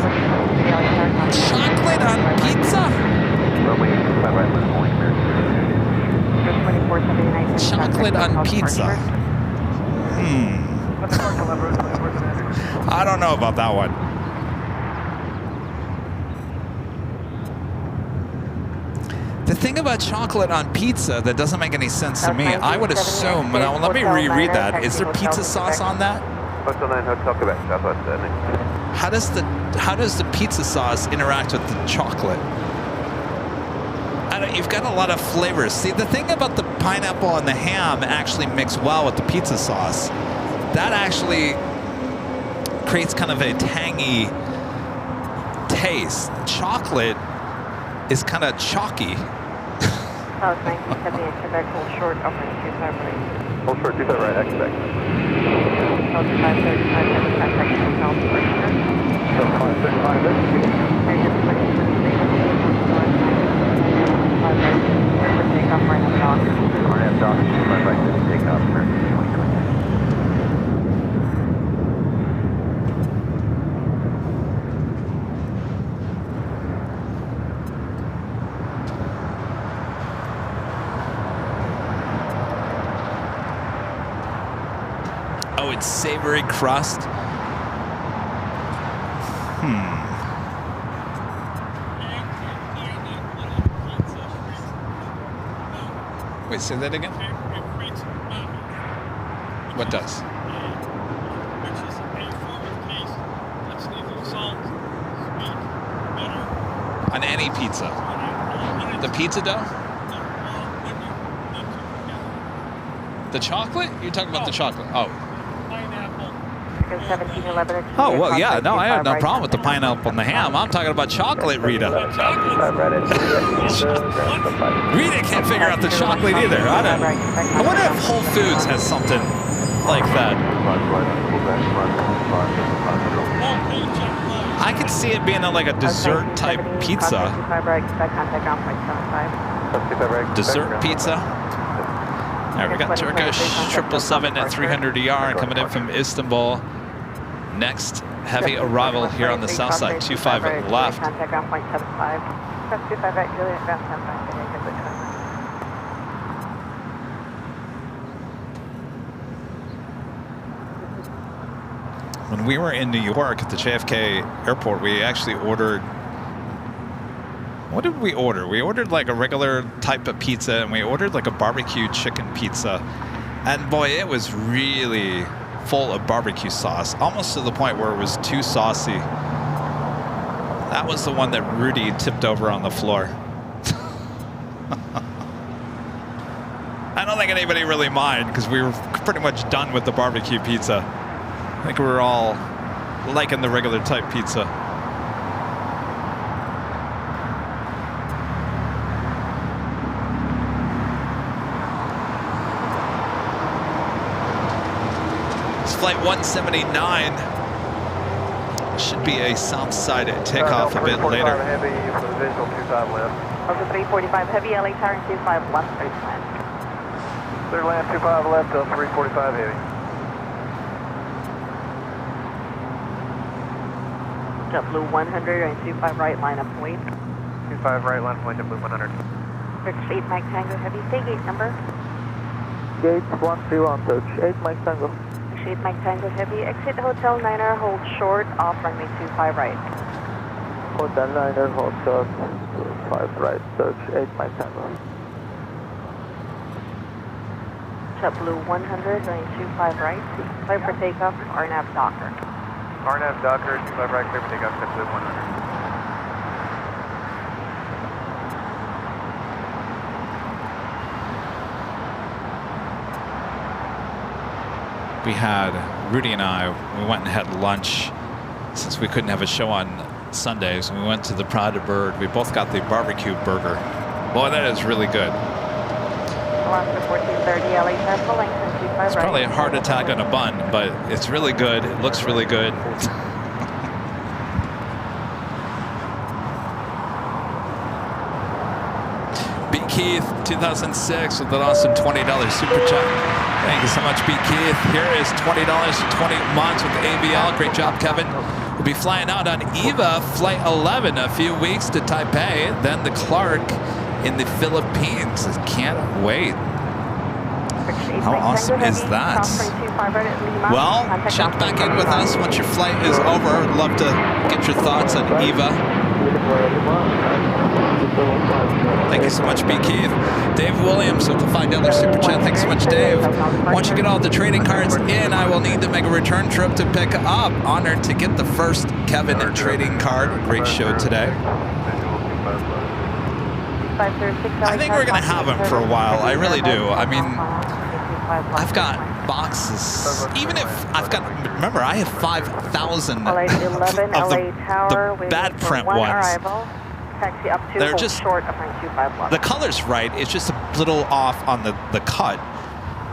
Chocolate on pizza? Chocolate on pizza. I don't know about that one. The thing about chocolate on pizza that doesn't make any sense to me, I would assume, now let me reread that. Is there pizza sauce on that?
Hotel 9, Hotel Quebec, Southwest Sydney.
How does the pizza sauce interact with the chocolate? You've got a lot of flavors. See, the thing about the pineapple and the ham actually mix well with the pizza sauce. That actually creates kind of a tangy taste. Chocolate is kind of chalky.
South 1970 at Quebec, hold short, offering 25 right.
Hold short 25 right, expect.
Delta 535, heavy contact hotel departure.
Delta 535,
American 2023, 5 right, clear for takeoff, right on dock.
Right on dock, 25 right, takeoff, American 2023.
Oh, it's savory crust. Wait, say that again? What does?
Which is a form of taste that's neither salt, sweet, bitter.
On any pizza? The pizza dough? The chocolate? You're talking about the chocolate? Oh.
Pineapple.
1711 at
Oh, well, yeah, no, I have no problem with the pineapple and the ham. I'm talking about chocolate, Rita. Rita can't figure out the chocolate either. I wonder if Whole Foods has something like that. I could see it being like a dessert type pizza. dessert pizza. There we got Turkish 777 at 300 ER coming in from Istanbul. Next heavy arrival here on the south side, 25 left.
Contact ground point 75. Press 25 right, Juliet, ground 75.
When we were in New York at the JFK airport, we actually ordered, what did we order? We ordered like a regular type of pizza, and we ordered like a barbecue chicken pizza. And boy, it was really full of barbecue sauce, almost to the point where it was too saucy. That was the one that Rudy tipped over on the floor. I don't think anybody really minded because we were pretty much done with the barbecue pizza. I think we were all liking the regular type pizza. It's flight 179. Should be a south side takeoff a bit later.
Heavy for the visual 25 left.
Over 345 heavy, LA Tower 25 left, clear to land.
Clear land 25 left, till 345 heavy.
JetBlue 100 and 25 right, line up wait.
25 right, line point JetBlue 100.
Search 8 Mike Tango heavy, say gate number.
Gate 131, search 8 Mike Tango.
8 Mike Tango heavy, exit Hotel Niner, hold short, off runway 25 right.
Hotel Niner, hold short, 5 right, search 8 Mike Tango.
JetBlue 100, running 25 right, clear for takeoff, RNAV Docker.
RNAV Docker, 25 right, clear for takeoff, JetBlue 100.
We had, Rudy and I, we went and had lunch since we couldn't have a show on Sundays. We went to the Prada Bird. We both got the barbecue burger. Boy, that is really good.
Alaska 1430, LA Central, Langston 25 right.
It's probably a heart attack on a bun, but it's really good. It looks really good. B. Keith, 2006 with an awesome $20 super chat. Thank you so much, B. Keith. Here is $20 for 20 months with ABL. Great job, Kevin. We'll be flying out on EVA Flight 11 a few weeks to Taipei, then the Clark in the Philippines. Can't wait. How awesome is that? Well, check back in with us once your flight is over. I'd love to get your thoughts on EVA. Thank you so much, B. Keith. Dave Williams with the $5 super chat. Thanks so much, Dave. Once you get all the trading cards in, I will need to make a return trip to pick up. Honored to get the first Kevin trading card. Great show today. I think we're going to have him for a while. I really do. I mean, I've got boxes. Even if I've got, remember, I have 5,000 of the bad print ones. They're just, the color's right. It's just a little off on the cut.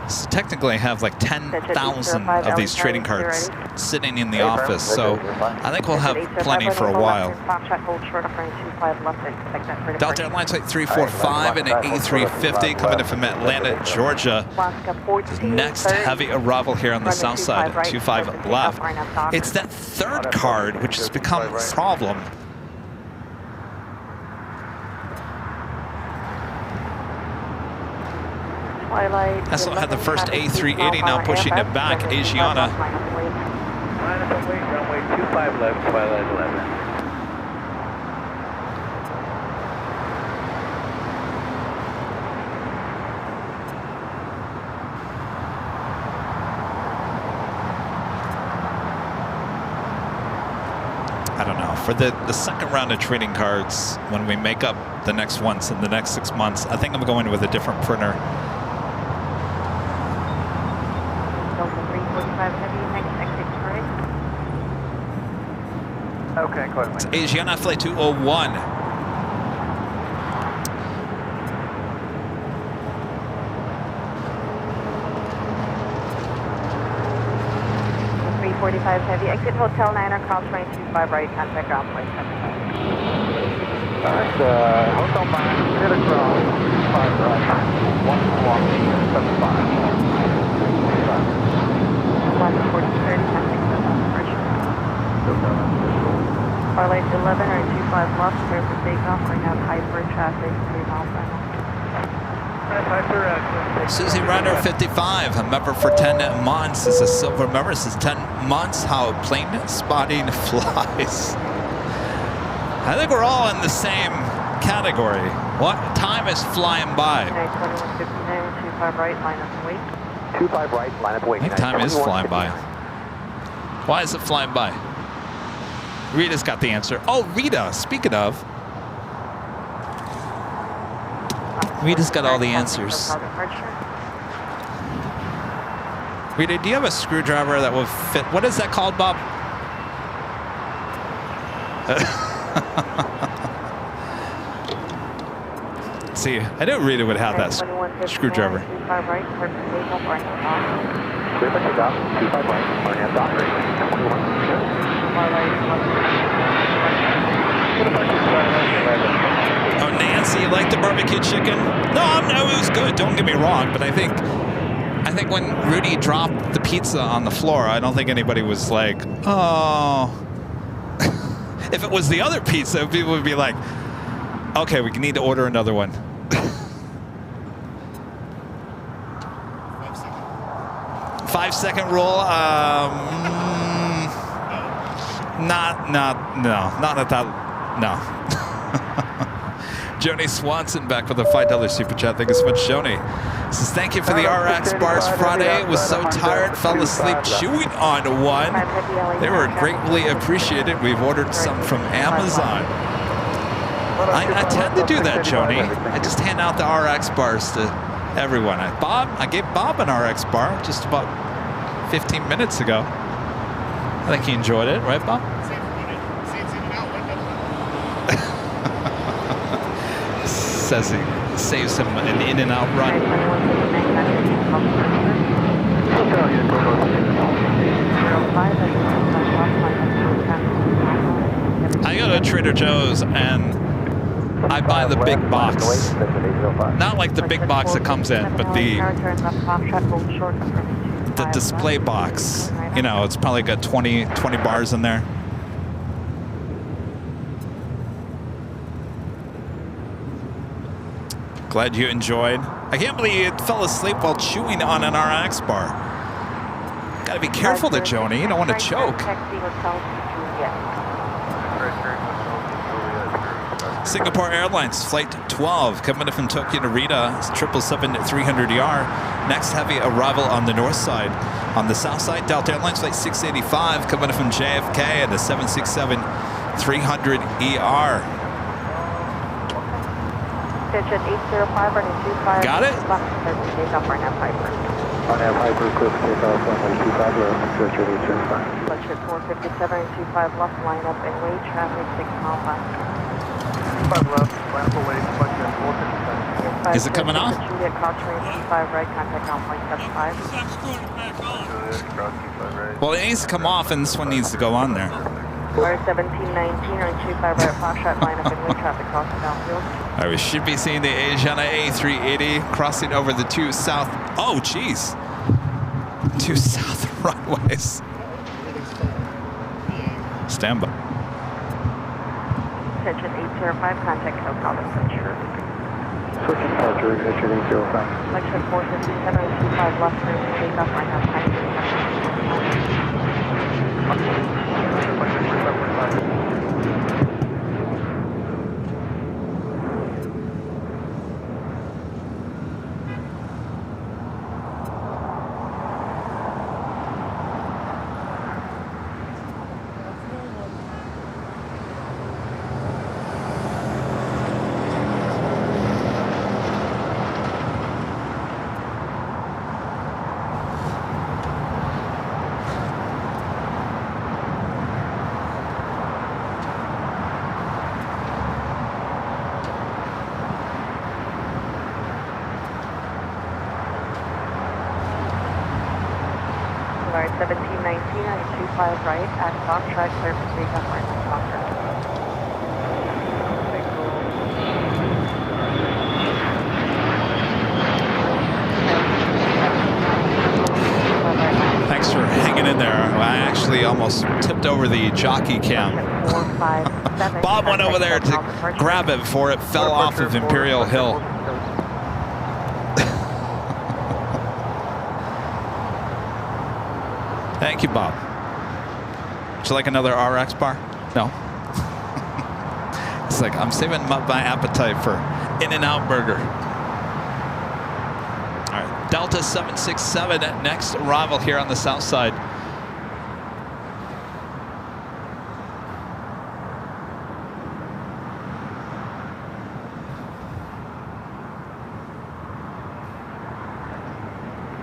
So technically I have like 10,000 of these trading cards sitting in the office. So I think we'll have plenty for a while. Delta Airlines Flight 345 and an A350 coming in from Atlanta, Georgia. Next heavy arrival here on the south side, 25 left. It's that third card which has become a problem. That's what had the first A380 now pushing it back. Asiana.
Runway 25 left, Twilight 11.
I don't know. For the second round of trading cards, when we make up the next ones in the next 6 months, I think I'm going with a different printer.
Okay, quite
It's Asiana Flight 201.
.345 heavy, exit Hotel Niner, cross runway 25 right, contact ground point 75.
Alright, hotel line, hit across, 5 right, 1 long, 75.
4030, contact operation. Starlight 11 or 25 left, clear for takeoff. We're going to have hyper traffic, 3 mile final.
Susie Runner 55, a member for 10 months. Is a silver member. This is 10 months. How plane spotting flies. I think we're all in the same category. What time is flying by?
2159, 25 right, line up and wait.
25 right, line up wait.
I think time is flying by. Why is it flying by? Rita's got the answer. Oh, Rita, speaking of. Rita's got all the answers. Rita, do you have a screwdriver that will fit? What is that called, Bob? See, I knew Rita would have that screwdriver.
25 right, clear for takeoff, or
Clear for takeoff, 25 right, Arnhem dock, 21.
Oh, Nancy, you like the barbecue chicken? No, it was good. Don't get me wrong, but I think when Rudy dropped the pizza on the floor, I don't think anybody was like, oh. If it was the other pizza, people would be like, okay, we need to order another one. 5-second rule. Not at that. No. Joni Swanson back with a $5 super chat. Thank you so much, Joni. Says thank you for the RX bars Friday. Was so tired, fell asleep chewing on one. They were greatly appreciated. We've ordered some from Amazon. I tend to do that, Joni. I just hand out the RX bars to everyone. I gave Bob an RX bar just about 15 minutes ago. I think he enjoyed it, right, Bob? Says he saves him an in and out run. I go to Trader Joe's and I buy the big box. Not like the big box that comes in, but the display box. You know, it's probably got 20 bars in there. Glad you enjoyed. I can't believe you fell asleep while chewing on an RX bar. Gotta be careful there, Joni. You don't want to choke. Singapore Airlines, Flight 12, coming in from Tokyo to Rita, 777-300ER. Next heavy arrival on the north side. On the south side, Delta Airlines, Flight 685, coming in from JFK at the 767-300ER.
Attention 805 running 25.
Got it?
Takeoff Arnhem Hyper.
Arnhem Hyper, clear for takeoff, runway 25, Richard 805.
Lecture 457 and 25 left, line up and wait, traffic 6 mile left.
5 left, line up away, Lecture 457.
Is it coming off?
Juliet Caution 25 right, contact on point 75.
Well, it needs to come off, and this one needs to go on there.
Or 1719 or 25 right, flash shot, line up and wait, traffic crossing downfield.
All right, we should be seeing the Asiana A380 crossing over the 2 south. Oh, geez. 2 south runways. Stand by.
Attention 805, contact SoCal Center.
Switching departure, Richard 805.
Lecture 457 and 25 left, turn to takeoff, Arnhem Hyper. Alright, 1719 and 25 right at Dock Track, clear for takeoff, Arnhem Docker.
almost tipped over the jockey cam. Bob went over there to grab it before it fell off of Imperial Hill. Thank you, Bob. Would you like another RX bar? No. It's like I'm saving my appetite for In-N-Out Burger. All right, Delta 767 next arrival here on the south side.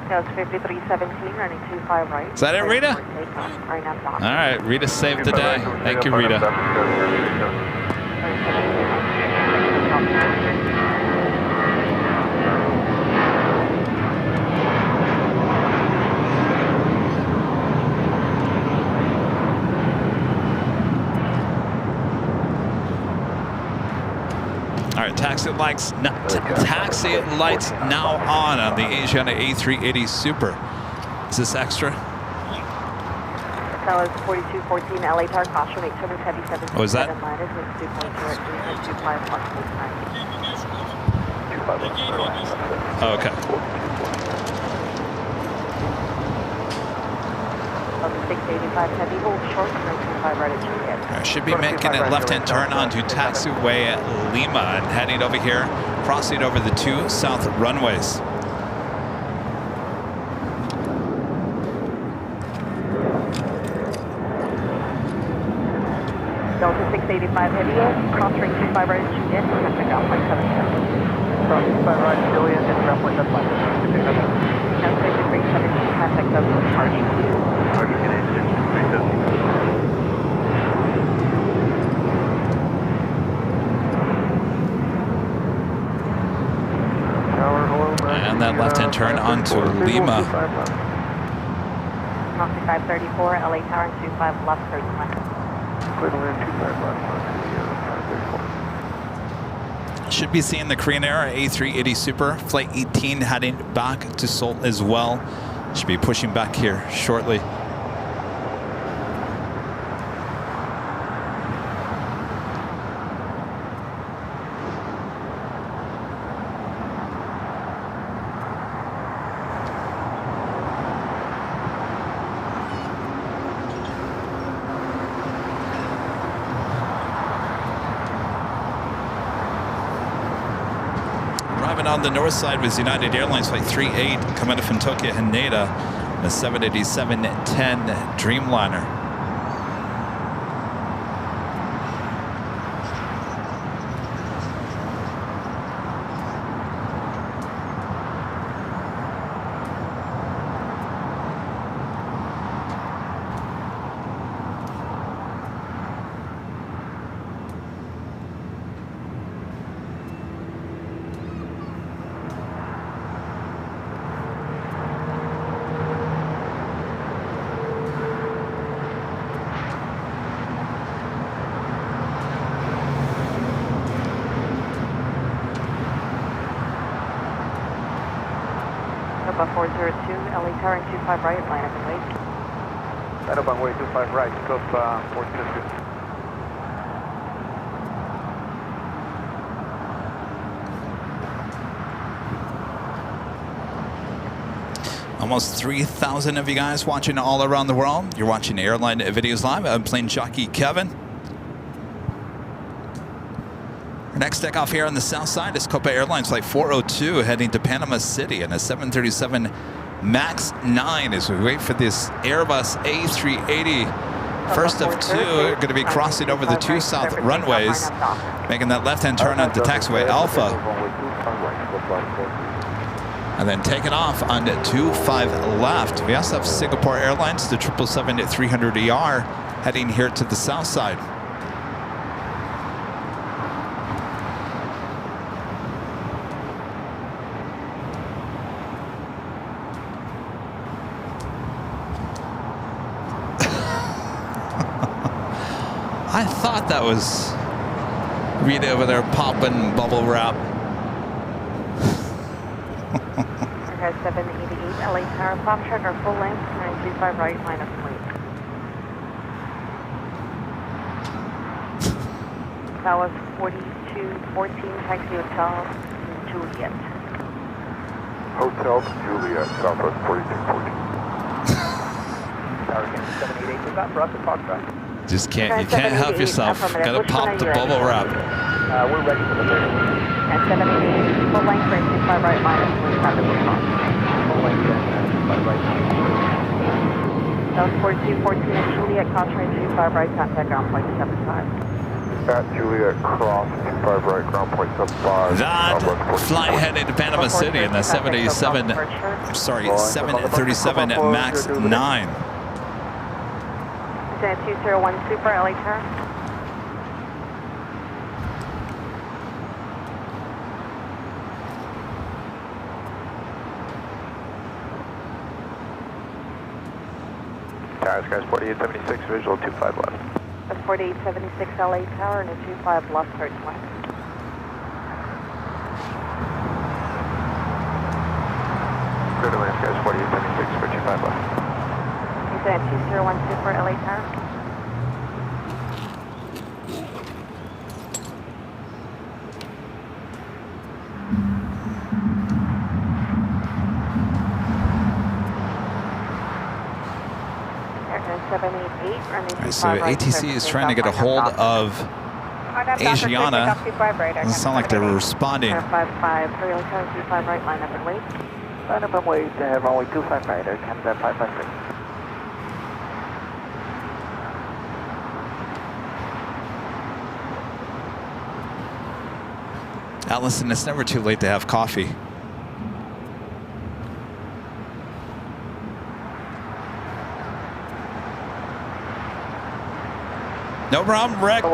That was 5317, running 25 right.
Is that it, Rita?
Right now, dock.
All right, Rita saved the day. Thank you, Rita. All right, taxi lights now on the Asiana A380 Super. Is this extra?
That was 4214 LA Tower, caution, 8 service heavy 7.
Oh, is that?
Minus with 2.0 25 plus 9.
Oh, okay.
685 heavy, hold short, 925 right at Juliet.
Should be making a left-hand turn onto Taxiway Lima and heading over here, crossing over the two south runways.
Delta 685 heavy, cross ring 25 right at Juliet, traffic out 177.
Cross 25 right, Juliet, and ground point, that's fine.
Now 5317, contact us with party.
And that left-hand turn onto Lima.
Knoxie 534, LA Tower, and 25 left, 31.
Should be seeing the Korean Air A380 Super, Flight 18 heading back to Seoul as well. Should be pushing back here shortly. On the north side was United Airlines Flight 38 coming in from Tokyo Haneda, the 787-10 Dreamliner.
Nova 402, LA Tower, and 25 right, line up and wait.
Line up on way 25 right, scope 422.
Almost 3,000 of you guys watching all around the world. You're watching Airline Videos Live. I'm plane jockey Kevin. Our next takeoff here on the south side is Copa Airlines Flight 402 heading to Panama City, and a 737 MAX 9 as we wait for this Airbus A380. First of two, going to be crossing over the two south runways, making that left-hand turn onto Taxiway Alpha. And then taking off on 25 left. We also have Singapore Airlines, the 777-300ER, heading here to the south side. I thought that was Rita over there popping bubble wrap.
788, LA Tower, pop trigger full length, 935 right, line up and wait. That was 4214, taxi hotel Juliet.
Hotel Juliet, Southwest 4214.
Tower Canyon 788, is that for us to talk about?
Just can't, you can't help yourself. Gotta pop the bubble wrap.
We're ready for the 30.
And 788, full length for 25 right minus 25 response.
Full length, 25 right.
That was 4214 at Juliet, cross range 25 right, contact ground point 75.
At Juliet, cross 25 right, ground point 75.
That flight headed to Panama City in the 787, sorry, 737 at max 9.
Lieutenant 201 Super, LA Tower.
Tower Skies 4876, visual 25 left.
That's 4876 LA Tower and a 25 left, third point.
Clear to land Skies 4876 for 25 left.
Lieutenant 201 Super, LA Tower. Airline 788, running
All right, so ATC is trying to get a hold of Asiana. Doesn't sound like they're responding.
55, 25 right, line up and wait.
Line up and wait, runway 25 right, Air Canada 553.
Allison, it's never too late to have coffee. No problem, Rick.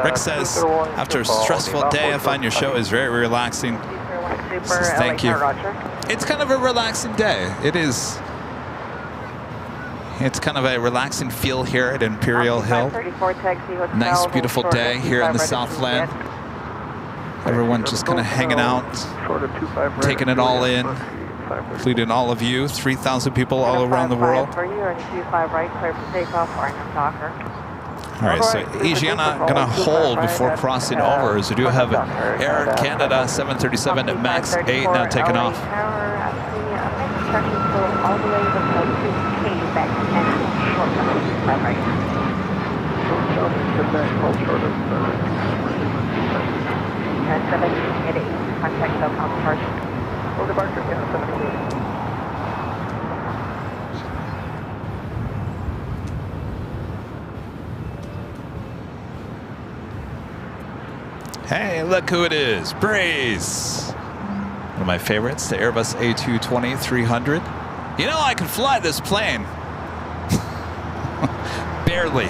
Rick says, after a stressful day, I find your show is very relaxing. Says, thank you. It's kind of a relaxing day. It is. It's kind of a relaxing feel here at Imperial Hill. Nice, beautiful day here in the Southland. Everyone just kind of hanging out, taking it all in, including all of you, 3,000 people all around the world. All right, so Asiana gonna hold before crossing over, as we do have Air Canada 737 at max 8 now taking off.
Contact SoCal departure.
Full departure, yeah, 788.
Hey, look who it is, Brace. One of my favorites, the Airbus A220-300. You know, I can fly this plane. Barely.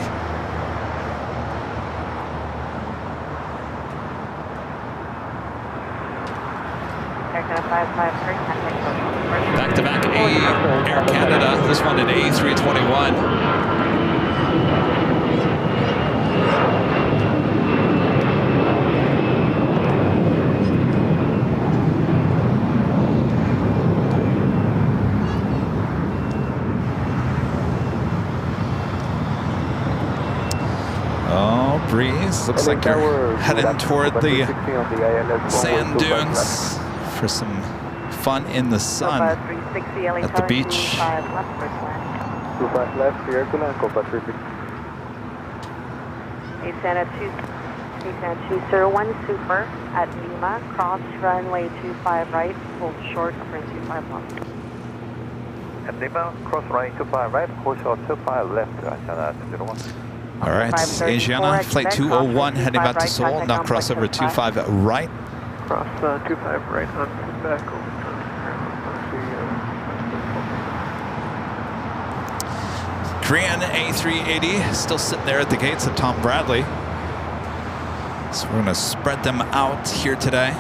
Back-to-back Air Canada, this one at A321. Oh, breeze. Looks like you're heading toward the sand dunes for some fun in the sun at the beach.
25 left, here to land, Copa 360.
Santa 201 Super at Lima, cross runway 25 right, hold short, upper 25 left.
At Lima, cross runway 25 right, hold short 25 left, Asiana 201.
All right, Asiana, flight 201 heading back to Seoul, now cross over 25 right.
Cross 25 right on back over.
Korean A380 still sitting there at the gates of Tom Bradley. So we're going to spread them out here today.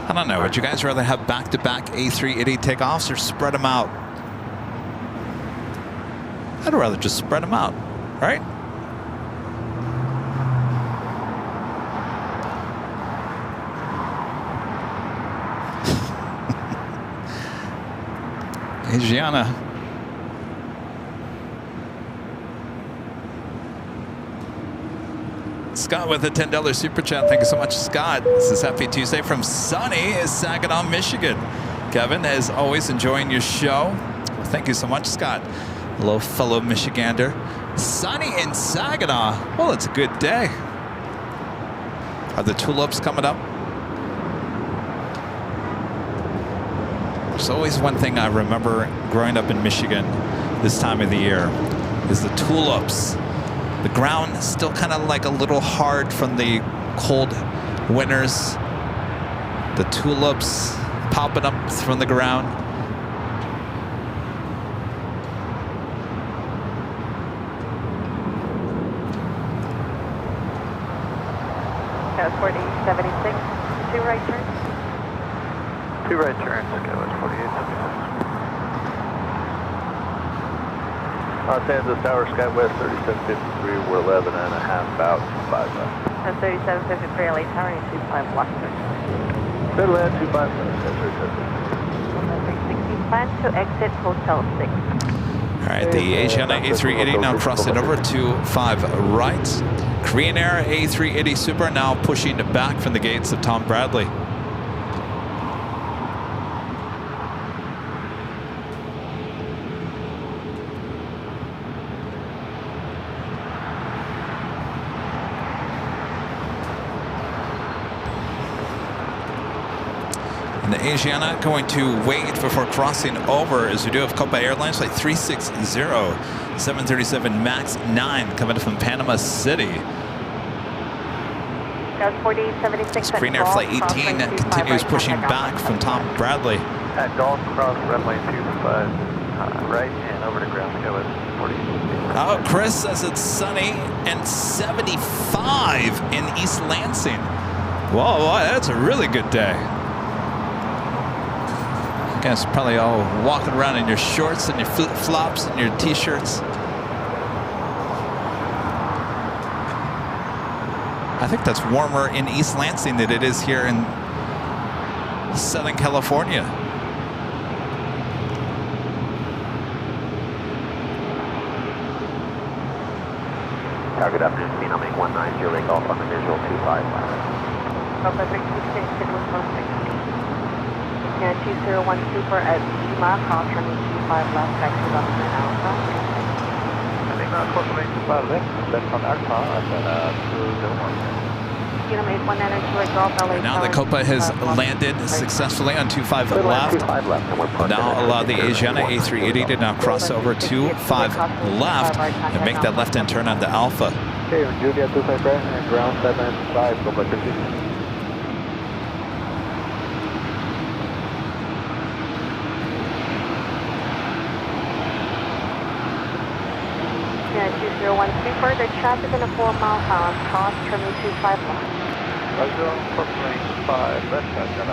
I don't know, would you guys rather have back-to-back A380 takeoffs or spread them out? I'd rather just spread them out, right? Adriana. Scott with a $10 super chat. Thank you so much, Scott. This is Happy Tuesday from sunny Saginaw, Michigan. Kevin, as always, enjoying your show. Well, thank you so much, Scott. Hello, fellow Michigander. Sunny in Saginaw. Well, it's a good day. Are the tulips coming up? There's always one thing I remember growing up in Michigan this time of the year is the tulips. The ground is still kind of like a little hard from the cold winters. The tulips popping up from the ground.
That's 4076. 2 right turns.
2 right turns, Skywest 4876. Los Angeles Tower, Skywest 3753, we're 11 and a half, about 5 left.
That's 3753 LA Tower, 25 left turn.
Midland 25 left, that's
360 plan to exit Hotel 6.
All right, the Asiana A380 now crossing over to 5 right. Korean Air A380 Super now pushing back from the gates of Tom Bradley. And the Asiana going to wait before crossing over, as we do have Copa Airlines flight 360, 737 MAX 9 coming from Panama City.
That's 4876.
Korean Air flight 18 continues pushing back from Tom Bradley.
At Golf Cross, runway 25 right and over to ground, Skywest 48.
Oh, Chris says it's sunny and 75 in East Lansing. Whoa, that's a really good day. You guys are probably all walking around in your shorts and your flip-flops and your t-shirts. I think that's warmer in East Lansing than it is here in Southern California.
Good afternoon, Phenomic 190, Lake Golf on the visual 25 left.
Copa 326, Signal 160. Yeah, 201 Super at Lima, cross running 25 left, back to London Alpha.
I think that's what makes the 5 left, then from Alpha, and then to 01.
Phenomic 192 at Golf, LA.
Now the Copa has landed successfully on 25 left. Now allow the Asiana A380 to now cross over 25 left and make that left-hand turn on the Alpha.
Okay, Julia 25 right and ground 75, Copa 50.
Yeah, 201 Super, the traffic in a 4-mile pound, cross terminal 25 left.
Roger, approximately 5 left, and then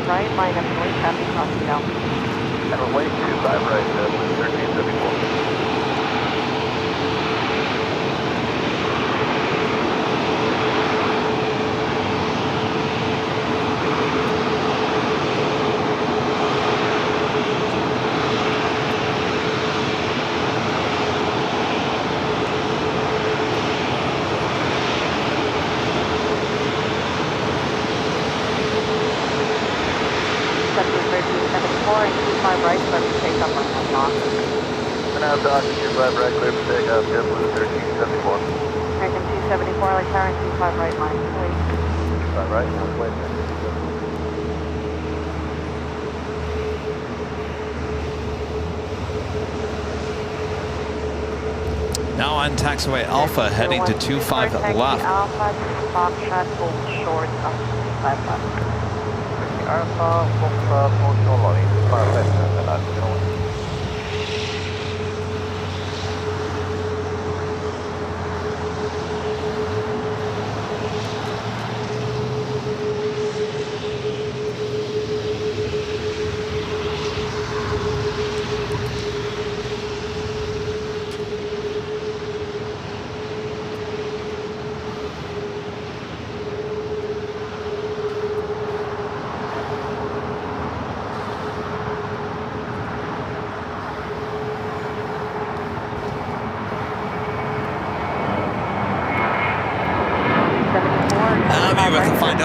right, line up north, traffic crossing down.
and runway 25 right, 1374.
Right, but we take up on knock.
And now Doc, 25 right, clear for takeoff, good for the 1374.
American 274, like Tower, 25 right line, please.
25 right, now wait.
Now on taxiway Alpha, heading to 25 left.
Alpha, Foxtrot, hold short of 25 left.
Alpha, Foxtrot, hold short line, 5 left, and then I'm going.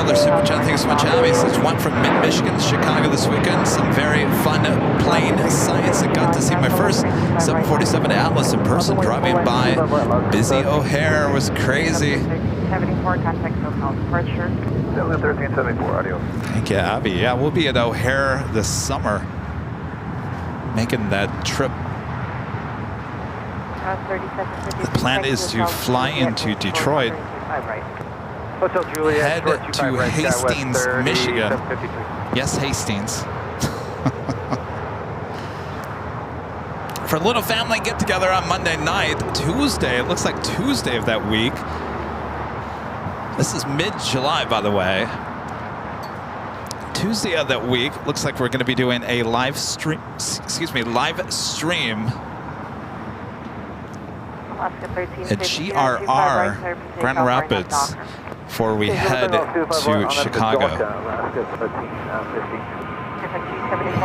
$5 super chat. Thank you so much, Abby. Says went from mid-Michigan to Chicago this weekend. Some very fun plane science. I got to see my first 747 Atlas in person driving by busy O'Hare. Was crazy.
74, contact SoCal departure.
1374, audio.
Thank you, Abby. Yeah, we'll be at O'Hare this summer, making that trip. The plan is to fly into Detroit,
Hotel Juliet,
head to Hastings, Michigan. Yes, Hastings. For a little family get-together on Monday night. Tuesday, it looks like Tuesday of that week. This is mid-July, by the way. Tuesday of that week, looks like we're going to be doing a live stream. At GRR, Grand Rapids, before we head to Chicago.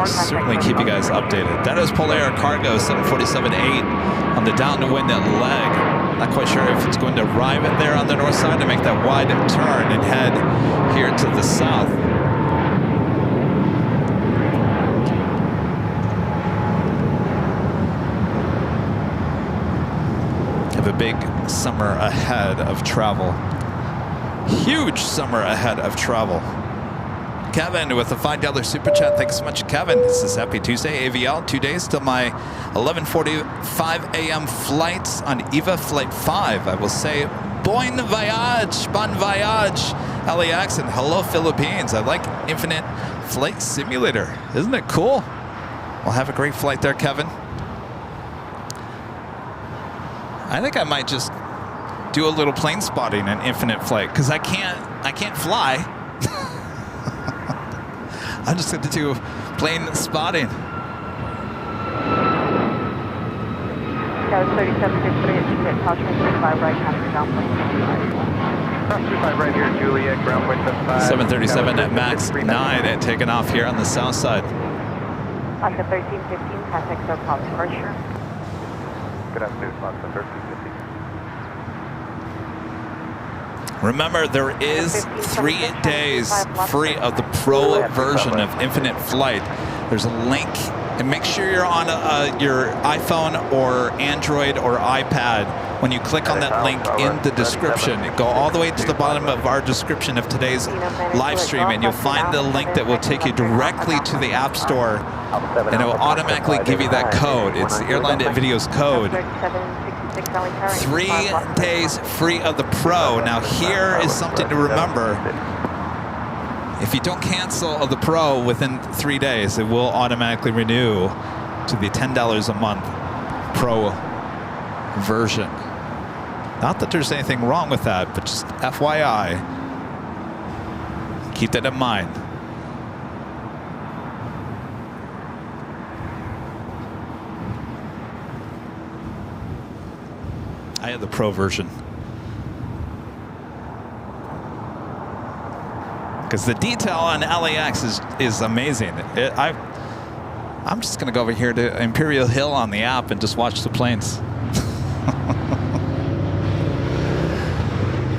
Certainly keep you guys updated. That is Polair Cargo 747-8 on the downwind leg. Not quite sure if it's going to arrive there on the north side to make that wide turn and head here to the south. Have a big summer ahead of travel. Huge summer ahead of travel. Kevin with a $5 super chat. Thanks so much, Kevin. This is Happy Tuesday, AVL. 2 days till my 11:45 a.m. flights on EVA Flight 5. I will say, bon voyage, LAX, and hello, Philippines. I like Infinite Flight Simulator. Isn't it cool? Well, have a great flight there, Kevin. I think I might just do a little plane spotting in Infinite Flight because I can't fly. I'm just going to do plane spotting.
That was 3753 at Juliet, Tower 25 right, contact ground plane
25 right here, Juliet, ground point 75.
737 at max 9 and taking off here on the south side.
Oscar 1315, contact SoCal departure.
Good afternoon, Oscar 1350.
Remember, there is 3 days free of the pro version of Infinite Flight. There's a link, and make sure you're on your iPhone or Android or iPad. When you click on that link in the description, go all the way to the bottom of our description of today's live stream, and you'll find the link that will take you directly to the App Store, and it will automatically give you that code. It's the AirLineVideos code. 3 days free of the Pro. Now here is something to remember. If you don't cancel of the Pro within 3 days, it will automatically renew to the $10 a month Pro version. Not that there's anything wrong with that, but just FYI. Keep that in mind. I have the Pro version. Because the detail on LAX is amazing. I'm just going to go over here to Imperial Hill on the app and just watch the planes.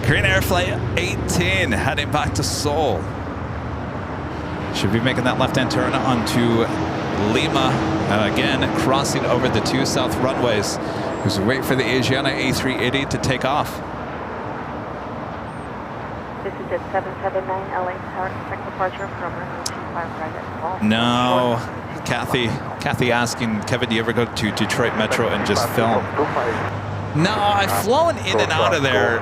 Korean Air Flight 18 heading back to Seoul. Should be making that left-hand turn onto Lima. Again, crossing over the 2 south runways. As we wait for the Asiana A380 to take off.
This is at 779 LA Tower, expect departure from runway 25 right at Seoul.
No, Kathy asking, Kevin, do you ever go to Detroit Metro and just film? No, I've flown in and out of there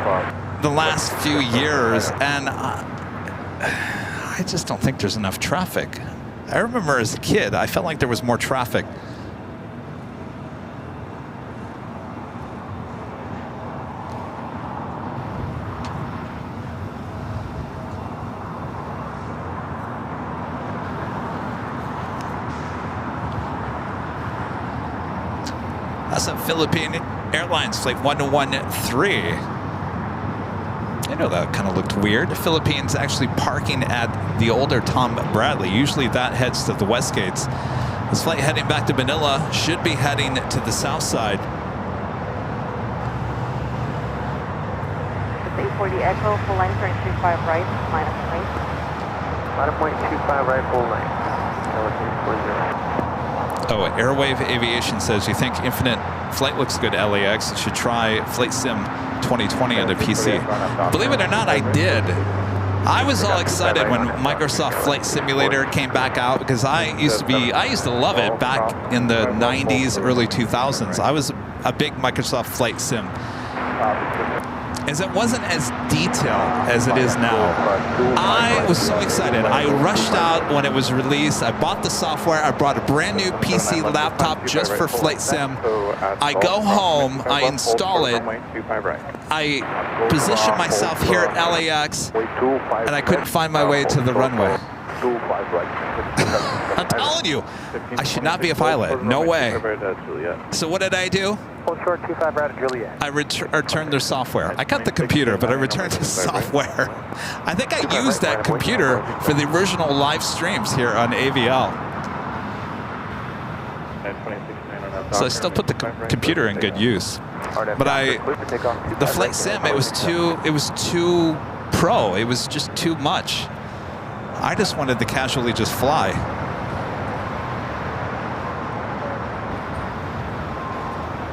the last few years, and I just don't think there's enough traffic. I remember as a kid, I felt like there was more traffic. That's a Philippine Airlines Flight 113. I know that kind of looked weird. The Philippines actually parking at the older Tom Bradley. Usually that heads to the west gates. This flight heading back to Manila should be heading to the south side.
The base 40 Echo, full length, turn 25 right, minus right.
5.25 right full length.
Oh, Airwave Aviation says, you think Infinite Flight looks good at LAX? You should try Flight Sim 2020 on the PC. Believe it or not, I did. I was all excited when Microsoft Flight Simulator came back out because I used to love it back in the 90s, early 2000s. I was a big Microsoft Flight Sim. As it wasn't as detailed as it is now. I was so excited. I rushed out when it was released. I bought the software. I brought a brand new PC laptop just for Flight Sim. I go home, I install it, I position myself here at LAX, and I couldn't find my way to the runway. I'm telling you, I should not be a pilot. No way. So what did I do?
Short 25 right at Juliet.
I returned their software. I got the computer, but I returned the software. I think I used that computer for the original live streams here on AVL. So I still put the computer in good use. But the Flight Sim, it was too pro. It was just too much. I just wanted to casually just fly.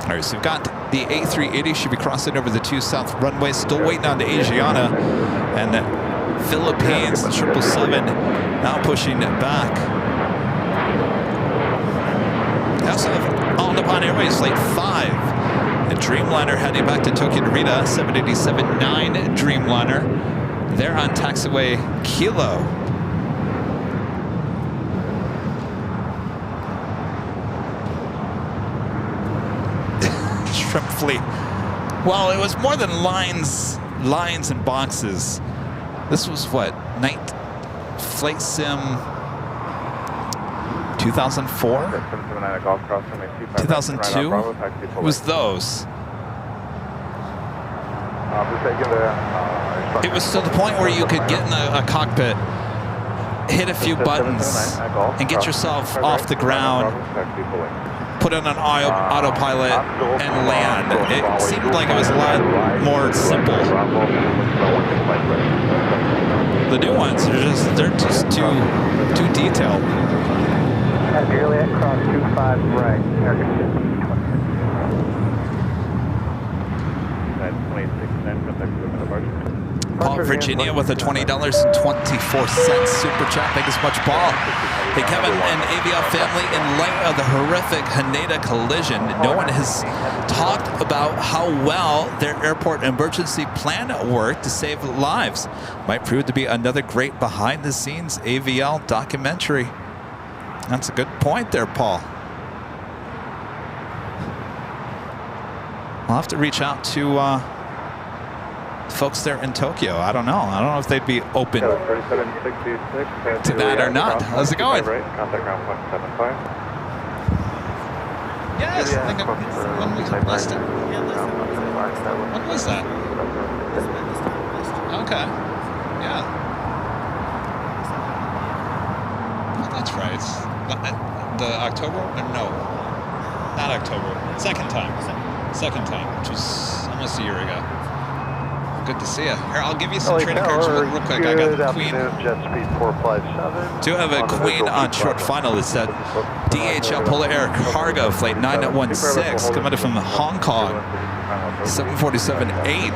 All right, so we've got the A380 should be crossing over the 2 south runway. Still waiting on the Asiana and the Philippines, the 777 now pushing back. We also have All Nippon Airways Flight 5. And Dreamliner heading back to Tokyo Narita, 787-9 Dreamliner. They're on taxiway Kilo. Shrimp fleet. Well, it was more than lines and boxes. This was what? Flight Sim 2004? 2002? It was those. It was to the point where you could get in a cockpit, hit a few buttons, and get yourself off the ground, put on an autopilot, and land. It seemed like it was a lot more simple. The new ones they're just too detailed.
At Juliet, cross 25 right.
Paul, Virginia with a $20.24 super chat. Thank you so much, Paul. Hey, Kevin and AVL family, in light of the horrific Haneda collision, no one has talked about how well their airport emergency plan worked to save lives. Might prove to be another great behind-the-scenes AVL documentary. That's a good point there, Paul. I'll have to reach out to folks there in Tokyo. I don't know if they'd be open to that or not. How's it going? Yes, I think when was it listed? When was that? Okay. Yeah. Oh, that's right. The October? No. Not October. Second time, which was almost a year ago. Good to see you. Here, I'll give you some trading cards real quick. I got the Queen. Do have a Queen on short final. It's that DHL Polar Air Cargo Flight 916 coming from Hong Kong. 747-8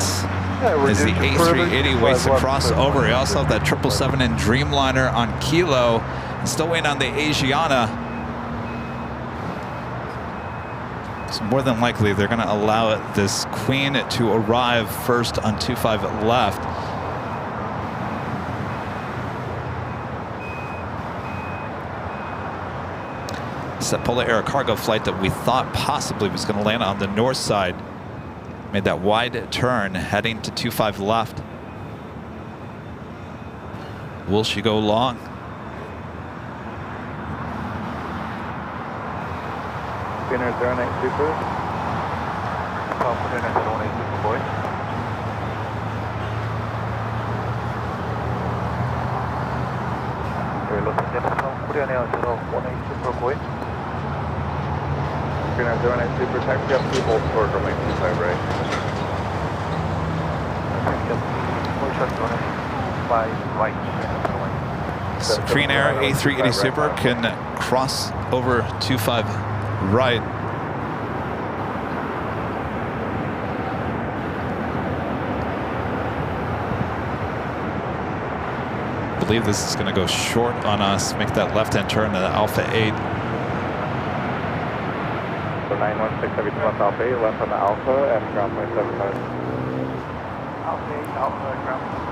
is the A380 waits to cross over. We also have that 777 and Dreamliner on Kilo. Still waiting on the Asiana. So more than likely, they're going to allow this Queen to arrive first on 25 left. It's that Polar Air cargo flight that we thought possibly was going to land on the north side. Made that wide turn, heading to 25 left. Will she go long?
Spinner 09 Super. Confident at 09 Super boy. Korean Air 09 Super boy. Spinner 09 Super, taxi up to Old Port, runway 25 right.
Korean Air A380 Super can cross over 25 right. I believe this is going to go short on us, make that left-hand turn at Alpha 8.
So 916, everything left Alpha 8, left on the Alpha, and ground point 75. Alpha 8, Alpha, ground point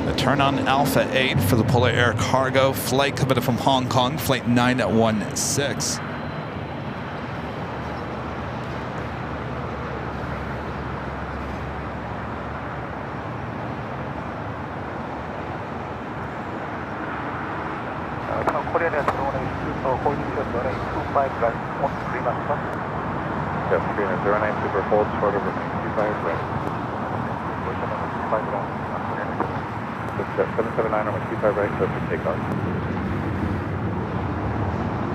75.
The turn on Alpha 8 for the Polar Air cargo flight coming in from Hong Kong, flight 916.
Korean Air runway 25 right, 13 left. Yes, Korean Air 09 Super hold short over 25 right. 779 on 25 right, so for takeoff.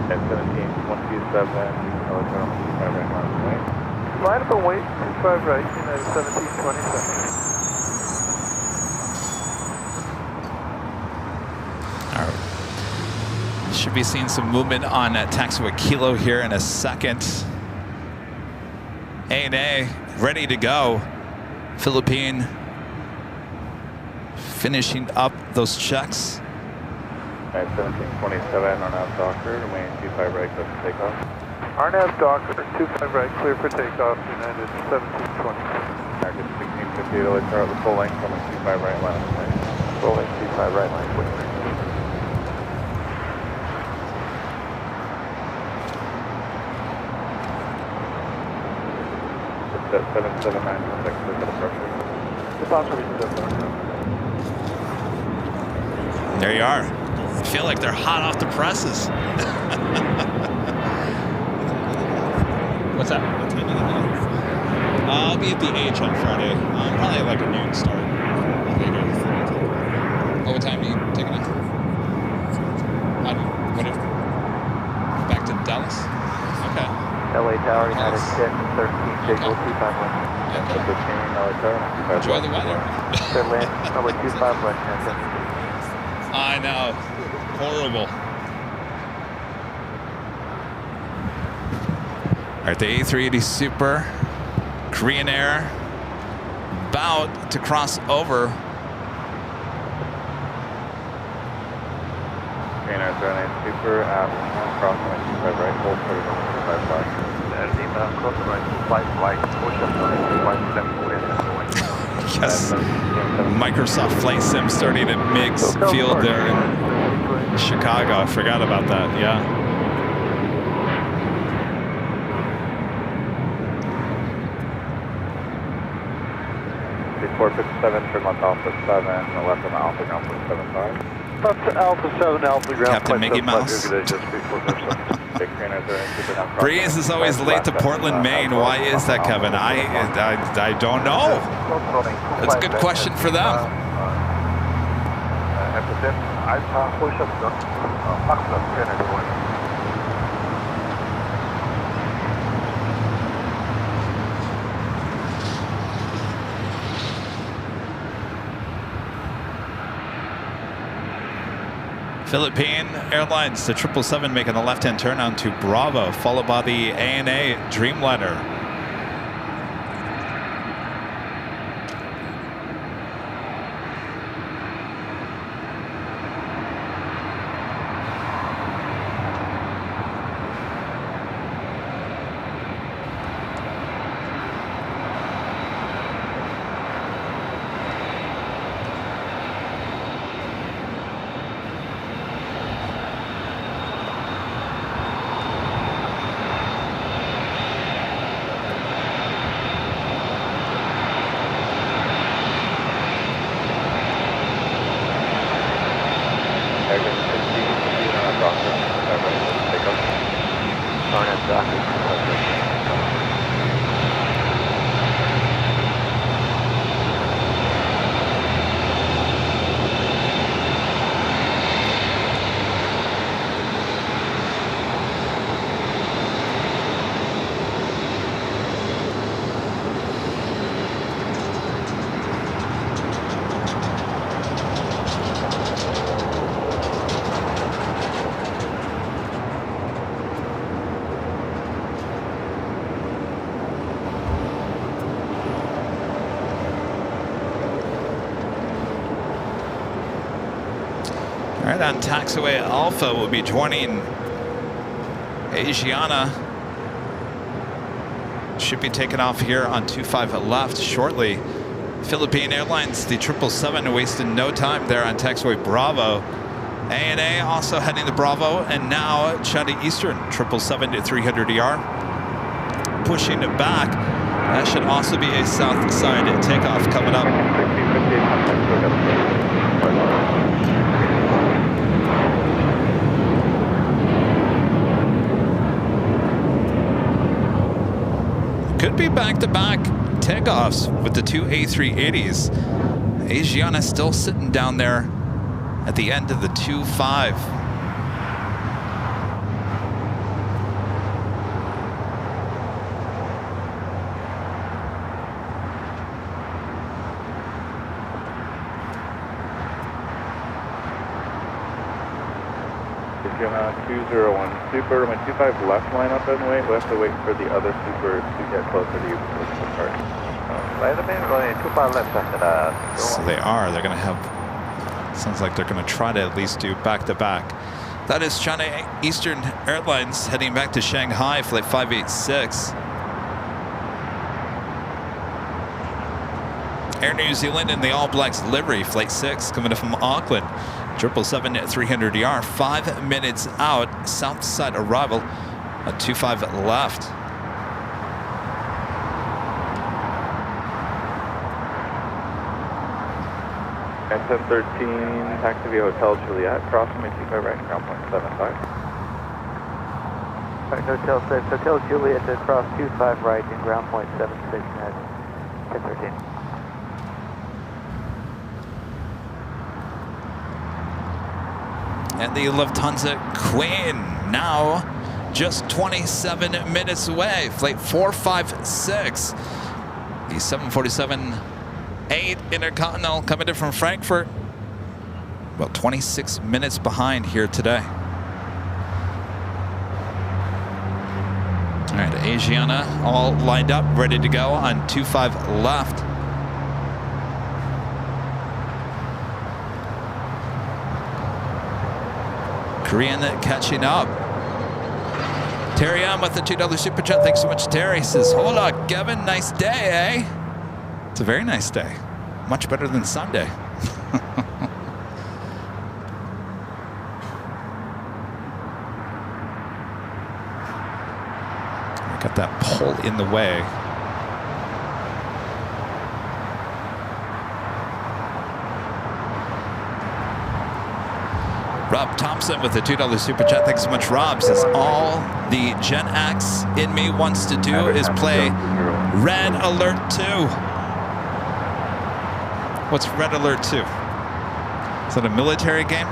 And 17, 127, Alpha 25 right, right. Line up and wait, 25 right, United 1727.
Should be seeing some movement on taxiway Kilo here in a second. ANA ready to go. Philippine finishing up those checks.
At 1727 on out Docker, remain 25 right, clear for takeoff. RNAV Docker, 25 right, clear for takeoff, United 1720. Target 1658, LA chart with full length, coming 25 right line. Full length, 25 right line, quick. 779 for the pressure.
There you are. I feel like they're hot off the presses. What's that? What time are you going? I'll be at the H on Friday. Probably like a noon start. Later. Oh, what time are you taking off? Back to Dallas? Okay.
LA Tower, United 10, 13, Jacob, 25 west.
Okay.
15, LA Tower, 25
Enjoy the weather.
Good land, number 25 west,
I know. Horrible. All right, the A380 Super, Korean Air, about to cross over.
Korean Air 09 Super, cross 25 right, hold 25 right. Cross the right, flight, push up, flight,
Yes. Microsoft Flight Sim starting at Meigs Field there in Chicago. I forgot about that. Yeah.
Before 57, trim left Alpha 7, and left on the Alpha ground point 75. Up to Alpha 7, Alpha ground
Captain Mickey Mouse. Breeze is always late to Portland, Maine. Why is that, Kevin? I don't know. That's a good question for them. Philippine Airlines, the 777 making the left-hand turn onto Bravo, followed by the ANA Dreamliner. All right, on taxiway Alpha, we'll be joining Asiana. Should be taking off here on 25 left shortly. Philippine Airlines, the 777, wasted no time there on taxiway Bravo. ANA also heading to Bravo, and now China Eastern 777 to 300ER. Pushing it back. That should also be a south side takeoff coming up. Could be back-to-back takeoffs with the two A380s. Asiana still sitting down there at the end of the 2-5.
Asiana 201 Super, my 25 left line up and wait. We'll have to wait for the other Supers to get closer to you before we start.
Right up in, going 25 left after that.
So they are. They're going to have, sounds like they're going to try to at least do back-to-back. That is China Eastern Airlines heading back to Shanghai, flight 586. Air New Zealand in the All Blacks livery, flight 6, coming in from Auckland. 777 at 300ER, 5 minutes out, south side arrival at 25 left.
At 1013, taxi via Hotel Juliet, crossing my 25 right, ground point 75.
Right, Hotel 6, Hotel Juliet to cross 25 right in ground point 76 at 1013.
And the Lufthansa Queen now just 27 minutes away. Flight 456. The 747-8 Intercontinental coming in from Frankfurt. About 26 minutes behind here today. All right, Asiana all lined up, ready to go on 25 left. Korean catching up. Terry on with the $2 super chat. Thanks so much, Terry. He says, hola, Kevin. Nice day, eh? It's a very nice day. Much better than Sunday. Got that pole in the way. Rob Thompson with the $2 super chat. Thanks so much, Rob. Says all the Gen X in me wants to do is play Red Alert 2. What's Red Alert 2? Is that a military game?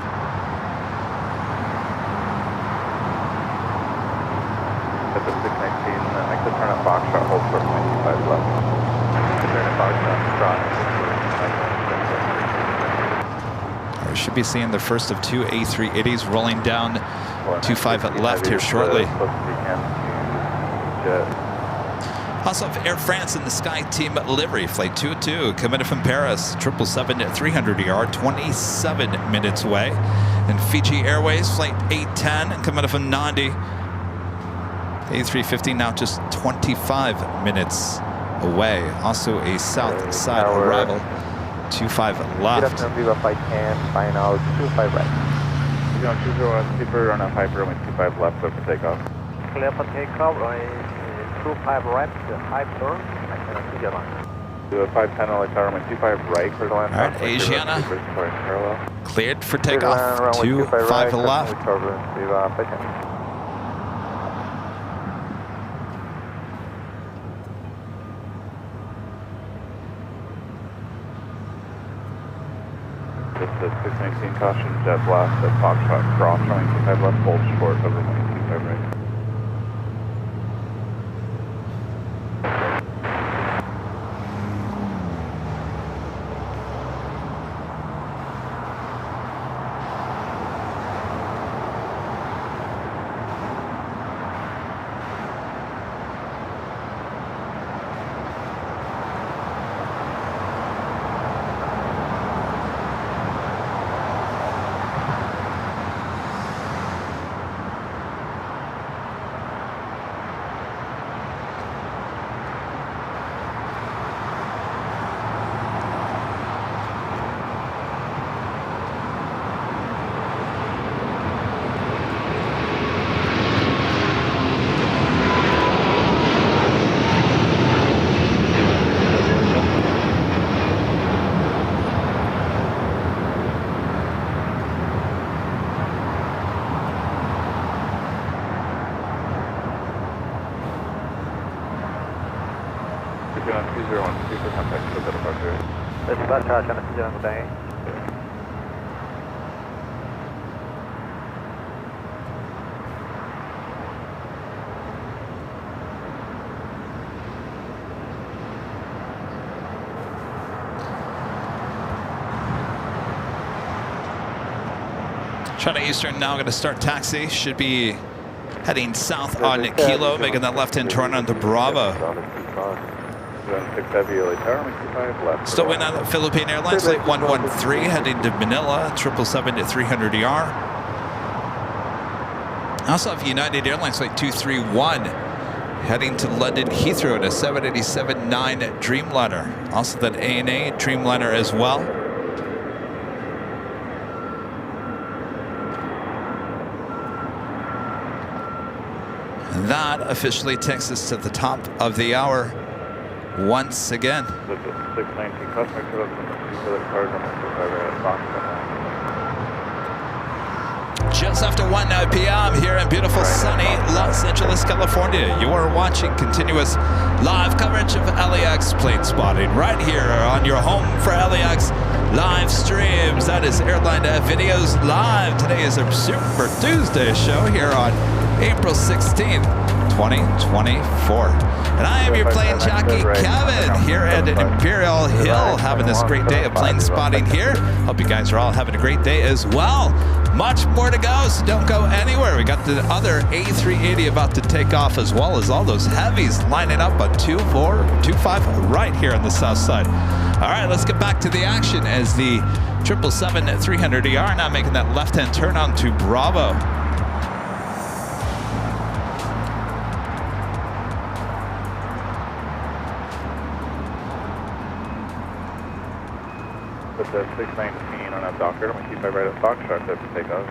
At the 619, I could turn a Foxtrot, hold for 25 left. I could turn a Foxtrot,
We should be seeing the first of two A380s rolling down 25 left here shortly. Also have Air France in the Sky Team livery, flight 202, coming in from Paris, 777 at 300ER, 27 minutes away. And Fiji Airways, flight 810, coming in from Nandi. A350 now just 25 minutes away. Also a south side arrival. 25 left.
Good afternoon, Viva Flight 10, final 25 right.
You're on 201 Super, on a Hyper, with 25 left, so for takeoff.
Clear for takeoff, 25 right, Hyper,
Do a 510 on the tower, with 25 right for the land.
All right, Asiana cleared for takeoff. 25 left.
Just the 619 caution, jet blast at Foxtrot cross, running 25 left, hold short, over 25 right. on 201 Super, contact SEPULVEDA departure.
There's about trash on the Jungle Day.
China Eastern now going to start taxi. Should be heading south on Kilo, making that left-hand turn onto Bravo. Still waiting on Philippine Airlines, flight 113, heading to Manila, 777 to 300ER. Also have United Airlines, flight 231, heading to London Heathrow at a 787-9 Dreamliner. Also that ANA Dreamliner as well. That officially takes us to the top of the hour once again.
619 customer
Just after 1 p.m. here in beautiful sunny Los Angeles, California. You are watching continuous live coverage of LAX plane spotting right here on your home for LAX live streams. That is Airline Videos Live. Today is a Super Tuesday show here on April 16th, 2024. And I am your plane jockey, Kevin, here at Imperial Hill, having this great day of plane spotting here. Hope you guys are all having a great day as well. Much more to go, so don't go anywhere. We got the other A380 about to take off, as well as all those heavies lining up on 2425 right here on the south side. All right, let's get back to the action as the 777-300ER now making that left-hand turn onto Bravo.
With the 619 on that Docker, I'm going to keep right at Foxtrot to take off.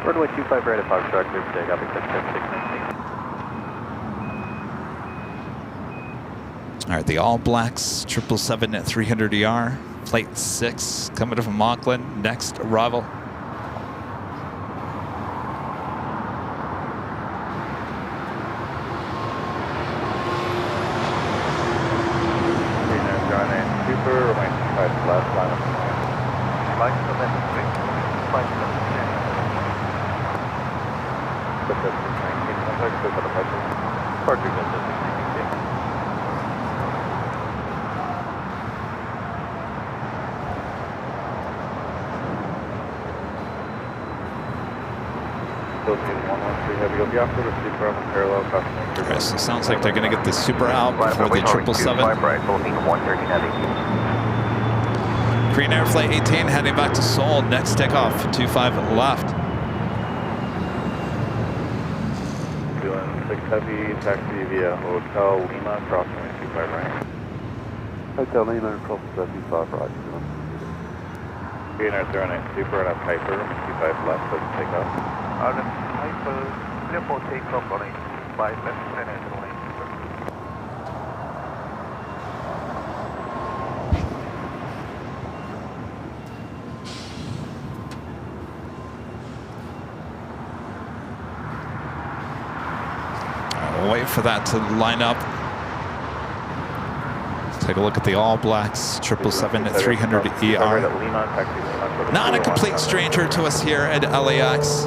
Runway 25 right at Foxtrot, clear for takeoff, accept 619.
All right, the All Blacks 777-300ER, flight 6, coming from Auckland, next arrival.
Super, remain 5 left, line of command.
Flight 763, flight 763.
With the 619 contact, SEPULVEDA departure.
Departure Delta 619.
Philippines 113 heavy, you'll be after the Super on the parallel, crossing the
All right, so it sounds like they're going to get the Super out before the 777.
Right, Philippines 113 heavy.
Korean Air Flight 18 heading back to Seoul. Next takeoff, 25 left.
Doing 6 heavy, taxi via Hotel Lima, crossing 25 right.
Hotel Lima, crossing 25 right.
Korean Air 09 Super and a Piper, 25 left, let's take off.
Piper, Liverpool takeoff on 85 left, 10 engine lane.
We'll wait for that to line up. Take a look at the All Blacks 777-300ER. Not a complete stranger to us here at LAX.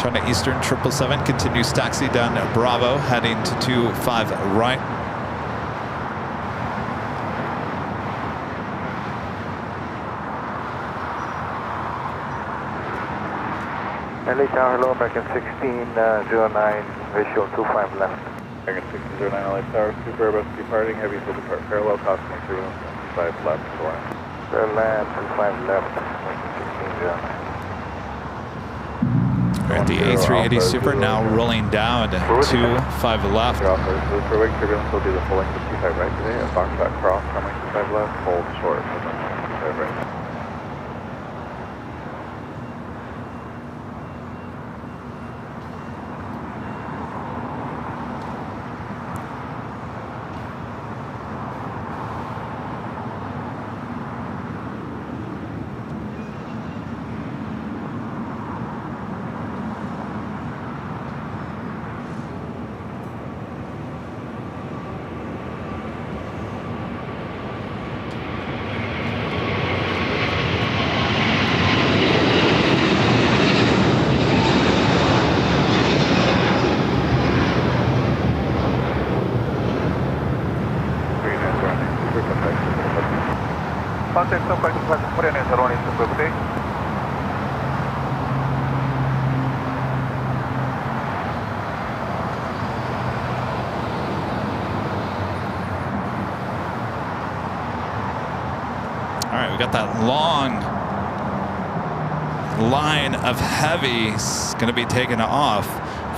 China Eastern 777 continues taxi down Bravo, heading to 25 right.
LA Tower, hello, American 1609, ratio 25 left.
American 1609 LA Tower, Super Airbus departing, heavy to depart parallel, costing 25 left, to line.
Land 25 left, American 1609.
We're at the A380 Super now rolling down to 25 left.
For wing turbulence will be the full length of 25 right today, a Foxtrot cross, coming 25 left, hold short, 25 right.
planespotting is Airline SEPULVEDA.
All right, we got that long line of heavies going to be taken off.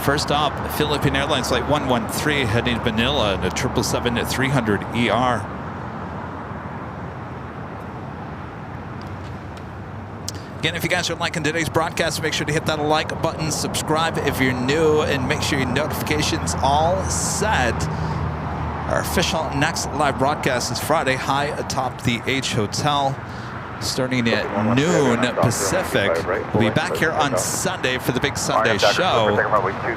First up, Philippine Airlines Flight 113 heading to Manila in a 777-300 ER. Again, if you guys are liking today's broadcast, make sure to hit that like button, subscribe if you're new, and make sure your notifications all set. Our official next live broadcast is Friday, high atop the H Hotel, starting at noon Pacific. We'll be back here on Sunday for the big Sunday show. Of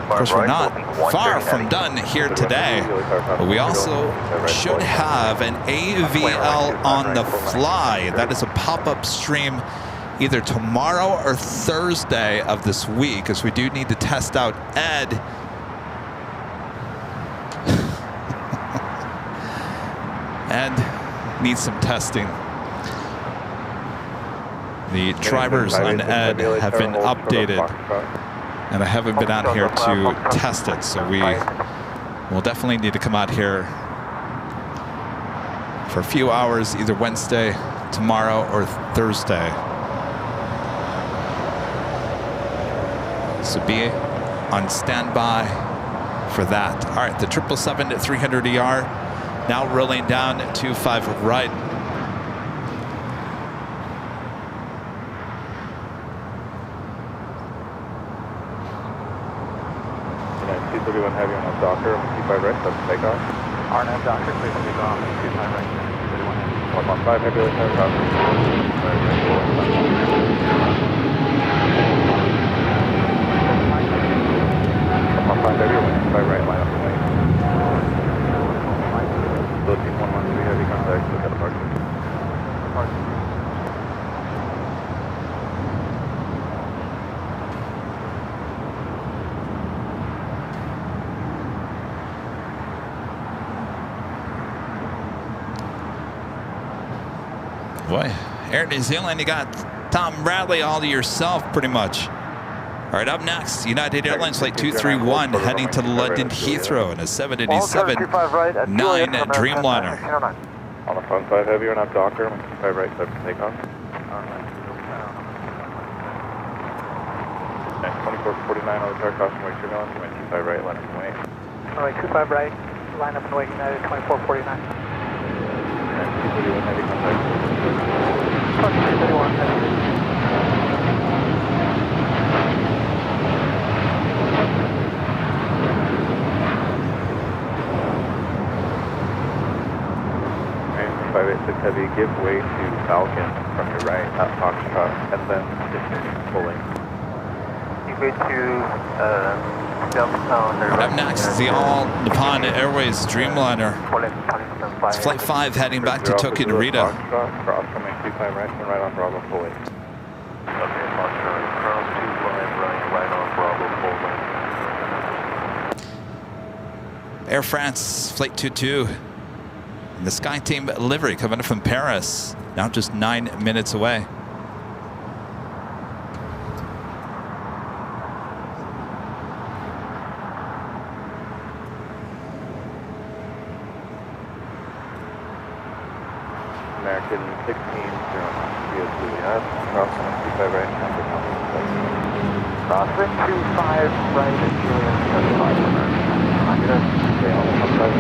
course, we're not far from done here today, but we also should have an AVL on the fly. That is a pop-up stream either tomorrow or Thursday of this week, as we do need to test out Ed. Ed needs some testing. The drivers on Ed have been updated, and I haven't been out here to test it, so we will definitely need to come out here for a few hours, either Wednesday, tomorrow, or Thursday. So be on standby for that. All right, the 777-300ER now rolling down at 25 right.
231 heavy on Docker, 25 right, that's takeoff.
RNAV Docker, please take off, 25 right, 31
115 heavy, let's have Docker. 115 heavy, 25 right, line up the wing. Philippines 113 heavy contact, look at the park.
Boy, Air New Zealand, you got Tom Bradley all to yourself pretty much. All right, up next, United Airlines Flight 231 heading to London Heathrow in a 787-9 Dreamliner.
On the front side heavy or not Docker, 25 right, set for takeoff. 2449 on the car, caution wait you're going, 25 right, line up and wait.
Alright, 25 right, line up and wait, United 2449.
231 heavy contact.
231 heavy.
And 586 heavy, give way to Falcon from your right at Foxtrot, and then continue pulling.
Give way to Delta.
Up next is the All Nippon Airways Dreamliner. It's Flight 5 heading back to Tokyo Narita.
Cross coming 25 right, and right on Bravo fully.
Okay, Foxtrot, cross 2 line right on Bravo full.
Air France Flight 22. The Sky Team livery coming from Paris, now just 9 minutes away.
American 16, 0, VO2ES, crossing 25 right, number 1.
Crossing 25 right at Julian 75. I'm going to stay on the front side.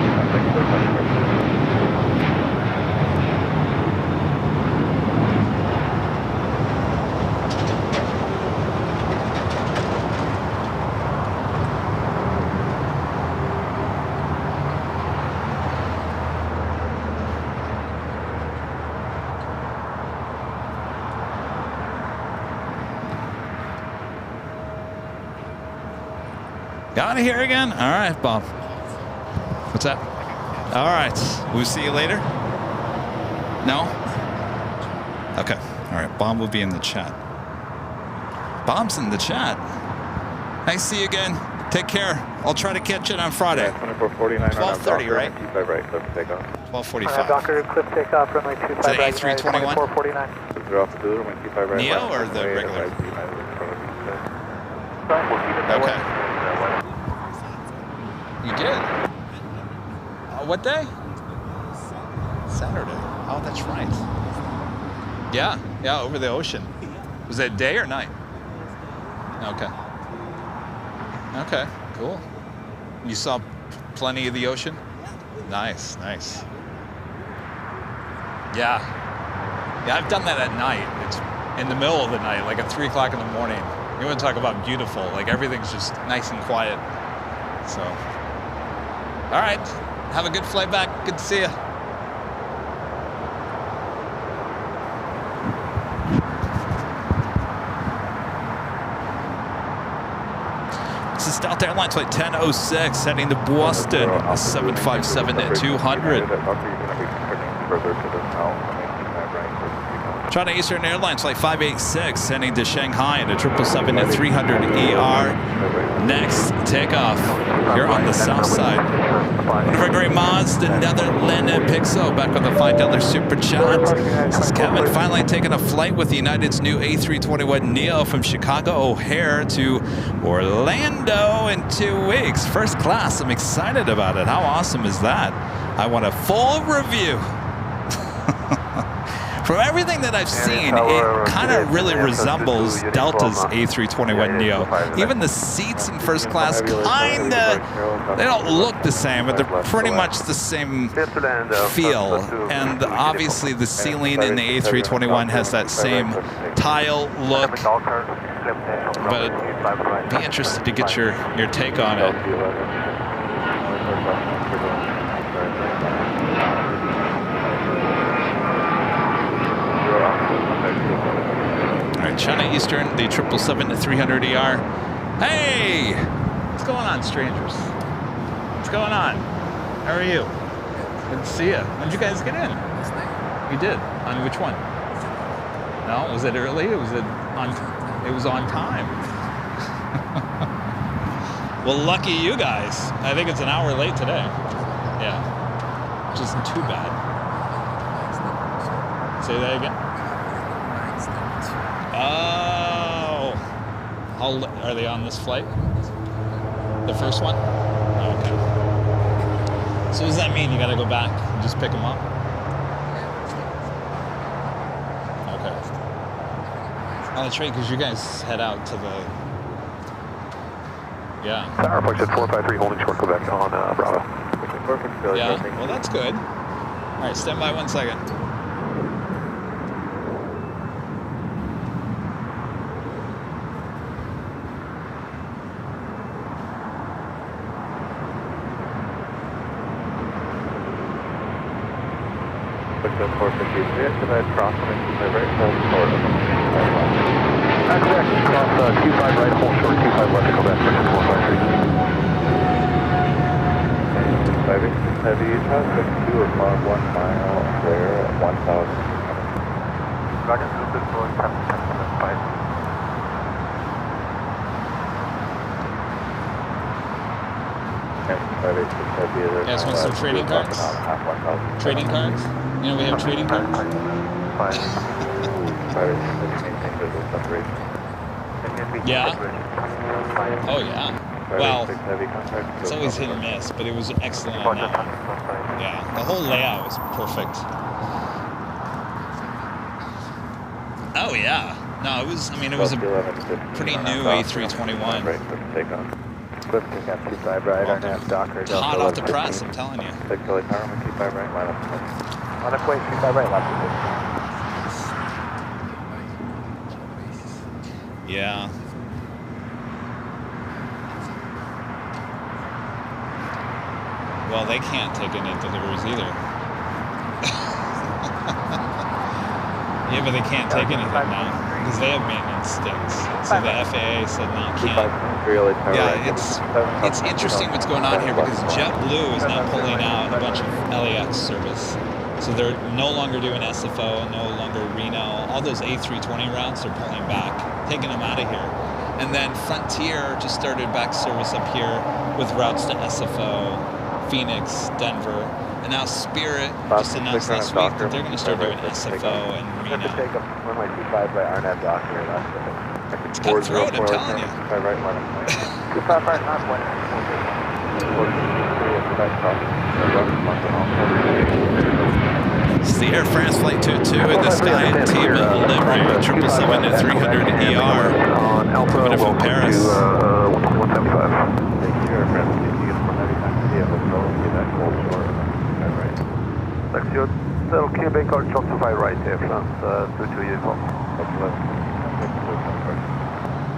Got it here again? All right, Bob. What's that? All right. We'll see you later? No? Okay. All right. Bob will be in the chat. Bob's in the chat. Nice to see you again. Take care. I'll try to catch it on Friday.
2449
12:30, right?
25 right, clip takeoff.
12:45.
Docker, clip takeoff, runway 25 right,
A321?
2449.
Roger, off the Blue, runway 25 right.
Neo or the regular? Okay. You did? What day? Saturday. Oh, that's right. Yeah, yeah, over the ocean. Was that day or night? Okay. Okay, cool. You saw plenty of the ocean? Nice, nice. Yeah. Yeah, I've done that at night. It's in the middle of the night, like at 3 o'clock in the morning. You want to talk about beautiful, like everything's just nice and quiet. So, all right, have a good flight back. Good to see you. This is Delta Airlines flight 1006 heading to Boston, 757-200.
Further to the south, right.
China Eastern Airlines flight 586 heading to Shanghai at a 777-300ER. Next takeoff here on the south side. One of our great mods, the Netherland Pixel, back with a $5 super chat. This is Kevin finally taking a flight with United's new A321neo from Chicago O'Hare to Orlando in 2 weeks. First class, I'm excited about it. How awesome is that? I want a full review. From everything that I've seen, it kind of really resembles Delta's A321neo. Even the seats in first class kinda, they don't look the same, but they're pretty much the same feel. And obviously the ceiling in the A321 has that same tile look. But I'd be interested to get your take on it. All right, China Eastern, the 777-300ER. Hey! What's going on, strangers? What's going on? How are you? Good to see you. When did you guys get in? You did? On which one? No? Was it early? It was on time. Well, lucky you guys. I think it's an hour late today. Yeah. Which isn't too bad. Say that again. Oh. Are they on this flight? The first one? Oh, okay. So what does that mean? You gotta go back and just pick them up? Okay. Oh, that's right, because you guys head out to the... Yeah.
Tower function 453 holding short Quebec on Bravo.
Yeah, well that's good. All right, stand by 1 second.
Cross right, hold short.
Quebec, cross 25 right, hold short, 25 left to Quebec, versus 453.
Heavy, traffic 2 o'clock, 1 mile, clear at 1,000.
Roger, this is going 10 from this flight.
You guys want some trading cards? Trading cards? You know we have trading cards? Yeah? Oh yeah. Well, it's always hit and miss, but it was excellent on that one. Yeah, the whole layout was perfect. Oh yeah. No, it was, I mean, it was a pretty new A321. Hot off the press, I'm telling you. Yeah. Well, they can't take any deliveries either. Yeah, but they can't take anything now because they have maintenance stints. So the FAA said no, can't. Yeah, it's interesting what's going on here because JetBlue is now pulling out a bunch of LAX service. So they're no longer doing SFO, no longer Reno. All those A320 routes they're pulling back, taking them out of here. And then Frontier just started back service up here with routes to SFO, Phoenix, Denver. And now Spirit
About
just announced
6
last
on
week that they're going to start doing SFO and
Have to
Reno.
take up runway 25 right, Arnett Dock here, last
It's cutthroat, I'm telling you.
25 right, 11.
25 right, not one.
It's the Air France Flight 22 in the sky at Team Livery, 777 at 300 ER, coming in from Paris.
175. Thank you, Air France. You get from every time you see it, let's go and get that cold short. Right.
Section, Hotel Quebec, or 25 right, Air France, 22 uniform.
That's 11.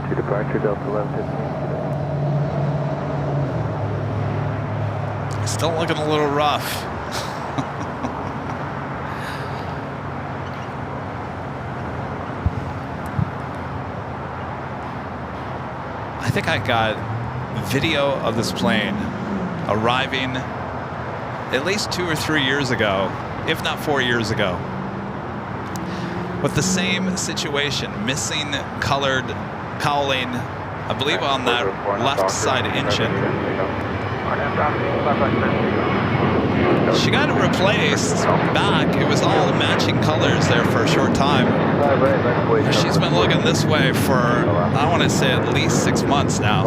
To departure, Delta 1115.
Still looking a little rough. I think I got video of this plane arriving at least 2 or 3 years ago, if not 4 years ago, with the same situation, missing colored cowling, I believe on that left side engine. She got it replaced back. It was all matching colors there for a short time. She's been looking this way for, I want to say, at least 6 months now.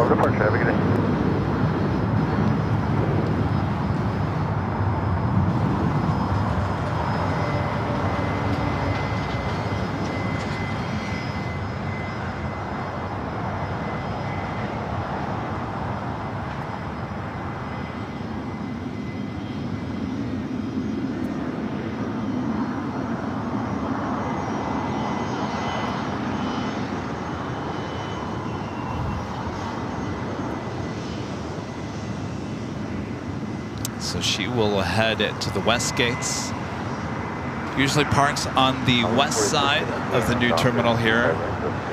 So she will head to the west gates. Usually parks on the west side of the new terminal here.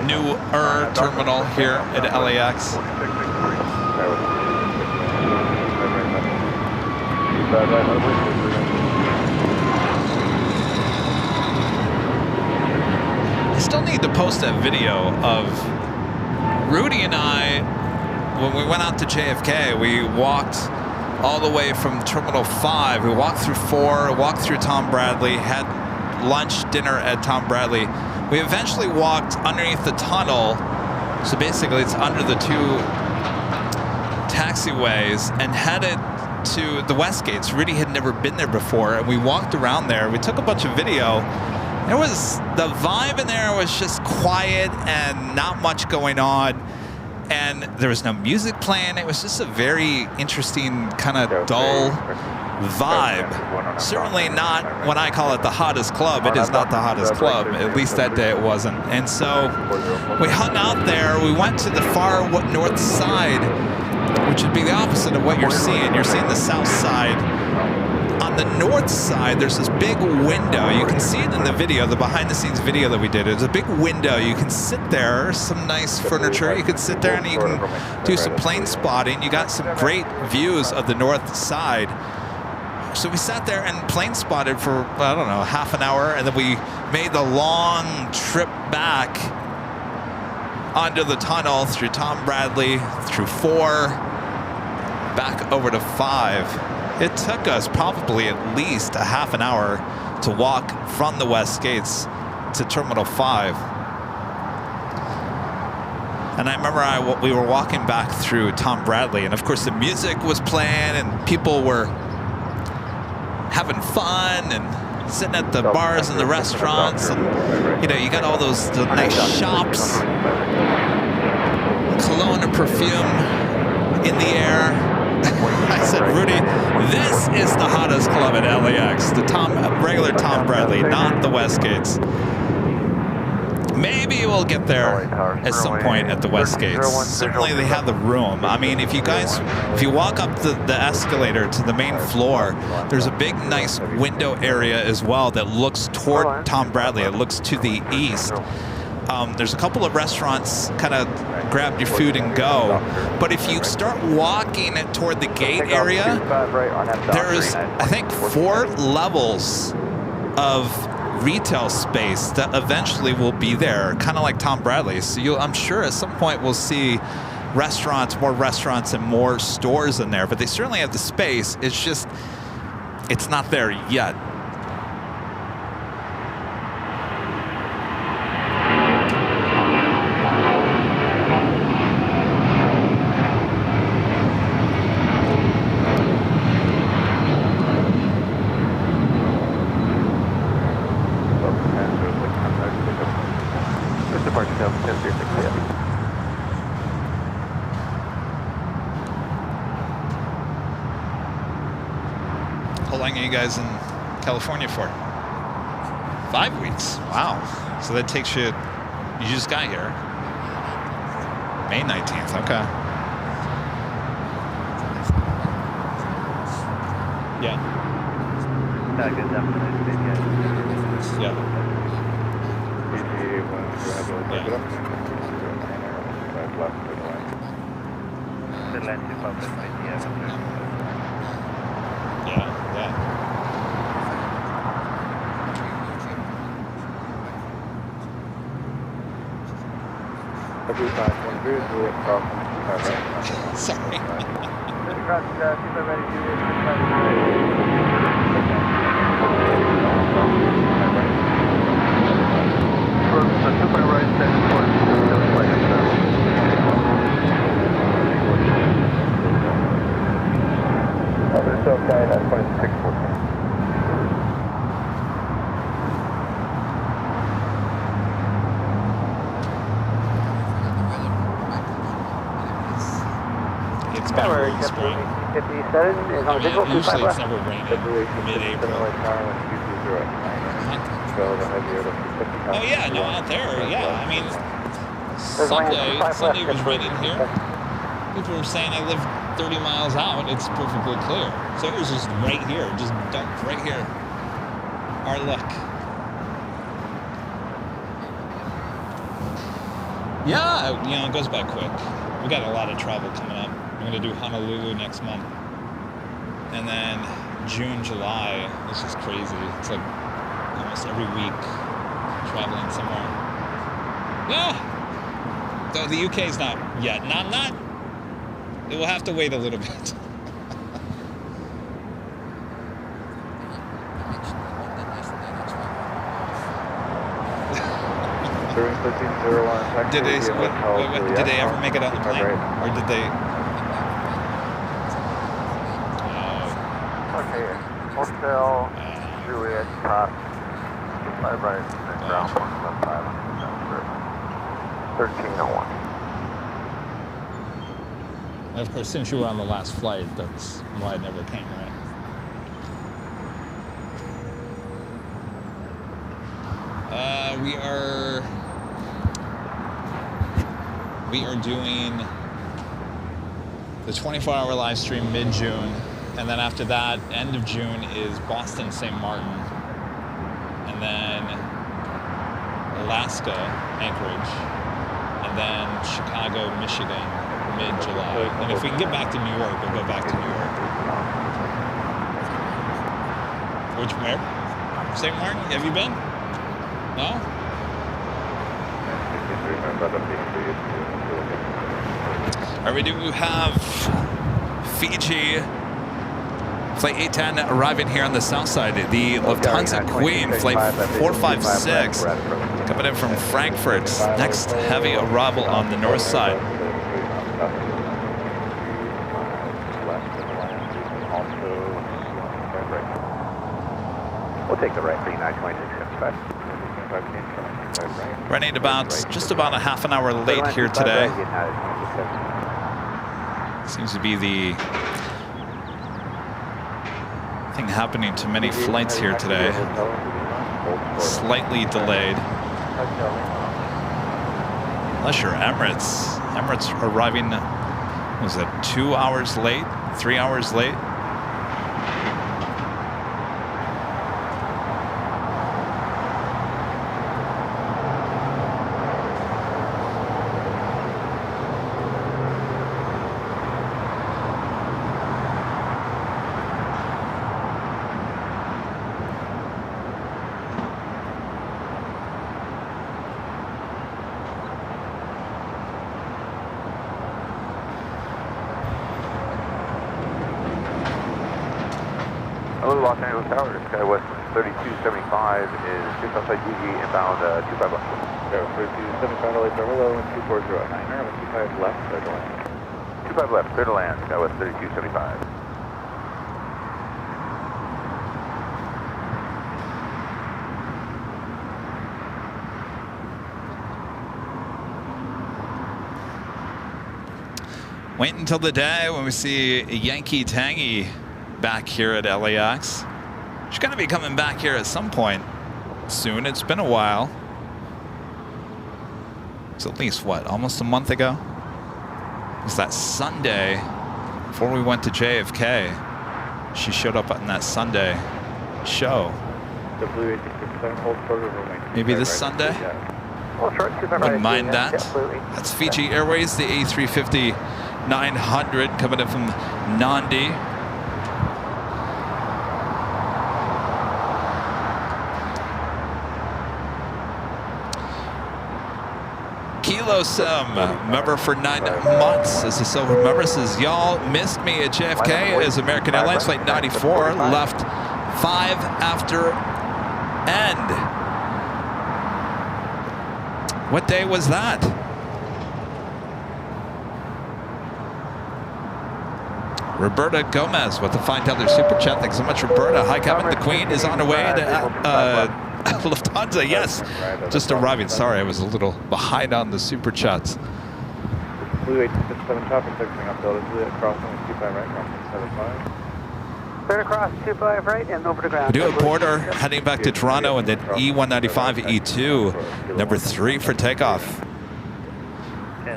Newer terminal here at LAX. I still need to post that video of Rudy and I, when we went out to JFK, we walked all the way from Terminal 5. We walked through 4, walked through Tom Bradley, had lunch, dinner at Tom Bradley. We eventually walked underneath the tunnel. So basically it's under the 2 taxiways and headed to the West Gates. Rudy had never been there before, and we walked around there. We took a bunch of video. There was, the vibe in there was just quiet and not much going on. And there was no music playing. It was just a very interesting, kind of dull vibe. Certainly not when I call it the hottest club. It is not the hottest club. At least that day it wasn't. And so we hung out there. We went to the far north side, which would be the opposite of what you're seeing. You're seeing the south side. On the north side, there's this big window. You can see it in the video, the behind-the-scenes video that we did. It's a big window. You can sit there, some nice furniture. You can sit there and you can do some plane spotting. You got some great views of the north side. So we sat there and plane spotted for, I don't know, half an hour, and then we made the long trip back onto the tunnel through Tom Bradley, through 4, back over to 5. It took us probably at least a half an hour to walk from the West Gates to Terminal 5. And I remember we were walking back through Tom Bradley, and of course the music was playing and people were having fun and sitting at the bars and the restaurants, and you know, you got all those nice shops, cologne and perfume in the air. I said, Rudy, this is the hottest club at LAX, the regular Tom Bradley, not the West Gates. Maybe we'll get there at some point at the West Gates. Certainly they have the room. I mean, if you walk up the escalator to the main floor, there's a big, nice window area as well that looks toward Tom Bradley. It looks to the east. There's a couple of restaurants, kind of grab your food and go. But if you start walking toward the gate area, there's, I think, 4 levels of retail space that eventually will be there, kind of like Tom Bradley. So I'm sure at some point we'll see more restaurants and more stores in there, but they certainly have the space. It's just, It's not there yet.
Just departure Delta 1036, yeah.
How long are you guys in California for? 5 weeks. Wow. So that takes you. You just got here. May 19th. Okay. Yeah. Yeah. Yeah. Sorry.
Super right, 10 it's okay, that's 2614.
It's been really spring.
57 is on visual,
Usually
25
it's
left.
never raining mid-April. Oh yeah, no, out there, yeah. I mean, Sunday it was raining here. People were saying I live 30 miles out. It's perfectly clear. So it was just right here, just dumped right here. Our luck. Yeah, you know, it goes by quick. We got a lot of travel coming up. We're gonna do Honolulu next month, and then June, July. It's just crazy. It's like almost every week traveling somewhere. Yeah. Though the UK's not yet. Not. It will have to wait a little bit. Did they ever make it on the plane, or did they?
Okay, Hotel Juliet Top 5 right, and ground 175 on 1301.
And of course, since you were on the last flight, that's why it never came, right? We are doing the 24-hour live stream mid-June, and then after that, end of June is Boston, St. Martin, and then Alaska, Anchorage, and then Chicago, Michigan, mid-July. And if we can get back to New York, we'll go back to New York. Where? St. Martin? Have you been? No? All right, we do have Fiji Flight 810 arriving here on the south side. The Lufthansa Queen, Flight 456, coming in from Frankfurt. Next heavy arrival on the north side.
We'll take the right 392675.
Running just about a half an hour late here today. Seems to be the thing happening to many flights here today. Slightly delayed. Unless you're Emirates. Emirates arriving, was it 2 hours late? 3 hours late?
Los Angeles Tower, SkyWest 3275 is just outside GG inbound 25 left.
So 3275 LA Tower, low and 240 at 9er, 25 left, clear to land.
25 left, clear to land, SkyWest 3275.
Wait until the day when we see Yankee Tangy back here at LAX. She's going to be coming back here at some point soon. It's been a while. It's at least, what, almost a month ago? It was that Sunday before we went to JFK. She showed up on that Sunday show. Maybe this Sunday? Wouldn't mind that. That's Fiji Airways, the A350-900 coming in from Nandi. Kilo Sim, member for 9 months. As a silver member, says, y'all missed me at JFK as American Airlines Flight 94 left 5 after end. What day was that? Roberta Gomez with the $5 super chat. Thanks so much, Roberta. Hi, Kevin. The Queen is on her way to Lufthansa. Yes, just arriving. Sorry, I was a little behind on the super chats.
Blue 867 traffic coming up, Delta Juliet, crossing 25 right, crossing 75.
Clear across 25 right and over to ground.
We do have Porter heading back to Toronto, and then E195 E2, number 3 for takeoff.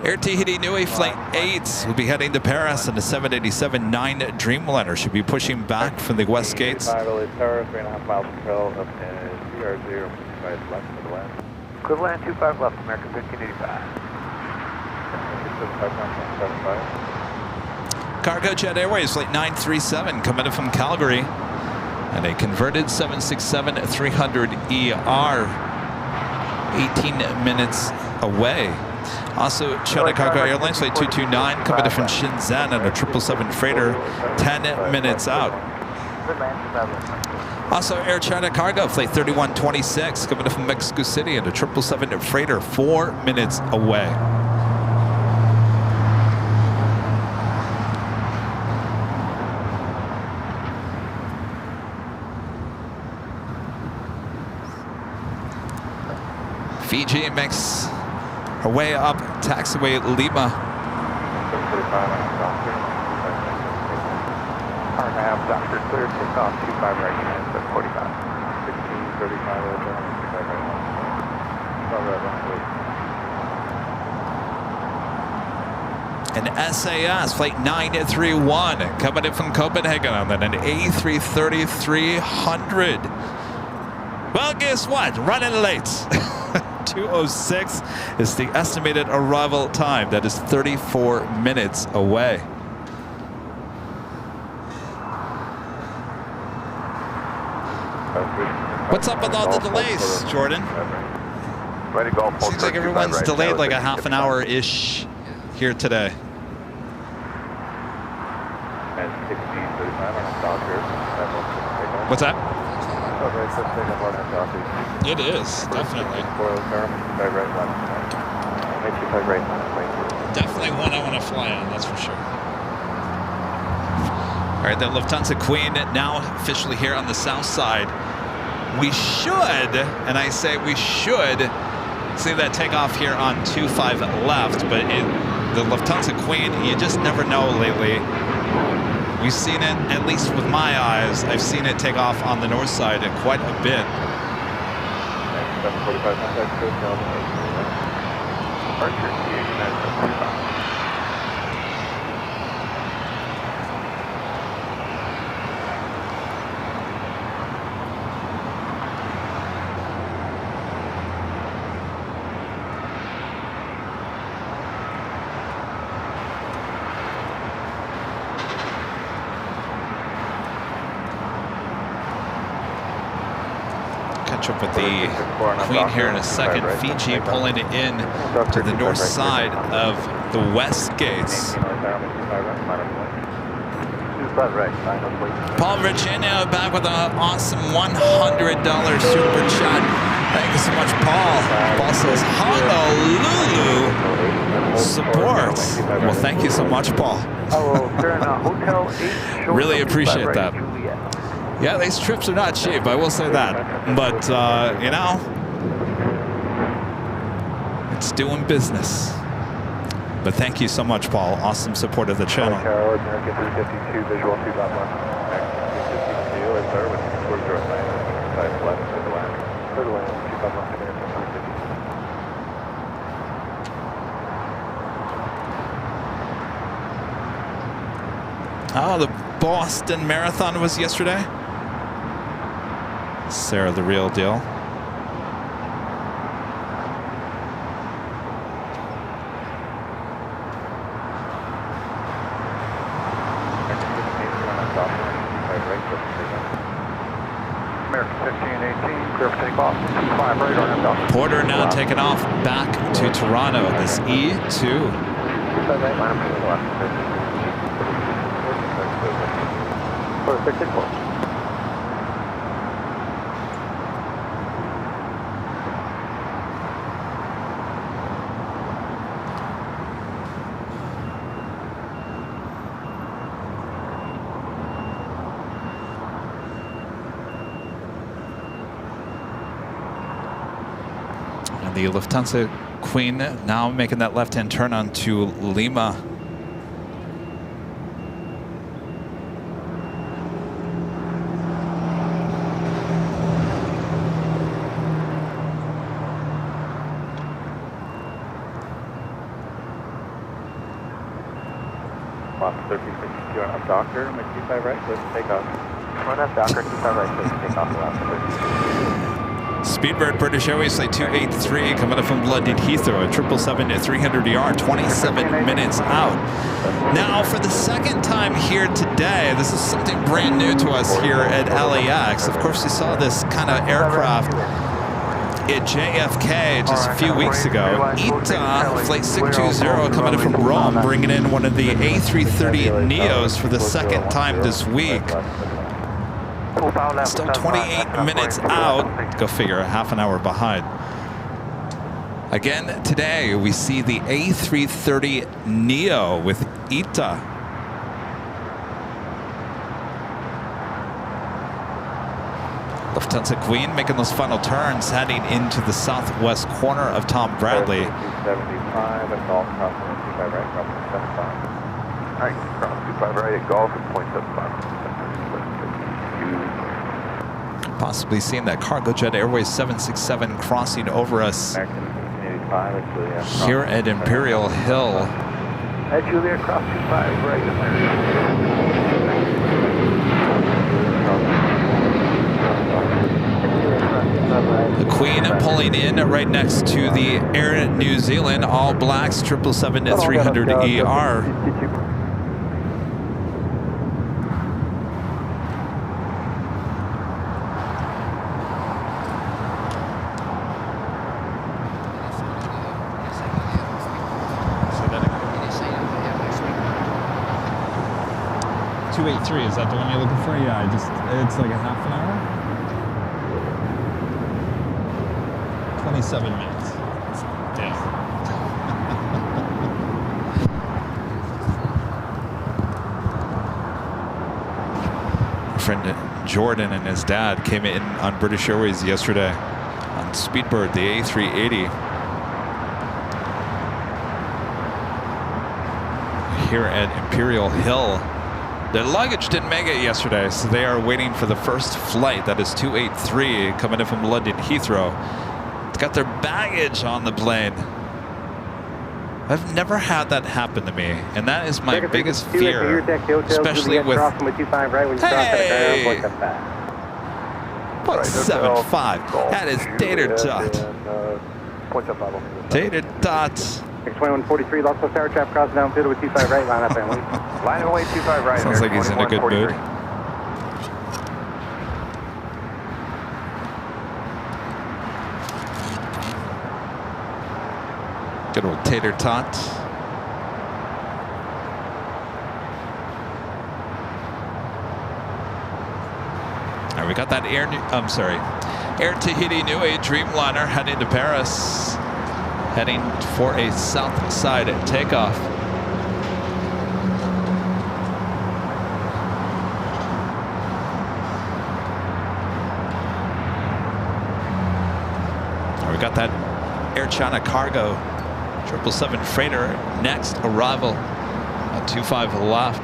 Air Tahiti Nui Flight 8 will be heading to Paris, and the 787-9 Dreamliner should be pushing back from the West Gates.
5 LA Tower, 3.5 miles until up in CR0, 25 left for the land.
Equivalent 25 left, American 1585.
675,
Cargo Jet Airways Flight 937 coming in from Calgary, and a converted 767-300ER, 18 minutes away. Also, China Cargo Airlines Flight 229 coming in from Shenzhen and a 777 freighter 10 minutes out. Also, Air China Cargo Flight 3126 coming in from Mexico City and a 777 freighter 4 minutes away. Fiji makes her way up taxiway Lima.
745 Doctor, clear takeoff, 25 right, units at 45. 1635 over, 25 right, 1.
An SAS Flight 931 coming in from Copenhagen on that, an A330-300. Well, guess what? Running late. 2:06 is the estimated arrival time. That is 34 minutes away. What's up with all the delays, Jordan? Seems like everyone's delayed like a half an hour-ish here today. What's that? It is, definitely. Definitely one I want to fly on, that's for sure. All right, the Lufthansa Queen now officially here on the south side. We should, and I say we should, see that takeoff here on 25 left, but the Lufthansa Queen, you just never know lately. We've seen it, at least with my eyes, I've seen it take off on the north side quite a bit.
745 contact, code down, departure, CH945.
Catch up with the Queen here in a second. Fiji pulling it in to the north side of the west gates.
25 right, final please.
Paul Virginia back with an awesome $100 super chat. Thank you so much, Paul. Paul says, Honolulu supports. Well, thank you so much, Paul.
Oh, Hotel 8.
Really appreciate that. Yeah, these trips are not cheap, I will say that. But, you know, it's doing business. But thank you so much, Paul. Awesome support of the channel.
American 352, visual 2.1.
Oh, the Boston Marathon was yesterday. Sarah, the real deal. Porter now taking off back to Toronto. This E2. And the Lufthansa Queen now making that left-hand turn onto Lima.
Docker, make 25 right, let's take off.
Run up Docker, 25 right, let's take off the last 30.
Speedbird British Airways Flight 283 coming up from London Heathrow at 777 at 300ER, 27 minutes out. Now, for the second time here today, this is something brand new to us here at LAX. Of course, we saw this kind of aircraft at JFK just a few weeks ago. ITA Flight 620 coming in from Rome, bringing in one of the A330 Neos for the second time this week. Still 28 minutes out. Go figure, a half an hour behind. Again, today we see the A330 Neo with ITA. Lufthansa Queen making those final turns, heading into the southwest corner of Tom Bradley.
275 and golf crossing 25 right, crossing 75.
Alright, cross 25 right at golf and 0.75.
Possibly seeing that Cargo Jet Airways 767 crossing over us here at Imperial Hill.
At Julia, cross 25 right in
The Queen pulling in right next to the Air New Zealand All Blacks 777 at 300ER.
Is that the one you're looking for? Yeah, it's like a half an hour. 27 minutes. Yeah.
Friend Jordan and his dad came in on British Airways yesterday on Speedbird, the A380. Here at Imperial Hill. Their luggage didn't make it yesterday, so they are waiting for the first flight. That is 283 coming in from London Heathrow. It's got their baggage on the plane. I've never had that happen to me, and that is my biggest fear, especially with, hey, 0.75. That is tater tot. Tater tot.
2143, lost of tower trap, cross downfield with 25 right, line up and leave. Line away 25 right.
Sounds like he's in a good mood. Good old tater tot. We got that Air Tahiti Nui Dreamliner heading to Paris, heading for a south side takeoff. We got that Air China Cargo 777 freighter next arrival at 25 left.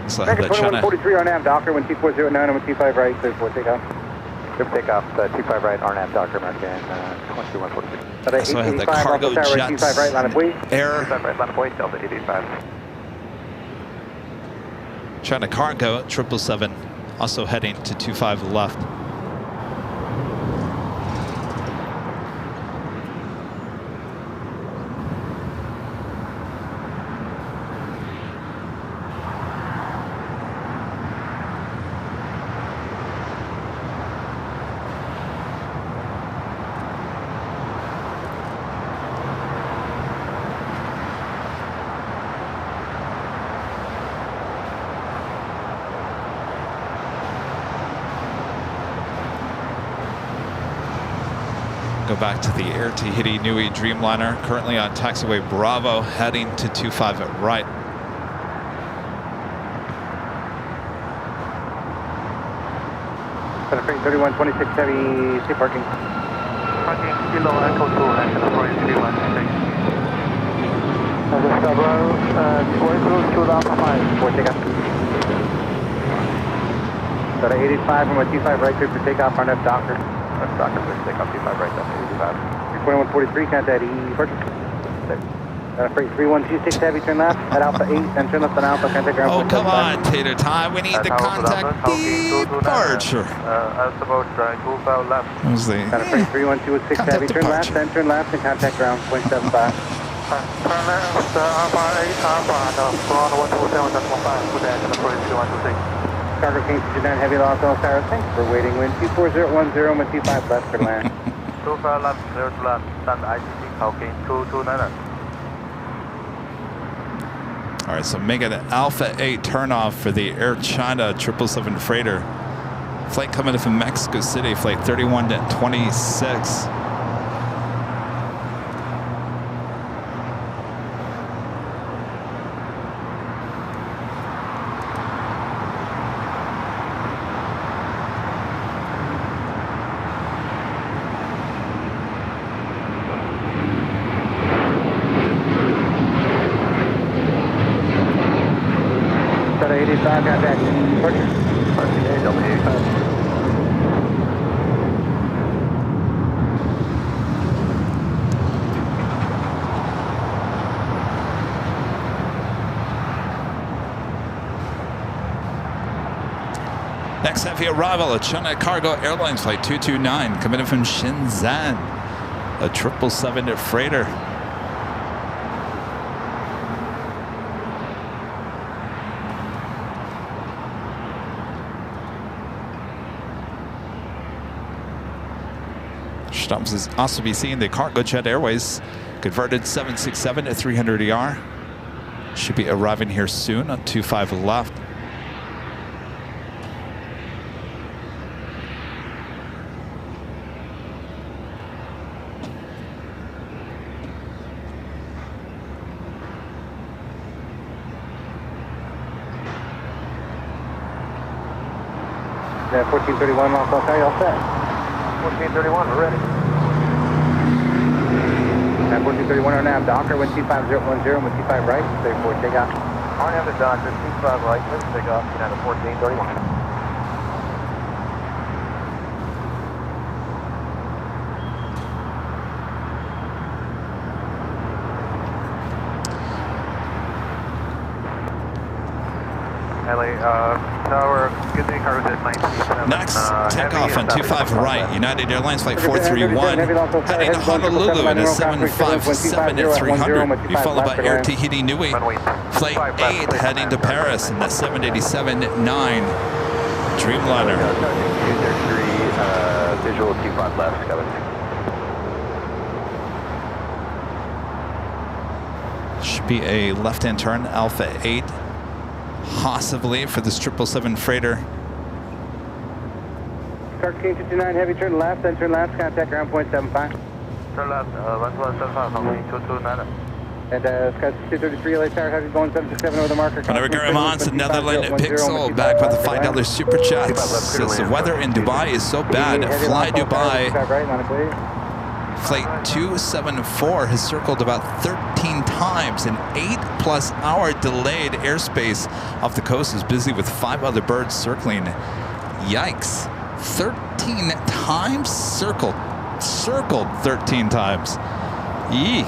So the China
43 RNAV Docker 12409 and 125 right, clear for takeoff. Clear for takeoff, 25 right RNAV Docker American 22143.
So I have the cargo jets,
25 right, line of buoy.
Air
25 right, line of buoy, Delta 885.
China Cargo 777 also heading to 25 left. Go back to the Air Tahiti Nui Dreamliner, currently on taxiway Bravo, heading to 25 at right.
Freight 3126 heavy, safe parking.
Parking Kilo Echo 2, National Forest 316.
Scarborough, 2 Alpha 5, for takeoff. Got 85 from a T5 right, clear for takeoff, RNF Docker.
That's Docker, please take off T5 right, Delta 85.
2143, contact E, parking. Got a freight 3126 heavy, turn left, at Alpha 8, then turn left on Alpha, contact ground.
Oh, come on, Tater Time. We need to contact departure.
That's about 25 left.
What was the
Got a freight 3126 heavy, turn left, then turn left, and contact ground, 0.75.
Turn left, Alpha 8, Alpha, and ground 127, that's 15, put that in the Forest 3126.
Cargo King 29 heavy, Los Angeles, thanks for waiting. Wind 24010, wind 25 left for land.
25 left, clear to land, stand ICC, King 229.
All right, so make it an Alpha 8 turnoff for the Air China 777 freighter. Flight coming in from Mexico City, flight 3126.
Contact. Parking.
Parking A, Delta 85.
Next heavy arrival, a China Cargo Airlines flight 229, coming in from Shenzhen, a 777 freighter. Stops is also be seen the Cargo Jet Airways converted 767 to 300 ER. Should be arriving here soon on 25 left.
Yeah, 1431 Los Angeles, all set.
1431, we're ready.
1431 RNAV Docker, wind 25010, wind 25 right, clear for takeoff.
RNAV to Docker, 25 right, let's take off, United 1431. LA, tower, good day, cargo jet 19.
Next, takeoff on 25 right, United Airlines flight 431, heading to Honolulu in a 757 at 300. Be followed by Air Tahiti Nui, flight 8 heading to Paris in the 787-9 Dreamliner.
User 3, visual 25 left, coming.
Should be a left-hand turn, Alpha 8, possibly for this 777 freighter.
Car King 229 Heavy, turn left, then turn left, contact ground point 75.
Turn left, 1175, Company 229.
And Sky 233 LA Tower Heavy, going 767 over the marker.
Whenever Garymons, Netherlands, Pixel, back with a $5 super chat. Says the weather in Dubai is so bad. Fly Dubai. Flight 274 has circled about 13 times. An 8+ hour delayed airspace off the coast is busy with 5 other birds circling. Yikes. 13 times? Circled 13 times. Eek.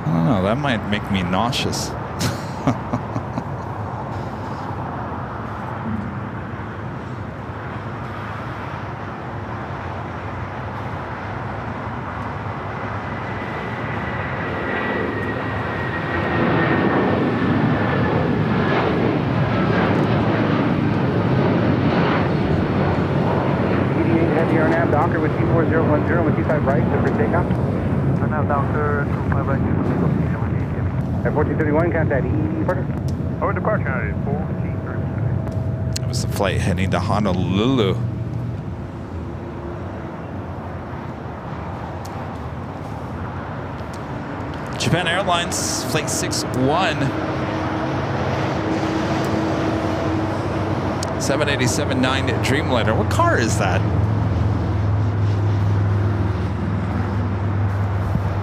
I don't know, that might make me nauseous.
Docker with T4010 with T5 right, so for takeoff.
And now Docker 25 right,
1431, contact E departure.
Over departure, 1430.
That was the flight heading to Honolulu. Japan Airlines, flight 61. 787-9 Dreamliner. What car is that?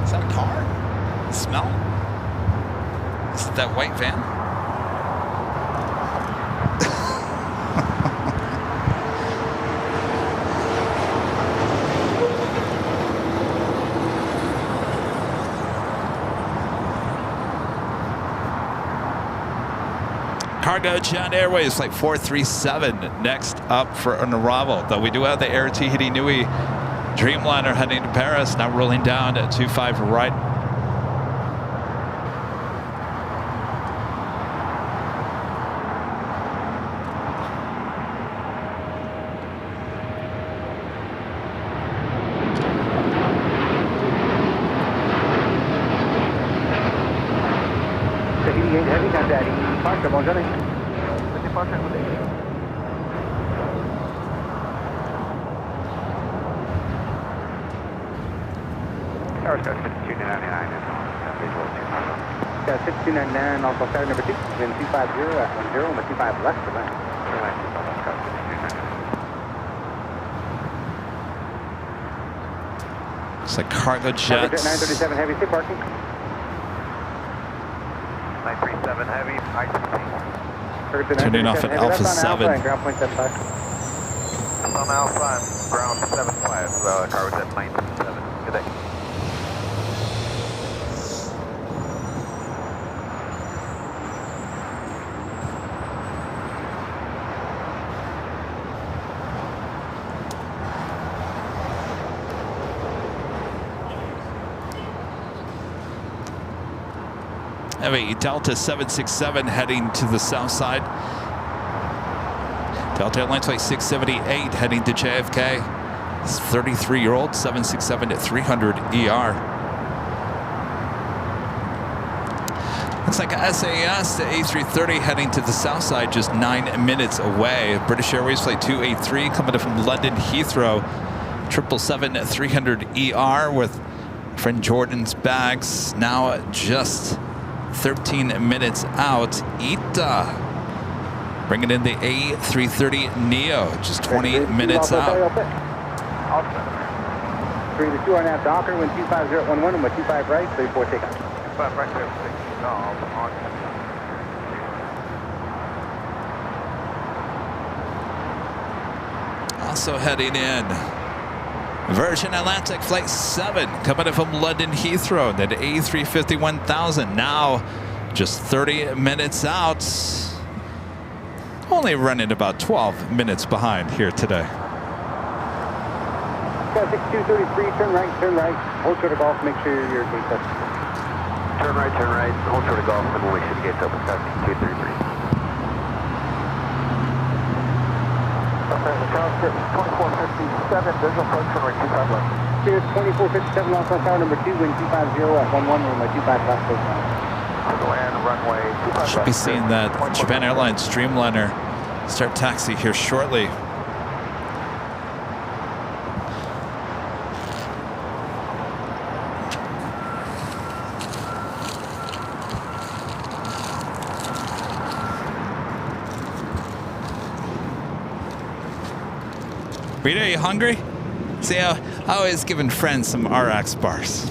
Is that a car? Smell? Is it that white van? Cargo Jet Airways, flight 437, next up for an arrival. Though we do have the Air Tahiti Nui Dreamliner heading to Paris, now rolling down at 25 right.
Heavy, contact E departure, bonjour.
Departure with 80.
Tower Sky 6299 is on visual 250.
Got 6299, also tower number 2, then 250 at 10, with 25 left for that.
Airline 250, Sky 6299.
It's like cargo jets.
937 heavy, sit parking.
937 heavy, ICC.
Turning off at Alpha 7.
Ground point 75.
I'm on Alpha, ground 75, car was at 937. Good day.
Have a Delta 767 heading to the south side. Delta Airlines flight 678 heading to JFK. This 33-year-old 767 at 300 ER. Looks like a SAS, the A330 heading to the south side, just 9 minutes away. British Airways flight 283 coming in from London Heathrow. 777 at 300 ER with friend Jordan's bags. Now just 13 minutes out. ITA bringing in the A330 Neo, just 20 minutes out.
3 to 2 are now Docker, wind 25011, with 25 right, 34 takeoff.
25 right, 36, on.
Also heading in, Virgin Atlantic Flight 7 coming in from London Heathrow, that A350 1000, now just 30 minutes out. Only running about 12 minutes behind here today.
Got 6233, turn right, hold short of golf, make sure your gate's up.
Turn right, hold short of golf, and we'll make sure the gate's open, 6233. Okay, 2457, visual approach, turn right, 25 left.
Here's 2457, lost on tower number 2, wind 250 at 11, runway 25 left, close down.
Land runway 25
Should be seeing that Japan Airlines Dreamliner Start taxi here shortly. Rita, are you hungry? See, I always giving friends some RX bars.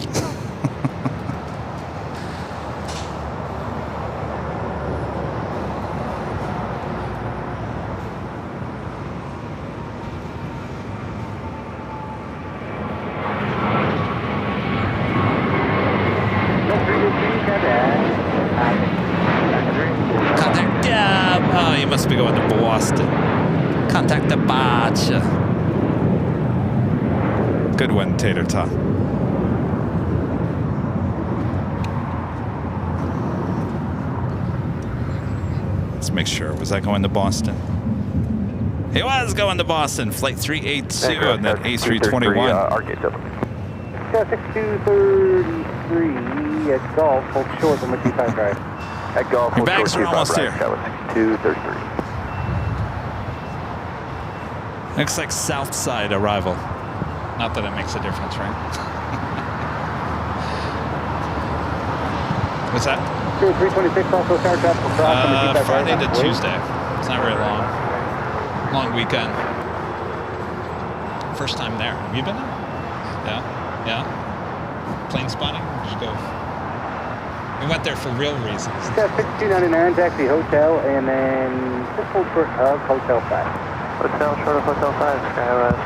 Contact, oh, you must be going to Boston. Contact the batch. Good one, Tater Tot. Let's make sure. Was I going to Boston? He was going to Boston. Flight 382 on that A321.
Yeah, 6233 at Golf, hold short on the 25 right.
At Golf,
Your bags are almost here.
That was 6233.
Looks like south side arrival. Not that it makes a difference, right? What's that?
326 also start traffic across on the 25
Friday
right.
to Tuesday. It's not very long. Long weekend. First time there. Have you been there? Yeah. Yeah. Plane spotting? Just go. We went there for real reasons.
Yeah, 6299 taxi hotel and then just hold short of hotel 5.
Hotel short of hotel 5. Skyrise.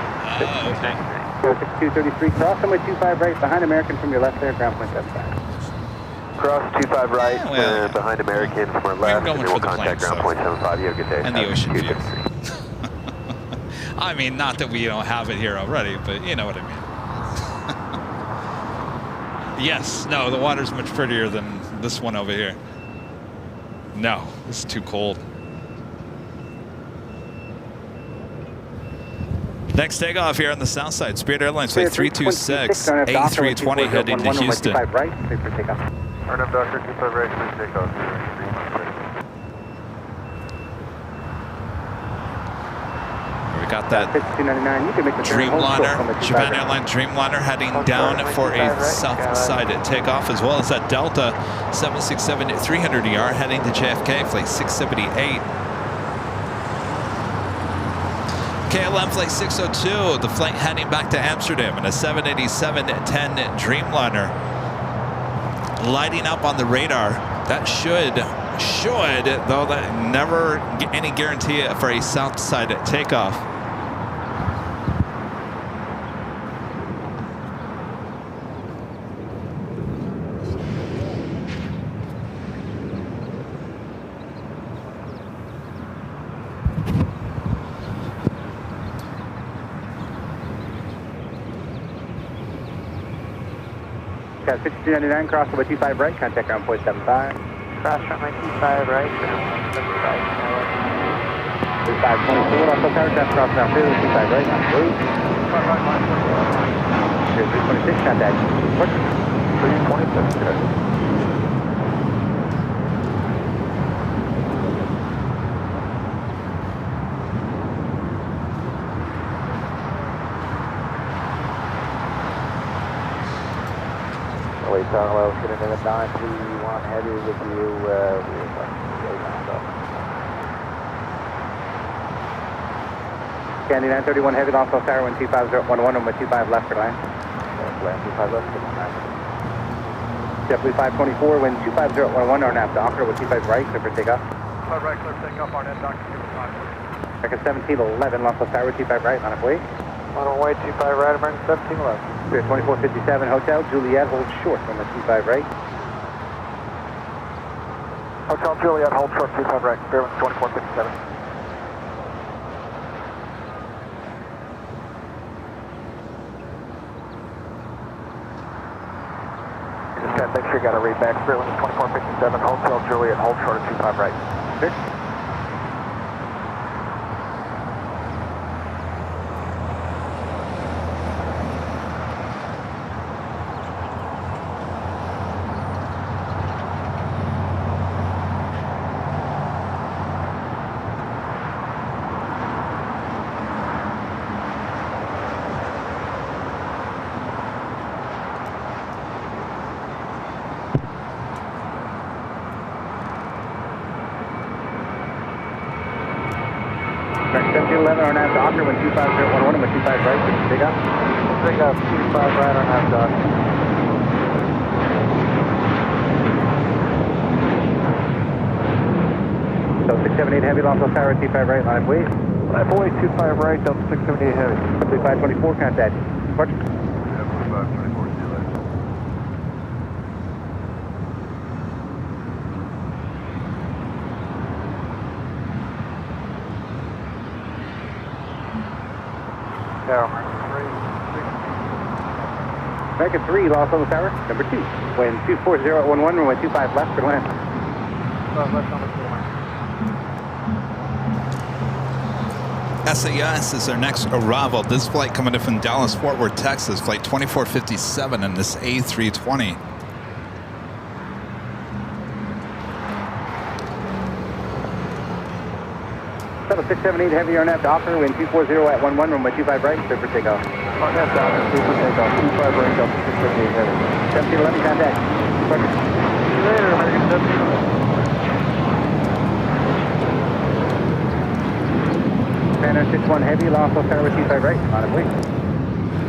Okay.
6233 cross runway 25 right behind American from your left there, ground point 75.
Cross 25 right,
Yeah, well,
behind American from our left,
going
and
for
we'll
the
contact
plane,
ground
so-
point 75. You have a good day.
And the ocean view.
263.
I mean, not that we don't have it here already, but you know what I mean. Yes, no, the water's much prettier than this one over here. No, it's too cold. Next takeoff here on the south side. Spirit Airlines Flight 326, A320 heading to Houston.
Right, clear for takeoff.
Arnhem Doctor 25 right, clear takeoff.
We got that
6299. You can make the turn, hold short from the
Dreamliner,
25
Japan
right.
Airlines Dreamliner heading down for a south side takeoff, as well as that Delta 767 300ER heading to JFK, Flight 678. KLM Flight 602, the flight heading back to Amsterdam, and a 787-10 Dreamliner lighting up on the radar. That should, though that never get any guarantee for a south side takeoff.
Got 6299 cross runway 25 right, contact ground point 75.
Cross runway 25 right, ground point 75.
3522, also tower traffic cross ground 25 right, on blue. Here's 326, contact.
326, good.
Wait, Carlos, getting in at 931 heavy with you. Candy 931 heavy, also tower 12511 on my 25 left for line. Land 25 left for line. JetBlue 524, wind 25011, Arnhem Docker with 25 right, clear for takeoff.
25 right, clear for takeoff, Arnhem Doctor 25.
Second 1711, Los Angeles Tower 25 right, on its way.
On way 25 right, American 1711.
Spirit 2457 Hotel, Juliet, hold short on the 25 right.
Hotel Juliet, hold short 25 right, Spirit 2457. You just gotta make sure you got a read back. Spirit 2457, Hotel Juliet, hold short at 25 right.
Good.
11 on nav Docker, wind 25011 and wind 25 right, take off. Take off 25 right on nav Docker. So 678 heavy, lost on tower, T5 right, line of wait. Line of wait, 25 right, Delta 678 heavy. 524, contact. Departure.
Yeah, 4524, see you later.
American 3, lost on the tower. Number 2, wind 24011, runway 25 left for land.
SAS is our next arrival. This flight coming in from Dallas, Fort Worth, Texas, flight 2457 in this A320.
Shuttle 678 heavy on nav Docker, wind 240 at 11, runway 25 right, clear for takeoff. On nav Docker, clear for takeoff, 25 right, Delta 678 heavy. 1711 contact. Departure. See you later, American 17. Panda 61 heavy, lost on tower, T5 right, line of wait.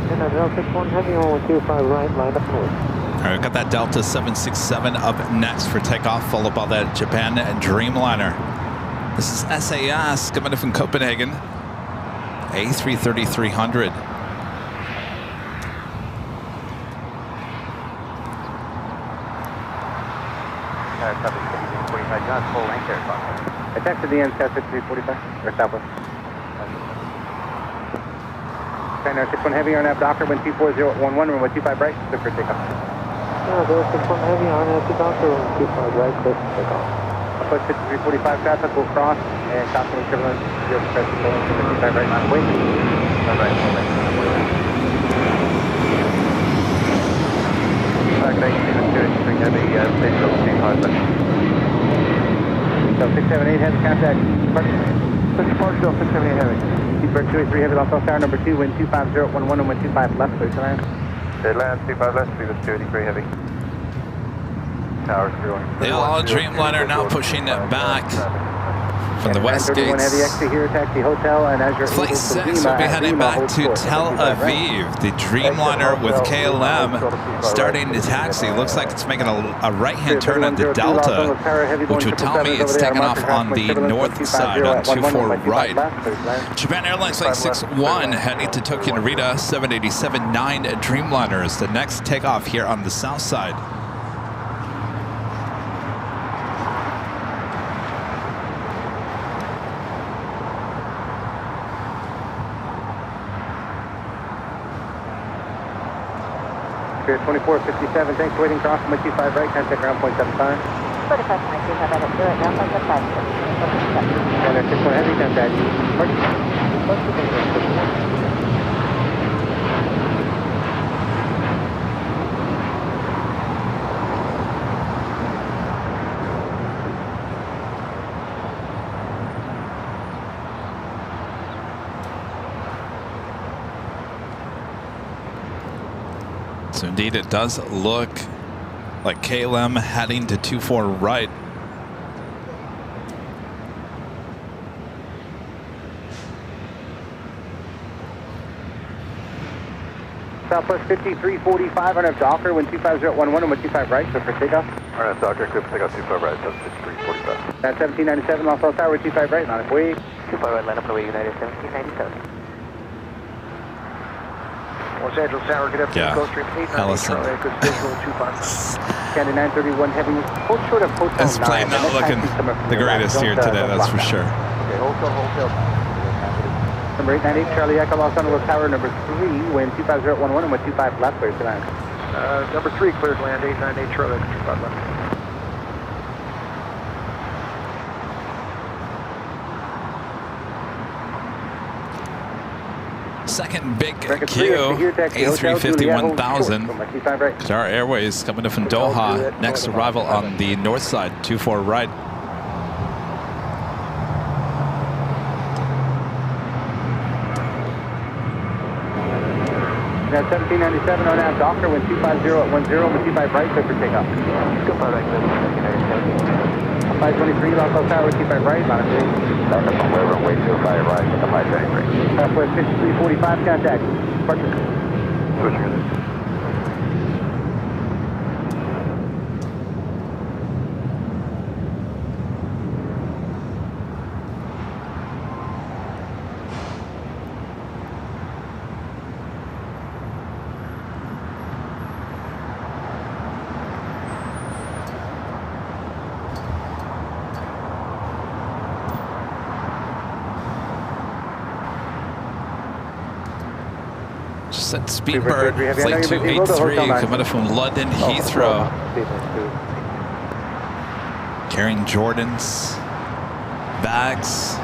Panda 61 heavy, on 25 right, line of north.
All right, we've got that Delta 767 up next for takeoff, followed by that Japan Dreamliner. This is SAS coming in from Copenhagen, A330-300.
I texted the end, South 5345, or Southwest. Panda 61 heavy on nav Docker, wind 24011, runway 25 right, clear for takeoff. Yeah, there's 61 heavy on nav Docker, wind 25 right, clear for takeoff. Approach 5345 traffic will cross and crossing equivalent 0 press pulling to 55 right line of wait. Right, So 678 heavy contact. Departure 678 heavy. Seatbelt 283 heavy, lost off tower number 2, wind 25011 and wind 25 left, clear to land.
Dead land, 25 left, speed is 283 heavy. Tower's going.
The Dreamliner now pushing back from the west gates.
Heavy exit here, taxi hotel, and as you're
Flight 6 will be heading back to Tel Aviv. The Dreamliner with KLM starting to taxi. Looks like it's making a right-hand turn at the Delta, which would tell me it's taking off on the north side on 24 right. Japan Airlines Flight 61 heading to Tokyo Narita, 787-9 Dreamliner is the next takeoff here on the south side.
Spirit 2457, thanks for waiting, cross from 25 right, contact ground point 75.
45 might be how to do it, now like the 5.
And 61 heavy, contact.
So indeed, it does look like KLM heading to 24 right.
Southwest 5345 on F Docker, wind 25011 and wind 25 right, so for takeoff.
Alright, Docker, clear for takeoff 25 right, that's 5345.
That's 1797, Los Angeles Tower, 25 right, line of way.
25 right, line up for United 1797.
Los Angeles Tower, get up to
Yeah.
Coast Stream 898,
Ellison.
Charlie, good visual 25. Candy 931 heavy, hold short of Hotel 9.
This plane not looking the greatest here today, that's for sure.
Okay, Hotel. Number 898, Charlie Echo, Los Angeles Tower, number 3, wind 25011 and wind 25 left, clear to land. Number 3, clear to land, 898, Charlie Echo, 25 left.
Second big queue, A350-1000. Qatar Airways coming in from Doha. Next arrival on the north side, 24 right.
Now 1797 on out, Docker, wind 250 at 10, wind 25 right, clear for takeoff. 25 right, 1797.
523, Los Tower, 25 right, line 3.
Delta Runway, runway 25 right, with the 523.
Southwest 5345, contact. Departure.
Switching it.
Just sent Speedbird, flight 283, coming from London Heathrow. Carrying Jordan's bags.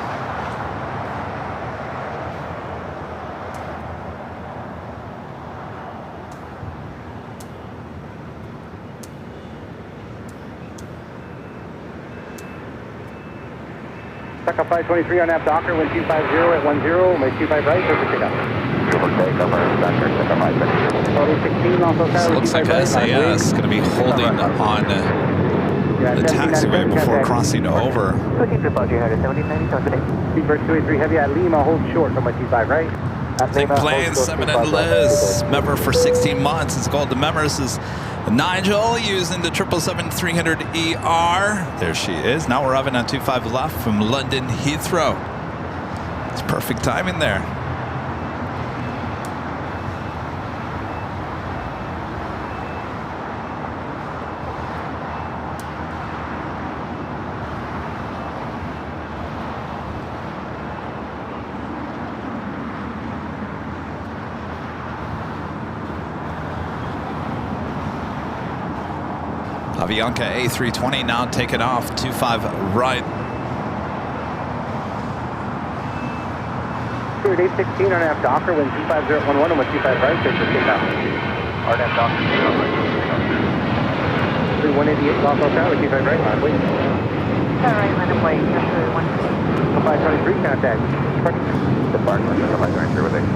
Tuck 523 on app Docker, wind 250 at 10, may 25 right, over pick up.
So it looks like SAS is going to be holding on the taxiway before crossing over.
Speedbird 283 heavy at Lima, hold short from my 25 right.
Big planes, 7 and Liz. Member for 16 months. It's called the members is Nigel using the 777-300ER. There she is. Now we're having on 25 left from London Heathrow. It's perfect timing there. Avianca A320 now taking off, 25 right.
Spirit 816 on app Docker, wind 25011 and 25 right, take the takeoff.
RNAV Docker,
188 Los Tower, 25 right, line wait.
Right, line of way,
523, contact.
Department, 523 with it.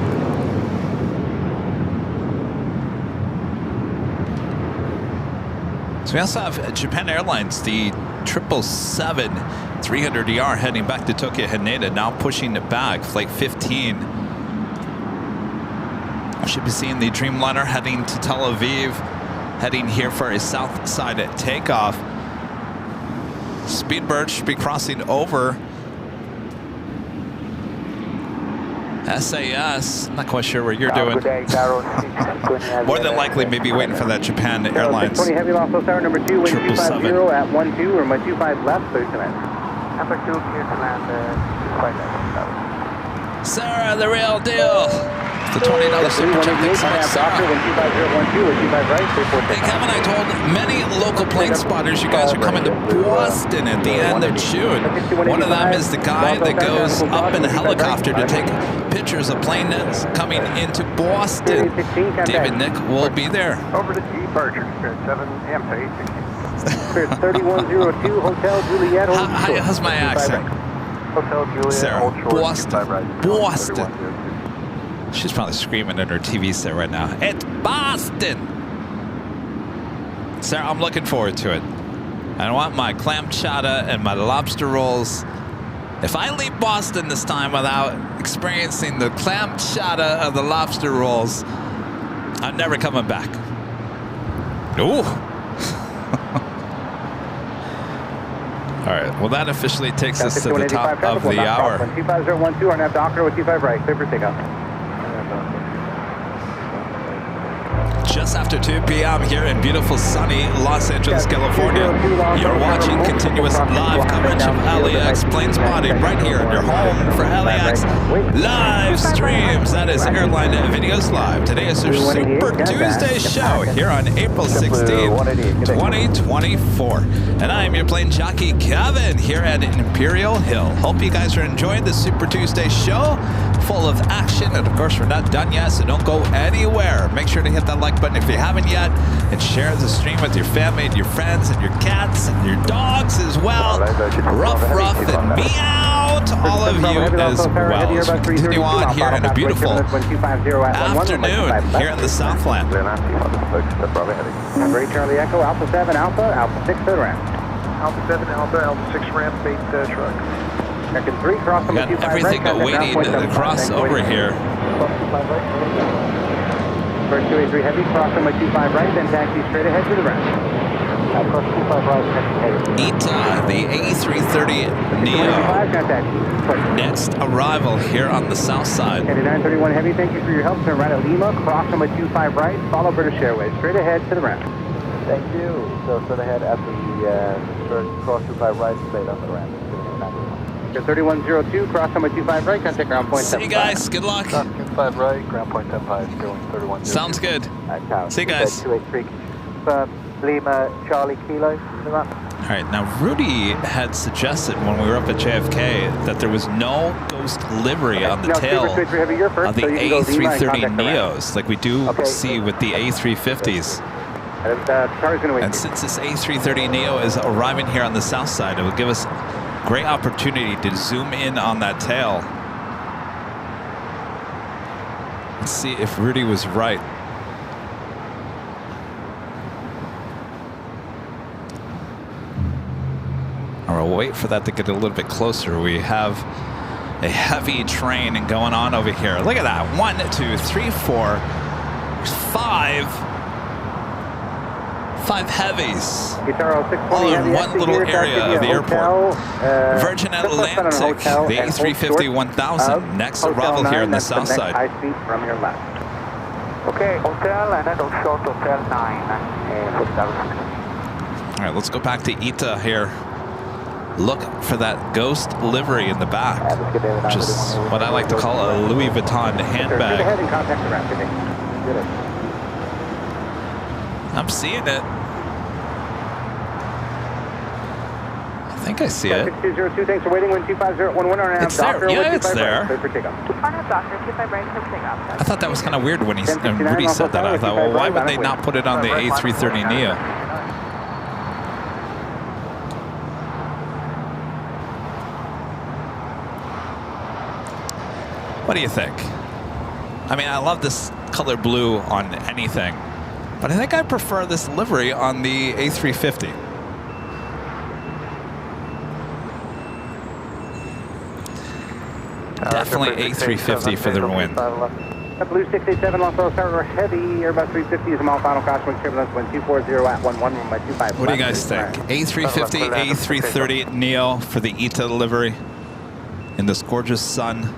So we also have Japan Airlines, the 777-300ER heading back to Tokyo Haneda, now pushing it back, flight 15. Should be seeing the Dreamliner heading to Tel Aviv, heading here for a south side takeoff. Speedbird should be crossing over. SAS, not quite sure what you're doing. More than likely, maybe waiting for that Japan Airlines
20 heavy Los Tower, number 2, wind 250
777.
at 12, or my 25 left, clear to land.
Number 2, clear to land, 25
Sarah, the real deal. The $20 super chat. Thanks so much, Sarah. Hey, Kevin, I told many local plane spotters you guys are coming to Boston at the end of June. One of them is the guy that goes up in a helicopter to take pictures of planes coming into Boston. David Nick will be there.
Over to departure, Spirit 7 AM to 816.
Spirit 3102, Hotel Juliet.
How's my accent?
Hotel Juliet,
Sarah,
Old Shore,
Boston.
25 right.
Boston. She's probably screaming in her TV set right now. It's Boston! Sarah, I'm looking forward to it. I want my clam chowder and my lobster rolls. If I leave Boston this time without experiencing the clam chowder or the lobster rolls, I'm never coming back. Ooh! All right, well, that officially takes us to the top of the hour.
25012 on that Docker with 25 right, clear for takeoff.
Just after 2 p.m. here in beautiful sunny Los Angeles, California. You're watching continuous live coverage of LAX plane spotting right here in your home for LAX live streams. That is Airline Videos Live. Today is our Super Tuesday show here on April 16th, 2024. And I am your plane jockey, Kevin, here at Imperial Hill. Hope you guys are enjoying the Super Tuesday show. Full of action, and of course we're not done yet, so don't go anywhere. Make sure to hit that like button if you haven't yet, and share the stream with your family and your friends and your cats and your dogs as well. Ruff, and meow to all of you as well as we continue on here in a beautiful afternoon here in the Southland.
Number 8 Charlie Echo, Alpha 7, Alpha 6, third round. Alpha 7, Alpha, Alpha 6 ramp, 8 truck.
American 3, cross
We got everything awaiting the cross over here.
First 283 heavy, cross runway 25 right, then taxi straight ahead to the ramp. Cross 25 right,
ITA, the A330 Neo. Next arrival here on the south side.
Candy 931 heavy, thank you for your help. Turn right at Lima, cross runway 25 right, follow British Airways, straight ahead to the ramp. Thank you. So straight ahead at the cross 25 right, straight on the ramp. 3102, cross runway 25 right, contact ground point.
See you guys, good luck.
25 right, ground point 75, going 3102.
Sounds good. See you guys.
283, Lima, Charlie, Kilo, to the ramp.
All right, now Rudy had suggested when we were up at JFK that there was no ghost livery on the tail of the A330 Neos like we do see with the A350s. And since this A330 Neo is arriving here on the south side, it will give us great opportunity to zoom in on that tail. Let's see if Rudy was right. We'll wait for that to get a little bit closer. We have a heavy train going on over here. Look at that. 1, 2, 3, 4, 5 heavies. All in one little area of the airport. Virgin Atlantic, the A350-1000. Next arrival here on the south side.
Okay, hotel and then short hotel 9.
All right, let's go back to ITA here. Look for that ghost livery in the back, which is what I like to call a Louis Vuitton handbag. I'm seeing it. I think I see it.
6202, thanks for waiting. 12511
It's there. Yeah, it's there.
I
I thought that was kind of weird when Rudy said that. I thought, well, why would they not put it on the A330 Neo? What do you think? I mean, I love this color blue on anything, but I think I prefer this livery on the A350. Definitely A350 for the win.
Blue 687, Los Angeles Tower, heavy, Airbus 350 is a mile final cross, wind turbulence, wind 240 at 11, runway 25.
What do you guys think? A350, A330 Neo for the ITA livery in this gorgeous sun.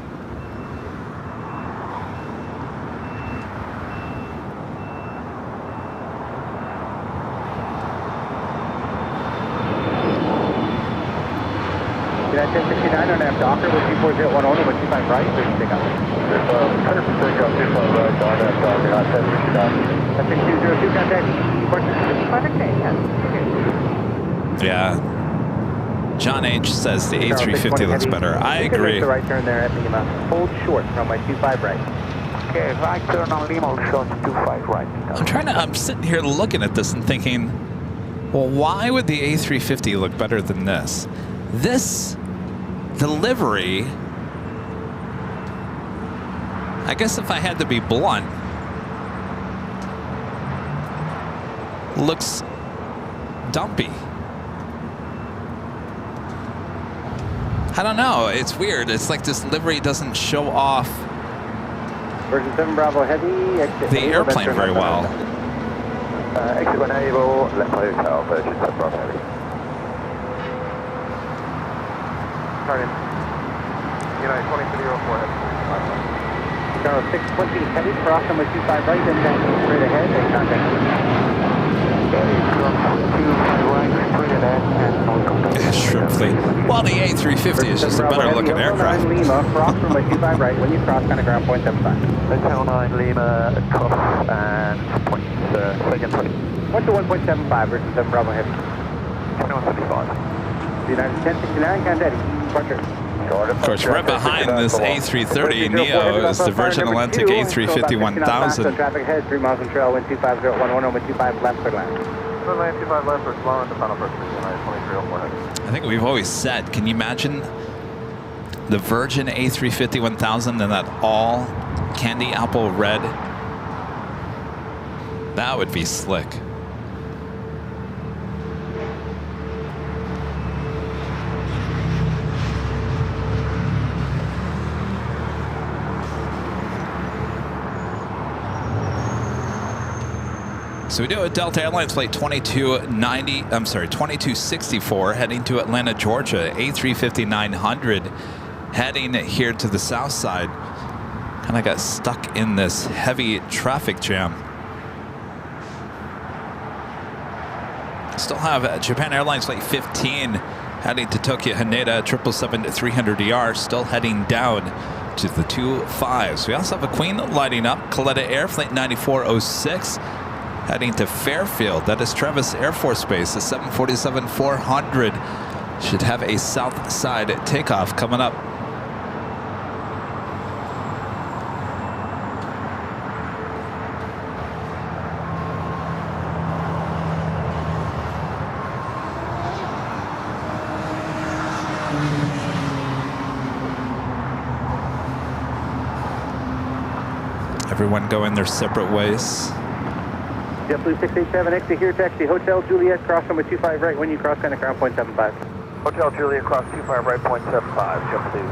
United 1069 on F Docker with 24010 on 125 right, please take up. 100% takeoff, 25 right, on F Docker, not 1069. That's 6202, contact.
Yeah. John H says the A350 looks better. I agree.
The right turn there at Lima. Hold short, runway 25 right. Okay, right turn on Lima, short 25 right.
I'm sitting here looking at this and thinking, well, why would the A350 look better than this? This delivery, I guess if I had to be blunt, looks dumpy. I don't know. It's weird. It's like this livery doesn't show off
Virgin 7 Bravo Heavy,
the airplane very well.
Exit when able, left hotel, Virgin 7 Bravo Heavy. Starting. United 2304 heavy.
Charles 620 heavy, cross runway 25 right, and then straight ahead, and contact.
Shrimp fleet. Well, the A350 is just a better looking aircraft.
Lima, cross runway 25 right, when you cross, kind of ground point 75.
Hotel 9 Lima, cross and point, second point.
What's the 1.75 versus 7 Bravo Heavy?
2175.
United 1069, contact. Departure.
Of course, right behind this A330 Neo is the Virgin Atlantic A350-1000.
Traffic ahead, 3 miles from trail, wind 25011, wind 25 left for land.
Land 25 left for slow, and the final person is United 2304 heavy.
I think we've always said, can you imagine the Virgin A350-1000 and that all candy apple red? That would be slick. So we do a Delta Airlines flight 2264 heading to Atlanta, Georgia. A350-900 heading here to the south side. Kind of got stuck in this heavy traffic jam. Still have Japan Airlines flight 15 heading to Tokyo Haneda 777-300ER, still heading down to the 25s. We also have a Queen lighting up, Kalitta Air flight 9406 heading to Fairfield. That is Travis Air Force Base. The 747-400 should have a south side takeoff coming up. Everyone going their separate ways.
JetBlue 687, exit here, taxi Hotel Juliet, cross number 25 right, when you cross kind of ground point 75.
Hotel Juliet, cross 25 right, point 75, JetBlue.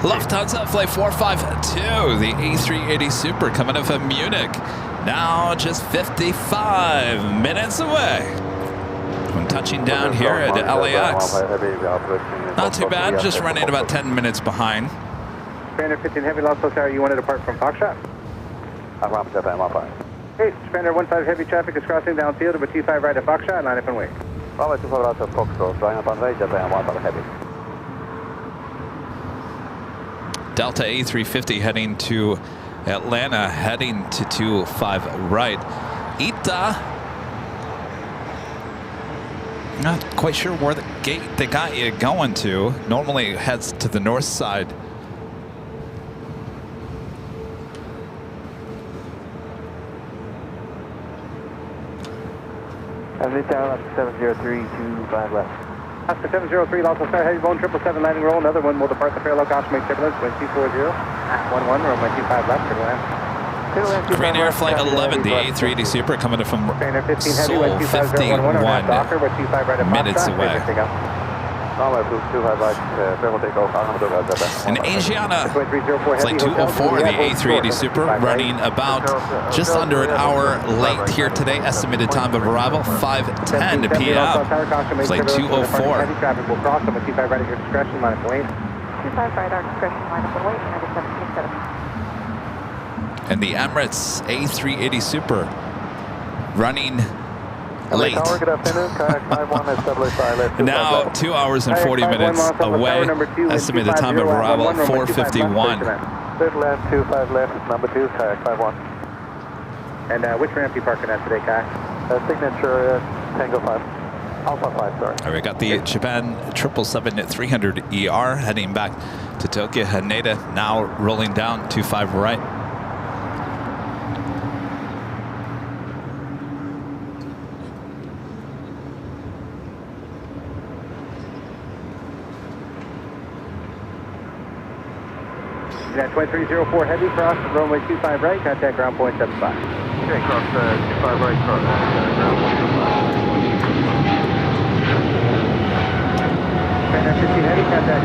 Lufthansa flight 452, the A380 Super coming in from Munich. Now just 55 minutes away from touching down here at LAX. Not too bad, just running about 10 minutes behind.
Japan 15 Heavy, Los Tower, you want to depart from Foxtrot? Hey, Japan 15 Heavy traffic is crossing downfield, number 25 right at Foxtrot, line up and wait.
Delta A350 heading to Atlanta, heading to 25 right. Ita, not quite sure where the gate they got you going to. Normally it heads to the north side.
Tower, 70325 left. Oscar 703, Los Tower, heavy bone 777 landing roll. Another one will depart the parallel caution, make turbulence, wind 240. 11, runway 25 left, turbulence.
Green Air Flight 11, the A380 Super coming in from Seoul, 51 minutes away. And Asiana Flight 204, the A380 Super, running about just under an hour late here today. Estimated time of arrival, 5:10 p.m. Flight 204.
Heavy traffic will cross number 25 right at your discretion, line up and wait.
25 right, our discretion, line up and wait, 9727.
And the Emirates A380 Super running late. Now 2 hours and 40 minutes away. Estimated time of arrival at 4:51.
Third left, 25 left, number 2, kayak 51. And which ramp are you parking at today, kayak? Signature Tango 5. Alpha 5, sorry.
All right, we got the Japan 777-300ER heading back to Tokyo Haneda, now rolling down 25 right.
At 2304 heavy, cross runway 25 right, contact ground point 75.
Okay, cross 25 right, cross ground point 75.
Japan 15 heavy, contact.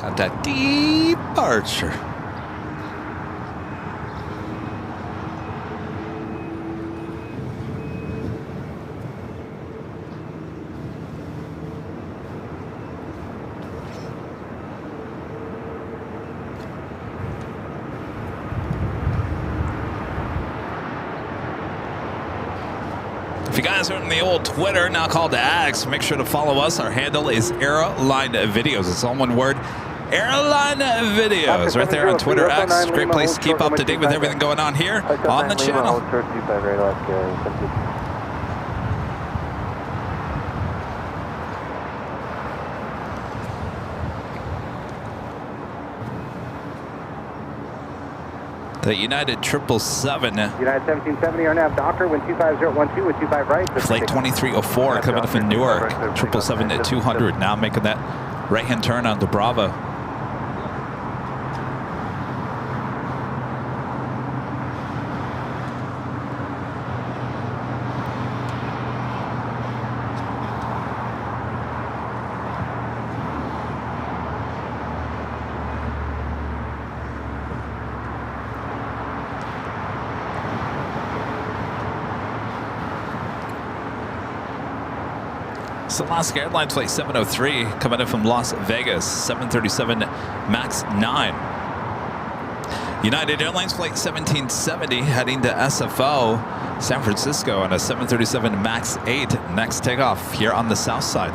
Got that departure. If you guys are in the old Twitter, now called X, make sure to follow us. Our handle is AirLineVideos. It's all one word. AirLineVideos. Right there on Twitter X. Great place to keep up to date with everything going on here on the channel. The United 777.
United 1770, our nav Docker, wind 25012 with 25 right.
Flight 2304 coming up in Newark. 777-200 now making that right-hand turn onto Bravo. It's Alaska Airlines flight 703 coming in from Las Vegas, 737 MAX 9. United Airlines flight 1770 heading to SFO, San Francisco on a 737 MAX 8. Next takeoff here on the south side.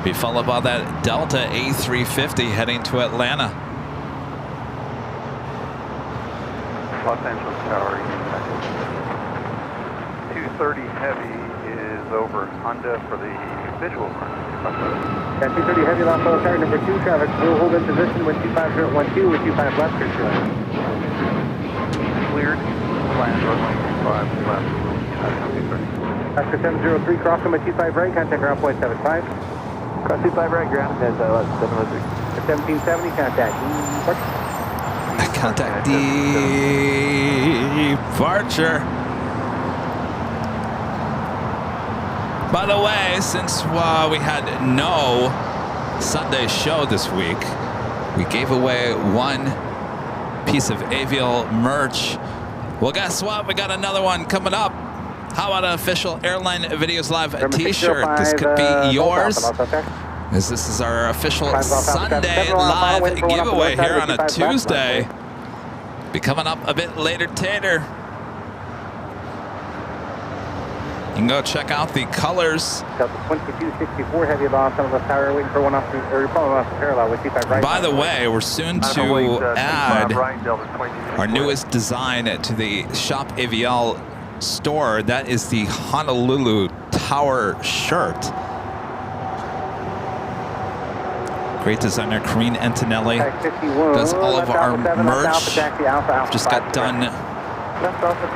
Be followed by that Delta A350 heading to Atlanta.
Los Angeles Tower, 230 heavy is over Honda for the visual run.
230 heavy, Los Angeles Tower, number 2, traffic will hold in position with 25012 with 25 left, clear.
Cleared, land runway 25 left.
Oscar 703, crossing with 25 right, contact ground point 75.
Cross 25 right, ground, 703.
1770, contact.
Contact departure. By the way, since we had no Sunday show this week, we gave away one piece of Avial merch. Well, guess what? We got another one coming up. How about an official Airline Videos Live t-shirt? This could be yours, as this is our official Sunday live giveaway here on a Tuesday. Be coming up a bit later, Tater. You can go check out the colors.
2264 heavy, Los Angeles Tower, waiting for one off the parallel with 25 right.
By the way, we're soon to add our newest design to the Shop AVL store. That is the Honolulu Tower shirt. Great designer Karine Antonelli does all of our merch. Just got done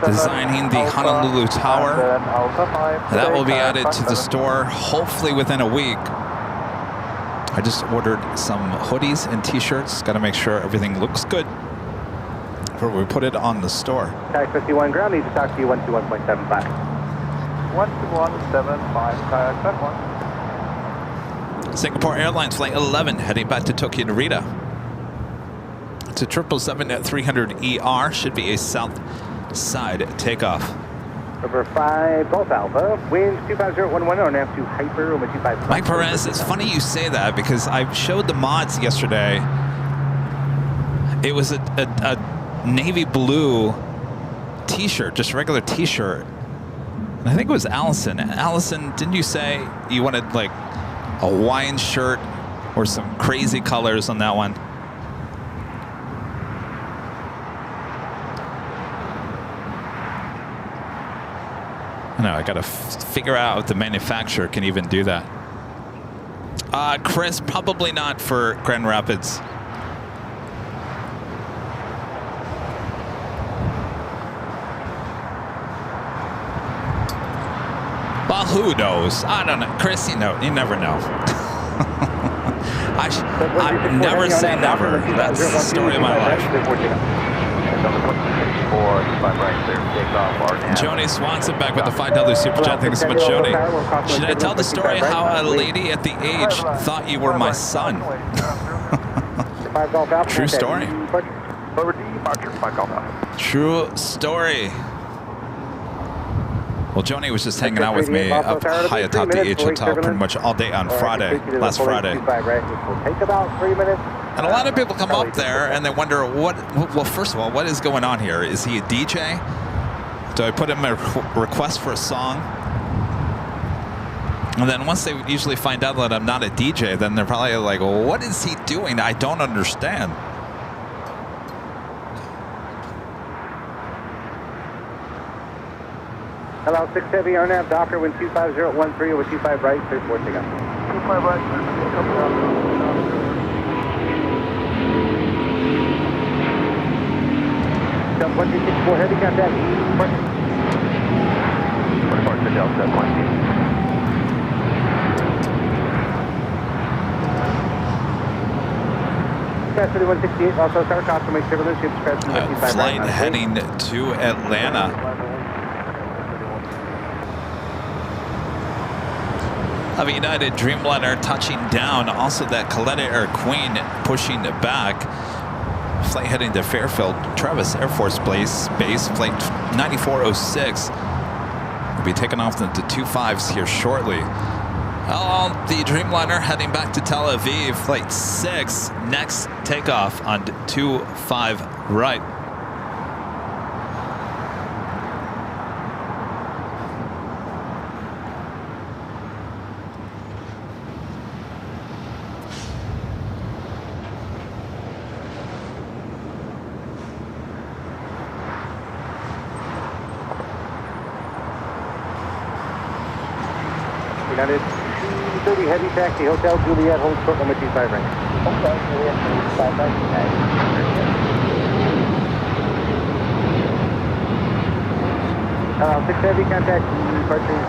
designing the Honolulu Tower. That will be added to the store hopefully within a week. I just ordered some hoodies and t-shirts. Got to make sure everything looks good before we put it on the store.
Tag 51 ground, need to talk to you 121.75.
121.75, kayak 71.
Singapore Airlines flight 11 heading back to Tokyo Narita. It's a 777-300ER, should be a south side takeoff.
Number 5, Golf Alpha, winds 25011 on F2 Hyper, over 25.
Mike Perez, it's funny you say that because I showed the mods yesterday. It was a navy blue t-shirt, just regular t-shirt. And I think it was Allison. Allison, didn't you say you wanted like a Hawaiian shirt or some crazy colors on that one? I know, I gotta figure out if the manufacturer can even do that. Chris, probably not for Grand Rapids. Well, who knows? I don't know. Chris, you never know. I never say never. That's the story of my life. Joni Swanson back with the $5 super chat. Thank you so much, Joni. Should I tell the story how a lady at the age thought you were my son? True story. True story. Well, Joni was just hanging out with me up high atop the H Hotel pretty much all day on Friday, last Friday. And a lot of people come up there and they wonder well, first of all, what is going on here? Is he a DJ? Do I put him a request for a song? And then once they usually find out that I'm not a DJ, then they're probably like, well, what is he doing? I don't understand.
Hello, 6 Heavy, RNAV, Docker, wind 25013 over 25 right, 34 takeoff.
25 right,
1264 heavy, contact.
24 to Delta, 20.
Crash 3168, also start confirmation, turbulence, ships crash 25
Flight
right.
heading to Atlanta. Of United Dreamliner touching down. Also that Kaleta Air Queen pushing back. Flight heading to Fairfield Travis Air Force Base, flight 9406. We'll be taking off into 25s here shortly. Well, the Dreamliner heading back to Tel Aviv, flight 6, next takeoff on 25 right.
United 230 heavy taxi, Hotel Juliet, hold short number 25 right. Hotel Juliet, 25 right. 6 heavy, contact departure.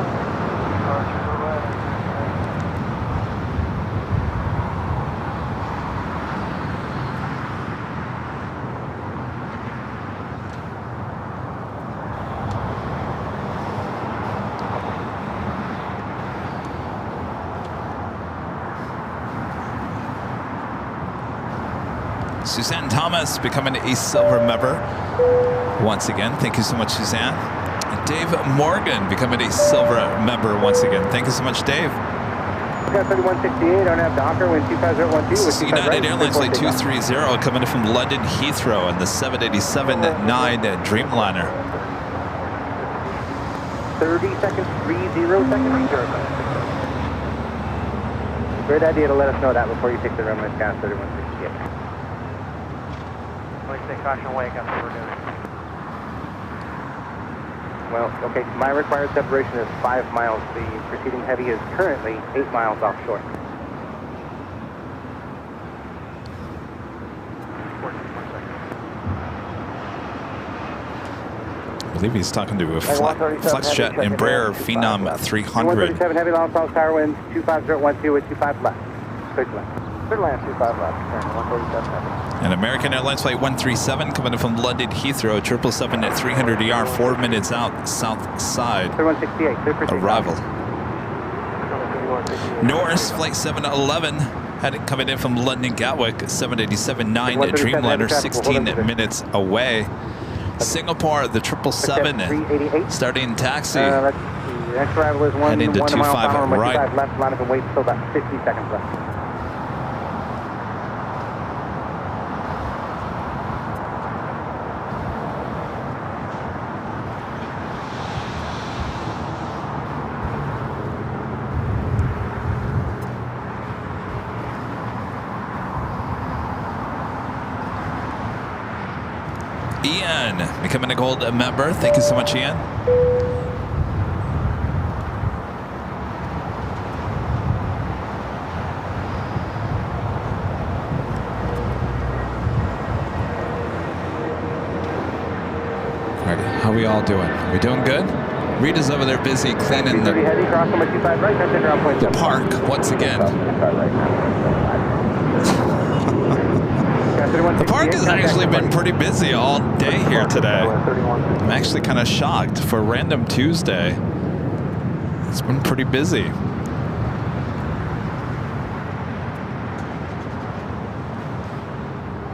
Suzanne Thomas becoming a silver member once again. Thank you so much, Suzanne. And Dave Morgan becoming a silver member once again. Thank you so much, Dave.
3168 on F Docker, wind 25012.
This is United Airlines flight 230 coming in from London Heathrow on the 787-9 Dreamliner.
30 seconds, 30 seconds. Great idea to let us know that before you take the runway scan 3168. Stay caution away, got what we're doing. Well, okay, my required separation is 5 miles. The preceding heavy is currently 8 miles offshore.
I believe he's talking to a FlexJet Embraer Phenom 300.
137 heavy, long south tower winds, 25012 with 25 left. Straight left. Clear land, 25 left. Turn 137 heavy.
And American Airlines flight 137 coming in from London Heathrow, 777 at 300 ER, 4 minutes out, south side.
168,
arrival. Norris flight 711 coming in from London Gatwick, 787-9 Dreamliner, 16 minutes away. Singapore, the 777 starting taxi.
Next arrival is
heading to 25 right.
Left, line up and wait until about 50 seconds left.
Ian, becoming a gold member. Thank you so much, Ian. All right, how are we all doing? Are we doing good? Rita's over there busy cleaning the park once again. The park has actually been pretty busy all day here today. I'm actually kind of shocked for Random Tuesday. It's been pretty busy.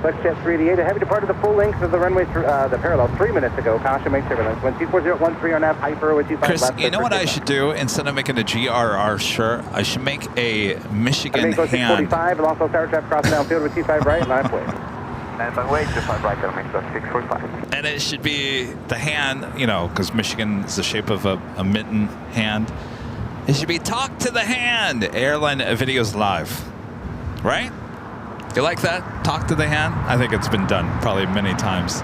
FlexJet 388, a heavy departed the full length of the runway, the parallel 3 minutes ago. Caution, make surveillance. Wind 24013 on nav, hyper with 25
Chris,
left.
you know what I should do? Instead of making a GRR shirt, I should make a Michigan hand.
645, and also tower trap crossing downfield with 25 right, line up way.
95 way, 25 right, gonna make 645.
And it should be the hand, you know, because Michigan is the shape of a mitten hand. It should be talk to the hand. Airline videos live, right? You like that? Talk to the hand? I think it's been done probably many times.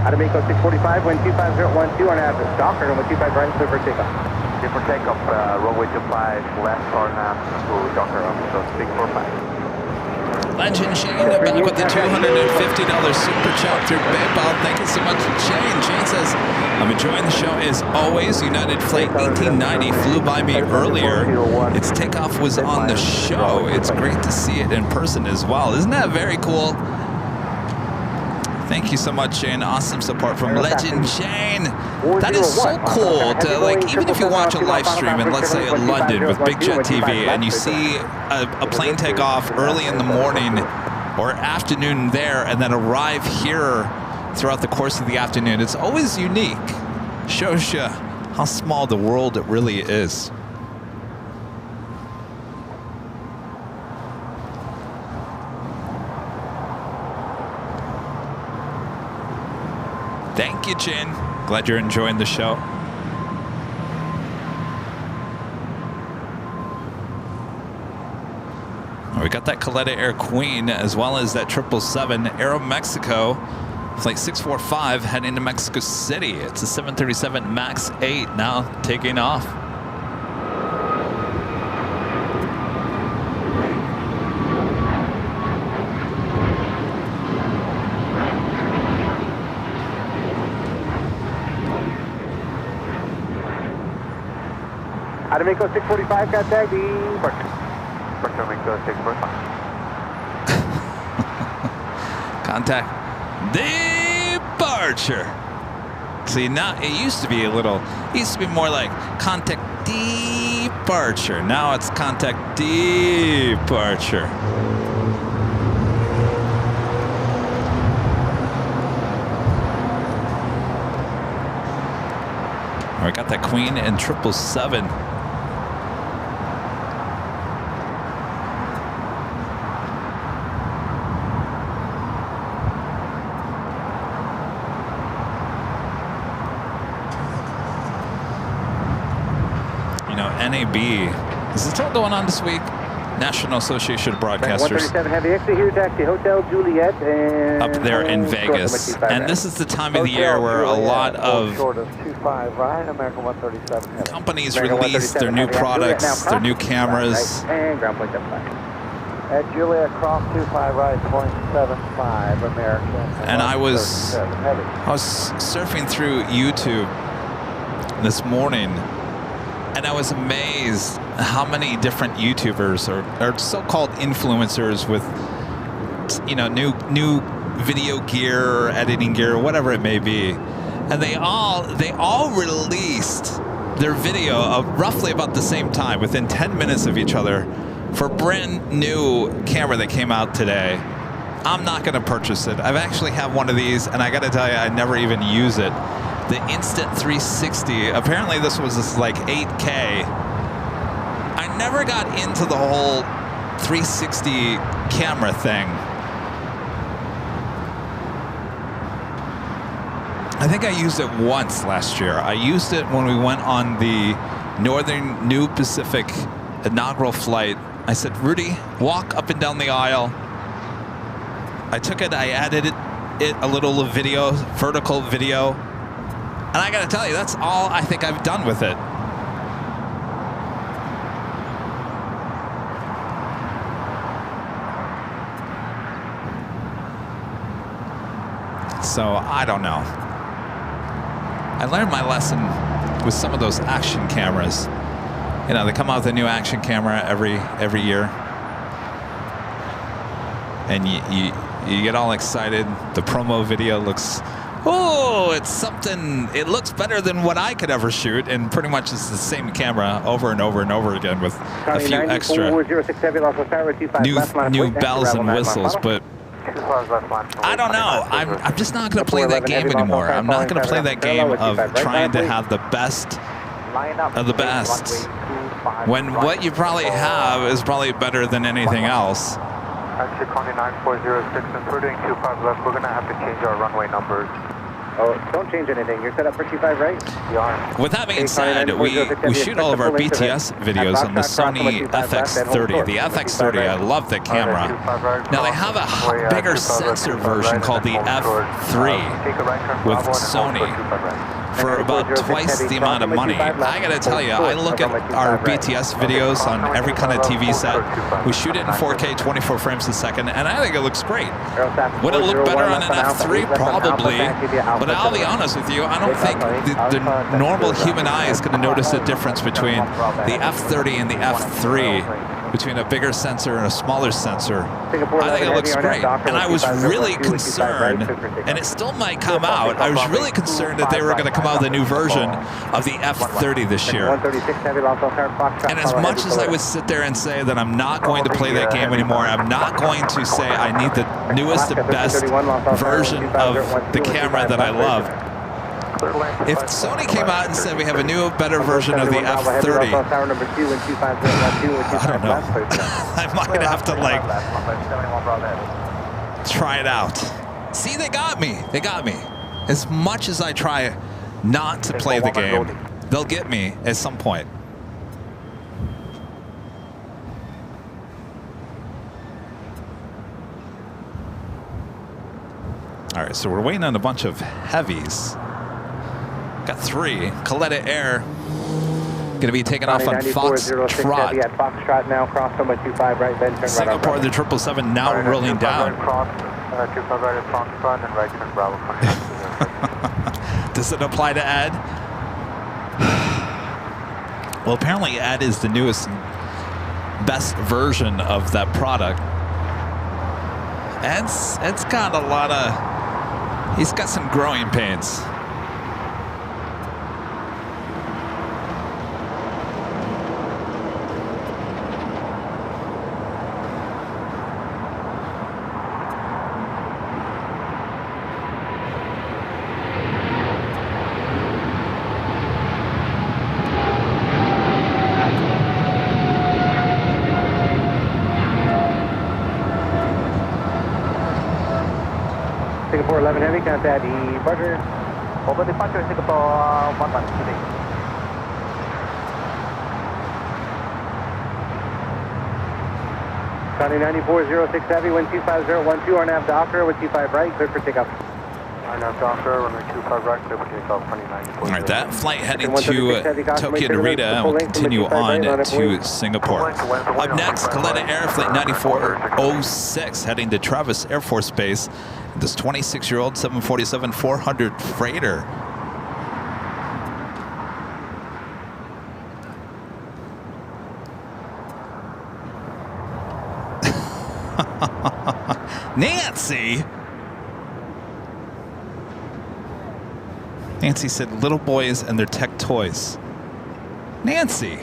Atomico 645, wind 25012 on average. Docker, and with 25 right, clear for takeoff.
Clear for takeoff, runway 25 left on nav to Docker, so 645.
Legend Shane back with the $250 super chat through PayPal. Thank you so much, Shane. Shane says, I'm enjoying the show as always. United Flight 1890 flew by me earlier. Its takeoff was on the show. It's great to see it in person as well. Isn't that very cool? Thank you so much, Shane. Awesome support from Legend Shane. That is so cool to, like, even if you watch a live stream in, let's say, London with Big Jet TV, and you see a plane take off early in the morning or afternoon there and then arrive here throughout the course of the afternoon, it's always unique. Shows you how small the world really is. Thank you, Jin. Glad you're enjoying the show. We got that Caleta Air Queen as well as that 777 Aero Mexico flight 645 heading to Mexico City. It's a 737 MAX 8 now taking off.
Adamico 645, contact departure.
Adamico 645.
Contact departure. See, now it used to be more like contact departure. Now it's contact departure. We got that Queen and 777. NAB. Is this all going on this week? National Association of Broadcasters.
137 Heavy exit here, taxi Hotel Juliet and
up there in Vegas. And this is the time of the year where a lot of companies release their new products, their new cameras.
And ground point 75. At Juliet, cross 25 right, 0.75 American.
And I was surfing through YouTube this morning, and I was amazed how many different YouTubers or so-called influencers with, you know, new video gear or editing gear or whatever it may be, and they all released their video of roughly about the same time, within 10 minutes of each other, for a brand new camera that came out today. I'm not going to purchase it. I've actually have one of these, and I got to tell you, I never even use it. The Instant 360. Apparently this was like 8K. I never got into the whole 360 camera thing. I think I used it once last year. I used it when we went on the Northern New Pacific inaugural flight. I said, Rudy, walk up and down the aisle. I took it, I added it a little video, vertical video. And I gotta tell you, that's all I think I've done with it. So, I don't know. I learned my lesson with some of those action cameras. You know, they come out with a new action camera every year. And you get all excited. The promo video looks, oh, it's something, it looks better than what I could ever shoot, and pretty much it's the same camera over and over and over again with a few extra new bells and whistles, but I don't know. I'm just not going to play that game anymore. I'm not going to play that game of trying to have the best of the best when what you probably have is probably better than anything else.
Actually, Connie 9406, since we're doing 25 left, we're going to have to change our runway numbers.
Oh, don't change anything. You're set up for 25 right?
We are.
With that being said, we shoot all of our BTS videos on the Sony FX30. The FX30, I love the camera. Now they have a bigger sensor version called the F3 with Sony for about twice the amount of money. I gotta tell you, I look at our BTS videos on every kind of TV set. We shoot it in 4K, 24 frames a second, and I think it looks great. Would it look better on an F3? Probably. But I'll be honest with you, I don't think the normal human eye is going to notice the difference between the F30 and the F3 between a bigger sensor and a smaller sensor. I think it looks great. And I was really concerned, and it still might come out, I was really concerned that they were going to come out with a new version of the F30 this year. And as much as I would sit there and say that I'm not going to play that game anymore, I'm not going to say I need the newest and best version of the camera that I love. If Sony came out and said we have a new, better version of the F30, I don't know. I might have to like try it out. See, they got me. They got me. As much as I try not to play the game, they'll get me at some point. All right, so we're waiting on a bunch of heavies. Got 3. Coletta Air going to be taking off on Foxtrot.
Foxtrot now, cross number 25 right, then turn
Singapore, the 777 now rolling down.
25 right at Foxtrot and right turn Bravo.
Does it apply to Ed? Well, apparently Ed is the newest, best version of that product. Ed's got a lot of, he's got some growing pains.
Singapore 11 Heavy, contact departure. Over departure, Singapore 11 today. County 9406 Heavy, 125.012, RNAV Docker, 125 right, clear for takeoff.
RNAV Docker, runway 25 right, clear for takeoff, 29.
All right, that flight heading to Tokyo Narita and will continue on to Singapore. Up next, Coletta Air Flight 9406 heading to Travis Air Force Base. This 26-year-old 747-400 freighter. Nancy! Nancy said little boys and their tech toys. Nancy!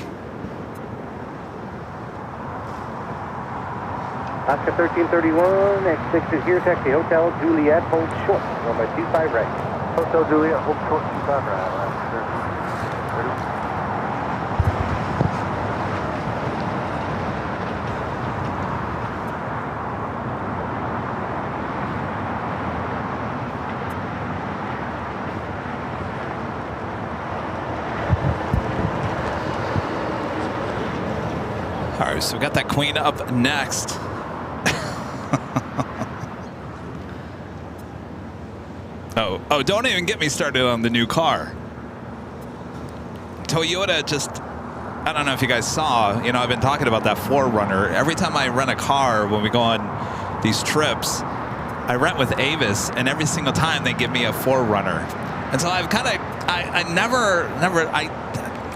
Oscar 1331, X6 is here, taxi Hotel Juliet, hold short, runway 25 right.
Hotel Juliet, hold short, 25 right.
All right, so we got that Queen up next. Oh, don't even get me started on the new car. Toyota just, I don't know if you guys saw, you know, I've been talking about that 4Runner. Every time I rent a car when we go on these trips, I rent with Avis, and every single time they give me a 4Runner. And so I've kind of,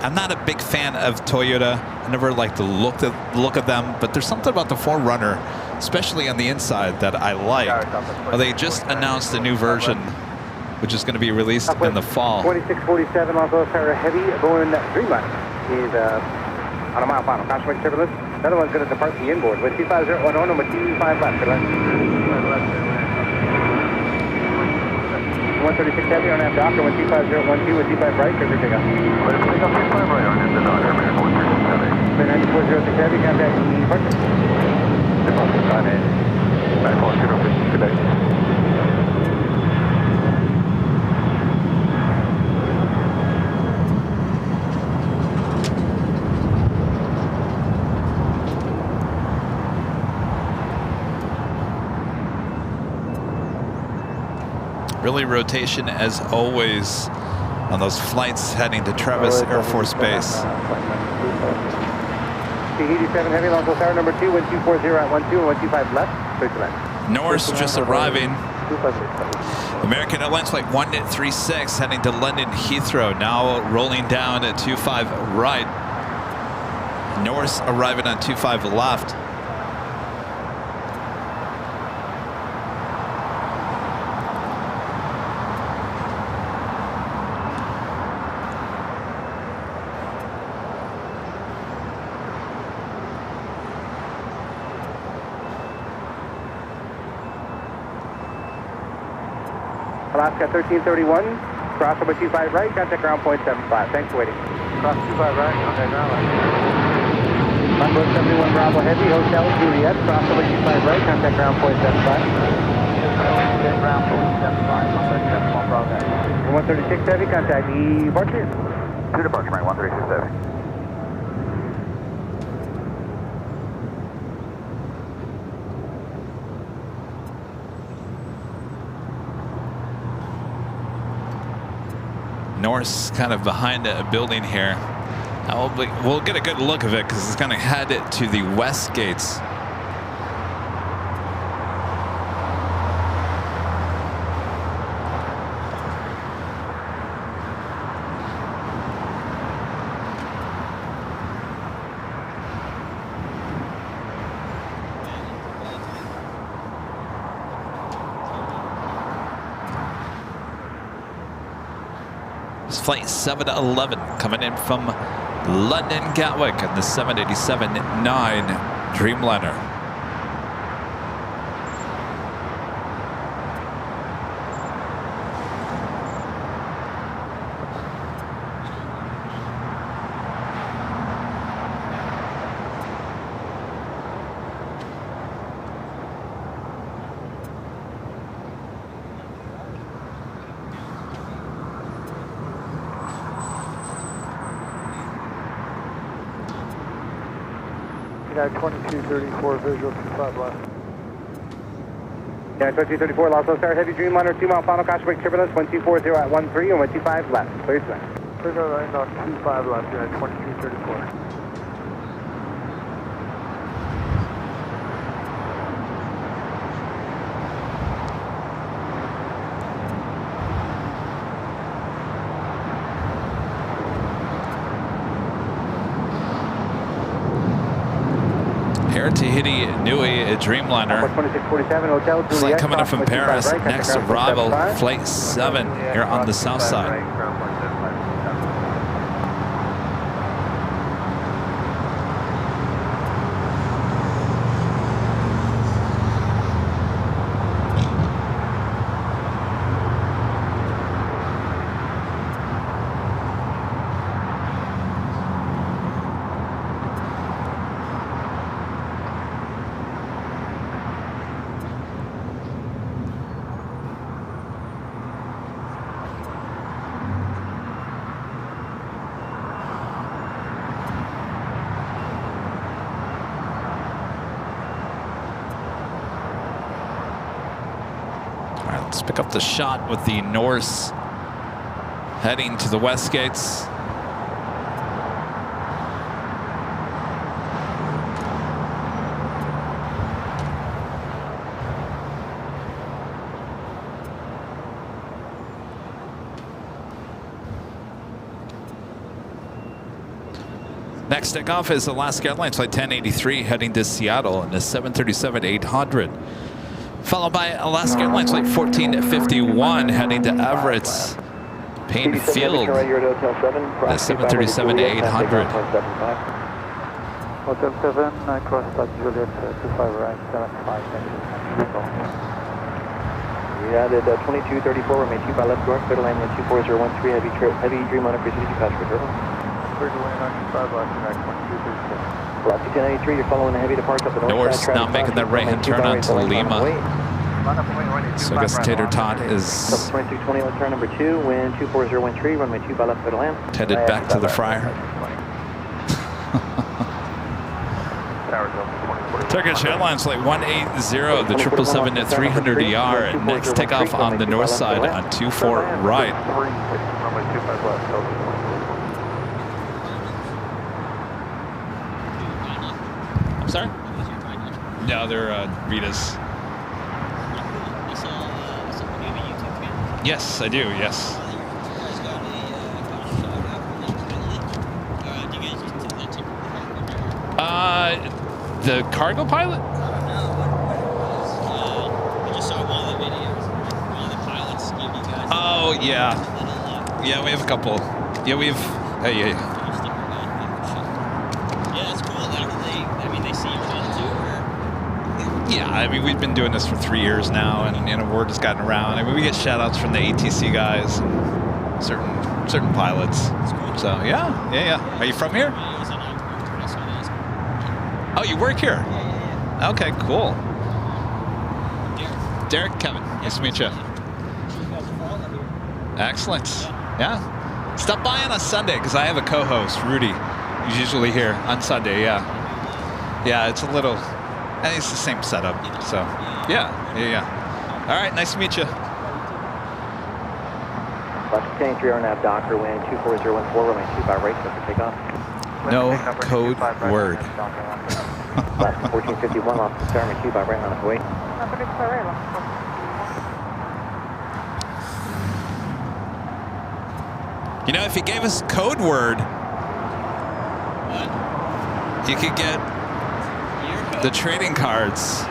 I'm not a big fan of Toyota. I never like the look of them, but there's something about the 4Runner, especially on the inside, that I like. Well, they just announced a new version, which is going to be released in the fall.
2647 Los Angeles Heavy going 3 miles is on a mile final. Caution wake turbulence. The other one's going to depart the inboard with 25010, number 25 left. Good luck. 136 Heavy on F Docker, 125.012 with 25 right, clear for takeoff.
Clear for takeoff, 25 right on into Docker, American 136 Heavy.
9406 Heavy, contact departure.
Departure, on in. Back on 050 today.
Really rotation as always on those flights heading to Travis Air Force Base.
T87 Heavy, Los Angeles Tower number 2, 1240 at 12 and 125 left, clear to land.
Norse just arriving. American Airlines Flight 136 heading to London Heathrow, now rolling down at 25 right. Norse arriving on 25 left.
Alaska 1331, cross over 25 right, contact ground point 75. Thanks for waiting.
Cross 25 right, contact ground line.
Longboat 71 Bravo Heavy, Hotel Juliet, cross over 25 right, contact ground point 75.
Contact ground point 75, contact 71 Bravo Heavy.
136 Heavy, contact departure.
To departure, Mike, 136 Heavy.
Norse kind of behind a building here. We'll get a good look of it because it's going to head it to the west gates. It's flight 711 coming in from London Gatwick and the 787-9 Dreamliner.
United 2234, visual 25 left.
Yeah, 2234, Los Angeles Heavy Dreamliner, 2 mile final caution brake turbulence, 1240 at 13 and 125 left. Clear to land.
Clear to land on 25 left, United 2234.
Tahiti Nui Dreamliner.
2647 Hotel Juliet.
Flight coming in from
cross
Paris.
right,
Next
contact ground point
arrival,
75.
flight 7 here on the south side. Let's pick up the shot with the Norse heading to the west gates. Next takeoff is Alaska Airlines Flight 1083 heading to Seattle in the 737-800. Followed by Alaska Airlines Flight 1451 heading to Everett's Payne Field, the 737-800.
Hotel 7, cross Stop Juliet, 25 right, 75, thank you.
United 2234, remain 25 left north, clear to land 12413, heavy Dreamliner, proceed to passenger turbo.
Clear to land on 25 left, United 2234.
Alaska 1083, you're following a heavy departure up the north
Norse
side.
now making that right-hand turn onto Lima. So I guess Tater Tot is
2320, let's turn number 2, wind 24013, runway 25 left, clear to land.
headed back to the Friar. Turkish Airlines Flight 180, the 777-300ER. Next takeoff on the north side on 24 right. I'm sorry? No, they're Rita's. Yes, I do, yes. The cargo pilot?
I just saw one of the videos. One of the pilots gave you guys.
Oh, yeah. Yeah, we have a couple. Yeah, we've. Hey, yeah.
Yeah, that's cool. They see you on too, or?
Yeah, I mean, we've been doing this for 3 years now, and word has gotten around. I mean, we get shout-outs from the ATC guys, and certain pilots. So, yeah. Are you from here? Oh, you work here? Yeah. Okay, cool. Derek, Kevin, nice to meet you. Excellent. Yeah. Stop by on a Sunday, because I have a co-host, Rudy. He's usually here on Sunday, yeah. Yeah, it's a little, and it's the same setup, so, yeah. All right, nice to meet you.
Left 10-3 RNAV Docker, wind 24014, runway 25 right, clear for takeoff.
No code word.
Left 1451, lost the runway 25 right, on the way.
You know, if you gave us code word, you could get the trading cards.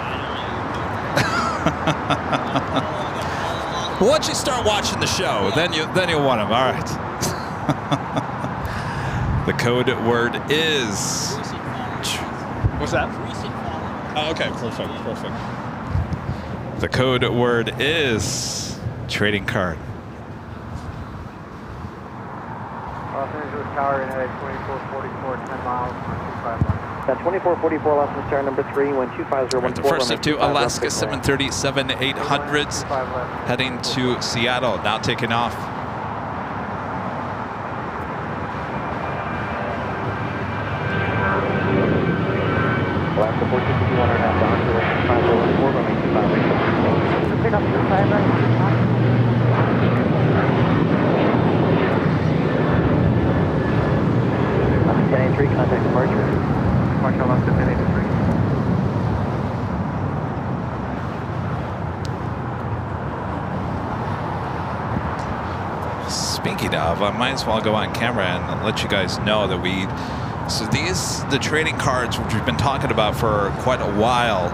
Once you start watching the show, then you'll want them. All right. The code word is. What's that? Oh, okay, perfect. The code word is trading card.
Los Angeles Tower in at 2444, 10 miles for 251.
That 2444, Los Angeles Tower number 3, wind 25014.
The first of two Alaska 737-800s heading to Seattle, now taking off.
Alaska 1451, RNAV Docker, wind 5014, runway 25 right. Pick up your side right. Left 10-3, contact departure.
Mark Alaska 1083.
Speaking of, I might as well go on camera and let you guys know that so the trading cards, which we've been talking about for quite a while,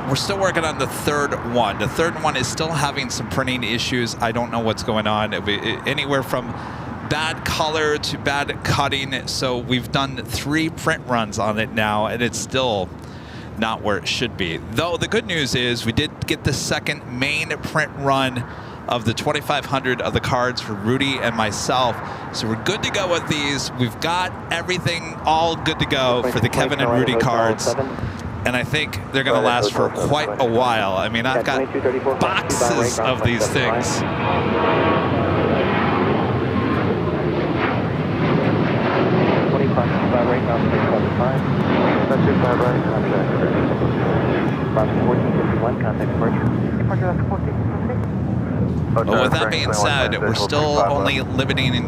we're still working on the third one. The third one is still having some printing issues. I don't know what's going on. Anywhere from bad color to bad cutting. So we've done 3 print runs on it now, and it's still not where it should be. Though the good news is we did get the second main print run of the 2,500 of the cards for Rudy and myself. So we're good to go with these. We've got everything all good to go for the Kevin and Rudy cards. And I think they're going to last for quite a while. I mean, I've got boxes of these things. But with that being said, we're still only limiting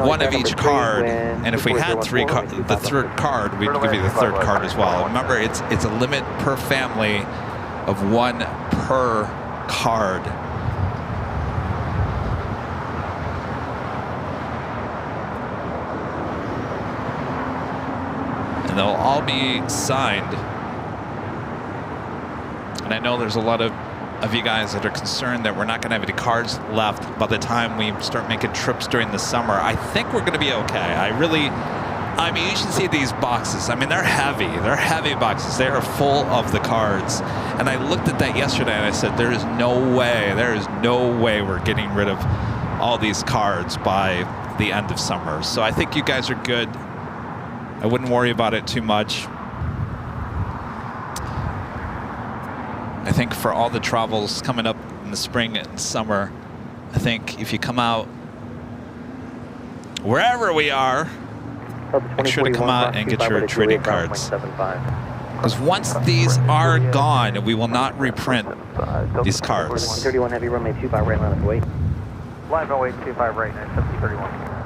one of each card, and if we had the third card, we'd give you the third card as well. Remember, it's a limit per family of 1 per card. And they'll all be signed. And I know there's a lot of you guys that are concerned that we're not going to have any cards left by the time we start making trips during the summer. I think we're going to be okay. I mean, you should see these boxes. I mean, they're heavy. They're heavy boxes. They are full of the cards. And I looked at that yesterday and I said, there is no way we're getting rid of all these cards by the end of summer. So I think you guys are good. I wouldn't worry about it too much. I think for all the travels coming up in the spring and summer, I think if you come out wherever we are, make sure to come out and get your trading cards. Because once these are gone, we will not reprint these cards.
131 heavy runway 25 right, line of way.
Line runway 25 right, 97031.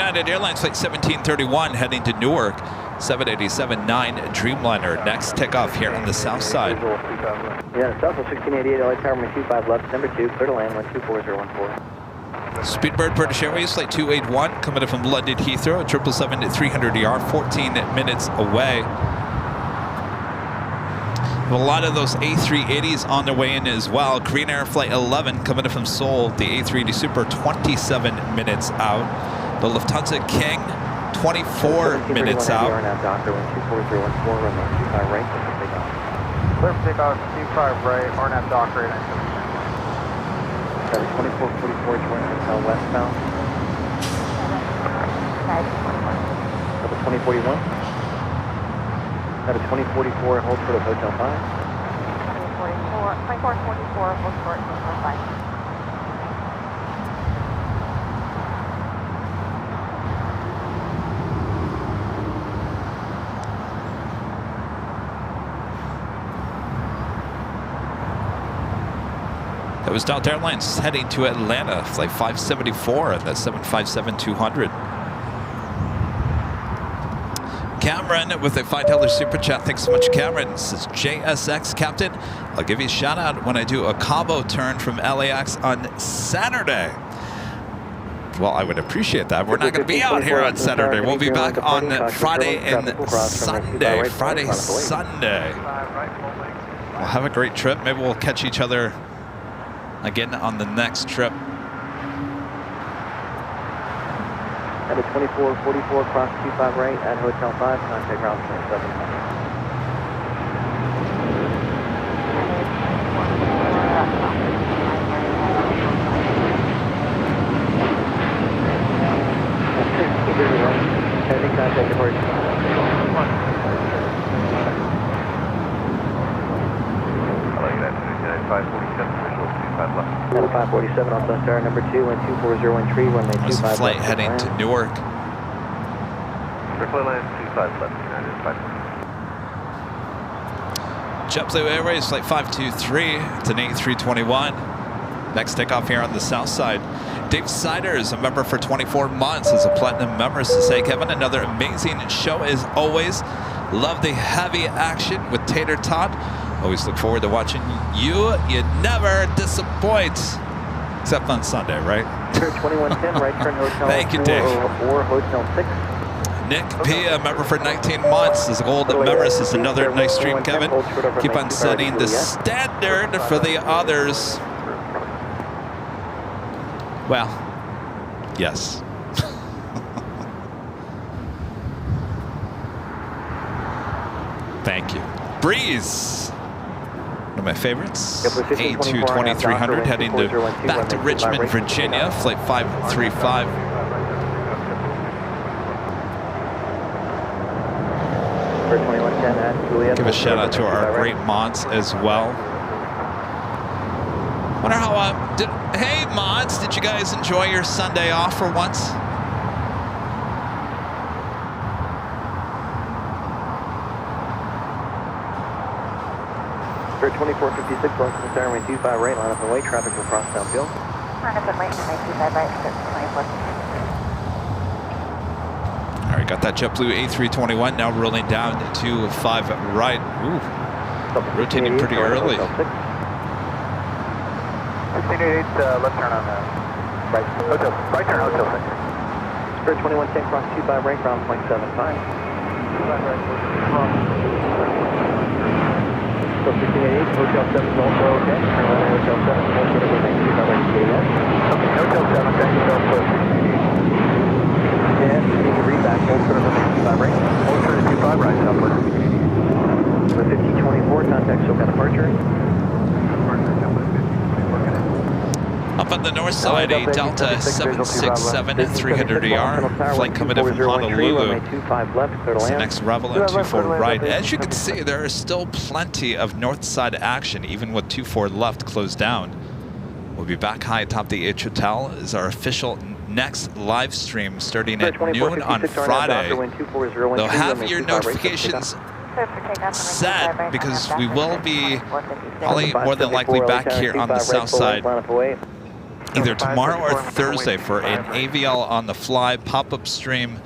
United Airlines flight 1731 heading to Newark. 787-9 Dreamliner. Next takeoff here on the south side.
Yeah, Southwest 1688, LA Tower, 25 left, number 2, clear to land, 124014.
Speedbird British Airways flight 281 coming in from London Heathrow, 777 at 300ER, 14 minutes away. A lot of those A380s on their way in as well. Green Air Flight 11 coming in from Seoul, the A380 Super, 27 minutes out. The Lufthansa King, 24 minutes out.
Doctor, 124014, runway 25 right, clear for takeoff.
Clear for takeoff, 25 right, RNAV Docker 897.
That is 2444, join hotel westbound. That is 2041. That is 2044, hold short of hotel 5.
2444, hold short, hotel 5.
That was Delta Airlines heading to Atlanta, flight 574 at that 757-200. Cameron with a $5 super chat. Thanks so much, Cameron. This is JSX Captain. I'll give you a shout out when I do a Cabo turn from LAX on Saturday. Well, I would appreciate that. We're not going to be out here on Saturday. We'll be back on Friday and Sunday. Friday, Sunday. We'll have a great trip. Maybe we'll catch each other again on the next trip.
At a 2444, cross 25 right at hotel 5, contact ground 27. Heading contact departure. At a 547 on Sunstar number 2 and 24013, runway 25
There's a flight
left,
heading to Newark.
Clear land 25 left, United 5.
JetBlue Airways flight 523. It's an A321. Next takeoff here on the south side. Dave Siders, a member for 24 months, is a platinum member. So say, Kevin, another amazing show as always. Love the heavy action with Tater Tot. Always look forward to watching you. You never disappoint. Except on Sunday, right?
2110, right turn hotel.
Thank you, Dave.
Or hotel 6.
Nick P, a member for 19 months, is a gold member. This is another nice stream, Kevin. Keep on setting the standard for the others. Well, yes. Thank you. Breeze. One of my favorites. A220-300 heading back to Richmond, Virginia. Flight 535. Give a shout out to our great mods as well. Wonder how, hey mods, did you guys enjoy your Sunday off for once?
For 2456, going to the center, runway 25 right, line up and wait, traffic will cross downfield.
Line up and wait, runway 25 right, 2456.
All right, got that JetBlue A321 now rolling down to 5 right. Ooh, rotating pretty early.
1688, left turn on right. Hotel, right turn, hotel 6.
For 2110, cross 25 right, ground 0.75. 25 right, so 1688, hotel 7 is also okay. Turn on hotel 7, hold short of runway 25 right to GAS.
Okay, hotel 7, thank you, Delta 1688.
And you need to read back, hold short of runway 25 right.
Hold short of 25 right, Southwest 1688.
For 1524, contact SoCal departure.
Up on the north side, a Delta 767 300ER flight coming in from Honolulu. It's the next Rebel and 24 right. As you can see, there is still plenty of north side action, even with 24 left closed down. We'll be back high atop the H Hotel is our official next live stream starting at noon on Friday. They'll have your notifications set because we will be probably more than likely back here on the south side either tomorrow or Thursday for an AVL on the fly pop-up stream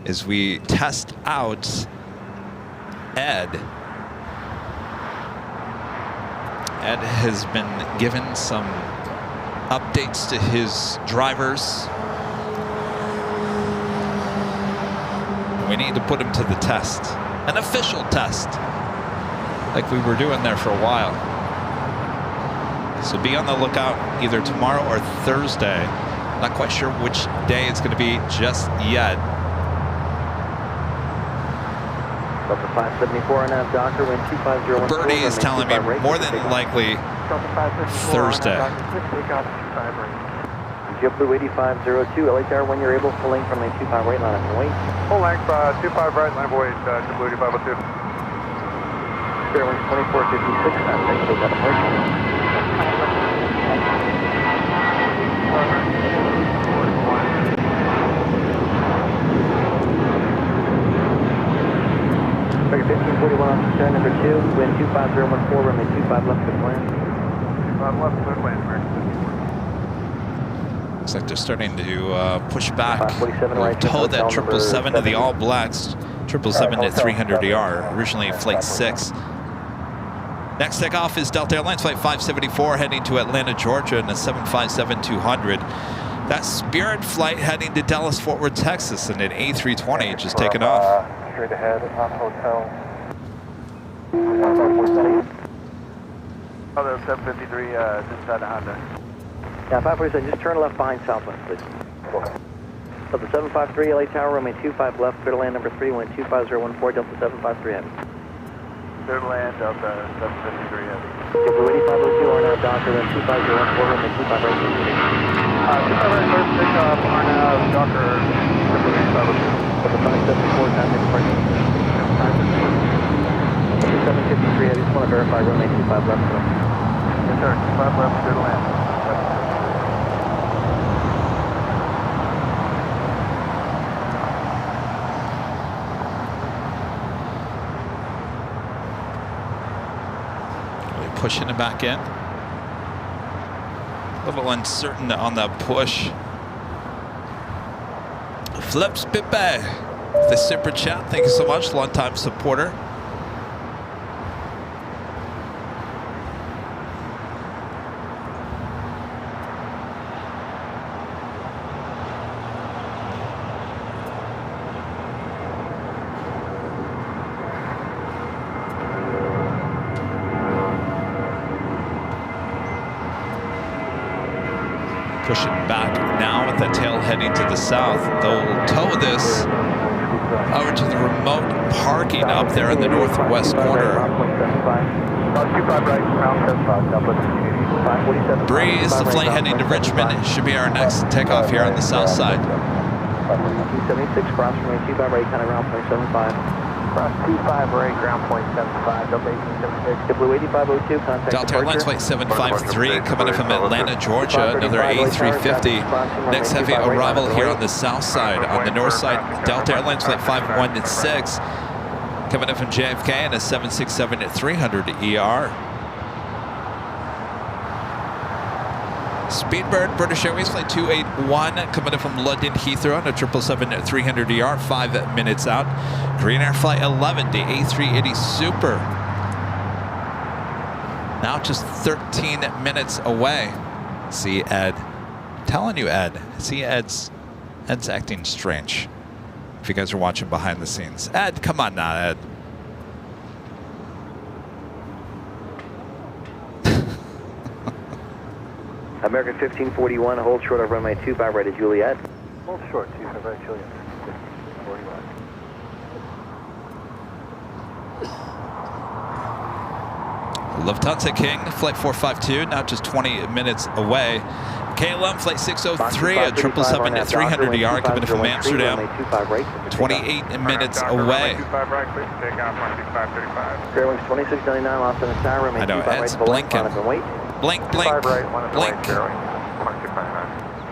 as we test out Ed. Ed has been given some updates to his drivers. We need to put him to the test, an official test, like we were doing there for a while. So be on the lookout either tomorrow or Thursday. Not quite sure which day it's going to be just yet.
Delta 574 and Docker, wind 25014.
Birdie is telling me more than likely Thursday.
JetBlue 8502, LA Tower, when you're able, full length from the 25 right line up and wait.
Full length, 25 right, line of weight, JetBlue 8502.
Airline 2456, thank you, got a approach. Figure 1541 off the number 2, wind 25014, runway 25 left, good land.
25 left, good land, American.
Looks like they're starting to push back.
47 right,
Tow that
hotel
777 to the
number
All Blacks. 777 at 300 ER, originally Flight 6. Next takeoff is Delta Airlines Flight 574 heading to Atlanta, Georgia in a 757-200. That Spirit flight heading to Dallas, Fort Worth, Texas in an A320 just taken off.
Straight ahead on hotel. Other 753, just inside the Honda.
Yeah, 547, just turn left behind Southwest, please. Delta 753, LA Tower, runway 25 left, clear to land number 3, wind 25014, Delta 753 heavy.
Clear to land, Delta 753 heavy.
JetBlue 8502, RNAV Docker, wind 25014, runway 25 right,
25 right, first takeoff, RNAV Docker, JetBlue 8502.
Delta 574, time departure. Delta 753, I just want to verify runway 25 left.
Yes, sir, 25 left, clear to land.
Pushing it back in. A little uncertain on that push. Flips Pipe, the super chat. Thank you so much, long-time supporter. Pushing back now with the tail heading to the south. They'll tow this over to the remote parking up there in the northwest corner. Breeze, the flight heading to Richmond. It should be our next takeoff here on the south side.
276, cross runway 25 right, kind of ground point 75. Cross 25 right, ground point 75, Delta 1876, JetBlue 8502, contact
Delta Airlines Flight 753 coming in from Atlanta, Georgia, another A350. Next heavy arrival here on the south side. On the north side, Delta Airlines Flight 516 coming in from JFK and a 767 at 300 ER. Speedbird, British Airways Flight 281 coming in from London Heathrow on a 777 at 300 ER, 5 minutes out. Green Air Flight 11, the A380 Super. Now just 13 minutes away. See Ed. I'm telling you, Ed. See Ed's acting strange. If you guys are watching behind the scenes. Ed, come on now, Ed.
American 1541, hold short of runway 25 right at Juliet.
Hold short, 25 right, Juliet. 41.
Lufthansa King, Flight 452, now just 20 minutes away. KLM Flight 603 at 777 at 300 ER coming in from Amsterdam. 28 minutes away.
Fairwinds 2699, lost in the tower, runway
I know,
25
Ed's
right,
blinking.
wait.
Blink, blink, blink.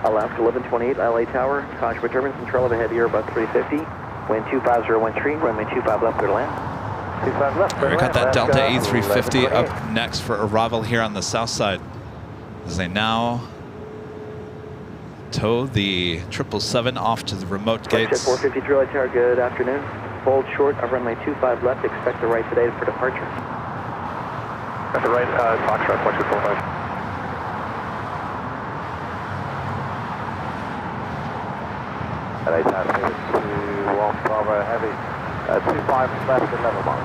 Alaska 1128, LA Tower, caution for turbulence, control of a heavy Airbus 350, wind 25013, runway 25 left, clear to land. 25 left,
We got that Delta A350 up next for arrival here on the south side. As they now tow the 777 off to the remote gates.
453 Light Tower, good afternoon. Hold short of runway 25 left, expect the right today for departure.
At the right, Foxtrot, 1245.
At 8 times, to 1 Bravo Heavy, 25 left and level mark.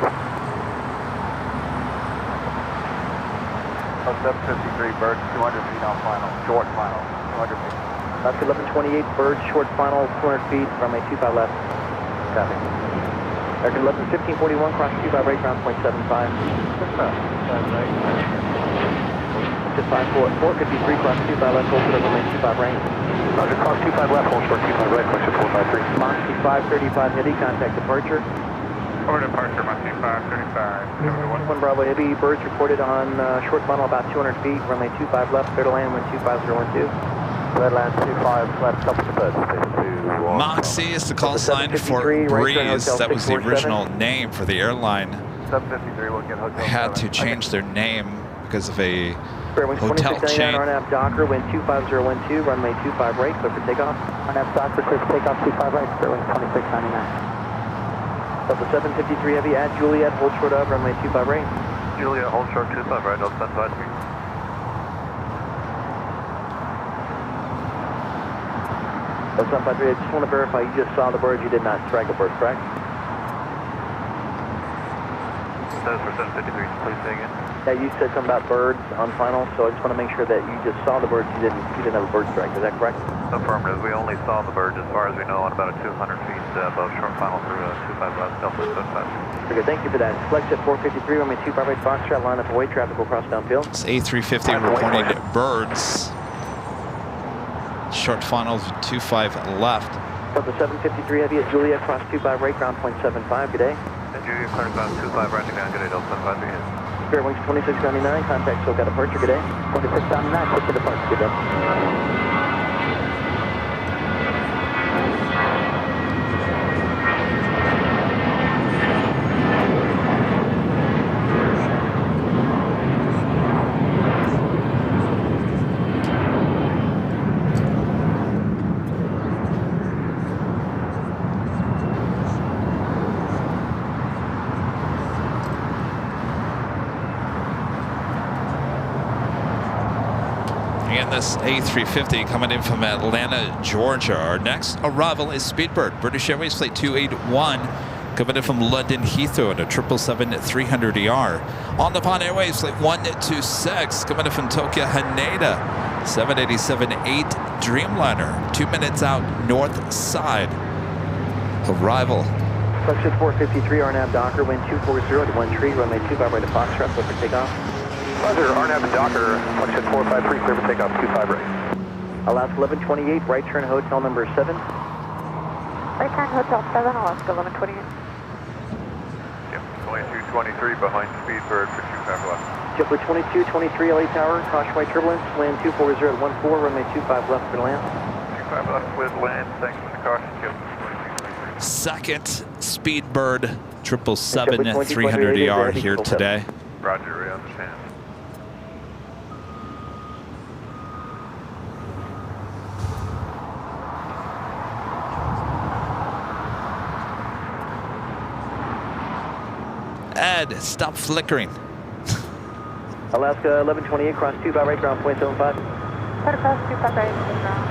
753 Bird, 200 feet on final, short final, 200 feet.
That's 1128 Bird, short final, 200 feet, runway 25 left. Copy. American 11, 1541, cross 25 right, ground point 75. Just 453, cross 25 left, hold short, runway 25 right.
Roger, cross 25 left, hold short, 25 right, question 453.
Moxie 535 heavy, contact departure.
Over departure, Moxie 535.
1 Bravo Heavy, birds reported on short funnel about 200 feet, runway 25 left, clear to land, wind 25012.
Red land 25 left, couple to bird, 2
Moxie is the call sign for Breeze. That was the original name for the airline.
753 will get hotel.
They had to change their name because of a
hotel
chain.
RNAV Docker, wind 25012, runway 25 right, clear for takeoff. RNAV Docker, clear for takeoff, 25 right, clear wind 2699. Delta 753 Heavy at Juliet, hold short of, runway 25 right.
Juliet, hold short 25 right, Delta 753.
Delta 753, I just want to verify you just saw the birds, you did not strike a bird, correct?
That is for 753, please say again.
Yeah, you said something about birds on final, so I just want to make sure that you just saw the birds, you didn't have a bird strike, is that correct?
Affirmative, we only saw the birds as far as we know on about a 200 feet above short final through 25 left, Delta 753.
Okay, thank you for that. Flex at 453, runway 25 right, Foxtrot, line up away, traffic will cross downfield.
It's A350 reporting birds. Short finals 25 left.
Delta 753 Heavy at Juliet, cross 25 right, ground point 75, good day.
And Juliet, clearance ground 25 right, down, good day, Delta 753.
Spirit Wings 2699, contact SoCal departure, good day. 2699, quick to departure, good day.
Again, this A350 coming in from Atlanta, Georgia. Our next arrival is Speedbird. British Airways Flight 281 coming in from London Heathrow at a 777-300ER. On the Japan Airways Flight 126 coming in from Tokyo Haneda. 787-8 Dreamliner. 2 minutes out north side. Arrival.
Flex at 453, RNAV Docker, wind 240 to 1 tree, runway 25 right to Foxtrot, clear for takeoff.
Roger, RNAV and Docker, function at 453, clear for takeoff, 25 right.
Alaska 1128, right turn hotel number 7.
Right turn hotel 7, Alaska 1128.
Yep, 2223 behind Speedbird for 25 left.
JetBlue 2223, LA Tower, caution right turbulence, land 240 to 14, runway 25 left for land.
25 left with land, thanks for the caution, JetBlue 2223.
Second Speedbird 777-300ER here today.
Roger, we understand.
Ed, stop flickering.
Alaska 1128, cross 25 right, ground point 75.
Clear cross 25 right, ground.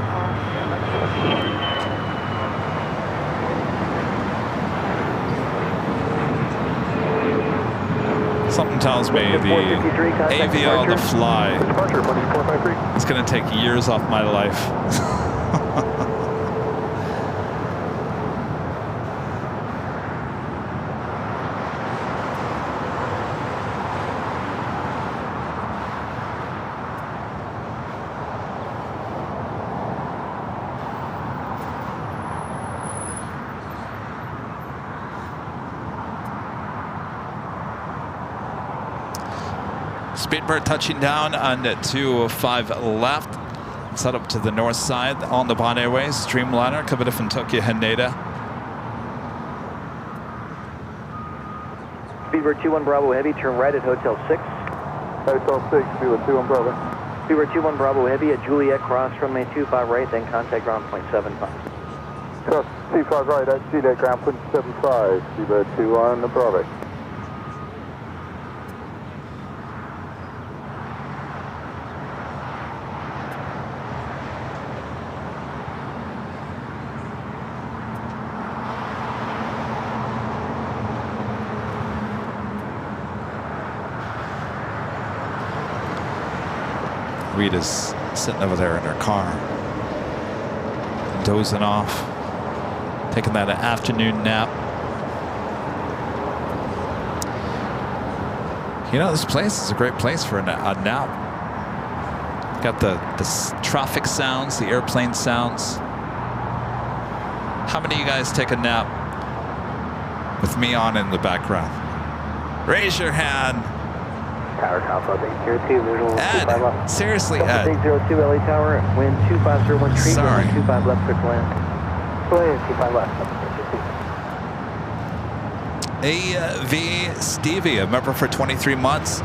Something tells me the AVL, the fly,
Departure, function 453.
it's going to take years off my life. Speedbird touching down on 205 left. Set up to the north side on the Bond Airways. Streamliner coming in from Tokyo Haneda.
Speedbird 21 Bravo Heavy, turn right at Hotel 6.
Hotel 6, be with 21 Bravo.
Seabird 21 Bravo Heavy at Juliet Cross, runway 25 right, then contact ground point 75.
Cross 25 right at Juliet ground point 75, Seabird 21 Bravo.
Rita's sitting over there in her car, dozing off, taking that afternoon nap. You know, this place is a great place for a nap. Got the traffic sounds, the airplane sounds. How many of you guys take a nap with me on in the background? Raise your hand.
Tower Alpha 802, visual
Ed,
25 left.
seriously, Ed.
802 LA Tower, wind 2501 tree,
Sorry.
25 left, quick land. Wind 25 left.
AV Stevie, a member for 23 months,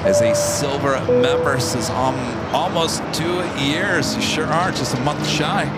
is a silver member, says almost 2 years. You sure are, just a month shy.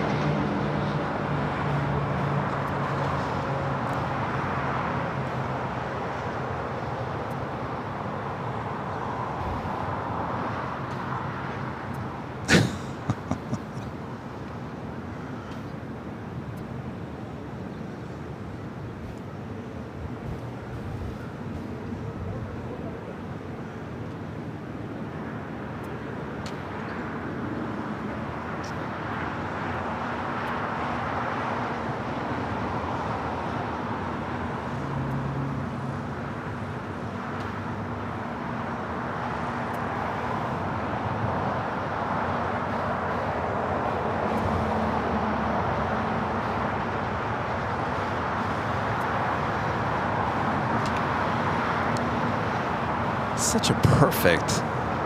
Such a perfect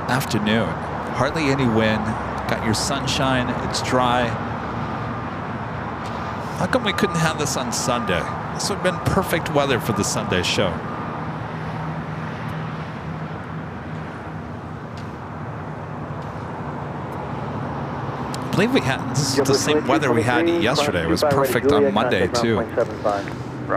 afternoon. Hardly any wind. Got your sunshine. It's dry. How come we couldn't have this on Sunday? This would have been perfect weather for the Sunday show. I believe we had this is the same weather we had yesterday. It was perfect on Monday too.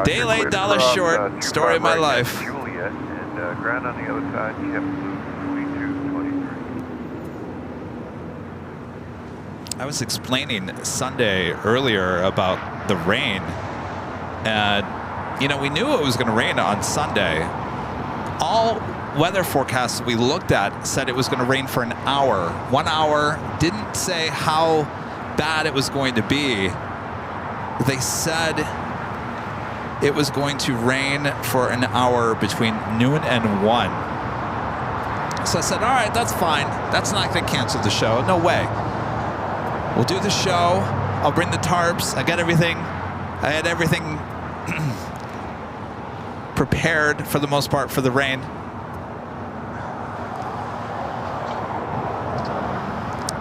Day late, dollar short. Story of my life.
Juliet, and ground on the other side, kept 2223.
I was explaining Sunday earlier about the rain, and you know, we knew it was going to rain on Sunday. All weather forecasts we looked at said it was going to rain for an hour. 1 hour, didn't say how bad it was going to be. They said it was going to rain for an hour between noon and 1. So I said, all right, that's fine. That's not going to cancel the show. No way. We'll do the show. I'll bring the tarps. I got everything. I had everything prepared for the most part for the rain.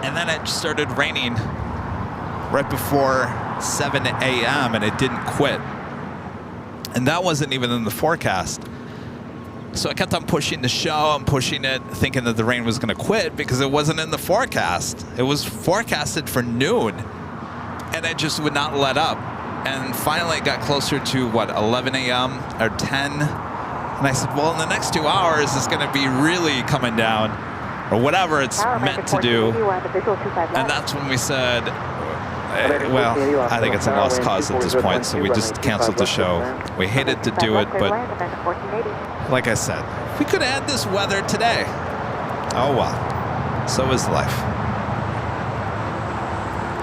And then it started raining right before 7 a.m. and it didn't quit. And that wasn't even in the forecast. So I kept on pushing the show and pushing it, thinking that the rain was going to quit because it wasn't in the forecast. It was forecasted for noon, and it just would not let up. And finally it got closer to, what, 11 a.m. or 10? And I said, well, in the next 2 hours, it's going to be really coming down, or whatever it's meant to do. And that's when we said, well, I think it's a lost cause at this point, so we just canceled the show. We hated to do it, but like I said, we could have had this weather today. Oh well, so is life.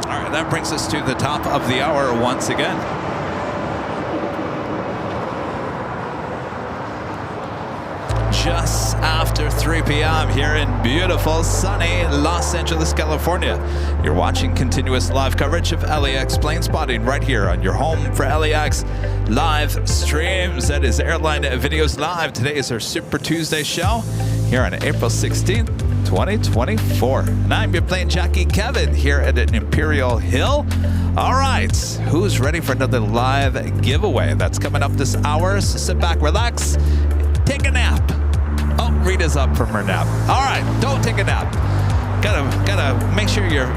All right, that brings us to the top of the hour once again. Just after 3 p.m. here in beautiful, sunny Los Angeles, California. You're watching continuous live coverage of LAX plane spotting right here on your home for LAX live streams. That is Airline Videos Live. Today is our Super Tuesday show here on April 16th, 2024. And I'm your plane jockey, Kevin, here at an Imperial Hill. All right, who's ready for another live giveaway? That's coming up this hour, so sit back, relax, take a nap. Oh, Rita's up from her nap. All right, don't take a nap. Gotta make sure your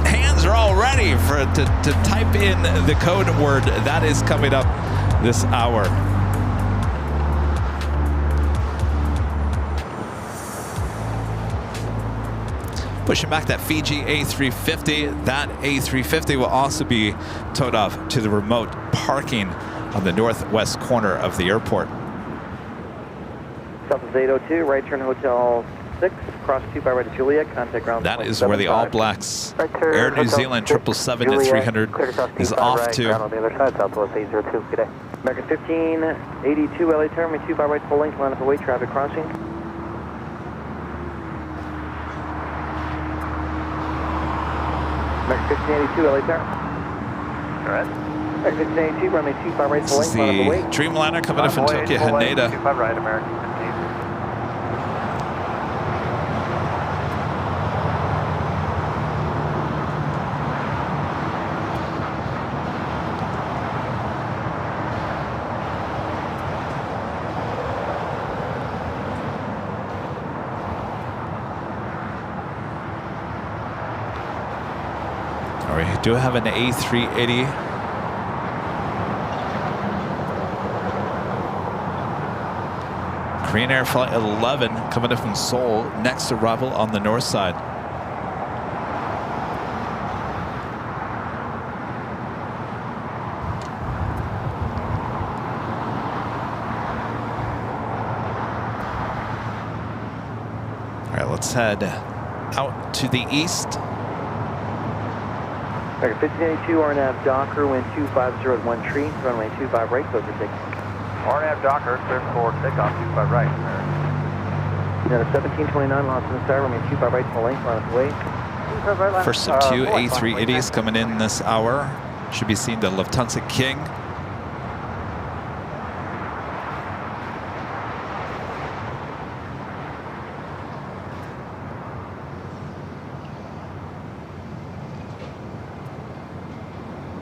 hands are all ready to type in the code word that is coming up this hour. Pushing back that Fiji A350. That A350 will also be towed off to the remote parking on the northwest corner of the airport.
Southwest 802, right turn Hotel 6, cross 2 by right to Juliet, contact ground.
That is where the All Blacks Air New Zealand 777 at 300 is off to.
On the other side, Southwest 802, good day. American 1582, LA turn, 2 by right full length, line of away, traffic crossing. American 1582, LA turn.
Alright.
American 1582, runway 2 by right
This
full
is
length, line of away.
the Dreamliner coming in from Tokyo Haneda.
25 right, American 15.
All right, we do have an A380. Korean Air Flight 11 coming in from Seoul, next arrival on the north side. All right, let's head out to the east.
American 1582, RNAV Docker, wind 250 at 1 tree, runway 25 right, close your ticket.
RNAV Docker, clear for takeoff, 25 right.
Now 1729, Los Angeles Tower, runway 25 right, full length, line of way.
First of two A380s coming in this hour. Should be seen the Lufthansa King.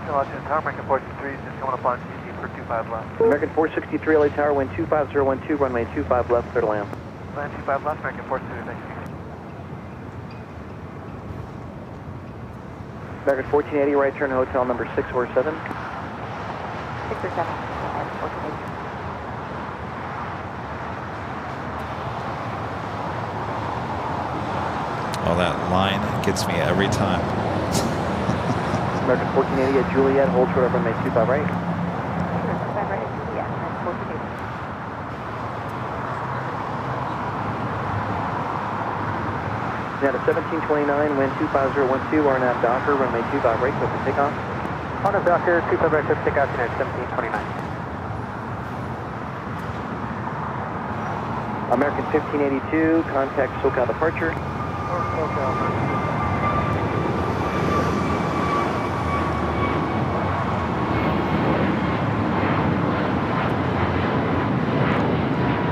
Los Angeles Tower, American 463, just coming up on CT for 25 left.
American 463, LA Tower, wind 25012, runway 25 left, clear to land.
Land 25 left, American 463, thank you.
American 1480, right turn hotel number 647.
6 or 7. 1480.
Oh, that line gets me every time.
American 1480 at Juliet, hold short of runway 25 right.
25 right, yeah, that's 1480.
Now to 1729, wind 25012, RNAV Docker, runway 25 right, close for takeoff.
RNAV Docker, 25 right, close for takeoff, United 1729.
American 1582, contact SoCal departure.
SoCal.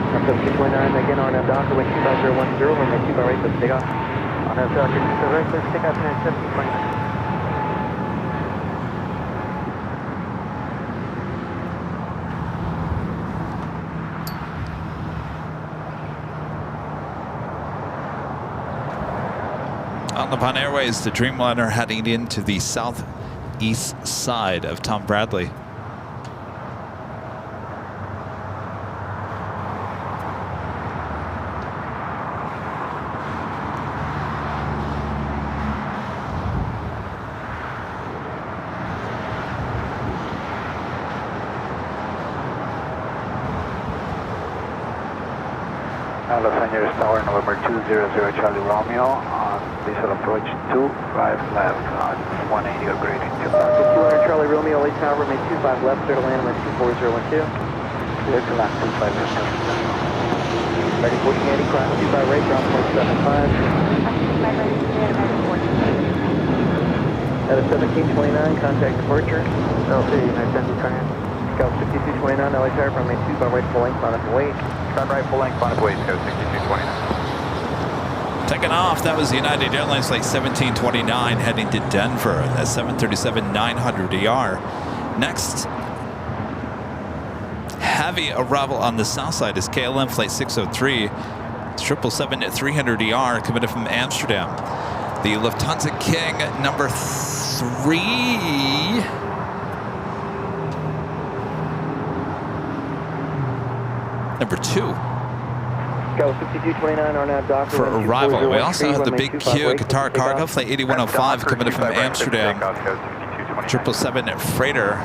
Up 1729, again RNAV Docker, wind 25010, runway 25 right, close for takeoff.
RNAV Docker, 25 right, close for takeoff, United 1729.
On the Pan Airways, the Dreamliner heading into the southeast side of Tom Bradley.
Los Angeles Tower, November 200 Charlie Romeo, on visual approach 25 left on 180 or greater. 200 Charlie Romeo, LA Tower, runway 25 left, clear to land, runway 24012. Clear to land, 25 left. Ready 1480, cross 25 right, ground point 75.
25 right, Juliet, American 1480.
At a 1729, contact departure.
LC, United 1729.
Scout 6229, LA Tower, runway 2 by right full length, line up and wait.
Turn right, full length, line of weight, go 6229.
Taking off, that was United Airlines Flight 1729 heading to Denver at 737-900ER. Next, heavy arrival on the south side is KLM Flight 603 777-300ER committed from Amsterdam. The Lufthansa King number 3. Number 2.
Go 6229 on that dock.
For arrival. We also have the big Q Qatar Cargo Flight 8105 coming from Amsterdam. 777 freighter.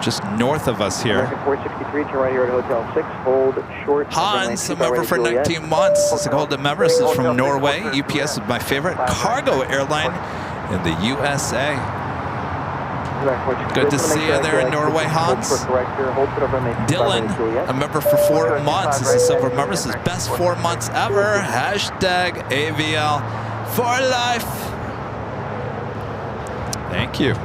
Just north of us here.
463 to right here at Hotel 6. Hold short.
Hans, a member for 19 months. It's a golden member. This is from Norway. UPS is my favorite cargo airline in the USA. Good to see you there in Norway, Hans. Dylan, a member for 4 months. This is a silver member. This is best 4 months ever. Hashtag AVL for life. Thank you.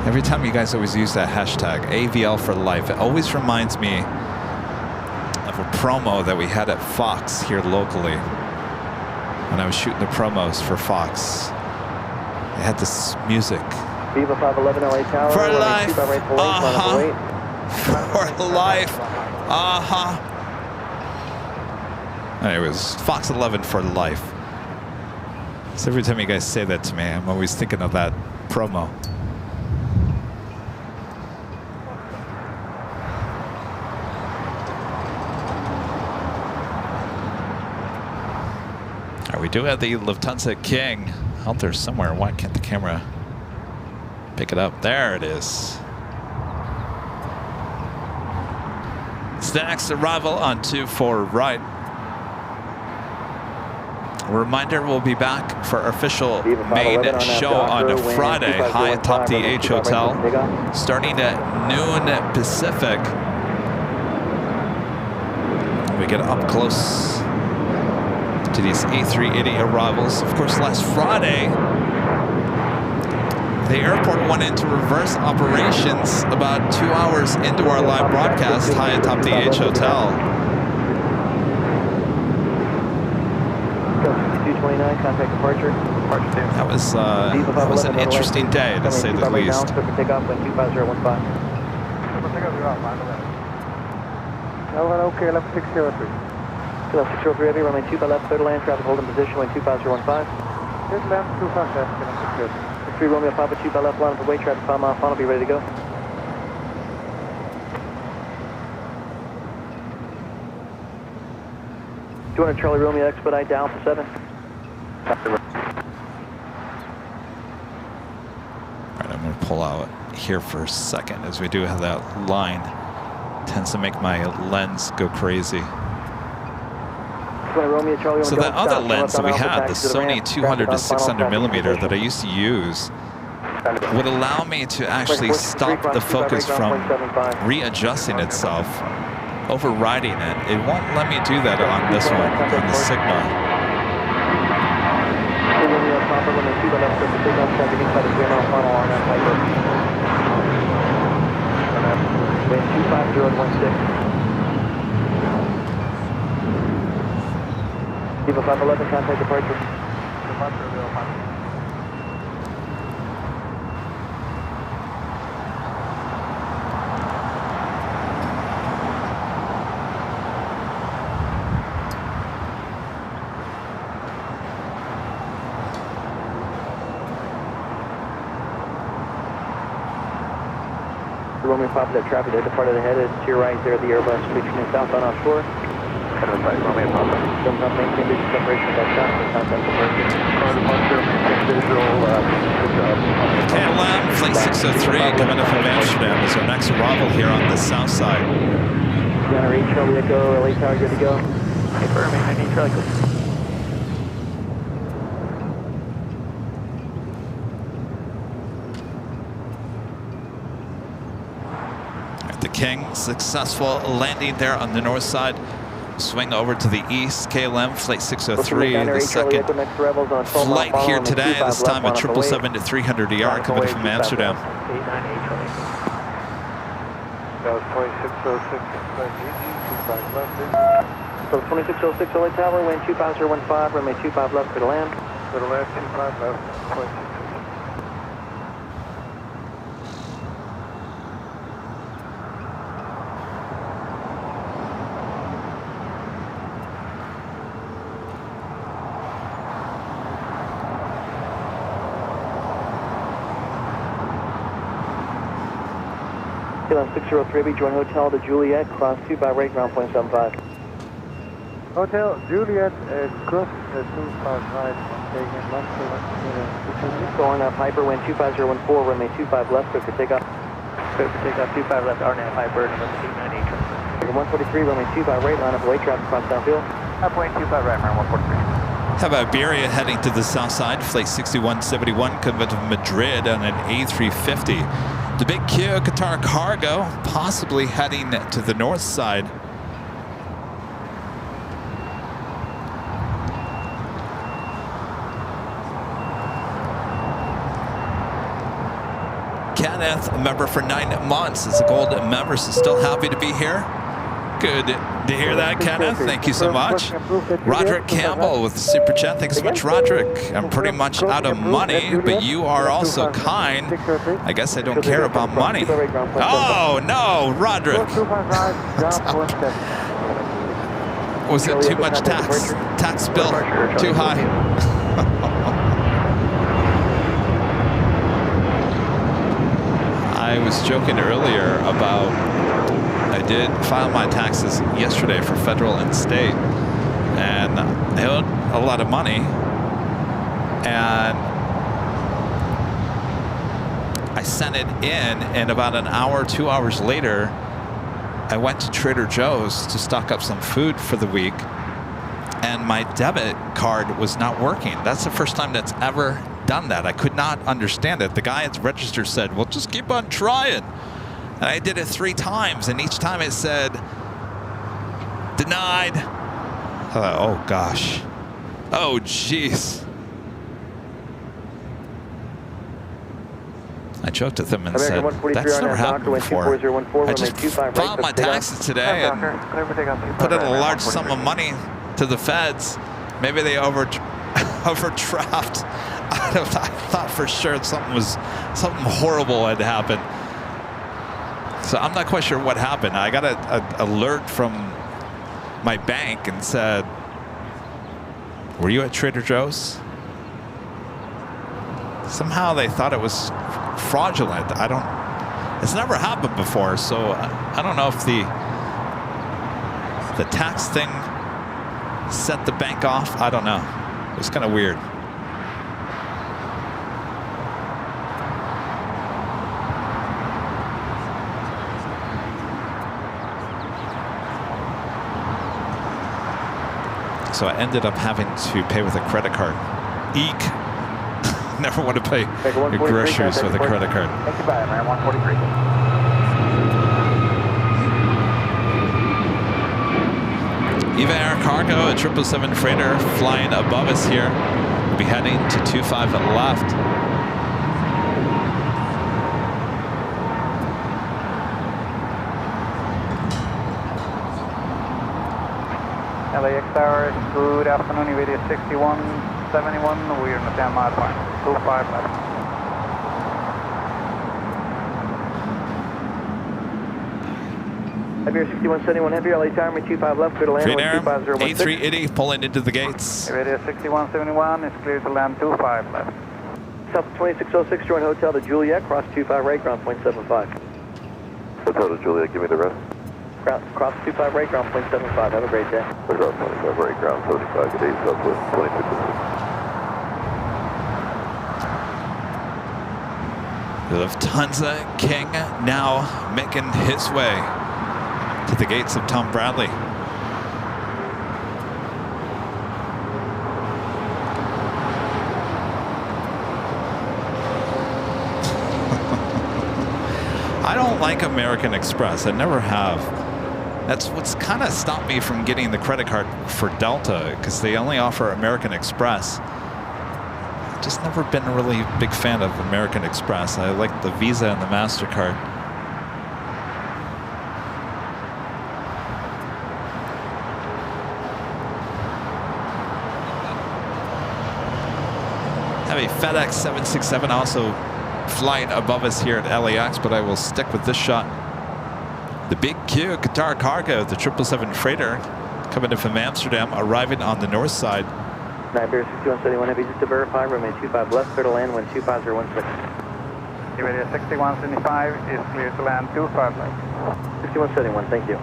Every time you guys always use that hashtag AVL for life, it always reminds me of a promo that we had at Fox here locally when I was shooting the promos for Fox. It had this music.
Viva 511 LA Tower.
For life. For life. Anyways, Fox 11 for life. So every time you guys say that to me, I'm always thinking of that promo. We do have the Lufthansa King out there somewhere. Why can't the camera pick it up? There it is. It's the next arrival on 24 right. A reminder, we'll be back for our official main show on Friday, high atop the H Hotel, starting at noon Pacific. We get up close to these A380 arrivals. Of course, last Friday, the airport went into reverse operations about 2 hours into our live broadcast high atop the H Hotel.
229, contact departure.
That was an interesting day, to say the least.
Takeoff when 25015. Okay, left 603. Left 603 heavy, runway 2 by left, clear to land, traffic hold in position, wind 25015. Here's left 250, 3 Romeo Papa 2 by left, line up away, traffic 5 mile final, be ready to go. Do you want a Charlie Romeo expedite down for 7?
Alright, I'm going to pull out here for a second, as we do have that line. Tends to make my lens go crazy. So that other lens that we had, the Sony 200 to 600 millimeter that I used to use, would allow me to actually stop the focus from readjusting itself, overriding it. It won't let me do that on this one, on the Sigma.
Wind 25016. Viva 511, contact departure. Romeo Papa, that traffic there, departed ahead, is to your right there, the Airbus reaching southbound offshore. Romeo Papa. Maintain visual separation of that shot for contact departure.
KLM, Flight 603, coming in from Amsterdam, is our next arrival here on the south side.
Gunner 8, Charlie Echo, LA Tower, good to go. Confirming, I need Charlie Echo.
The King, successful landing there on the north side. Swing over to the east, KLM, Flight 603, the second flight here today, this time a 777-300ER coming from Amsterdam.
That was 2606,
So 2606 LA Tower, wind 25015, runway 25 left, clear to land.
Clear to land, 25 left, 2606.
KLM 603, join Hotel de Juliet, cross 25 right, ground point 75.
Hotel Juliet, cross 25 right, taking lunch to
Going up Hyper, wind 25014, runway 25 left, clear for takeoff. Clear for takeoff, 25 left, RNAV Hyper, number 898 traffic. 143, runway 25 right, line up away, traffic cross downfield.
Upwind 25 right, runway 143.
How about Iberia heading to the south side, flight 6171, coming to Madrid on an A350. The Big Q, Qatar Cargo, possibly heading to the north side. Kenneth, a member for 9 months, is a gold member, so still happy to be here. Good to hear that, Kenneth. Thank you so much. Roderick Campbell with the super chat. Thanks so much, Roderick. I'm pretty much out of money, but you are also kind. I guess I don't care about money. Oh, no, Roderick. Was it too much tax? Tax bill too high? I was joking earlier about I did file my taxes yesterday for federal and state, and I owed a lot of money, and I sent it in, and about an hour, 2 hours later, I went to Trader Joe's to stock up some food for the week, and my debit card was not working. That's the first time that's ever done that. I could not understand it. The guy at the register said, well, just keep on trying. And I did it 3 times, and each time it said, denied. Oh, gosh. Oh, jeez. I joked with him and said, that's never happened before. I just filed my taxes today and put in a large sum of money to the feds. Maybe they overdraft. I thought for sure something horrible had happened. So I'm not quite sure what happened. I got an alert from my bank and said, were you at Trader Joe's? Somehow they thought it was fraudulent. It's never happened before, so I don't know if the tax thing set the bank off. I don't know. It was kind of weird. So I ended up having to pay with a credit card. Eek. Never want to pay your groceries with a credit card.
Thank you, bye, man, 143.
Eva Air Cargo, a 777 freighter flying above us here. We'll be heading to 25 left.
LAX Tower, good afternoon, NVIDIA 6171, we're in the 10 mile point, 25 left. Heavier 6171, heavier, LA Tower, 25 left, clear to land,
8380, pulling into the gates.
NVIDIA 6171 is clear to land 25 left. South 2606, join Hotel de Juliet, cross 25 right, ground point 75.
Hotel de Juliet, give me the rest.
Cross 25 right, ground point 75. Have a great day.
Ground 25 right, ground 75, good day, Southwest 2606.
Lufthansa King now making his way to the gates of Tom Bradley. I don't like American Express. I never have. That's what's kind of stopped me from getting the credit card for Delta, because they only offer American Express. I've just never been a really big fan of American Express. I like the Visa and the MasterCard. Have a FedEx 767 also flying above us here at LAX, but I will stick with this shot. The Big Q, Qatar Cargo, the 777 freighter, coming in from Amsterdam, arriving on the north side.
Iberia 6171 heavy, just to verify, runway 25 left, clear to land, wind 25016. Iberia 6175 is clear to land 25 left.
6171, thank you.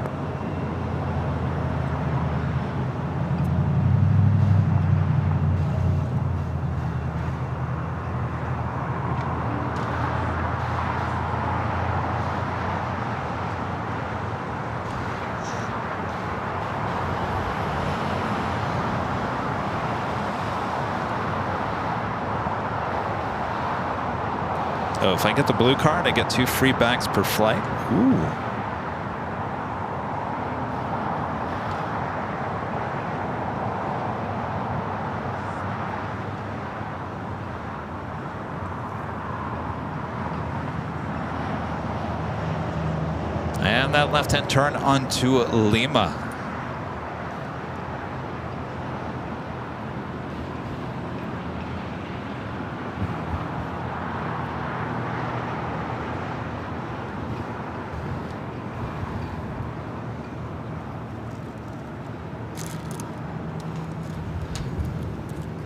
Oh, if I get the blue card, I get 2 free bags per flight. Ooh. And that left-hand turn onto Lima.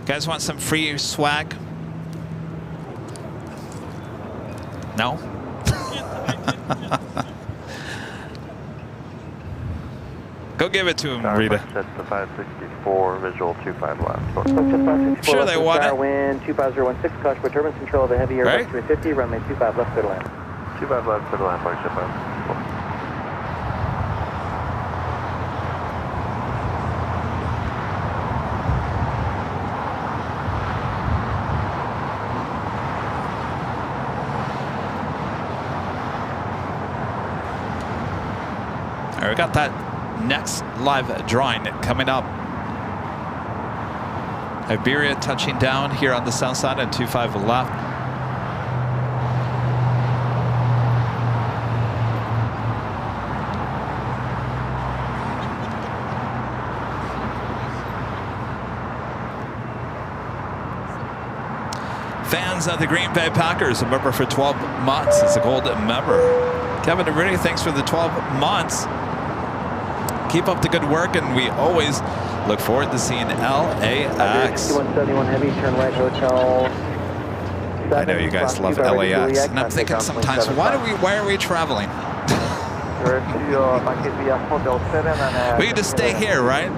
Guys want some free swag? No? Go give it to him, Rita.
That's the 564, visual 25 left.
Sure they want it.
Wind 25016, caution for turbulence control of the heavy Airbus
Right?
350, runway 25 left, clear to land.
25 left, clear to land, partnership 5.
All right, we got that next live drawing coming up. Iberia touching down here on the south side at 25 left. Fans of the Green Bay Packers, a member for 12 months. It's a gold member. Kevin DeVerde, thanks for the 12 months. Keep up the good work, and we always look forward to seeing LAX.
6171 heavy, turn right, hotel.
I know you guys love LAX, and I'm thinking sometimes, why are we traveling? We need to stay here, right?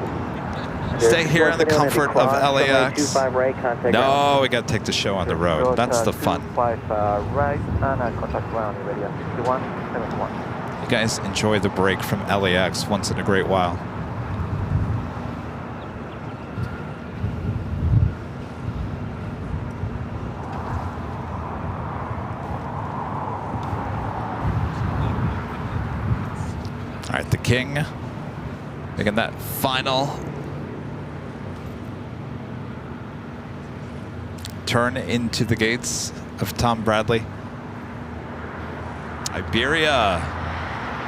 Stay here in the comfort of LAX. No, we got to take the show on the road. That's the fun. You guys enjoy the break from LAX once in a great while. All right, the King making that final turn into the gates of Tom Bradley. Iberia.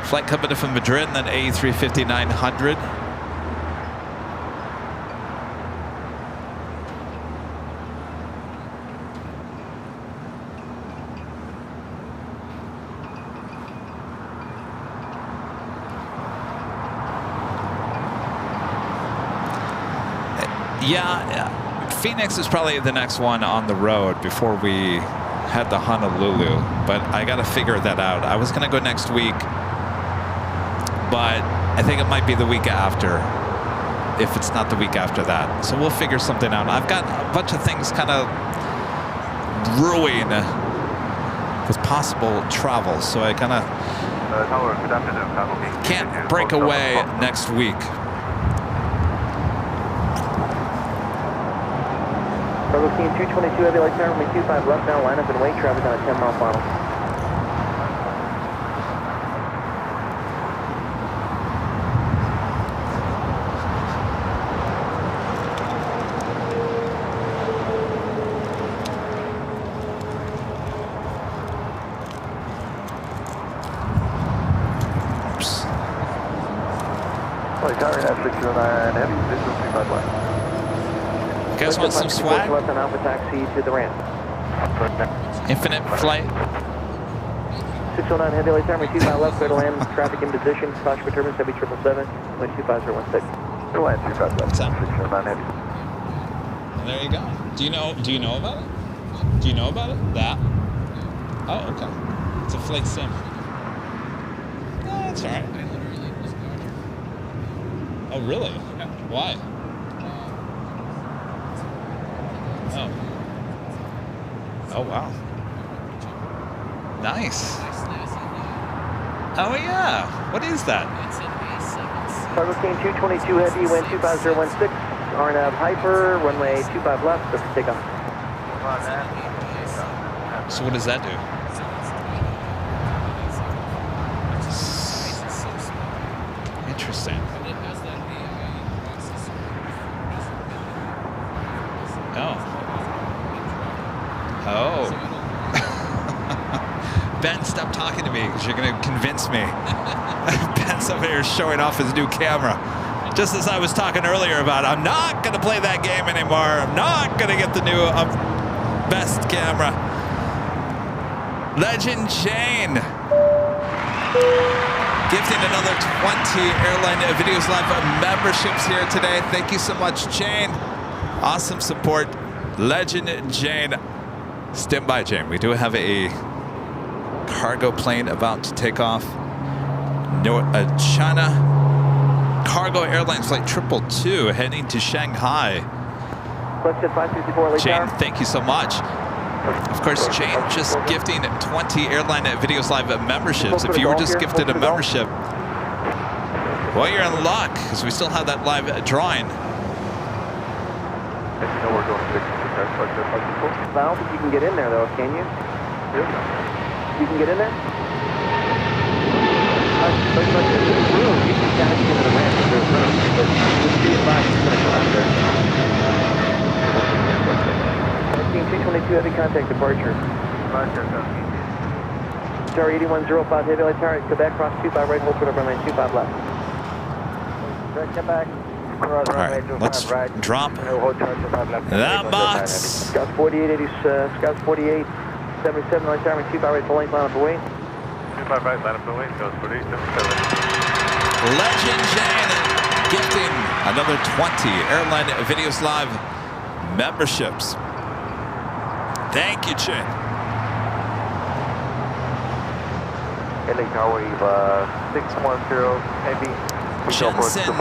Flight coming in from Madrid, and then A350-900. Yeah, Phoenix is probably the next one on the road before we head to Honolulu, but I got to figure that out. I was going to go next week, but I think it might be the week after, if it's not the week after that. So we'll figure something out. I've got a bunch of things kind of brewing with possible travel, so I kind of can't break away next week.
Bravo King 222 heavy light tower, runway 25 left now, line up and wait, traffic on a 10-mile final.
You guys want some swag?
Left on Alpha taxi to the ramp.
Infinite flight.
609 heavy light tower, runway 25 left, clear to land, traffic in position, caution for turbulence, heavy 777, wind 25016.
Clear land 25 left, 609 heavy.
And there you go. Do you know about it? Do you know about it? That? Oh, okay. It's a flight sim. No, that's all right. Oh, really? Why? Oh. Oh, wow. Nice. Oh, yeah. What is that?
Cargo King 222 Heavy, wind 25016. RNAV Hyper, runway 25 left, let's take off.
So what does that do? Interesting. Oh. Oh. Ben, stop talking to me because you're going to convince me. Ben's over here showing off his new camera. Just as I was talking earlier about, I'm not going to play that game anymore. I'm not going to get the new best camera. Legend Jane. Gifting another 20 Airline Videos Live memberships here today. Thank you so much, Jane. Awesome support. Legend Jane. Stand by, Jane. We do have a cargo plane about to take off. China Cargo Airlines Flight 222 heading to Shanghai. Jane, thank you so much. Of course, Jane just gifting 20 Airline Videos Live memberships. If you were just gifted a membership, well, you're in luck because we still have that live drawing.
And you know we're going 6
I don't think you can get in there though, can you? You can get in there? But there's room. You can kind of get into the ramp if there's room. But just be advised it's going to come out there. 222 Heavy contact departure. Tower 8105 Heavy Light Tower, Quebec, cross 25 right, hold short of runway 25 left. Direct Quebec.
All right, let's drop that box.
Scouts 4880, Scouts 4877 Light Tower, 25 right, full length, line up away.
25 right, line up the way, Scouts 4877.
Legend Jane gifting another 20 Airline Videos Live memberships. Thank you, Jane.
LA Tower, 610 Heavy.
Jensen,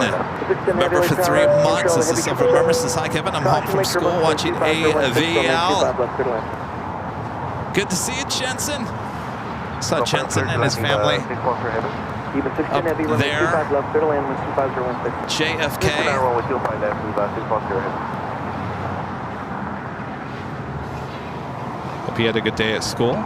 member for 3 months. This is Silver member. Says, hi, Kevin. I'm home from school watching AVL. Good to see you, Jensen. Saw Jensen and his family up there. JFK. Hope you had a good day at school.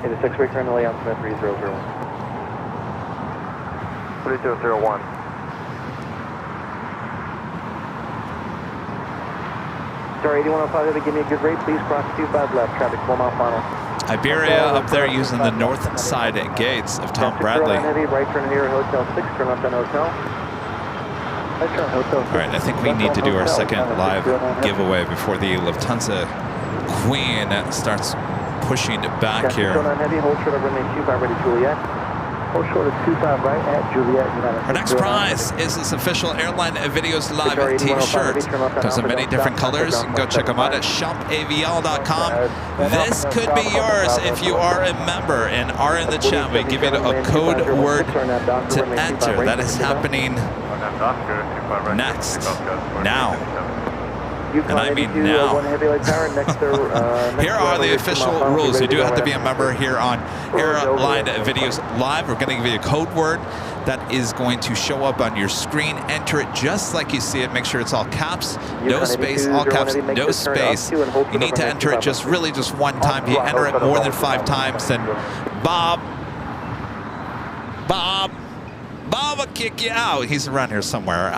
The 6 rig turn to layout Smith 3001.
3001.
Sorry, 8105 Heavy, give me a good rate. Please cross 25 left. Traffic 4 mile final.
Iberia up there using the north side gates of Tom Bradley.
Heavy, right turn near Hotel 6, turn left on Hotel. Right turn Hotel 6.
All right, I think we need to do our second live giveaway before the Lufthansa Queen starts pushing back here.
Heavy, hold short of runway 25 ready, Juliet. Hold short of 25 right at Juliet.
Our next prize is this official Airline Videos Live t-shirt. Comes in many different colors. You can go check them out at shopavl.com. This could be yours if you are a member and are in the chat. We give you a code word to enter. That is happening next. Now. And I mean now. Here are the official rules. You do have to be a member here on Airline Videos Live. We're going to give you a code word that is going to show up on your screen. Enter it just like you see it. Make sure it's all caps, no space, all caps, no space. You need to enter it just one time. If you enter it more than 5 times, then Bob will kick you out. He's around here somewhere.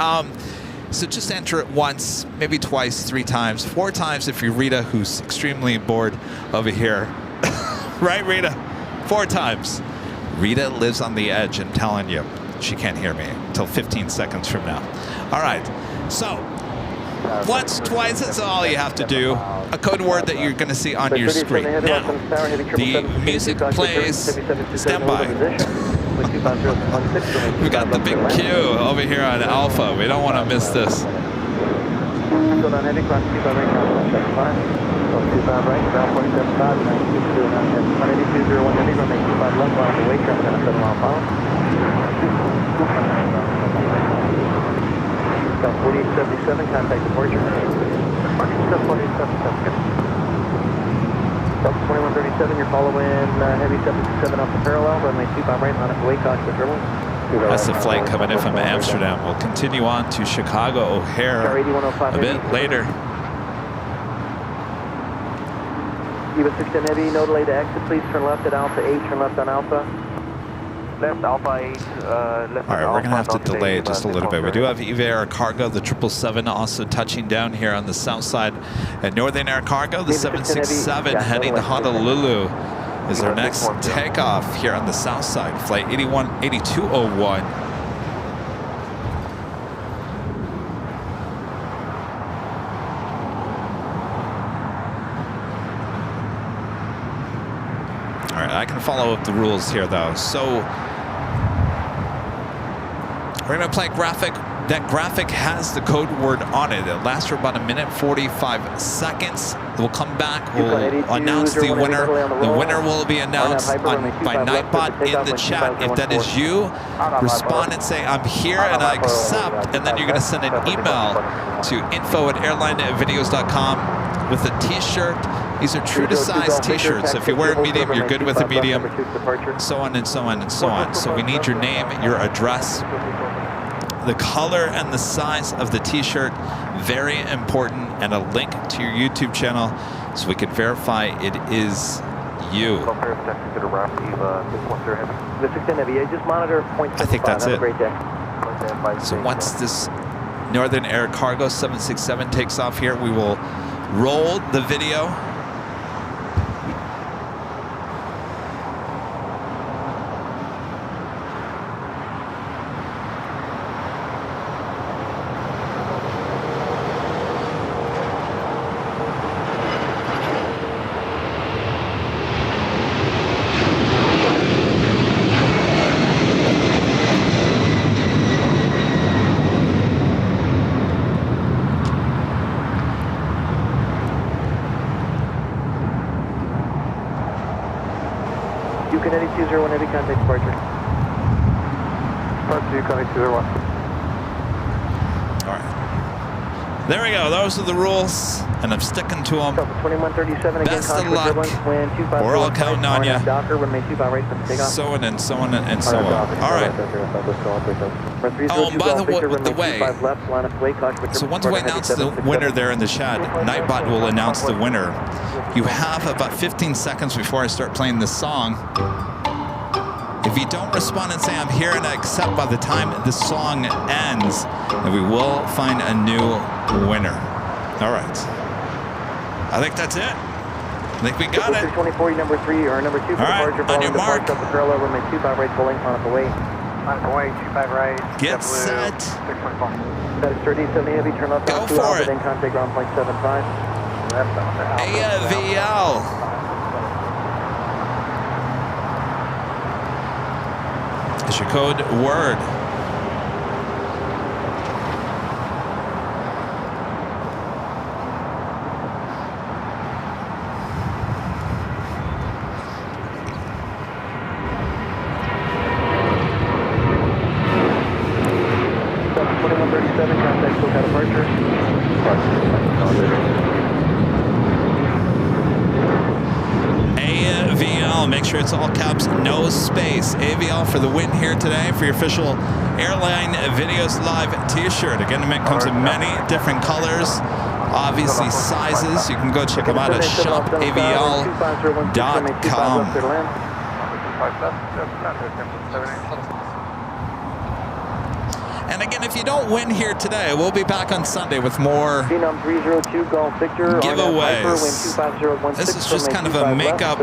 So just enter it once, maybe twice, 3 times, 4 times if you're Rita, who's extremely bored over here. Right, Rita? 4 times. Rita lives on the edge, I'm telling you. She can't hear me until 15 seconds from now. All right, so once, twice, that's all you have to do. A code word that you're going to see on your screen. Now, the music plays. Stand by. We got the big Q over here on Alpha. We don't want to miss this.
Go down heavy, cross 25 right, ground 75. So 25 right, ground 475, 18201 heavy, runway 25 left, line the way, traffic on a 7 mile pound. Down 4877, contact departure. Departure 4877. Delta 2137, you're following heavy 767 off the parallel, runway 25 right, line the way, caution with turbulence.
That's the flight coming in from Amsterdam. We'll continue on to Chicago O'Hare a bit later.
Eva 610 heavy, no delay to exit, please turn left at Alpha 8, turn left on Alpha. Left Alpha 8, left
All right, we're going to have to delay it just a little bit. We do have Eva Air Cargo, the 777 also touching down here on the south side. And Northern Air Cargo, the 767 heading to Honolulu is our next takeoff here on the south side. Flight 8201. All right, I can follow up the rules here though. So we're gonna play graphic. That graphic has the code word on it. It lasts for about 1:45 seconds. We'll come back, we'll announce the winner. The winner will be announced by Nightbot in the chat. If that is you, respond and say, I'm here and I accept. And then you're gonna send an email to info@airlinevideos.com with a t-shirt. These are true to size t-shirts. If you wear a medium, you're good with a medium, so on and so on and so on. So we need your name, your address, the color and the size of the t-shirt, very important, and a link to your YouTube channel so we can verify it is you. I think that's it. So once this Northern Air Cargo 767 takes off here, we will roll the video.
Yukon 8201 heavy, contact departure. Departure Yukon 8201.
All right. There we go. Those are the rules, and I'm sticking to them.
2137 again.
Best of luck. We're all counting on you. So on and so on and so on. All right. Oh, and by the way, so once we announce the winner there in the chat, Nightbot will announce the winner. You have about 15 seconds before I start playing this song. If you don't respond and say I'm here and I accept by the time the song ends, then we will find a new winner. All right. I think that's it. I think we got it.
24, number 3 or number 2 for departure.
On your mark.
Up the parallel, runway 25 right, full length, on up away. On up away, 25 right.
Get set.
That is 3070 heavy, turn left.
Go for it.
Then contact ground point 75.
AVL. It's your code word. AVL, make sure it's all caps, no space. AVL for the win here today for your official Airline Videos Live t-shirt. Again, it comes in many different colors, obviously sizes. You can go check them out at shopavl.com. And again, if you don't win here today, we'll be back on Sunday with more giveaways. This is just kind of a makeup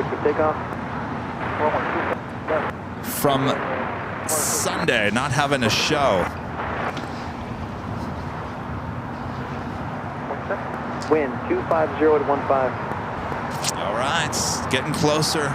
from Sunday, not having a show.
Win 250 to 15.
All right, getting closer.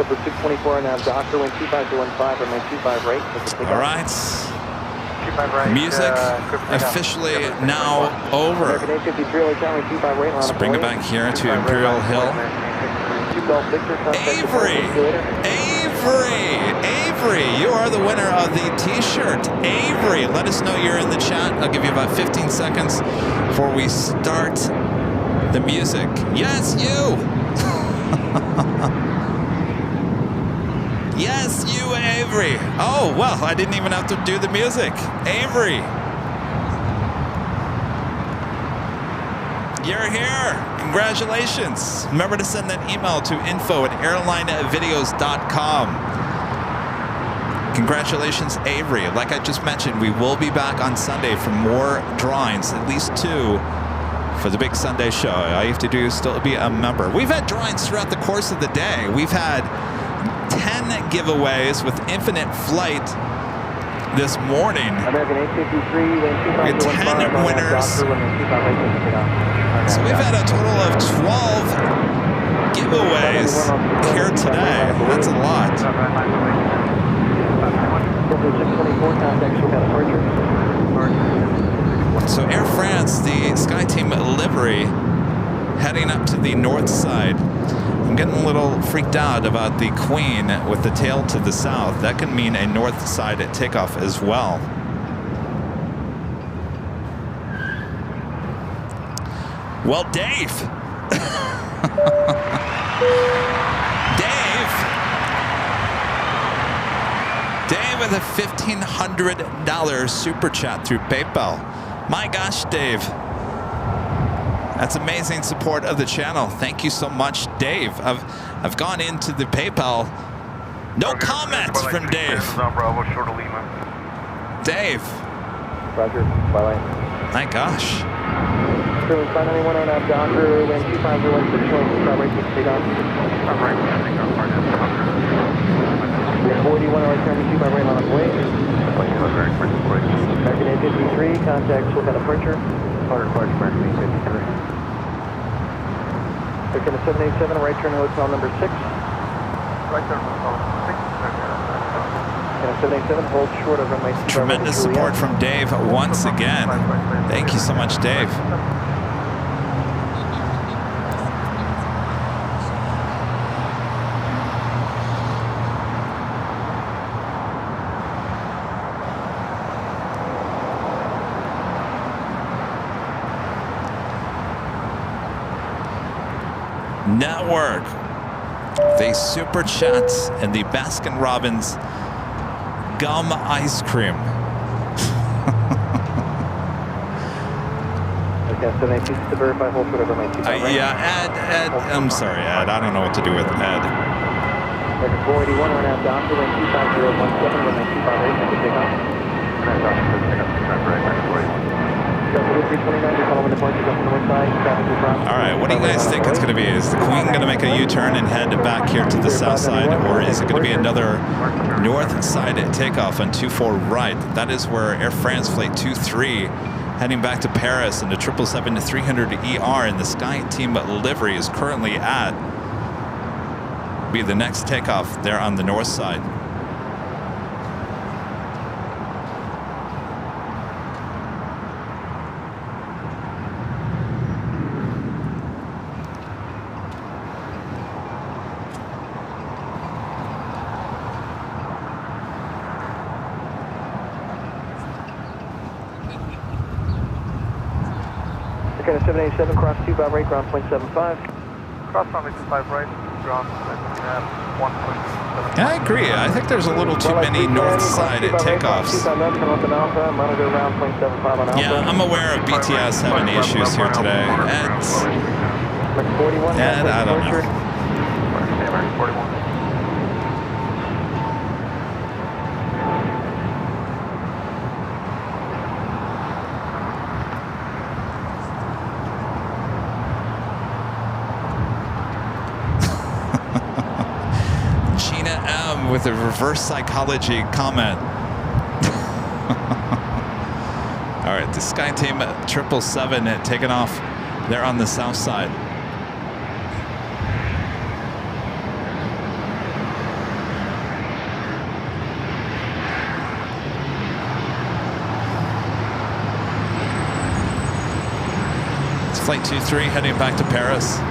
for 624 and doctor, wind 2515, remain 25 right.
All right. Music officially now over. Let's bring it back here to Imperial Hill. Avery, you are the winner of the t-shirt. Avery, let us know you're in the chat. I'll give you about 15 seconds before we start the music. Yes, you. Yes, you, Avery. Oh, well, I didn't even have to do the music. Avery. You're here. Congratulations. Remember to send that email to info@airlinevideos.com. Congratulations, Avery. Like I just mentioned, we will be back on Sunday for more drawings, at least 2 for the big Sunday show. All you have to do is still be a member. We've had drawings throughout the course of the day. We've had 10 giveaways with infinite flight this morning.
American 853, wind 2515,
10 winners. So we've had a total of 12 giveaways here today. That's a lot.
624, contact SoCal departure.
So Air France, the SkyTeam livery, heading up to the north side. I'm getting a little freaked out about the Queen with the tail to the south. That could mean a north side takeoff as well. Well, Dave. Dave with a $1,500 super chat through PayPal. My gosh, Dave. That's amazing support of the channel. Thank you so much, Dave. I've gone into the PayPal. No comments from Dave. Dave.
Roger, bye-bye.
My gosh.
Currently 591 on Doctor, wind 2516, showing stop right to take off.
I'm right, I think I'm part of the
41 on turn 25 right on the way. American 853, contact SoCal departure. American 787, right turn hotel number 6.
Right turn hotel number 6.
And 787, hold short of runway 25.
Tremendous support from Dave once again. Thank you so much, Dave. Network, the super chats and the Baskin Robbins gum ice cream. Yeah, Ed, I'm sorry, Ed. I don't know what to do with Ed.
481 on out Doctor, wind 25017, runway 258, and take off.
All right, what do you guys think it's going to be? Is the Queen going to make a U-turn and head back here to the south side, or is it going to be another north side takeoff on 24 right? That is where Air France Flight 23 heading back to Paris in the 777-300ER in the SkyTeam livery is currently at. Be the next takeoff there on the north side.
Okay, 787, cross 2 by right, ground 0.75.
Cross runway 25 right, ground 1.7.
Yeah, I agree. I think there's a little too many north side takeoffs. Yeah, I'm aware of BTS having issues here today. And I don't know. With a reverse psychology comment. All right, the SkyTeam 777 taking off there on the south side. Flight 23 heading back to Paris.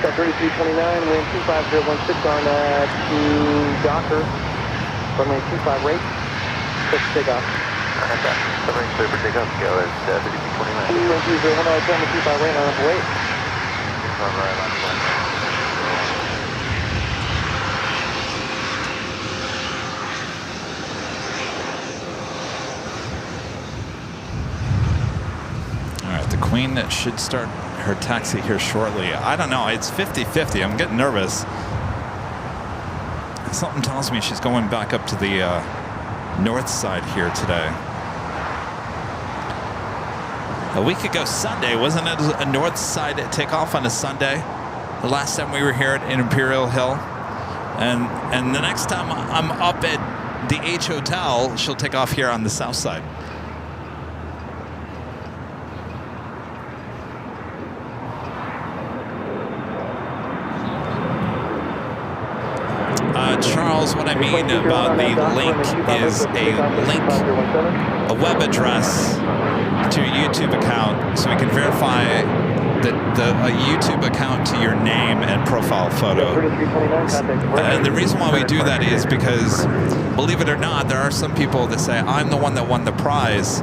Star 3329, wind 25016 on to Docker. Runway 25 rate. Quick takeoff.
Covering clear for takeoff. Scale is 3329.
2120, tell me 25 rate on the way.
The Queen should start her taxi here shortly. I don't know. It's 50-50. I'm getting nervous. Something tells me she's going back up to the north side here today. A week ago Sunday, wasn't it a north side takeoff on a Sunday? The last time we were here at Imperial Hill. And the next time I'm up at the H Hotel, she'll take off here on the south side. Charles, what I mean about the link is a web address to a YouTube account, so we can verify a YouTube account to your name and profile photo. And the reason why we do that is because, believe it or not, there are some people that say, I'm the one that won the prize.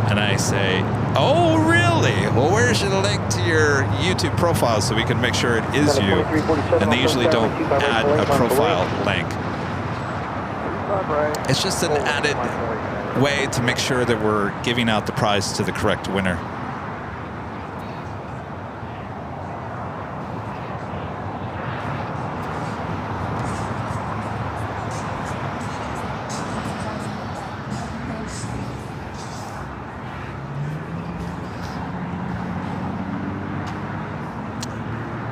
And I say, oh, really? Well, where's your link to your YouTube profile so we can make sure it is you? And they usually don't add a profile link. It's just an added way to make sure that we're giving out the prize to the correct winner.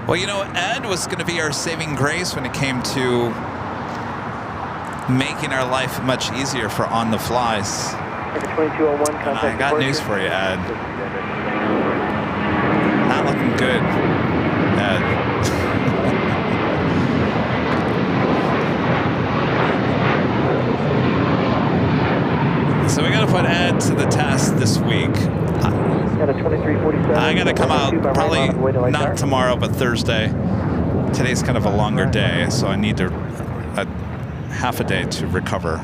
Well, you know, Ed was going to be our saving grace when it came to making our life much easier for on the flies. And I got news for you, Ed. Not looking good, Ed. So we got to put Ed to the test this week. I got to come out probably not tomorrow, but Thursday. Today's kind of a longer day, so I need half a day to recover.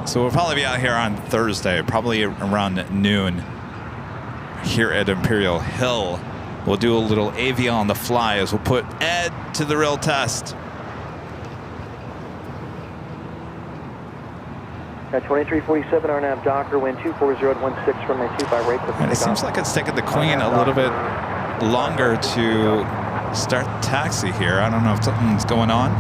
So we'll probably be out here on Thursday, probably around noon here at Imperial Hill. We'll do a little AV on the fly as we'll put Ed to the real test.
At 2347 RNAV Docker, wind 240 at 16, runway 25 rate.
And it seems like it's taken the Queen a little bit longer to start taxi here. I don't know if something's going on.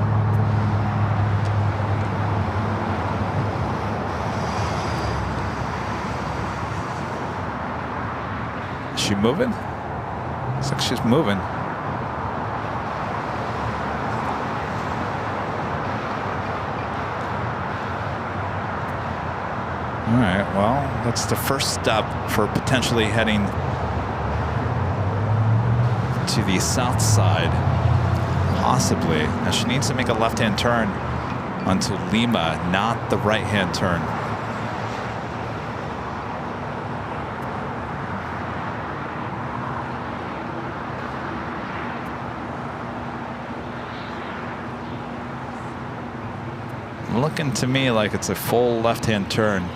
Is she moving? Looks like she's moving. All right, well, that's the first step for potentially heading to the south side, possibly. Now she needs to make a left-hand turn onto Lima, not the right-hand turn. Looking to me like it's a full left-hand turn.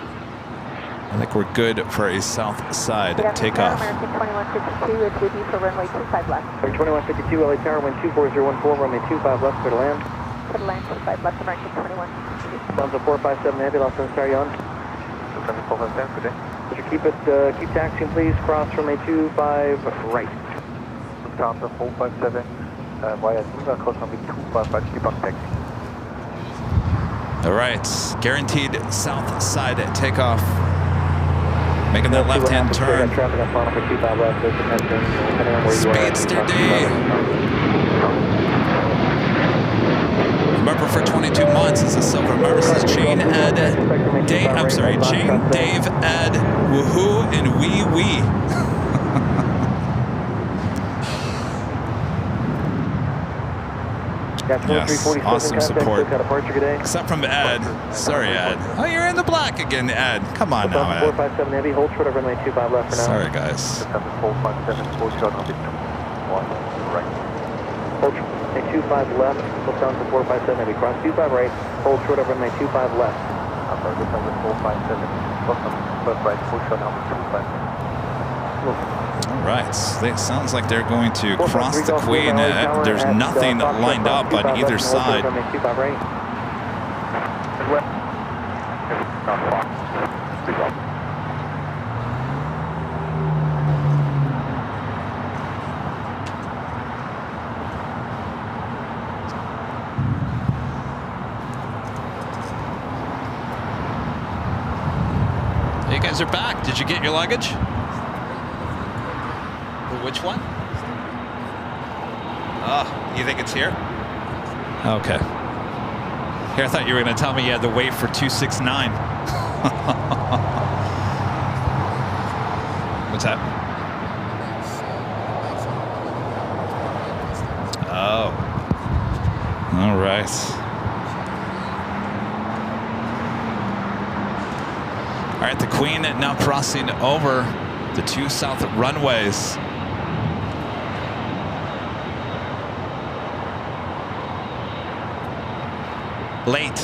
I think we're good for a south side takeoff.
American 2152 is with you for runway 25 left.
2152 LA Tower, wind 24014, runway 25 left, clear to land.
Clear to land 25 left, American 2152.
Sounds a 457 ambulance, and start you on.
Good day.
Would you keep taxiing, please? Cross runway 25 right.
Lufthansa 457 via Lima, cross runway 25 right, keep on taxi.
All right, guaranteed south side takeoff. Making that left-hand turn. Speedster D. Remember, for 22 months is a silver member. This is Chain Ed, Dave. I'm sorry, Chain Dave Ed, woohoo, and wee wee.
Got
Yes, awesome support.
Departure, good day.
Except from Ed. Sorry, Ed. Oh, you're in the black again, Ed. Come on now, Ed.
457 heavy, hold short of runway 25 left for now.
Sorry, guys.
457, full short on the 1, right.
Hold short, runway 25 left, full down to 457 heavy, cross 25 right, hold short of runway 25 left.
Upper December 457, left right, full short on the 25.
All right. It sounds like they're going to cross the Queen. There's nothing lined up on either side. You guys are back. Did you get your luggage? Which one? Oh, you think it's here? Okay. Here, I thought you were going to tell me you had to wait for 269. What's that? Oh. All right. All right, the Queen now crossing over the 2 south runways. Late.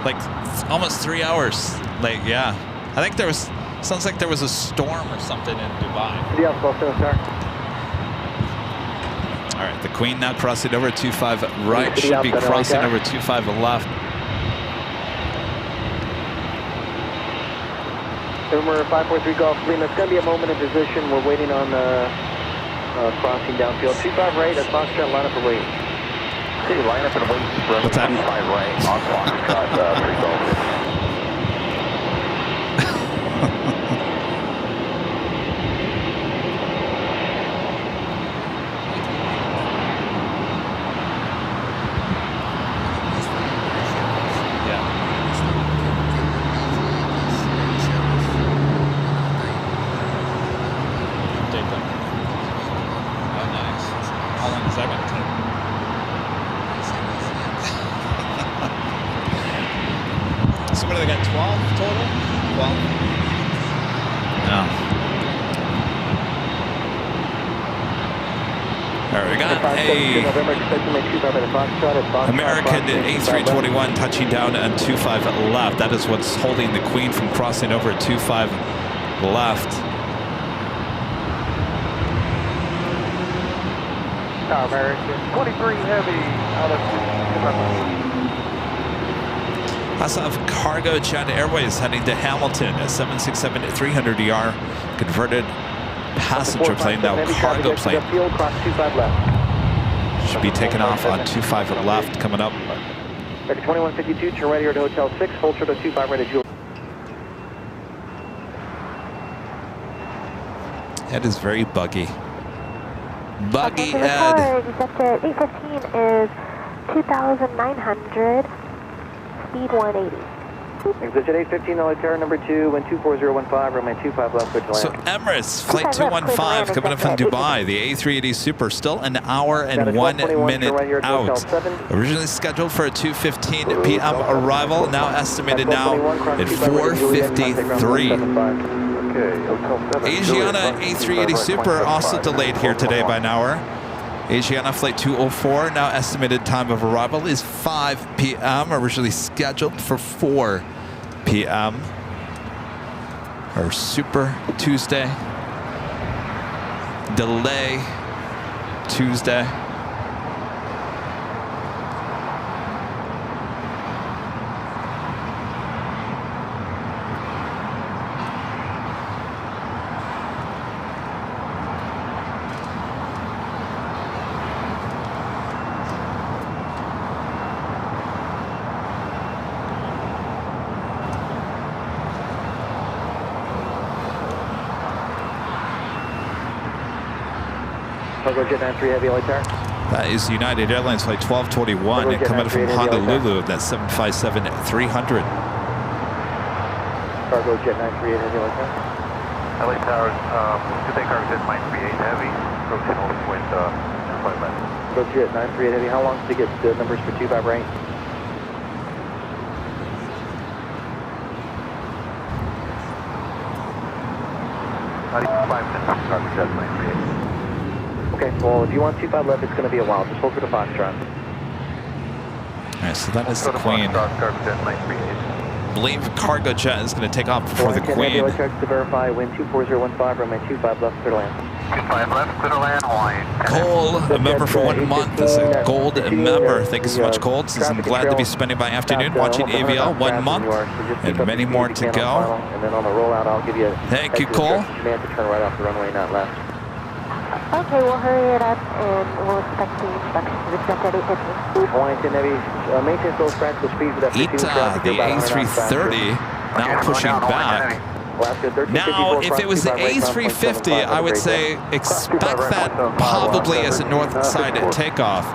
Like almost 3 hours late, yeah. I think sounds like there was a storm or something in Dubai. All right, the Queen now crossing over 25 right, should be crossing over 25 left.
Number 543 Golf Lima, it's going to be a moment of position. We're waiting on crossing downfield. 25 right, that's Foxtrot, line up and wait.
Okay, line up and wait for
What's that?
25 right on Foxtrot, 3 Golf.
So what do they got, 12 total? 12? No. All right, we got a American A321 touching down on 25 left. That is what's holding the Queen from crossing over at 25 left.
American 23 heavy out of
That's of Cargo Jet Airways heading to Hamilton, a 767-300ER converted passenger plane, now cargo plane. Should be taken off on 25 left coming up.
2152, turn right here to Hotel 6, hold short of 25 right at Jewel.
Ed is very buggy. Buggy
Okay,
Ed.
Sector 815 is 2,900, speed 180.
Exit 815, LA number 2, wind 24015, runway 25 left, switch
So
land.
Emirates, flight 215 coming up from Dubai. The A380 Super, still an hour and 1 minute out. Originally scheduled for a 2:15 p.m. arrival, now estimated now at 4:53. Asiana A380 Super also delayed here today by an hour. Asiana flight 204, now estimated time of arrival is 5 p.m. Originally scheduled for 4 p.m. Our Super Tuesday. Delay Tuesday.
Cargo Jet 93 heavy, LA tower.
That is United Airlines flight 1221 and coming from Honolulu, that's 757-300.
Cargo Jet 938 heavy, LA tower.
LA Towers, today cargo Jet 938 heavy, approaching wind
point left.
Approach you at 938 heavy. How long to get the numbers for 25 right? Okay, well, if you want 25 left, it's going to be a while. Just hold for the Foxtrot.
All right, so that is the Queen. I believe cargo jet is going to take off before the Queen.
To verify, wind 24015, runway 25 left, clear to land.
25 left, clear to land, Hawaii.
Cole, a member for 1 month, is a gold member. Thank you so much, Cole. Says, I'm glad to be spending my afternoon watching AVL 1 month and many more to go.
And then on the rollout, I'll give you
Thank you, Cole.
command to turn right off the runway, not left.
Okay, we'll hurry it up and we'll expect the inspection to the jet at 8:50.
Hawaiian 10 Heavy, maintain those practical speeds with
Ita, the A330, now pushing back. Now, if it was the A350, I would say expect that probably as a north side at takeoff.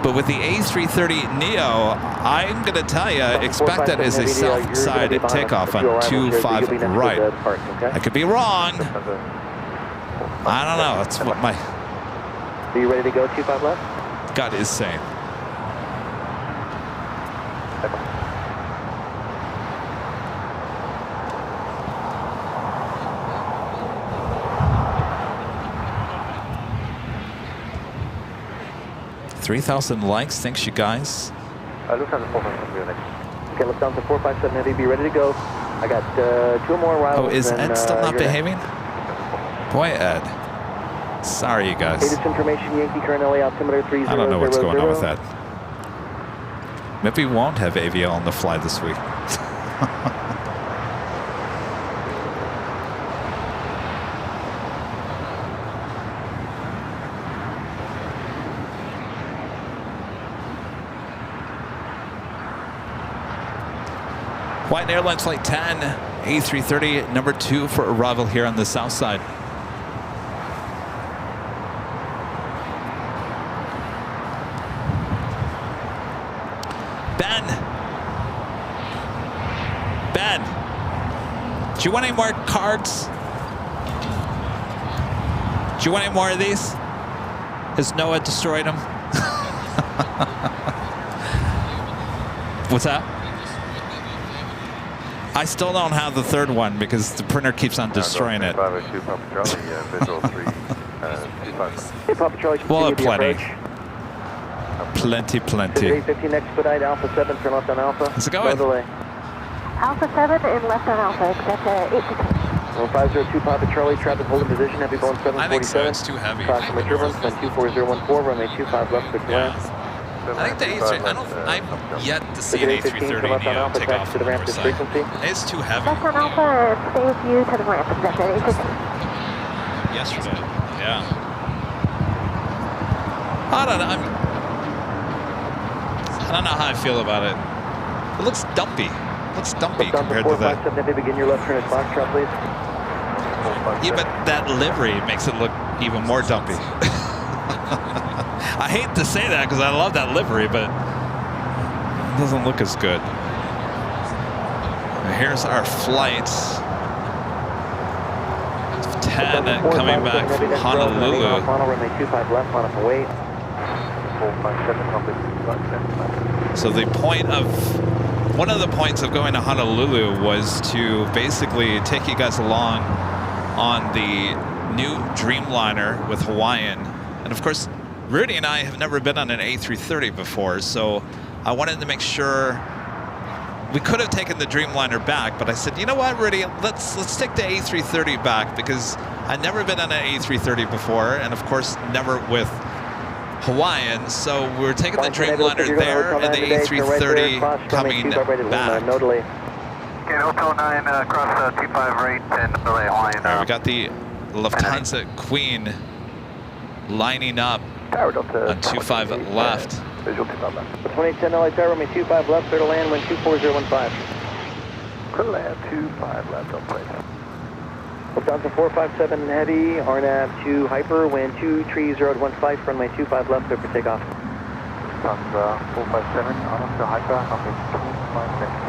But with the A330 Neo, I'm going to tell you, expect that as a south side at takeoff on 25 right. I could be wrong. I don't know. That's what my
Are you ready to go 25 left?
gut is saying. $3,000 likes. Thanks, you guys.
Look down to 457 next. Okay, look down to 457 heavy. Be ready to go. I got 2 more arrivals.
Oh, is Ed still not behaving? Boy, Ed. Sorry, you guys.
Latest information, Yankee current LA altimeter 3000.
I don't know what's going on with that. Maybe we won't have AVL on the fly this week. Hawaiian Airlines Flight 10, A330, number 2 for arrival here on the south side. Ben, do you want any more cards? Do you want any more of these? Has Noah destroyed them? What's that? I still don't have the third one because the printer keeps on destroying it.
502 Papa Charlie, visual 325.
Hey, Papa Charlie,
Well,
continue the
plenty.
approach.
Plenty.
815 expedite, Alpha 7, turn left on Alpha.
How's it going?
No delay.
Alpha 7 and left on Alpha, expect 8:15.
502 Papa Charlie, traffic holding position, heavy Boeing 747.
I think so. It's too heavy.
Approximately turbulence, then 24014, runway 25 left, quick
Yeah.
land.
I think the A330, I'm yet to see an A330 Neo take off
to the
from the
ramp
north
to
side.
frequency.
It's too heavy.
Left on Alpha and stay with you to the ramp, expect 8:15.
Yesterday, yeah. I don't know. I don't know how I feel about it. It looks dumpy. It looks dumpy compared to that.
457, begin your left turn at Foxtrot, please.
Yeah, but that livery makes it look even more dumpy. I hate to say that because I love that livery, but it doesn't look as good. And here's our flight. 10 coming back from Honolulu.
Runway 25 left, on up await.
So the point of, one of the points of going to Honolulu was to basically take you guys along on the new Dreamliner with Hawaiian. And of course, Rudy and I have never been on an A330 before, so I wanted to make sure. We could have taken the Dreamliner back, but I said, you know what, Rudy, let's take the A330 back because I've never been on an A330 before, and of course, never with Hawaiian. So we're taking the Dreamliner there and the A330 coming back.
No delay.
Okay, Hotel 9, cross 25 right and delay Hawaiian.
All right, we got the Lufthansa Queen lining up on 25 left.
Visual 25 left. 2810 LA Tower, runway 25 left, clear to land, wind 24015.
Clear to land, 25 left, on place.
Lufthansa 457 heavy, RNAV 2 hyper, wind 23015, runway 25 left, clear for takeoff.
Lufthansa 457, RNAV 2 hyper, runway 25 left.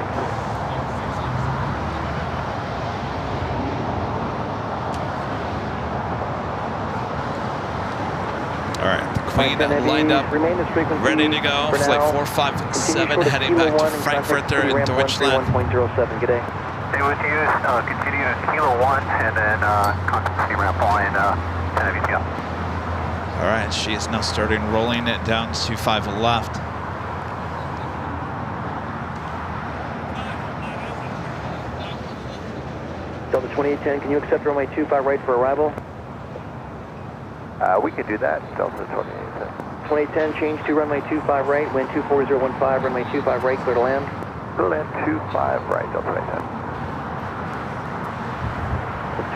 All right, the Queen lined up, ready to go. Flight 457 heading back to Frankfurt there in Deutschland.
1.07, good day.
Stay with you, continue to Kilo 1 and then contact ramp line 10 VTL.
All right, she is now starting rolling it down to 5 left.
Delta 2810, can you accept runway 25 right for arrival?
We can do that, Delta 2810.
2810, change to runway 25 right, wind 24015, runway 25 right, clear to land.
Clear to land 25 right, Delta 2810.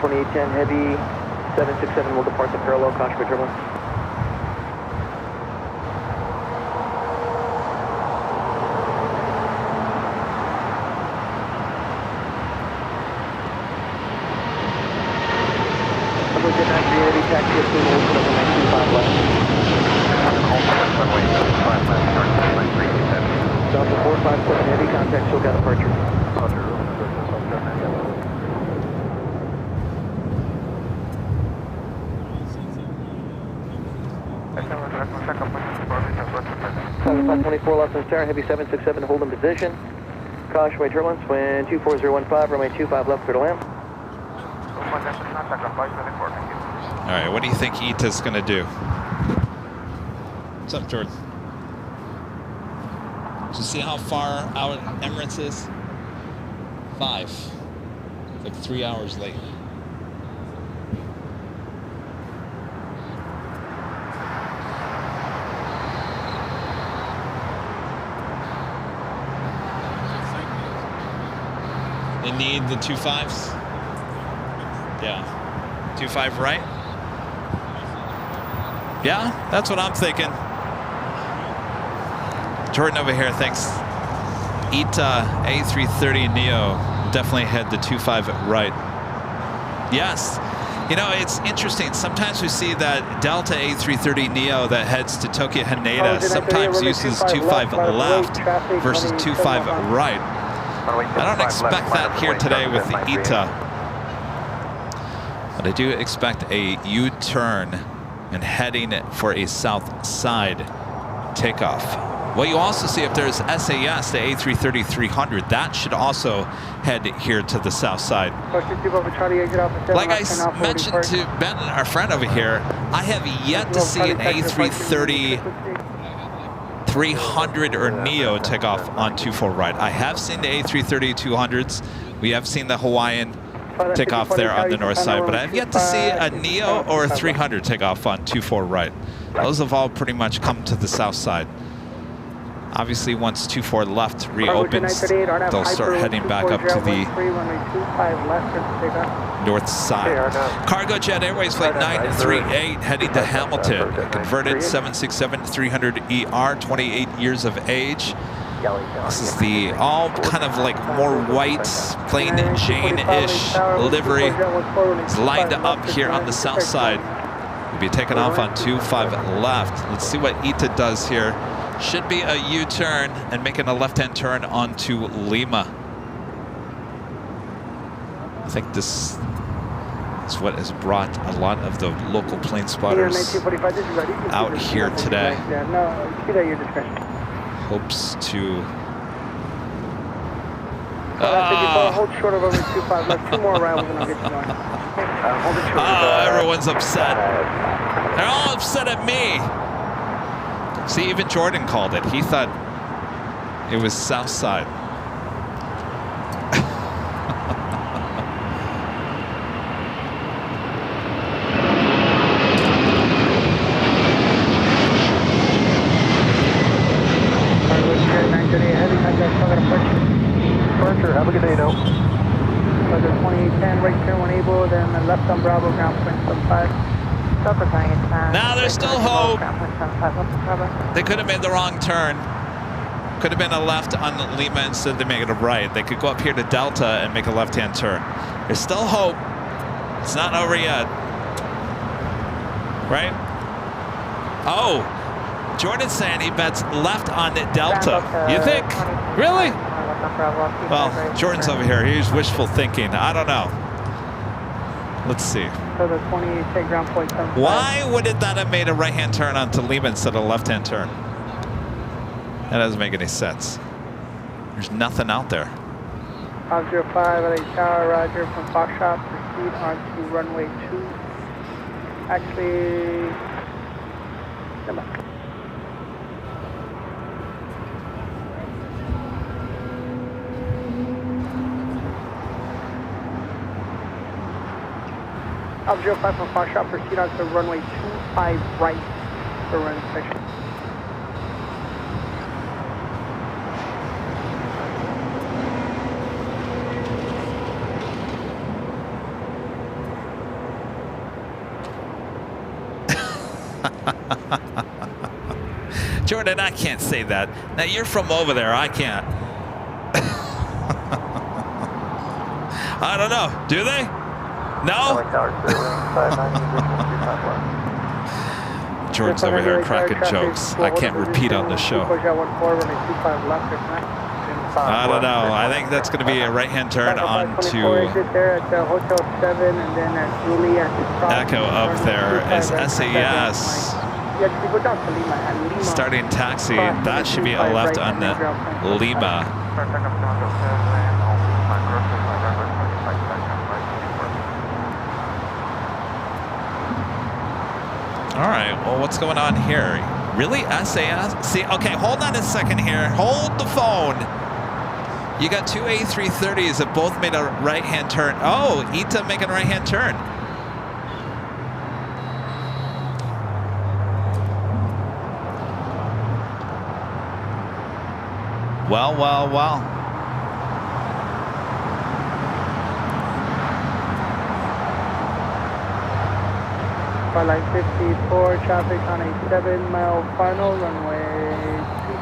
2810 heavy 767 will depart the parallel, caution for turbulence. Runway 9 heavy taxi at Boone Olson over 925 left. Delta 457 heavy contact, SoCal departure. Southern 24 left and star, heavy 767, hold in position. Caution, right turbulence, wind 24015, runway 25 left, clear to land.
All right, what do you think Ita's going to do? What's up, Jordan? Did you see how far out Emirates is? 5. Like 3 hours late. They need the 25s? Yeah. 25 right? Yeah, that's what I'm thinking. Jordan over here thinks ITA A330neo definitely had the 25 right. Yes. You know, it's interesting. Sometimes we see that Delta A330neo that heads to Tokyo Haneda sometimes uses 25 left versus 25 right. I don't expect that here today with the ITA. But I do expect a U-turn and heading for a south side takeoff. Well, you also see if there's SAS, the A330-300, that should also head here to the south side. Like I mentioned to Ben, our friend over here, I have yet to see an A330-300 or Neo take off on 24 right. I have seen the A330-200s. We have seen the Hawaiian take off there on the north side, but I have yet to see a Neo or a 300 take off on 24 right. Those have all pretty much come to the south side. Obviously, once 24 left reopens, they'll start heading back up to the north side. Cargo Jet Airways Flight 938 heading to Hamilton. Converted 767-300ER, 28 years of age. This is the all kind of like more white, plain Jane-ish livery. It's lined up here on the south side. We'll be taking off on 25 left. Let's see what ITA does here. Should be a U-turn and making a left-hand turn onto Lima. I think this is what has brought a lot of the local plane spotters out here today. Hopes to... everyone's upset. They're all upset at me. See, even Jordan called it. He thought it was south side.
Departure, have a good day, no.
2810, right turn when able, then left on Bravo, ground point 75.
Now there's still hope. They could have made the wrong turn. Could have been a left on Lima instead of making a right. They could go up here to Delta and make a left-hand turn. There's still hope. It's not over yet. Right? Oh, Jordan's saying he bets left on Delta. You think? Really? Well, Jordan's over here. He's wishful thinking. I don't know. Let's see.
to the 28, take ground point 75.
Why would it not have made a right-hand turn onto Lima instead of a left-hand turn? That doesn't make any sense. There's nothing out there.
505 LA Tower, roger, from Foxtrot, proceed onto runway 2. Actually, come on. Up 05 from Foxtrot, proceed on to runway 25 right for run inspection.
Jordan, I can't say that. Now you're from over there, I can't. I don't know, do they? No? Jordan's over here cracking jokes. I can't repeat on the show. I don't know. I think that's going to be a right-hand turn onto Echo up there as SAS. Starting taxi. That should be a left on Lima. All right, well, what's going on here? Really, SAS? See, okay, hold on a second here. Hold the phone. You got two A330s that both made a right-hand turn. Oh, Ita making a right-hand turn. Well, well, well.
Line 54, traffic on a 7-mile final, runway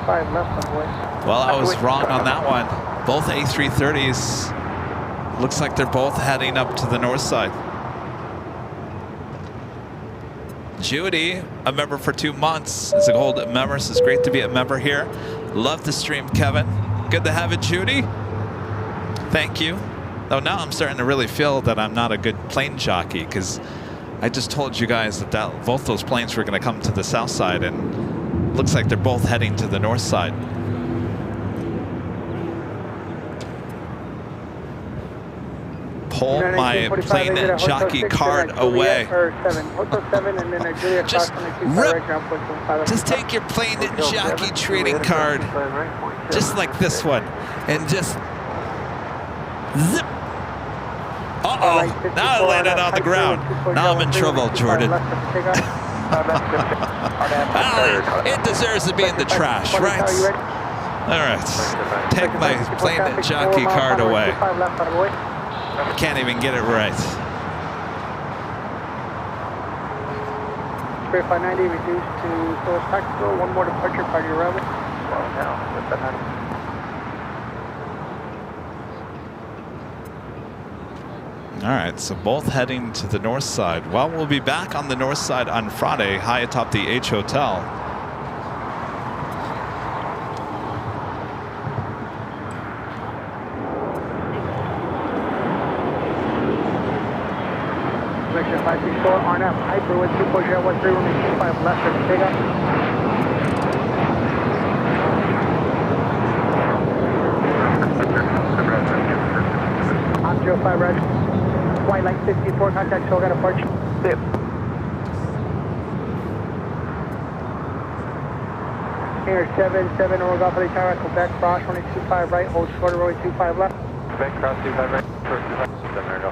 25 left on way.
Well, I was wrong on that one. Both A330s, looks like they're both heading up to the north side. Judy, a member for 2 months, is a gold member, so it's great to be a member here. Love the stream, Kevin. Good to have it, Judy. Thank you. Though now I'm starting to really feel that I'm not a good plane jockey, because I just told you guys that both those planes were going to come to the south side, and looks like they're both heading to the north side. Pull my plane jockey card away. Just take your plane jockey trading card, just like this one, and just zip. Uh-oh, now I landed on the ground. Now I'm in trouble, Jordan. Well, it deserves to be in the trash, right? All right, take my plane jockey card away. Can't even get it right.
Spirit 590 reduced to Source Tactical. One more departure, party arrival.
All right, so both heading to the north side. Well, we'll be back on the north side on Friday, high atop the H Hotel.
Direction 564, RNF, Hyper with 24013, runway 25 left, and take up. On 05, Red. White light 54, contact Shogun departure. Zip. Here 77, or off of the tower, Quebec, cross, runway 25 right, hold short, runway 25 left.
Quebec, cross 25 right, first 25, there we go.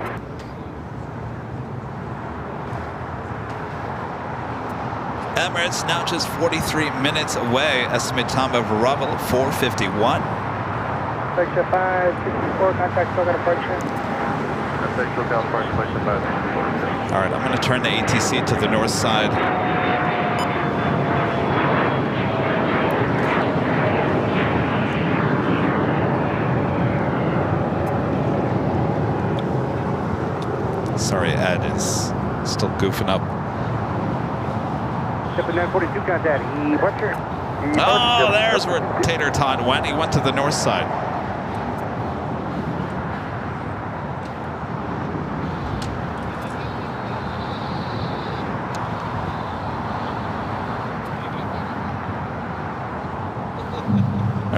Emirates now just 43 minutes away. Estimated time of arrival at 4:51.
Section 564, contact Shogun departure.
All right, I'm going to turn the ATC to the north side. Sorry, Ed is still goofing up. Oh, there's where Tater Tot went. He went to the north side.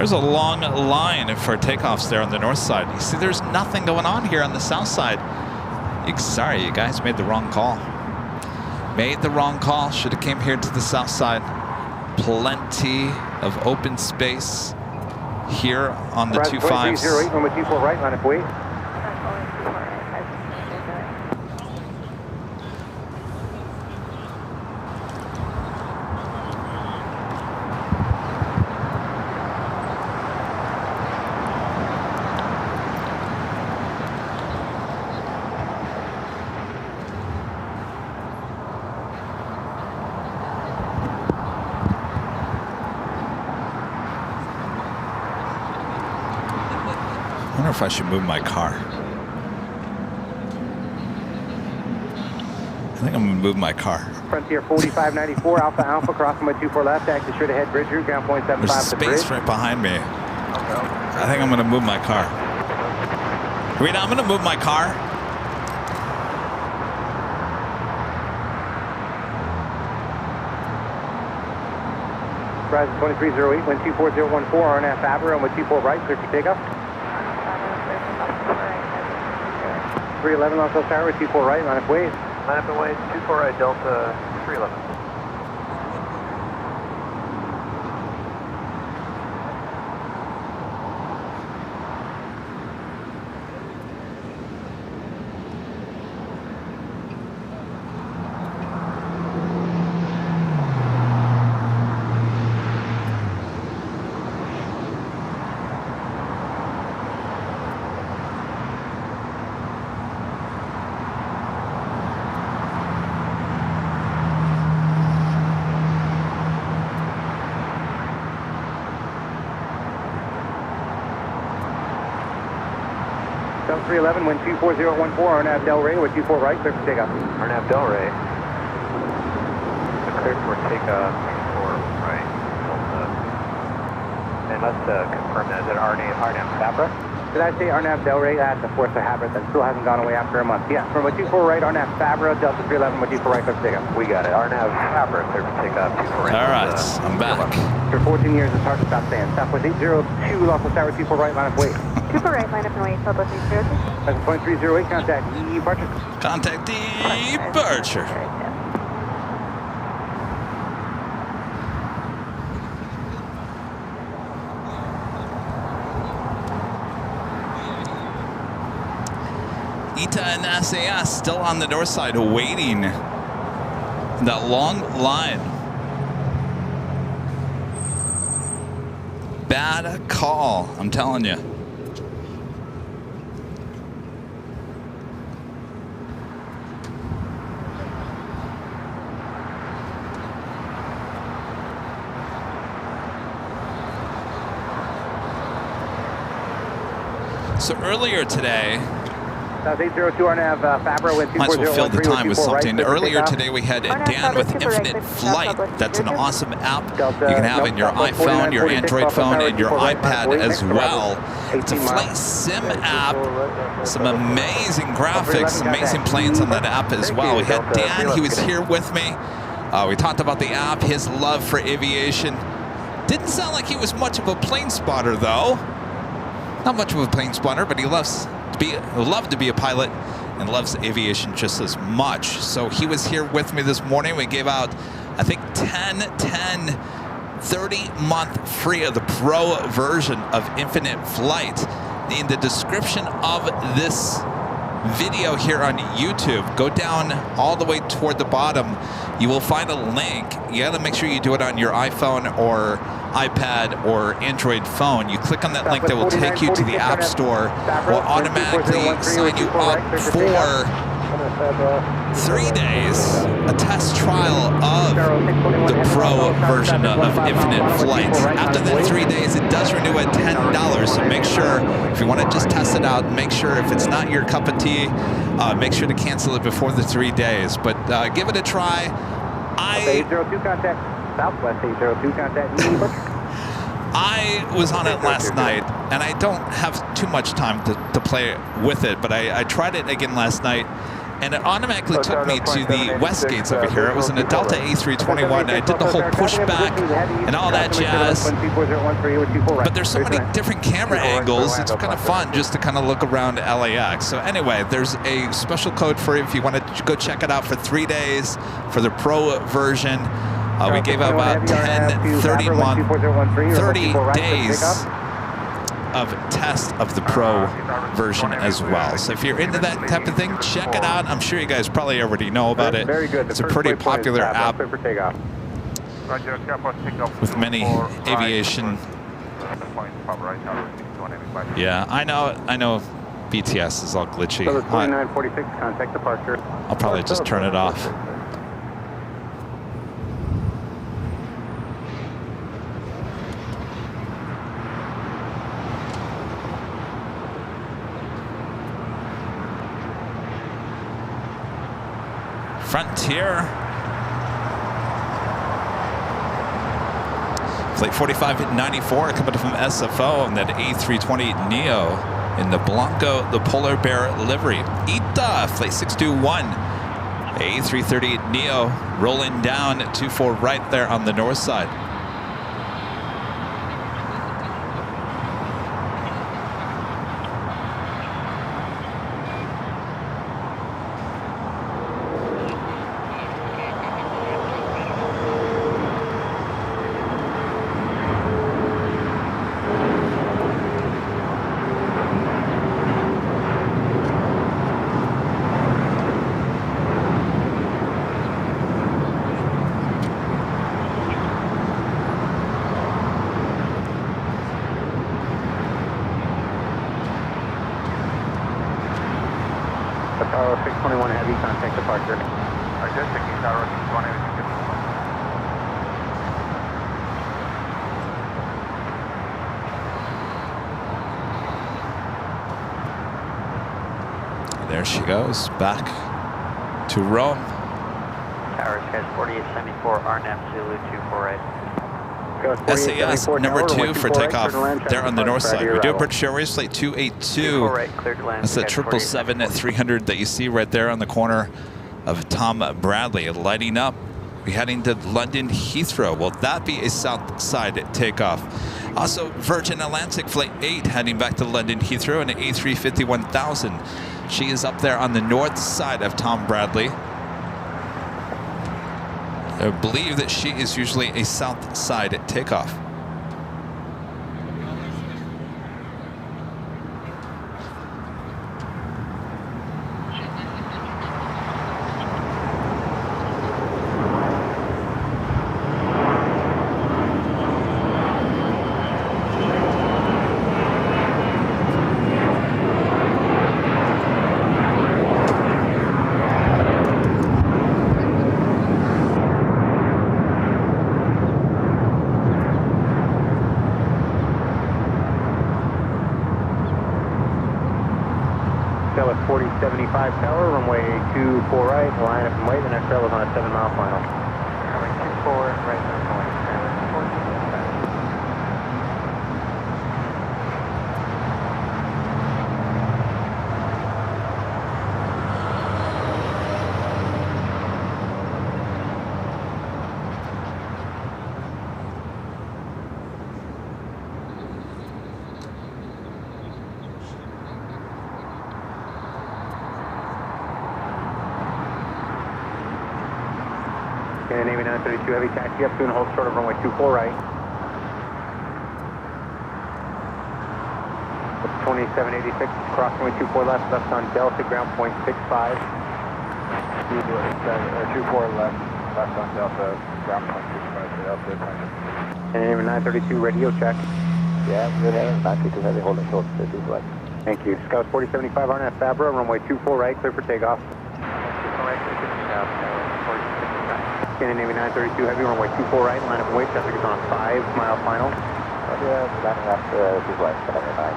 There's a long line for takeoffs there on the north side. You see, there's nothing going on here on the south side. Sorry, you guys made the wrong call. Made the wrong call. Should have came here to the south side. Plenty of open space here on the 25s.
2308, number 24 right, line up wait.
I wonder if I should move my car. I think I'm gonna move my car.
Frontier 4594, Alpha Alpha, crossing by 24 left, active straight ahead, bridge route, ground point 75
There's
to the bridge.
space right behind me. I think I'm gonna move my car. Rita, I'm gonna move my car.
Rise 2308, wind 24014, RNF Abra, and with 24 right, clear for takeoff. 311 Los Angeles Tower, with 24 right, line up wait.
Line up and wait, 24 right, Delta 311.
Delta 311, wind 24014, RNAV Delray, with 24 right, clear for takeoff.
RNAV Delray. Clear for takeoff, 24 right, Delta. And let's confirm that. Is it RNAV Fabra?
Did I say RNAV Delray? That's of course a habit that still hasn't gone away after a month. Yeah, from with 24 right, RNAV Fabra, Delta 311, with 24 right, clear for takeoff.
We got it. RNAV Fabra, clear for takeoff, 24 right.
All right, I'm back.
For 14 years, it's hard to stop saying. Southwest 802, Los Angeles Tower, 24 right, line up wait.
Super right, line up and wait, Southwest 802.
2308, contact departure.
Contact departure. ITA and SAS still on the north side waiting. That long line. Bad call, I'm telling you. So earlier today,
South 802 RNAV Fabra with 2401.
might as well fill the time with something.
Right,
Earlier today we had Dan with Infinite Flight. That's an awesome app you can have in your iPhone, your Android phone, and your iPad as well. It's a flight sim app. Some amazing graphics, amazing planes on that app as well. We had Dan, he was here with me. We talked about the app, his love for aviation. Didn't sound like he was much of a plane spotter though. Not much of a plane spotter, but he loves to be a pilot and loves aviation just as much. So he was here with me this morning. We gave out, I think, 30-month free of the pro version of Infinite Flight. In the description of this video here on YouTube, go down all the way toward the bottom. You will find a link. You got to make sure you do it on your iPhone or iPad or Android phone. You click on that link that will take you to the App Store. Will automatically sign you up for 3 days, a test trial of the Pro version of Infinite Flight. After that 3 days, it does renew at $10. So make sure, if you want to just test it out, make sure if it's not your cup of tea, make sure to cancel it before the 3 days. But give it a try.
802 contact. Southwest 802 contact.
I was on it last night, and I don't have too much time to play with it, but I tried it again last night, and it automatically took me to the west gates over here. It was in a Delta A321, and I did the whole pushback and all that jazz. But there's so many different camera angles, it's kind of fun just to kind of look around LAX. So anyway, there's a special code for you if you want to go check it out for 3 days for the Pro version. We gave out about 30 days of test of the Pro version as well. So if you're into that type of thing, check it out. I'm sure you guys probably already know about it. It's a pretty popular app with many aviation. Yeah, I know BTS is all glitchy.
So 2946, contact departure.
I'll probably just turn it off. Frontier. Flight 4594 coming from SFO on that A320neo in the Blanco, the Polar Bear livery. ITA, Flight 621. A330neo rolling down 24 right there on the north side.
Tower 621 Heavy, contact departure.
There she goes, back to Rome.
Tower Sketch 4874, RNAP Zulu 248.
SAS number 2 for takeoff there on the north side. We do British Airways Flight 282. That's the 777 at 300 that you see right there on the corner of Tom Bradley lighting up. We're heading to London Heathrow. Will that be a south side takeoff? Also Virgin Atlantic Flight 8 heading back to London Heathrow in an A350-1000. She is up there on the north side of Tom Bradley. I believe that she is usually a south side takeoff.
Tail at 4075 tower, runway 24 right, line up and wait. The next rail is on a 7-mile final. Runway 24 right, and Navy 932 Heavy, taxi up to and hold short of runway 24 right. 2786, cross runway 24 left, left on Delta, ground point 65. 24 left, left on Delta, ground point 65, Delta. And Navy 932 radio check. Yeah, good air, 932 Heavy, holding short, 50 left. Thank you. Scout 4075, RNAV Fabra, runway 24 right, clear for takeoff. Scanning Navy 932 Heavy, runway 24 right, line up and wait, traffic is on a 5-mile final. Yeah, landing up to his left, runway 9.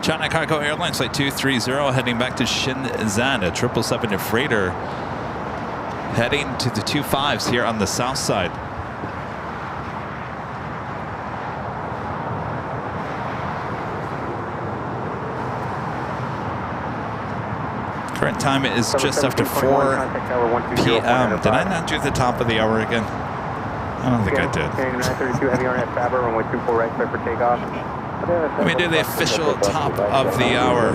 China Cargo Airlines Flight 230 heading back to Shenzhen, a 777 freighter heading to the 25s here on the south side. Current time is just after 4 p.m. Did I not do the top of the hour again? I don't think I did.
932 heavy on at Faber, runway 24 right, clear for takeoff.
Let me do the official top of the hour.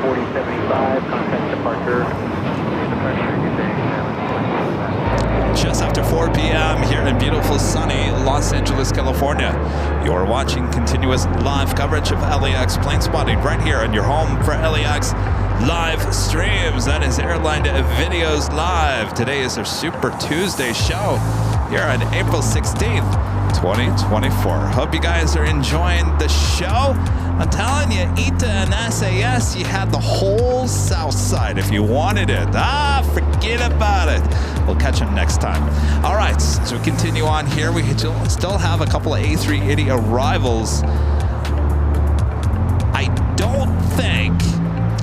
4075, contact departure.
Just after 4 p.m. here in beautiful sunny Los Angeles, California. You're watching continuous live coverage of LAX plane spotting right here on your home for LAX live streams. That is Airline Videos Live. Today is our Super Tuesday show here on April 16th, 2024. Hope you guys are enjoying the show. I'm telling you, ITA and SAS, you had the whole south side if you wanted it. Forget about it. We'll catch them next time. All right, so we continue on here. We still have a couple of A380 arrivals. I don't think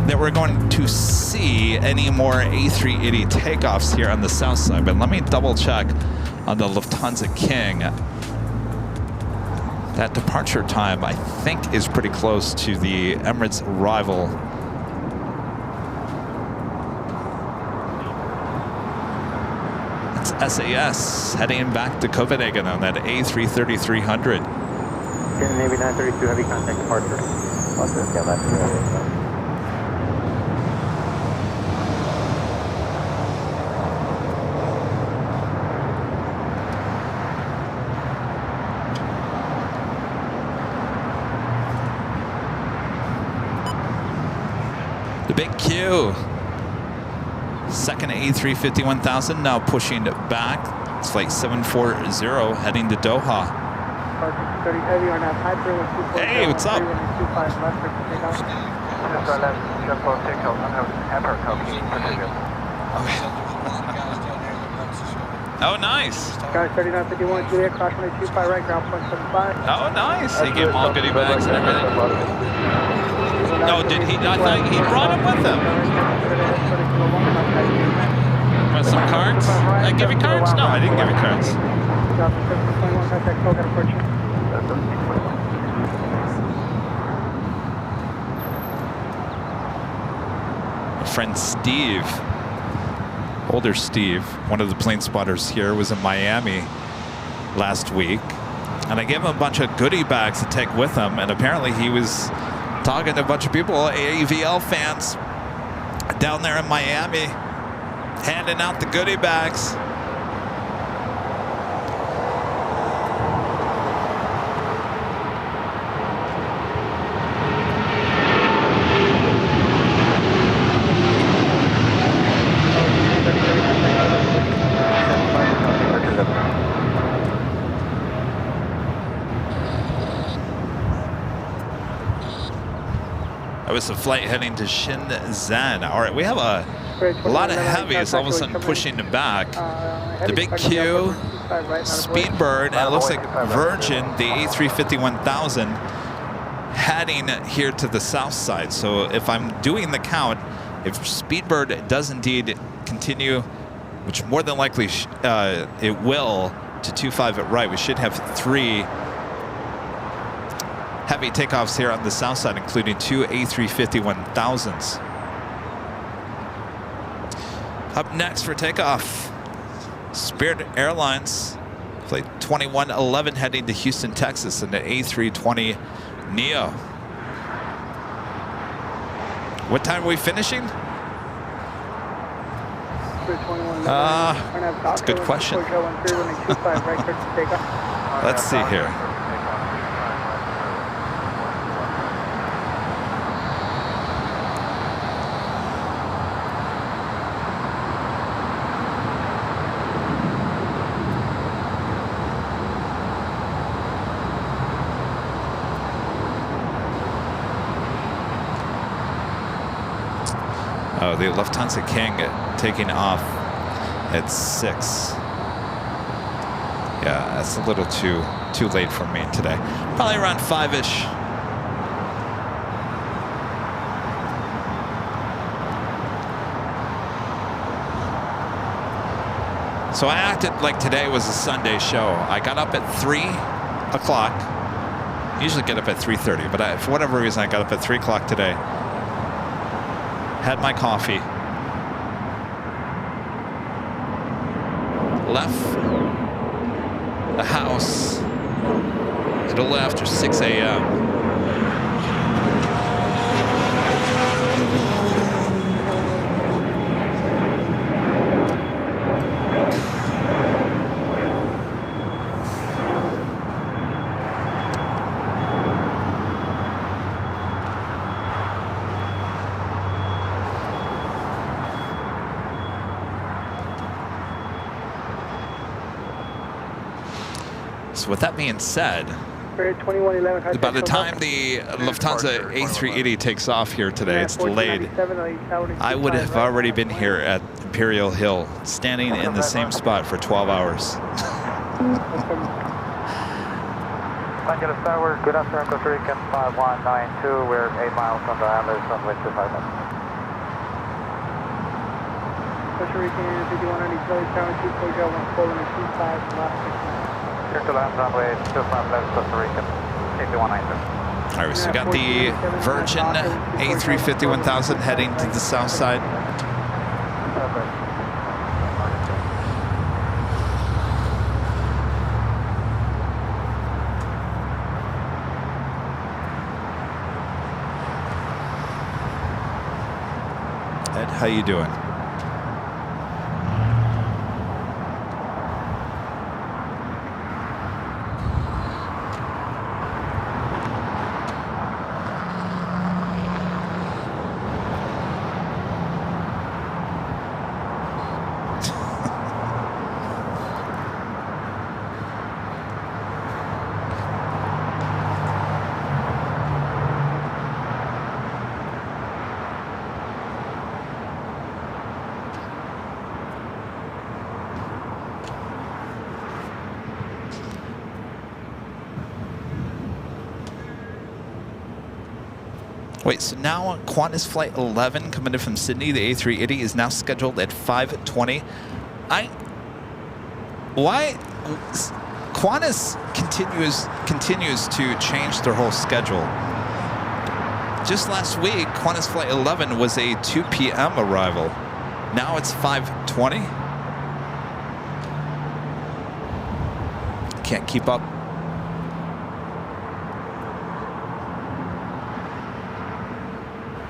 that we're going to see any more A380 takeoffs here on the south side, but let me double check on the Lufthansa King. That departure time, I think, is pretty close to the Emirates arrival. It's SAS heading back to Copenhagen on that A330-300.
Navy 932 heavy contact departure.
The big Q. Second A350-1000 now pushing back. It's flight 740 heading to Doha. Hey, what's up? Oh, nice.
Guys, 3951 Juliet, cross runway 25 right, ground point 75.
Oh, nice. They gave him all goodie bags and everything. No, did he? I thought he brought them with him. Want some cards? Did I give you cards? No, I didn't give you cards. My friend Steve, older Steve, one of the plane spotters here, was in Miami last week. And I gave him a bunch of goodie bags to take with him. And apparently he was talking to a bunch of people, AVL fans, down there in Miami, handing out the goodie bags. That was a flight heading to Shenzhen. All right, we have a lot of heavies all of a sudden pushing them back. The big Q, Speedbird, and it looks like Virgin, the A350-1000, heading here to the south side. So if I'm doing the count, if Speedbird does indeed continue, which more than likely it will, to 25 at right, we should have 3 heavy takeoffs here on the south side, including 2 A350-1000s. Up next for takeoff, Spirit Airlines, flight 2111 heading to Houston, Texas, in the A320 Neo. What time are we finishing? That's a good question. Let's see here. Oh, the Lufthansa King taking off at 6. Yeah, that's a little too late for me today. Probably around 5-ish. So I acted like today was a Sunday show. I got up at 3 o'clock. Usually get up at 3:30, but for whatever reason, I got up at 3 o'clock today. Had my coffee. Left the house a little after 6 a.m. So with that being said, by the time the Lufthansa A380 takes off here today, it's delayed. I would have already been here at Imperial Hill, standing in the same spot for 12 hours.
Angeles Tower, good afternoon, Costa Rican 5192. We're 8 miles from the Atlas, runway 25 left.
Costa Rican 5190, Charlie Tower, 240, 1 25 left.
Clear to land, runway 25 left, Costa Rican 8192.
All right, so we got the Virgin A350 1000 heading to the south side. Ed, how you doing? Wait, so now Qantas Flight 11 coming in from Sydney, the A380, is now scheduled at 5:20. Why? Qantas continues to change their whole schedule. Just last week, Qantas Flight 11 was a 2 p.m. arrival. Now it's 5:20. Can't keep up